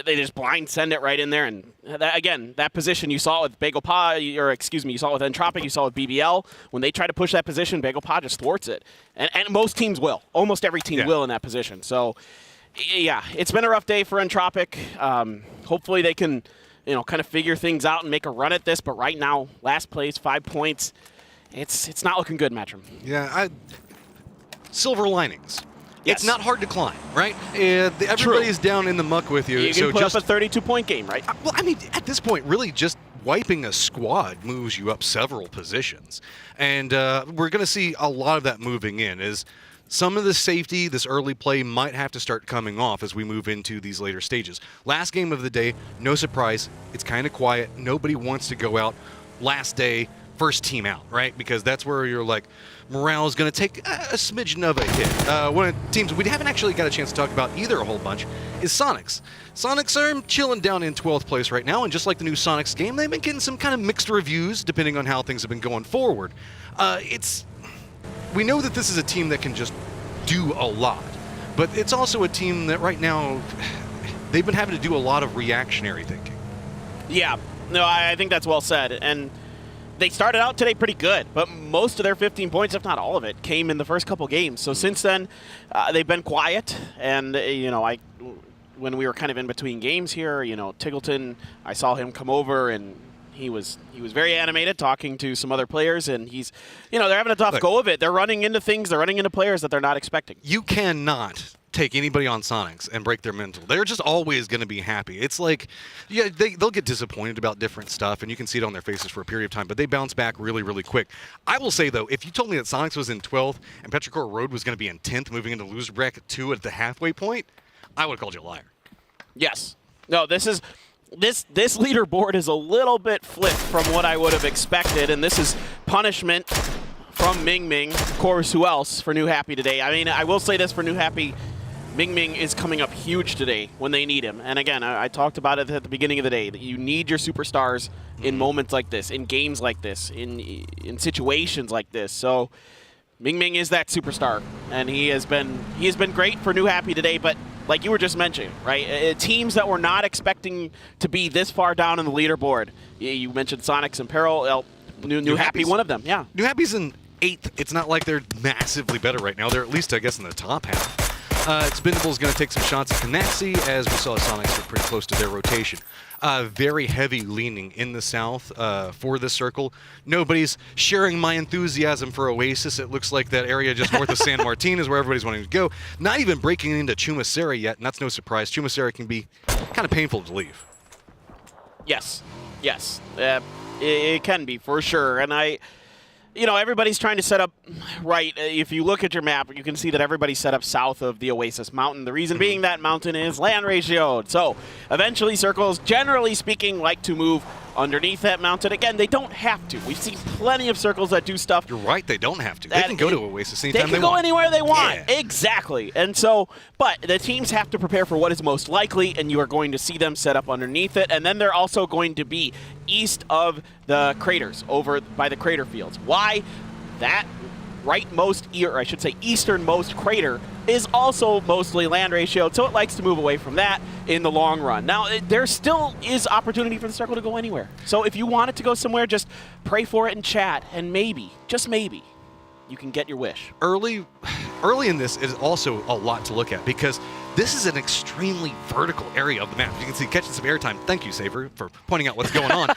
they just blind send it right in there. And that position you saw with Bagel Pa, or excuse me, you saw it with Entropic, you saw it with BBL. When they try to push that position, Bagel Pa just thwarts it. And most teams will. Almost every team will in that position. So, yeah, it's been a rough day for Entropic. Hopefully they can, kind of figure things out and make a run at this. But right now, last place, 5 points. It's not looking good, Matrim. Yeah, silver linings. It's not hard to climb, right? Everybody's down in the muck with you. You can put up a 32-point game, right? Well, I mean, at this point, really just wiping a squad moves you up several positions. And we're going to see a lot of that moving in as some of the safety, this early play might have to start coming off as we move into these later stages. Last game of the day, no surprise, it's kind of quiet. Nobody wants to go out. Last day, first team out, right? Because that's where you're like, morale is going to take a smidgen of a hit. One of the teams we haven't actually got a chance to talk about either a whole bunch is Sonics. Sonics are chilling down in 12th place right now, and just like the new Sonics game, they've been getting some kind of mixed reviews depending on how things have been going forward. We know that this is a team that can just do a lot, but it's also a team that right now, they've been having to do a lot of reactionary thinking. Yeah, no, I think that's well said. And they started out today pretty good, but most of their 15 points, if not all of it, came in the first couple games. So since then, they've been quiet. And, when we were kind of in between games here, Tiggleton, I saw him come over and he was very animated talking to some other players, and he's, they're having a tough go of it. They're running into things, they're running into players that they're not expecting. You cannot take anybody on Sonics and break their mental. They're just always going to be happy. It's like, yeah, they'll get disappointed about different stuff, and you can see it on their faces for a period of time, but they bounce back really, really quick. I will say, though, if you told me that Sonics was in 12th and Petrichor Road was going to be in 10th moving into loser bracket 2 at the halfway point, I would have called you a liar. Yes. No, this leaderboard is a little bit flipped from what I would have expected, and this is punishment from Ming Ming. Of course, who else for New Happy today? I mean, I will say this for New Happy, Ming Ming is coming up huge today when they need him. And again, I talked about it at the beginning of the day, that you need your superstars in moments like this, in games like this, in situations like this. So Ming Ming is that superstar, and he has been great for New Happy today, but like you were just mentioning, right? Teams that were not expecting to be this far down in the leaderboard. You mentioned Sonics and Peril. New Happy, one of them, yeah. New Happy's in 8th. It's not like they're massively better right now. They're at least, I guess, in the top half. Spindable's going to take some shots at Canaxi, as we saw Sonics get pretty close to their rotation. Very heavy leaning in the south for this circle. Nobody's sharing my enthusiasm for Oasis. It looks like that area just north of San Martin is where everybody's wanting to go. Not even breaking into Chumasera yet, and that's no surprise. Chumasera can be kind of painful to leave. Yes. It can be, for sure. And everybody's trying to set up right. If you look at your map, you can see that everybody's set up south of the Oasis Mountain. The reason being that mountain is land ratioed. So eventually circles, generally speaking, like to move underneath that mountain. Again, they don't have to. We've seen plenty of circles that do stuff. You're right, they don't have to. They can go to Oasis anytime they want. They can go anywhere they want. Yeah. Exactly. And so, but the teams have to prepare for what is most likely, and you are going to see them set up underneath it. And then they're also going to be east of the craters, over by the crater fields. Why? That easternmost crater is also mostly land ratioed, so it likes to move away from that in the long run. Now, there still is opportunity for the circle to go anywhere. So if you want it to go somewhere, just pray for it in chat, and maybe, just maybe, you can get your wish. Early in this is also a lot to look at, because this is an extremely vertical area of the map. You can see catching some airtime. Thank you, Saber, for pointing out what's going on.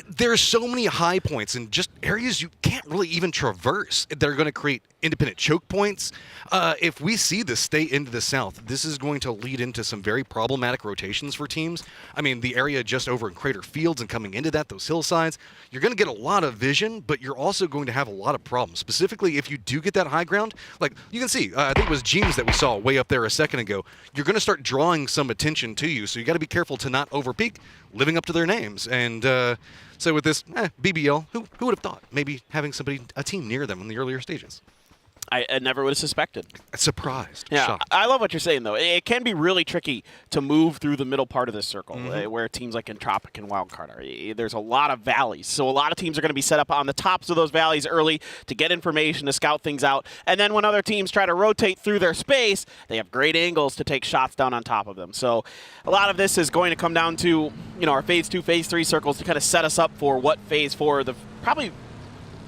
There's so many high points and just areas you can't really even traverse. They're going to create independent choke points. If we see this stay into the south, this is going to lead into some very problematic rotations for teams. I mean, the area just over in Crater Fields and coming into that, those hillsides, you're going to get a lot of vision, but you're also going to have a lot of problems. Specifically, if you do get that high ground, like you can see, I think it was Jeems that we saw way up there a second ago, you're going to start drawing some attention to you, so you got to be careful to not overpeak, living up to their names. And so with this BBL, who would have thought maybe having a team near them in the earlier stages? I never would have suspected. Surprised. Yeah, shocked. I love what you're saying, though. It can be really tricky to move through the middle part of this circle, where teams like Entropic and Wildcard are. There's a lot of valleys, so a lot of teams are going to be set up on the tops of those valleys early to get information, to scout things out, and then when other teams try to rotate through their space, they have great angles to take shots down on top of them. So a lot of this is going to come down to our Phase 2, Phase 3 circles to kind of set us up for what Phase 4, probably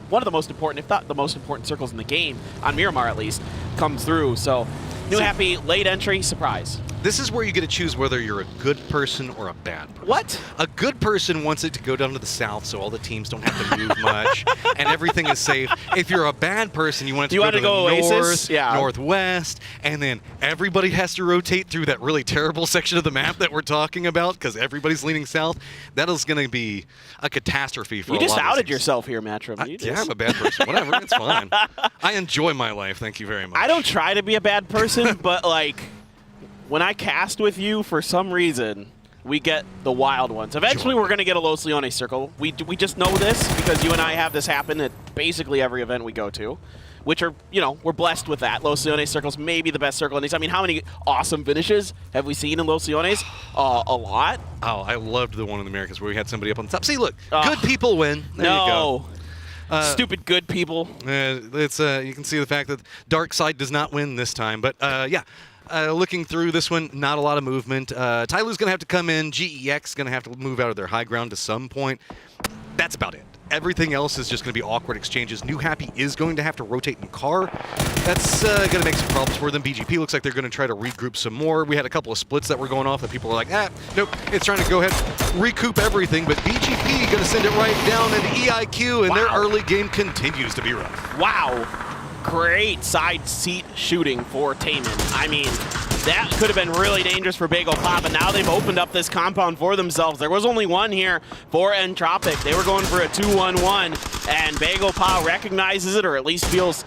one of the most important, if not the most important circles in the game, on Miramar at least, comes through. So New Happy, late entry, surprise. This is where you get to choose whether you're a good person or a bad person. What? A good person wants it to go down to the south so all the teams don't have to move much and everything is safe. If you're a bad person, you want it to go to the north, northwest, and then everybody has to rotate through that really terrible section of the map that we're talking about because everybody's leaning south. That is going to be a catastrophe for a lot of You just outed teams. yourself here, Matrim. Yeah, I'm a bad person. Whatever, it's fine. I enjoy my life. Thank you very much. I don't try to be a bad person, but like when I cast with you, for some reason, we get the wild ones. Eventually, we're going to get a Los Leones circle. We just know this because you and I have this happen at basically every event we go to, which are, we're blessed with that. Los Leones circle's maybe the best circle in these. I mean, how many awesome finishes have we seen in Los Leones? A lot. Oh, I loved the one in the Americas where we had somebody up on the top. See, look, good people win. There you go. Stupid good people. It's you can see the fact that Dark Side does not win this time. But, yeah. Looking through this one, not a lot of movement. Tyloo's going to have to come in. GEX going to have to move out of their high ground to some point. That's about it. Everything else is just going to be awkward exchanges. New Happy is going to have to rotate in car. That's going to make some problems for them. BGP looks like they're going to try to regroup some more. We had a couple of splits that were going off that people were like, nope, it's trying to go ahead, recoup everything. But BGP going to send it right down into EIQ, and their early game continues to be rough. Wow. Great side seat shooting for Taman. I mean, that could have been really dangerous for Bagel Pop, and now they've opened up this compound for themselves. There was only one here for Entropic. They were going for a 2-1-1, and Bagel Pop recognizes it, or at least feels,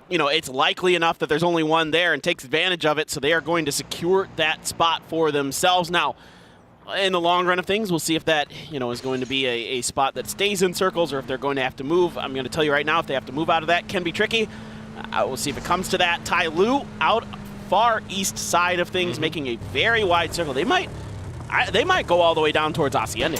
it's likely enough that there's only one there and takes advantage of it, so they are going to secure that spot for themselves. Now, in the long run of things, we'll see if that, is going to be a spot that stays in circles or if they're going to have to move. I'm going to tell you right now, if they have to move out of that, can be tricky. We'll see if it comes to that. Tyloo out far east side of things, making a very wide circle. They might go all the way down towards Hacienda.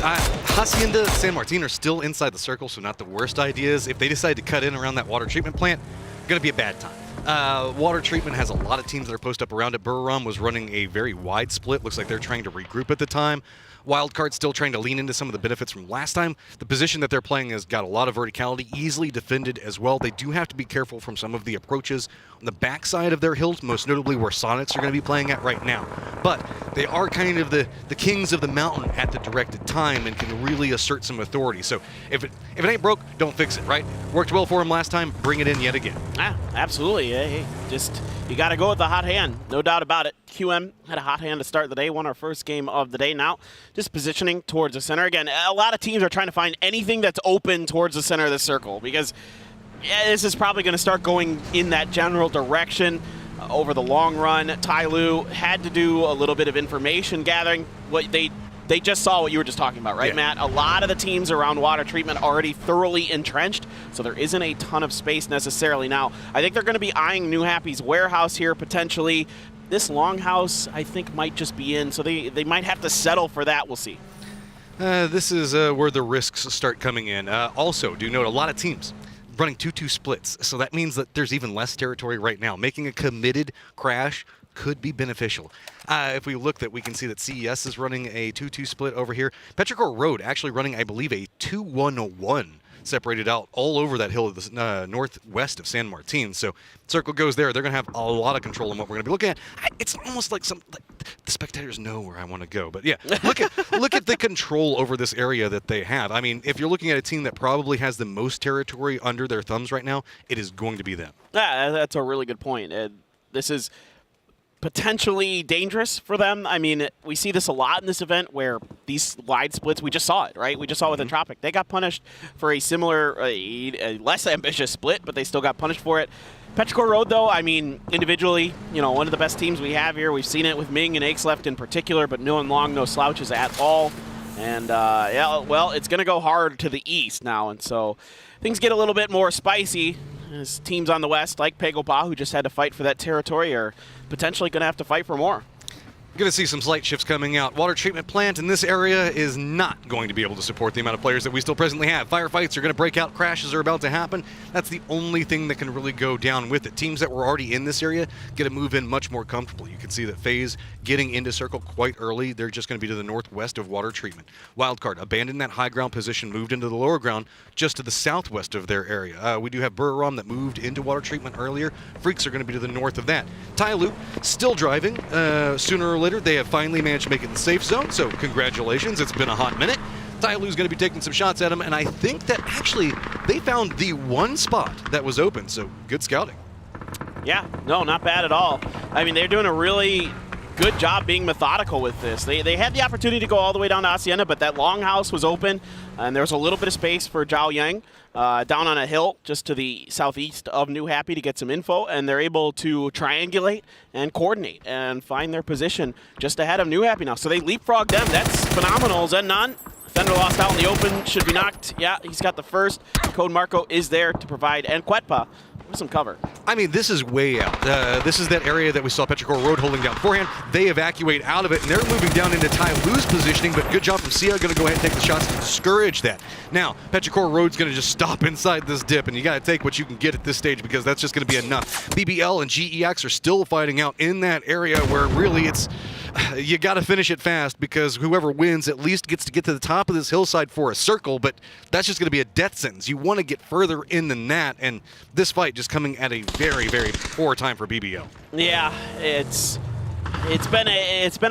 Hacienda, San Martin are still inside the circle, so not the worst ideas. If they decide to cut in around that water treatment plant, going to be a bad time. Water treatment has a lot of teams that are posted up around it. Burram was running a very wide split. Looks like they're trying to regroup at the time. Wildcard still trying to lean into some of the benefits from last time. The position that they're playing has got a lot of verticality, easily defended as well. They do have to be careful from some of the approaches on the backside of their hills, most notably where Sonics are going to be playing at right now. But they are kind of the kings of the mountain at the directed time and can really assert some authority. So if it ain't broke, don't fix it, right? Worked well for them last time, bring it in yet again. Absolutely. Hey, just you got to go with the hot hand, no doubt about it. QM had a hot hand to start the day, won our first game of the day. Now just positioning towards the center. Again, a lot of teams are trying to find anything that's open towards the center of the circle because this is probably going to start going in that general direction over the long run. Tyloo had to do a little bit of information gathering. What they just saw what you were just talking about, right, Matt? A lot of the teams around water treatment already thoroughly entrenched, so there isn't a ton of space necessarily. Now, I think they're going to be eyeing New Happy's warehouse here potentially. This longhouse, I think, might just be in, so they might have to settle for that. We'll see. This is where the risks start coming in. Also, do note a lot of teams running 2-2 splits, so that means that there's even less territory right now. Making a committed crash could be beneficial. If we look, that we can see that CES is running a 2-2 split over here. Petrichor Road actually running, I believe, a 2-1-1 separated out all over that hill of the northwest of San Martin. So circle goes there. They're going to have a lot of control on what we're going to be looking at. It's almost like the spectators know where I want to go. But yeah, look at the control over this area that they have. I mean, if you're looking at a team that probably has the most territory under their thumbs right now, it is going to be them. Yeah, that's a really good point. This is potentially dangerous for them. I mean, we see this a lot in this event where these wide splits, we just saw it, right? We just saw it with Entropic. They got punished for a similar, a less ambitious split, but they still got punished for it. Petrichor Road, though, I mean, individually, one of the best teams we have here. We've seen it with Ming and Aches left in particular, but no long, no slouches at all. And, yeah, well, it's going to go hard to the east now, and so things get a little bit more spicy. As teams on the west, like Pegopah, who just had to fight for that territory, are potentially going to have to fight for more. Going to see some slight shifts coming out. Water treatment plant in this area is not going to be able to support the amount of players that we still presently have. Firefights are going to break out. Crashes are about to happen. That's the only thing that can really go down with it. Teams that were already in this area get to move in much more comfortably. You can see that FaZe getting into circle quite early. They're just going to be to the northwest of water treatment. Wildcard abandoned that high ground position, moved into the lower ground just to the southwest of their area. We do have Burram that moved into water treatment earlier. Freaks are going to be to the north of that. Tyloo still driving. Sooner or later, they have finally managed to make it in the safe zone, so congratulations. It's been a hot minute. Tyloo's going to be taking some shots at him, and I think that actually they found the one spot that was open, so good scouting. Yeah, no, not bad at all. I mean, they're doing a really good job being methodical with this. They had the opportunity to go all the way down to Hacienda, but that longhouse was open, and there was a little bit of space for Zhao Yang down on a hill just to the southeast of New Happy to get some info, and they're able to triangulate and coordinate and find their position just ahead of New Happy now. So they leapfrogged them. That's phenomenal. Zenon, Thunder lost out in the open, should be knocked. Yeah, he's got the first. Code Marco is there to provide, and Quetpa with some cover. I mean, this is way out. This is that area that we saw Petrichor Road holding down beforehand. They evacuate out of it, and they're moving down into Tyloo's positioning, but good job from Sia. Going to go ahead and take the shots to discourage that. Now, Petrichor Road's going to just stop inside this dip, and you got to take what you can get at this stage because that's just going to be enough. BBL and GEX are still fighting out in that area where really it's, you got to finish it fast because whoever wins at least gets to get to the top of this hillside for a circle, but that's just going to be a death sentence. You want to get further in than that, and this fight just coming at a very, very poor time for BBL. Yeah, it's been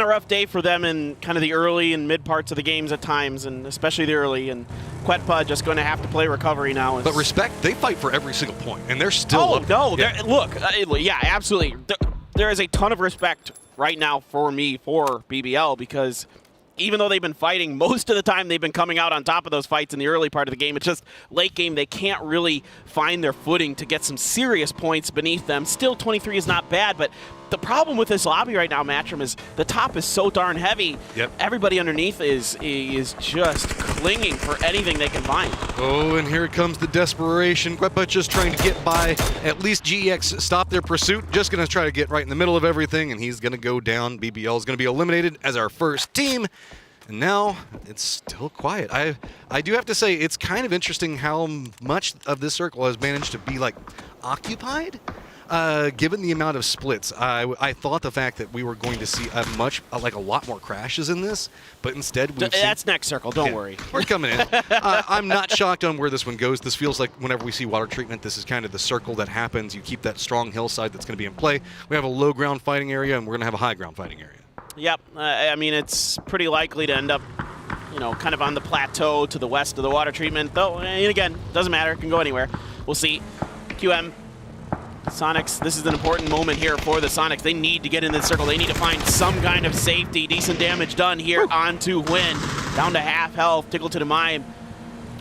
a rough day for them in kind of the early and mid parts of the games at times, and especially the early. And Quetpa just going to have to play recovery now. But respect, they fight for every single point, and they're still. Oh no! Yeah. Look, yeah, absolutely. There is a ton of respect right now for me for BBL because even though they've been fighting, most of the time they've been coming out on top of those fights in the early part of the game. It's just late game, they can't really find their footing to get some serious points beneath them. Still, 23 is not bad, but the problem with this lobby right now, Matchroom, is the top is so darn heavy. Yep. Everybody underneath is just clinging for anything they can find. Oh, and here comes the desperation. Quetpa just trying to get by. At least GEX stop their pursuit. Just going to try to get right in the middle of everything, and he's going to go down. BBL is going to be eliminated as our first team. And now it's still quiet. I do have to say it's kind of interesting how much of this circle has managed to be like occupied. Given the amount of splits, I thought the fact that we were going to see a lot more crashes in this, but instead we've that's next circle. Don't worry, we're coming in. I'm not shocked on where this one goes. This feels like whenever we see water treatment, this is kind of the circle that happens. You keep that strong hillside that's going to be in play. We have a low ground fighting area, and we're going to have a high ground fighting area. Yep, I mean it's pretty likely to end up, kind of on the plateau to the west of the water treatment. Though, and again, doesn't matter. It can go anywhere. We'll see. QM. Sonics, this is an important moment here for the Sonics. They need to get in this circle. They need to find some kind of safety. Decent damage done here onto Win. Down to half health. Tickle to the Mime.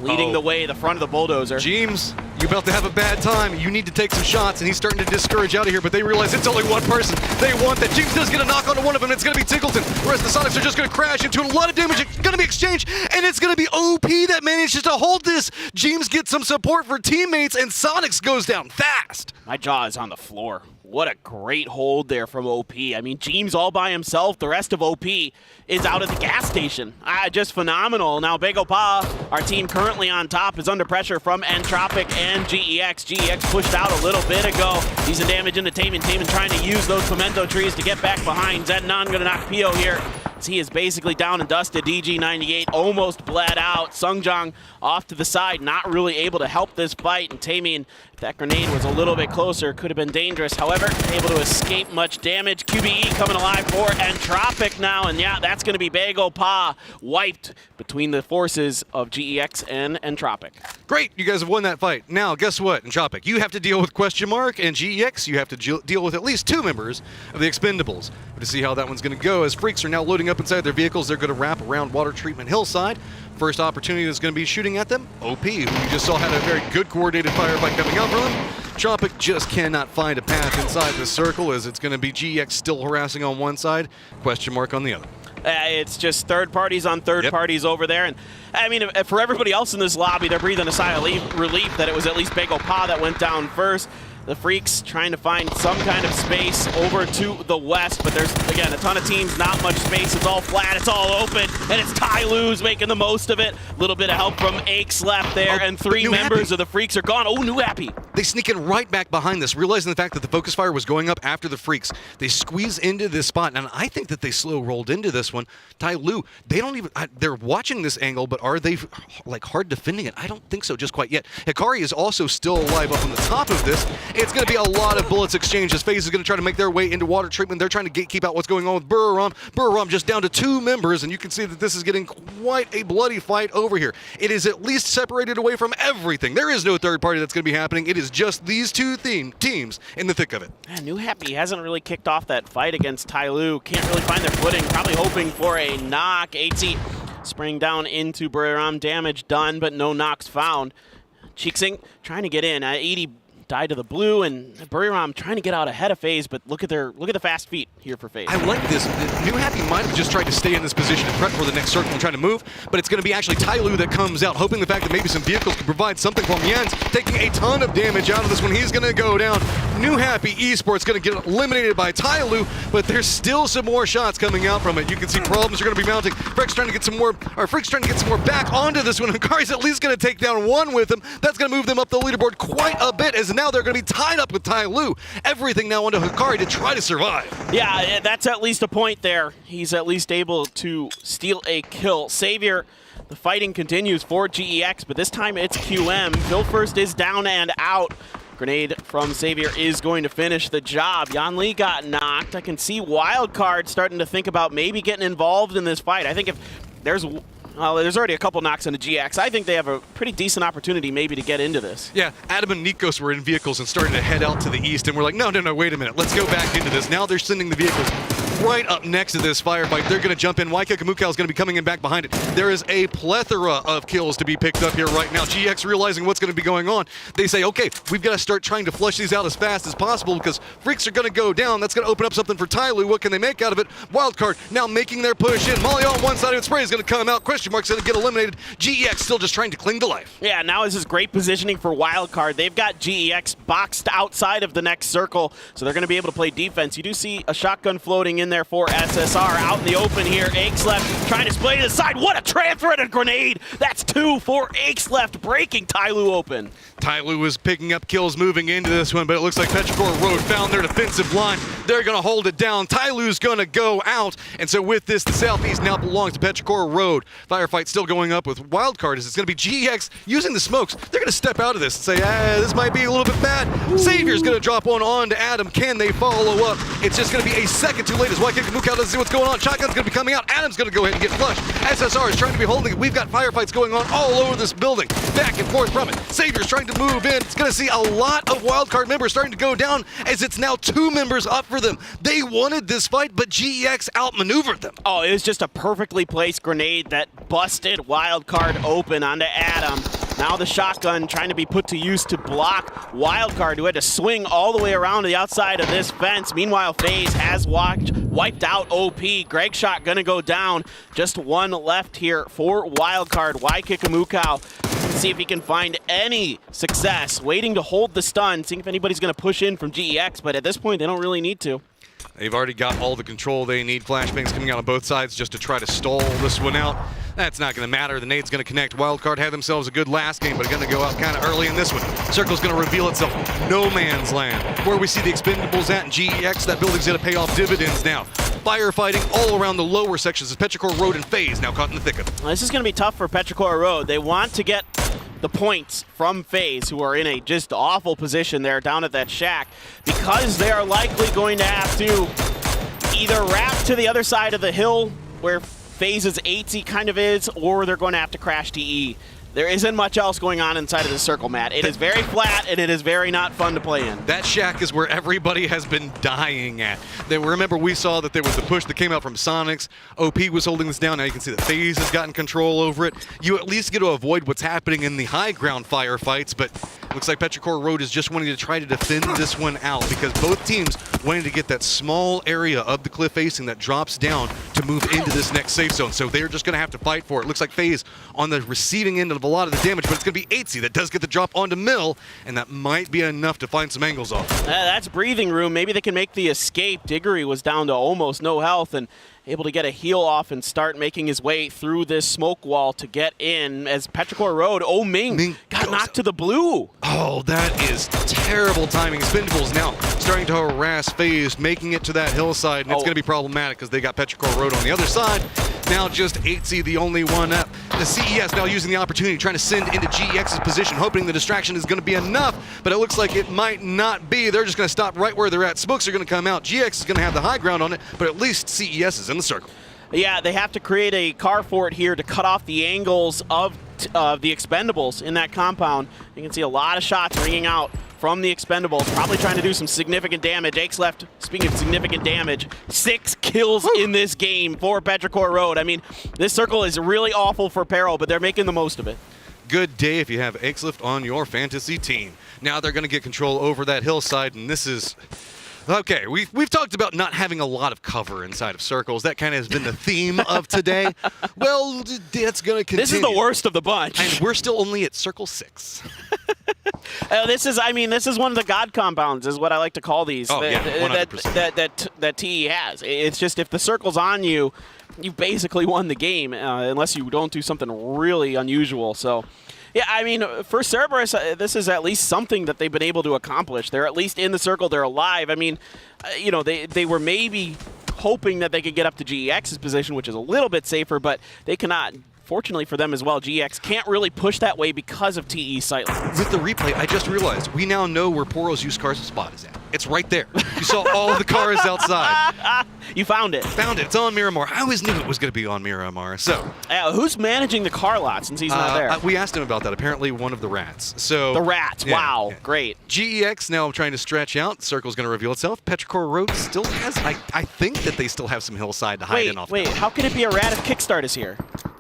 Leading the way, the front of the bulldozer. James, you're about to have a bad time. You need to take some shots, and he's starting to discourage out of here, but they realize it's only one person. They want that. James does get a knock onto one of them, and it's going to be Tickleton. Whereas the Sonics are just going to crash into a lot of damage. It's going to be exchanged, and it's going to be OP that manages to hold this. James gets some support for teammates, and Sonics goes down fast. My jaw is on the floor. What a great hold there from OP. I mean, James all by himself. The rest of OP is out at the gas station. Just phenomenal. Now, Big Opa, our team currently on top, is under pressure from Entropic and GEX. GEX pushed out a little bit ago. Decent damage into Taman. Taman trying to use those pimento trees to get back behind. Zenon going to knock Pio here. He is basically down and dusted. DG98 almost bled out. Sungjong off to the side, not really able to help this fight. And Tamin, if that grenade was a little bit closer, could have been dangerous. However, able to escape much damage. QBE coming alive for Entropic now. And yeah, that's going to be Bagel Pa wiped between the forces of GEX and Entropic. Great, you guys have won that fight. Now, guess what, Entropic? You have to deal with Question Mark, and GEX, you have to deal with at least 2 members of the Expendables. But to see how that one's going to go, as Freaks are now loading up inside their vehicles, they're going to wrap around Water Treatment Hillside. First opportunity that's going to be shooting at them, OP, who you just saw had a very good coordinated firefight coming out from him. Tropic just cannot find a path inside the circle, as it's going to be GEX still harassing on one side, Question Mark on the other. It's just third parties on third parties over there. And I mean, for everybody else in this lobby, they're breathing a sigh of relief that it was at least Bagel Pa that went down first. The Freaks trying to find some kind of space over to the west, but there's, again, a ton of teams, not much space. It's all flat, it's all open, and it's Ty Lu's making the most of it. A little bit of help from Aches left there, and 3 members of the Freaks are gone. Oh, New Happy. They sneak in right back behind this, realizing the fact that the focus fire was going up after the Freaks. They squeeze into this spot, and I think that they slow rolled into this one. Ty Lu, they don't even, they're watching this angle, but are they like hard defending it? I don't think so just quite yet. Hikari is also still alive up on the top of this. It's going to be a lot of bullets exchanged as FaZe is going to try to make their way into water treatment. They're trying to gatekeep out what's going on with Buriram. Buriram just down to 2 members, and you can see that this is getting quite a bloody fight over here. It is at least separated away from everything. There is no third party that's going to be happening. It is just these 2 teams in the thick of it. Man, New Happy hasn't really kicked off that fight against Ty Lu. Can't really find their footing. Probably hoping for a knock. 8 spraying down into Buriram. Damage done, but no knocks found. Cheeksing trying to get in. 80 died to the blue, and Buriram trying to get out ahead of FaZe, but look at the fast feet here for FaZe. I like this. New Happy might have just tried to stay in this position and prep for the next circle and try to move, but it's going to be actually Ty Lu that comes out, hoping the fact that maybe some vehicles can provide something for him. Jens taking a ton of damage out of this one. He's going to go down. New Happy Esports going to get eliminated by Ty Lu, but there's still some more shots coming out from it. You can see problems are going to be mounting. Freaks trying to get some more back onto this one. Hikari's at least going to take down 1 with him. That's going to move them up the leaderboard quite a bit, as now they're going to be tied up with Ty Lu. Everything now onto Hikari to try to survive. Yeah, that's at least a point there. He's at least able to steal a kill. Savior, the fighting continues for GEX, but this time it's QM. Phil First is down and out. Grenade from Savior is going to finish the job. Yan Lee got knocked. I can see Wildcard starting to think about maybe getting involved in this fight. I think if there's already a couple knocks into GX. I think they have a pretty decent opportunity maybe to get into this. Yeah, Adam and Nikos were in vehicles and started to head out to the east, and we're like, no, wait a minute. Let's go back into this. Now they're sending the vehicles right up next to this firefight. They're going to jump in. YK Kamukau is going to be coming in back behind it. There is a plethora of kills to be picked up here right now. GX realizing what's going to be going on. They say, okay, we've got to start trying to flush these out as fast as possible because Freaks are going to go down. That's going to open up something for Ty Lu. What can they make out of it? Wildcard now making their push in. Molly on one side of it. Spray is going to come out. Question mark's going to get eliminated. GEX still just trying to cling to life. Yeah, now this is great positioning for Wildcard. They've got GEX boxed outside of the next circle, so they're going to be able to play defense. You do see a shotgun floating in there for SSR out in the open here. Aches left trying to split to the side. What a transfer and a grenade. That's 2 for Aches left, breaking Ty Lu open. Ty Lu was picking up kills moving into this one, but it looks like Petrichor Road found their defensive line. They're going to hold it down. Ty Lu's going to go out, and so with this, the Southeast now belongs to Petrichor Road. Firefight still going up with Wildcard as it's going to be GX using the smokes. They're going to step out of this and say, this might be a little bit bad. Savior's going to drop one on to Adam. Can they follow up? It's just going to be a second too late as YK Kamukau doesn't see what's going on. Shotgun's going to be coming out. Adam's going to go ahead and get flushed. SSR is trying to be holding it. We've got firefights going on all over this building. Back and forth from it. Savior's trying to move in. It's going to see a lot of Wildcard members starting to go down as it's now 2 members up for them. They wanted this fight, but GEX outmaneuvered them. Oh, it was just a perfectly placed grenade that busted Wildcard open onto Adam. Now the shotgun trying to be put to use to block Wildcard, who had to swing all the way around to the outside of this fence. Meanwhile, FaZe has wiped out OP. Greg Shot gonna go down. Just 1 left here for Wildcard. YK Kamukau. See if he can find any success. Waiting to hold the stun, seeing if anybody's gonna push in from GEX, but at this point, they don't really need to. They've already got all the control they need. Flashbangs coming out on both sides just to try to stall this one out. That's not going to matter. The nade's going to connect. Wildcard had themselves a good last game, but going to go out kind of early in this one. Circle's going to reveal itself. No man's land. Where we see the expendables at in GEX, that building's going to pay off dividends now. Firefighting all around the lower sections of Petrichor Road and FaZe now caught in the thick of it. Well, this is going to be tough for Petrichor Road. They want to get the points from FaZe, who are in a just awful position there down at that shack, because they are likely going to have to either wrap to the other side of the hill where FaZe's 8C kind of is, or they're going to have to crash DE. There isn't much else going on inside of the circle, Matt. It is very flat, and it is very not fun to play in. That shack is where everybody has been dying at. Remember, we saw that there was the push that came out from Sonics. OP was holding this down. Now you can see that FaZe has gotten control over it. You at least get to avoid what's happening in the high ground firefights, but looks like Petrichor Road is just wanting to try to defend this one out because both teams wanting to get that small area of the cliff facing that drops down to move into this next safe zone. So they're just going to have to fight for it. Looks like FaZe on the receiving end of a lot of the damage, but it's going to be 8C that does get the drop onto Mill, and that might be enough to find some angles off. That's breathing room. Maybe they can make the escape. Diggory was down to almost no health and able to get a heal off and start making his way through this smoke wall to get in as Petrichor Road. Oh, Ming got knocked to the blue. Oh, that is terrible timing. Expendables now starting to harass FaZe, making it to that hillside, and it's going to be problematic because they got Petrichor Road on the other side. Now just 8C, the only one up. The CES now using the opportunity, trying to send into GEX's position, hoping the distraction is going to be enough, but it looks like it might not be. They're just going to stop right where they're at. Smokes are going to come out. GX is going to have the high ground on it, but at least CES is in the circle. Yeah, they have to create a car fort here to cut off the angles of the Expendables in that compound. You can see a lot of shots ringing out from the Expendables, probably trying to do some significant damage. Aches left, speaking of significant damage, 6 kills in this game for Petrichor Road. I mean, this circle is really awful for Peril, but they're making the most of it. Good day if you have Akeslift on your fantasy team. Now they're going to get control over that hillside, and this is... Okay, we've talked about not having a lot of cover inside of circles. That kind of has been the theme of today. Well, that's going to continue. This is the worst of the bunch. And we're still only at circle 6. This is one of the god compounds, is what I like to call these. Oh, yeah, 100%. That TE has. It's just if the circle's on you, you've basically won the game, unless you don't do something really unusual. So, yeah, I mean, for Cerberus, this is at least something that they've been able to accomplish. They're at least in the circle. They're alive. I mean, you know, they were maybe hoping that they could get up to GEX's position, which is a little bit safer, but they cannot. Fortunately for them as well, GX can't really push that way because of TE sightline. With the replay, I just realized we now know where Poro's used cars spot is at. It's right there. You saw all the cars outside. You found it. Found it. It's on Miramar. I always knew it was going to be on Miramar. So, who's managing the car lot since he's not there? We asked him about that. Apparently, one of the rats. So the rats. Yeah, wow. Yeah. Great. GEX now trying to stretch out. The circle's going to reveal itself. Petrichor Road still has. I think that they still have some hillside to hide in off. Wait. How can it be a rat if Kickstart is here?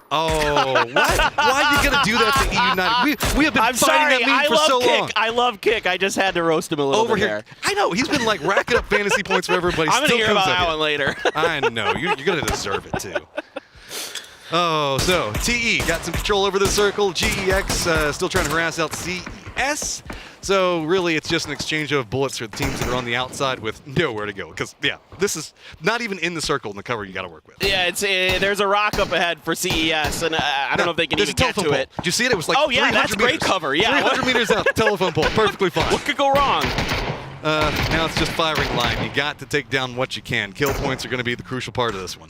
Oh, what? Why are you going to do that to E United? We have been fighting that meme for so long. I love Kick. I just had to roast him a little bit here. I know. He's been like racking up fantasy points for everybody. I'm going to hear about that one later. I know. You're going to deserve it, too. Oh, so TE got some control over the circle. GEX still trying to harass out CES. So really, it's just an exchange of bullets for the teams that are on the outside with nowhere to go. Because, yeah, this is not even in the circle in the cover you got to work with. Yeah, there's a rock up ahead for CES, and I don't know if they can even get to it. Did you see it? It was like 300 meters. That's great cover. Yeah, 300 meters out, telephone pole, perfectly fine. What could go wrong? Now it's just firing line. You got to take down what you can. Kill points are going to be the crucial part of this one.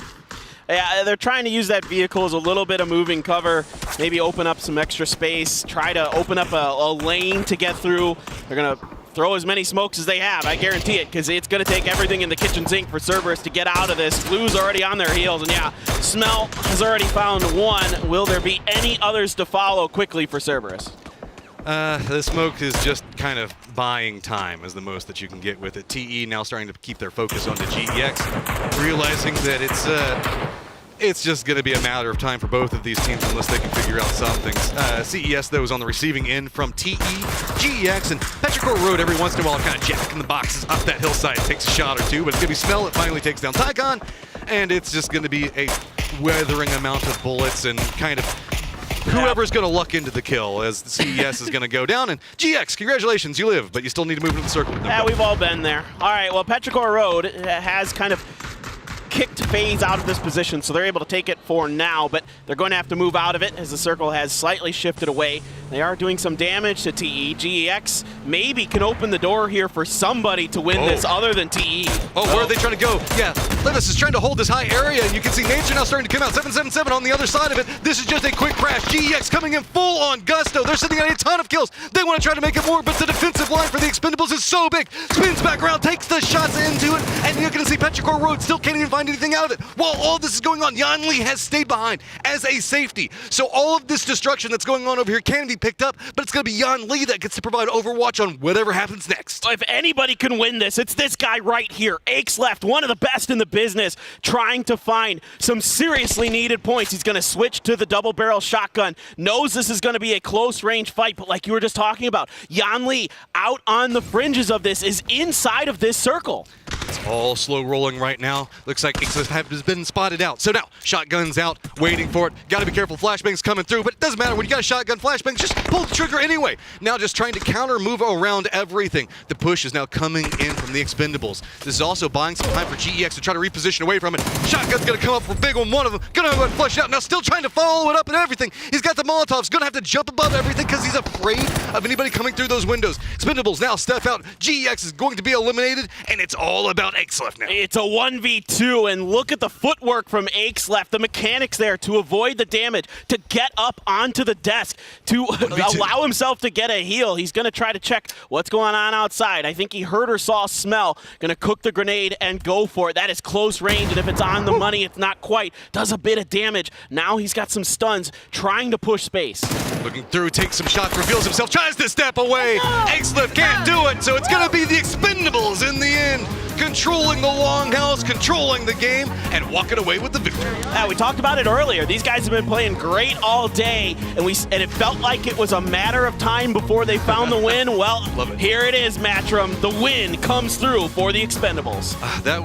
Yeah, they're trying to use that vehicle as a little bit of moving cover, maybe open up some extra space, try to open up a lane to get through. They're going to throw as many smokes as they have, I guarantee it, because it's going to take everything in the kitchen sink for Cerberus to get out of this. Blue's already on their heels, and yeah, Smell has already found one. Will there be any others to follow quickly for Cerberus? The smoke is just kind of buying time is the most that you can get with it. TE now starting to keep their focus onto GEX, realizing that it's just going to be a matter of time for both of these teams unless they can figure out some things. CES, though, is on the receiving end from TE, GEX, and Petrichor Road every once in a while kind of jacking the boxes up that hillside. Takes a shot or two, but it's going to be Smell that finally takes down Tycon, and it's just going to be a weathering amount of bullets and kind of whoever's going to luck into the kill as the CES is going to go down. And GX, congratulations, you live, but you still need to move into the circle. Yeah, we've all been there. All right, well, Petrichor Road has kind of kicked FaZe out of this position, so they're able to take it for now, but they're going to have to move out of it as the circle has slightly shifted away. They are doing some damage to TE. GEX maybe can open the door here for somebody to win this other than TE. Oh, where are they trying to go? Yeah, Levis is trying to hold this high area, and you can see Nature now starting to come out. 777 on the other side of it. This is just a quick crash. GEX coming in full on gusto. They're sitting at a ton of kills. They want to try to make it more, but the defensive line for the Expendables is so big. Spins back around, takes the shots into it, and you're going to see Petrichor Road still can't even find anything out of it. While all this is going on, Yan Li has stayed behind as a safety. So all of this destruction that's going on over here can be picked up, but it's going to be Yan Li that gets to provide overwatch on whatever happens next. If anybody can win this, it's this guy right here. Aches left, one of the best in the business, trying to find some seriously needed points. He's going to switch to the double barrel shotgun. Knows this is going to be a close range fight, but like you were just talking about, Yan Li out on the fringes of this is inside of this circle. It's all slow rolling right now. Looks like Ixlif has been spotted out. So now, shotgun's out, waiting for it. Got to be careful, flashbang's coming through, but it doesn't matter. When you got a shotgun, flashbang, just pull the trigger anyway. Now just trying to counter, move around everything. The push is now coming in from the Expendables. This is also buying some time for GEX to try to reposition away from it. Shotgun's going to come up for big on one of them. Going to go ahead and flush it out. Now still trying to follow it up and everything. He's got the Molotovs. Going to have to jump above everything because he's afraid of anybody coming through those windows. Expendables now step out. GEX is going to be eliminated, and it's all about Ixlif now. It's a 1v2, and look at the footwork from Ixlif, the mechanics there to avoid the damage, to get up onto the desk, to allow himself to get a heal. He's going to try to check what's going on outside. I think he heard or saw a smell. Going to cook the grenade and go for it. That is close range, and if it's on the money, it's not quite. Does a bit of damage. Now he's got some stuns, trying to push space. Looking through, takes some shots, reveals himself, tries to step away. Ixlif can't do it, so it's going to be the Expendables in the end, controlling the longhouse, controlling the game, and walking away with the victory. Yeah, we talked about it earlier. These guys have been playing great all day, and it felt like it was a matter of time before they found the win. Well, here it is, Matchroom. The win comes through for the Expendables. That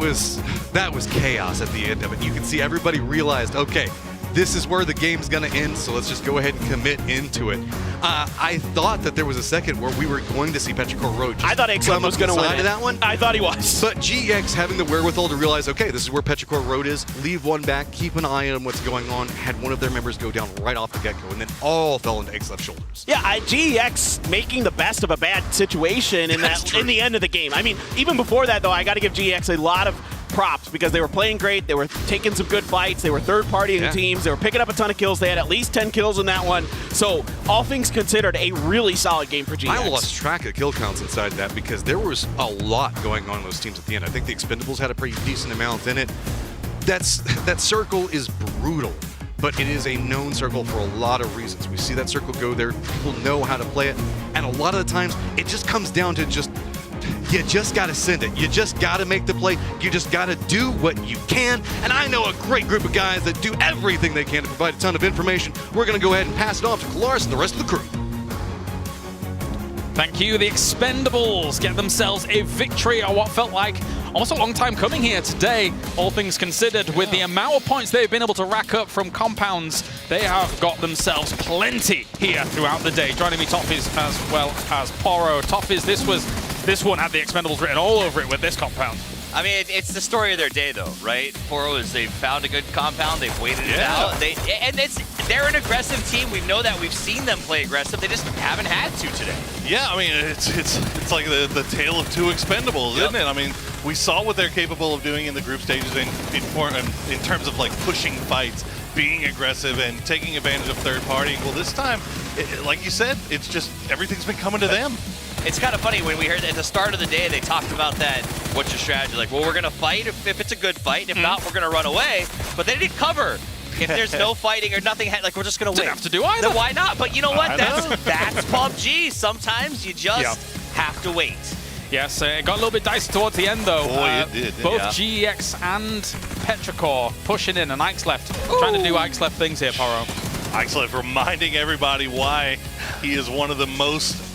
was chaos at the end of it. You can see everybody realized, okay, this is where the game's going to end, so let's just go ahead and commit into it. I thought that there was a second where we were going to see Petrichor Road just I thought Ixlif was going to win that one. I thought he was. But GX having the wherewithal to realize, okay, this is where Petrichor Road is, leave one back, keep an eye on what's going on, had one of their members go down right off the get-go, and then all fell into Ixlif's shoulders. Yeah, GX making the best of a bad situation in the end of the game. I mean, even before that, though, I got to give GX a lot of props because they were playing great. They were taking some good fights. They were third-partying teams. They were picking up a ton of kills. They had at least 10 kills in that one. So all things considered, a really solid game for GX. I lost track of kill counts inside that because there was a lot going on in those teams at the end. I think the Expendables had a pretty decent amount in it. That circle is brutal, but it is a known circle for a lot of reasons. We see that circle go there. People know how to play it. And a lot of the times, it just comes down to you just got to send it. You just got to make the play. You just got to do what you can. And I know a great group of guys that do everything they can to provide a ton of information. We're going to go ahead and pass it off to Kalaris and the rest of the crew. Thank you. The Expendables get themselves a victory on what felt like almost a long time coming here today, all things considered. With the amount of points they've been able to rack up from compounds, they have got themselves plenty here throughout the day. Joining me, Toffees, as well as Poro. Toffees, this one had the Expendables written all over it with this compound. I mean, it's the story of their day, though, right? Poro is they've found a good compound, they've waited it out. They're an aggressive team. We know that. We've seen them play aggressive. They just haven't had to today. Yeah, I mean, it's like the tale of two Expendables, isn't it? I mean, we saw what they're capable of doing in the group stages in terms of like pushing fights, being aggressive, and taking advantage of third party. Well, this time, like you said, it's just everything's been coming to them. It's kind of funny when we heard at the start of the day, they talked about that, what's your strategy? Like, well, we're going to fight if it's a good fight. If not, we're going to run away. But they didn't cover. If there's no fighting or nothing, like, we're just going to win. Didn't have to do either. Then why not? But you know what? That's PUBG. Sometimes you just have to wait. Yes, it got a little bit dicey towards the end, though. Boy, it did. Both GEX and Petrichor pushing in, and Ixlif trying to do Ixlif things here, Poro. Ixlif reminding everybody why he is one of the most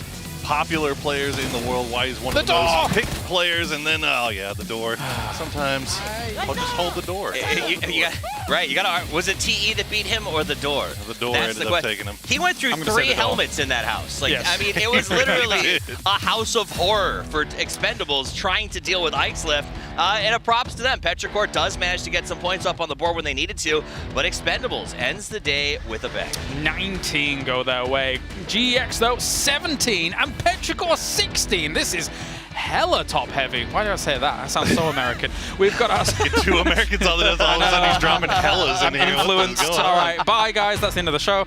popular players in the world, why he's one of the most picked players, and then, oh yeah, the door. Sometimes I'll just hold the door. You got was it TE that beat him or the door? The door ended up taking him. He went through 3 helmets in that house. Like, I mean, it was literally a house of horror for Expendables trying to deal with Ixlif. And a props to them. Petrichor does manage to get some points up on the board when they needed to, but Expendables ends the day with a bang. 19 go their way. GEX, though, 17, and Petrichor 16. This is hella top heavy. Why did I say that? That sounds so American. We've got us 2 Americans all of a sudden he's dropping hellas in here. Influenced. All right, bye guys. That's the end of the show.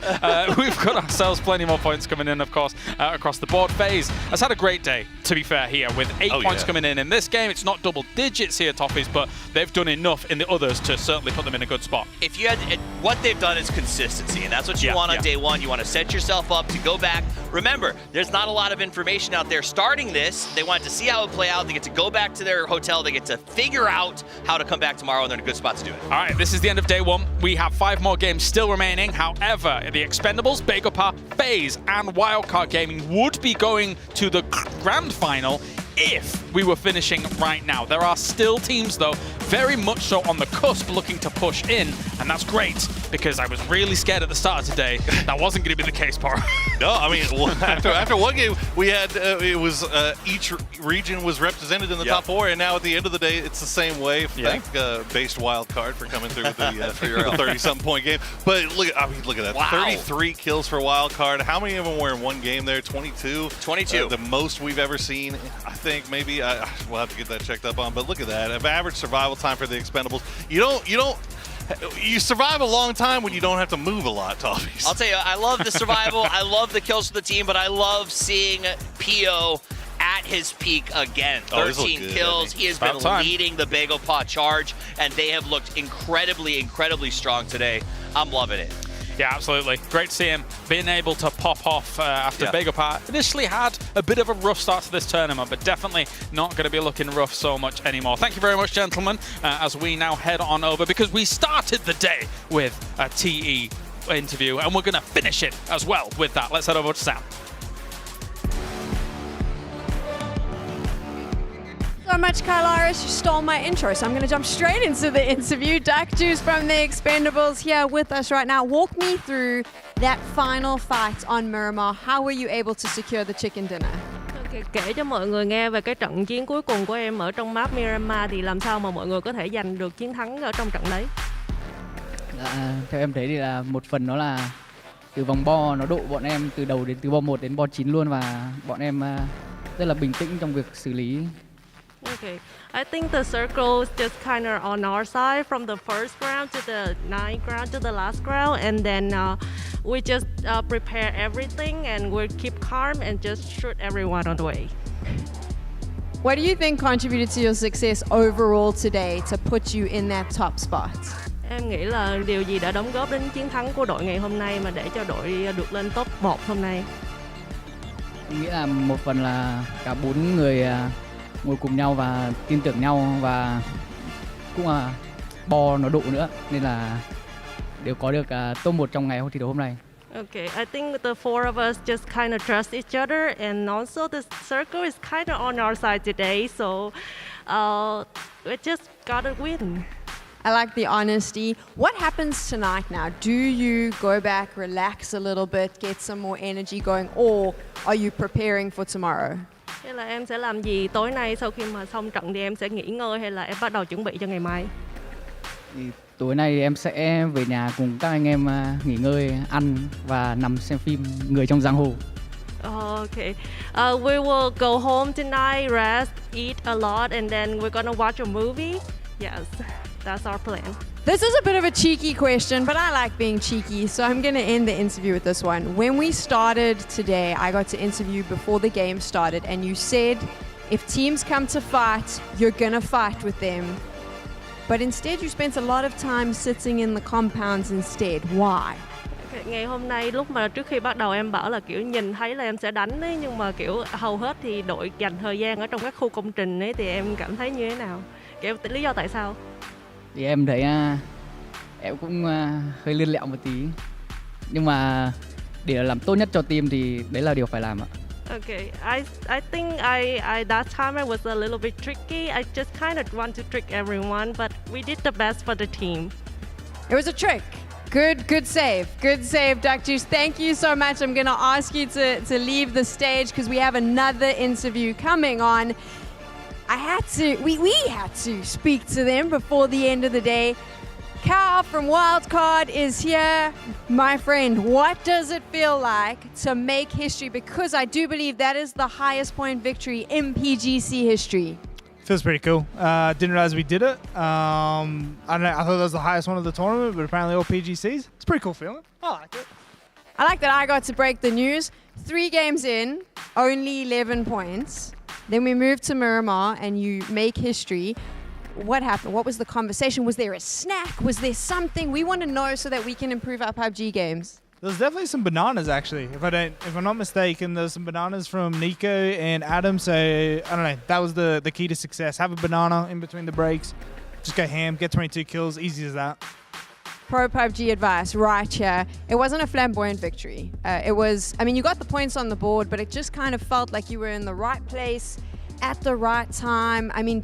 We've got ourselves plenty more points coming in, of course, across the board. FaZe has had a great day, to be fair, here with 8 points coming in this game. It's not double digits here, Toffees, but they've done enough in the others to certainly put them in a good spot. If you had what they've done is consistency, and that's what you want on day one. You want to set yourself up to go back. Remember, there's not a lot of information out there starting this. They wanted to see how it play out. They get to go back to their hotel. They get to figure out how to come back tomorrow, and they're in a good spot to do it. All right, this is the end of day 1. We have 5 more games still remaining. However, the Expendables, Begopar, FaZe, and Wildcard Gaming would be going to the grand final if we were finishing right now. There are still teams, though, very much so on the cusp looking to push in, and that's great because I was really scared at the start of today that wasn't going to be the case, Paro. No, I mean, after one game, we had it was each region was represented in the top 4, and now at the end of the day, it's the same way. Thank Based Wild Card for coming through with the for your 30-something point game. But look at that, 33 kills for Wild Card. How many of them were in one game there? 22. 22. The most we've ever seen. I think maybe we'll have to get that checked up on. But look at that, average survival time for the Expendables. You survive a long time when you don't have to move a lot, Toffees. I'll tell you, I love the survival. I love the kills for the team, but I love seeing Pio at his peak again. 13 kills. He has been leading the Bagel Pot charge, and they have looked incredibly, incredibly strong today. I'm loving it. Yeah, absolutely. Great to see him being able to pop off after Bagel Pot initially had a bit of a rough start to this tournament, but definitely not going to be looking rough so much anymore. Thank you very much, gentlemen, as we now head on over, because we started the day with a TE interview, and we're going to finish it as well with that. Let's head over to Sam. So much, Kyle Irish, you stole my intro, so I'm going to jump straight into the interview. Duck Juice from the Expendables here with us right now. Walk me through that final fight on Miramar. How were you able to secure the chicken dinner? Kể cho mọi người nghe về cái trận chiến cuối cùng của em ở trong map Miramar thì làm sao mà mọi người có thể giành được chiến thắng ở trong trận đấy? Theo em thấy thì là một phần nó là từ vòng bo nó độ bọn em từ đầu đến từ bo 1 đến bo 9 luôn, và bọn em rất là bình tĩnh trong việc xử lý. Okay, I think the circle is just kind of on our side from the first round to the 9th round to the last round, and then we just prepare everything and we keep calm and just shoot everyone on the way. What do you think contributed to your success overall today to put you in that top spot? Em nghĩ là điều gì đã đóng góp đến chiến thắng của đội ngày hôm nay mà để cho đội được lên top 1 hôm nay? Em nghĩ là một phần là cả 4 người ngồi cùng nhau và tin tưởng nhau, và cũng là bo nó độ nữa, nên là đều có được top 1 trong ngày thi đấu hôm nay. Okay, I think the 4 of us just kind of trust each other, and also the circle is kind of on our side today, so we just gotta win. I like the honesty. What happens tonight now? Do you go back, relax a little bit, get some more energy going, or are you preparing for tomorrow? Thế là em sẽ làm gì tối nay sau khi mà xong trận thì em sẽ nghỉ ngơi hay là em bắt đầu chuẩn bị cho ngày mai? Thì tối nay em sẽ về nhà cùng các anh em nghỉ ngơi, ăn và nằm xem phim Người trong giang hồ. Okay, we will go home tonight, rest, eat a lot, and then we're gonna watch a movie. Yes, that's our plan. This is a bit of a cheeky question, but I like being cheeky, so I'm going to end the interview with this one. When we started today, I got to interview before the game started, and you said if teams come to fight, you're going to fight with them. But instead, you spent a lot of time sitting in the compounds instead. Why? Ngày hôm nay lúc mà trước khi bắt đầu em bảo là kiểu nhìn thấy là em sẽ đánh ấy, nhưng mà kiểu hầu hết thì đội dành thời gian ở trong các khu công trình ấy, thì em cảm thấy như thế nào? Kiểu lý do tại sao? Thì em thấy em cũng hơi lươn lẹo một tí, nhưng mà để làm tốt nhất cho team thì đấy là điều phải làm ạ. Okay, I think I that time I was a little bit tricky. I just kind of want to trick everyone, but we did the best for the team. It was a trick. Good save. Good save, Duck Juice. Thank you so much. I'm going to ask you to leave the stage because we have another interview coming on. We had to speak to them before the end of the day. Carl from Wildcard is here. My friend, what does it feel like to make history? Because I do believe that is the highest point victory in PGC history. Feels pretty cool. Didn't realize we did it. I don't know. I thought that was the highest one of the tournament, but apparently all PGCs. It's a pretty cool feeling. I like it. I like that I got to break the news. 3 games in, only 11 points. Then we moved to Miramar and you make history. What happened? What was the conversation? Was there a snack? Was there something? We want to know so that we can improve our PUBG games. There's definitely some bananas actually. If I'm not mistaken, there's some bananas from Nico and Adam. So I don't know. That was the key to success. Have a banana in between the breaks. Just go ham. Get 22 kills. Easy as that. Pro PUBG advice right here. It wasn't a flamboyant victory. You got the points on the board, but it just kind of felt like you were in the right place at the right time? I mean,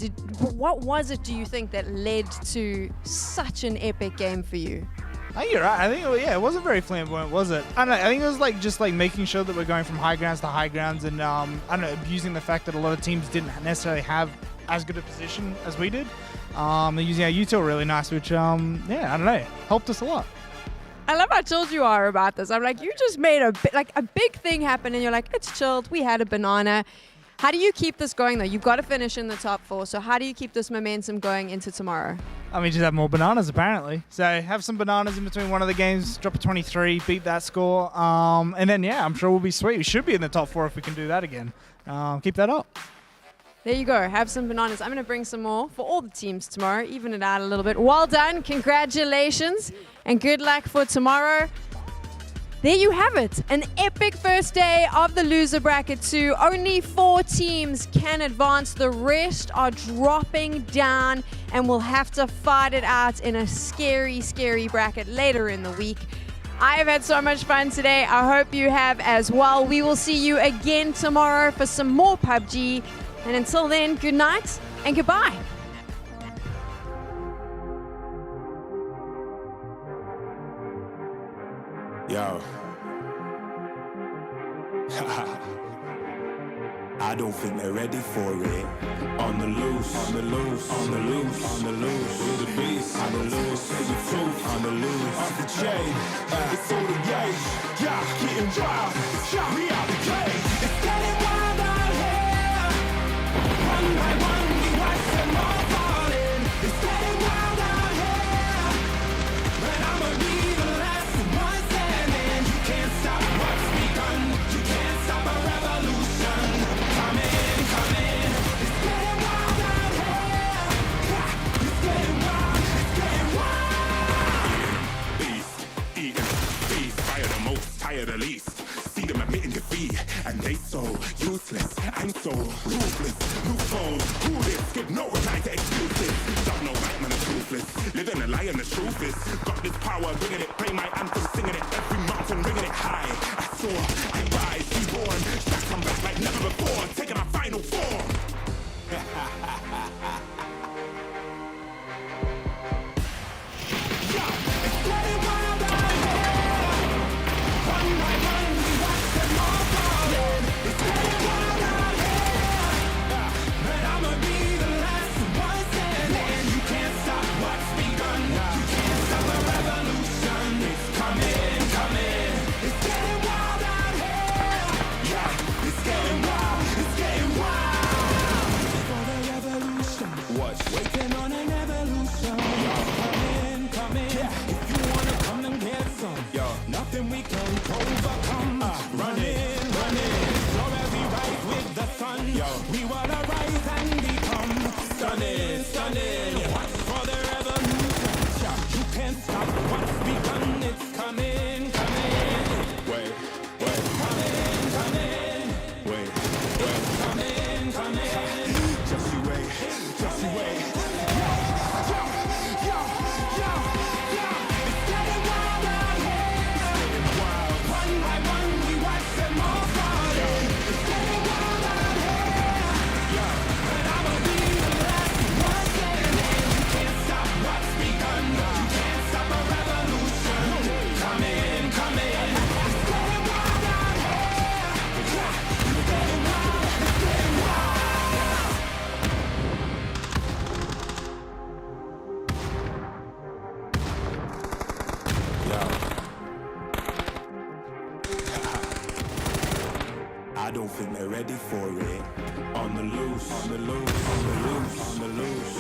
what was it, do you think, that led to such an epic game for you? I think you're right. I think, it wasn't very flamboyant, was it? I don't know. I think it was just making sure that we're going from high grounds to high grounds and, I don't know, abusing the fact that a lot of teams didn't necessarily have as good a position as we did. They're using our util really nice, which, I don't know, helped us a lot. I love how chilled you are about this. I'm like, you just made a big thing happen, and you're like, it's chilled. We had a banana. How do you keep this going, though? You've got to finish in the top 4. So how do you keep this momentum going into tomorrow? I mean, just have more bananas, apparently. So have some bananas in between one of the games, drop a 23, beat that score. And then, I'm sure we'll be sweet. We should be in the top 4 if we can do that again. Keep that up. There you go. Have some bananas. I'm going to bring some more for all the teams tomorrow, even it out a little bit. Well done. Congratulations. And good luck for tomorrow. There you have it. An epic first day of the loser bracket 2. Only 4 teams can advance. The rest are dropping down and will have to fight it out in a scary, scary bracket later in the week. I have had so much fun today. I hope you have as well. We will see you again tomorrow for some more PUBG. And until then, good night and goodbye. Yo. I don't think they're ready for it. On the loose, on the loose, on the loose, on the loose. We're the beast, on the loose, say the truth, on the loose. Off the chain, it's all the gauge. Yeah, getting wild, we out the cage. It's getting wild out here. One by one, we watch them all falling. It's getting wild out here. But I'ma be the last one standing. You can't stop what's begun. You can't stop a revolution. Come in, come in. It's getting wild out here. It's getting wild, it's getting wild. Beast, eating, beast, fire the most, tire the least. See them admitting defeat, and they so useless. I'm so ruthless. New phone, who this? Give no reply to excuses. Don't know right, man, it's ruthless. Living a lie and the truth is, got this power, bringing it, play my anthem, singing it, every mountain, bringing it high. I soar, I rise, reborn, back, come back like never before, taking my final form. Waiting on an evolution. Come in, if you wanna come and get some. Nothing we can't overcome. Running, slow as we rise with the sun. We wanna rise and become stunning. Watch for the revolution. You can't stop what's begun. It's coming. Wait, coming. Wait, coming. Just you wait. I don't think they're ready for it. On the loose, on the loose, on the loose, on the loose.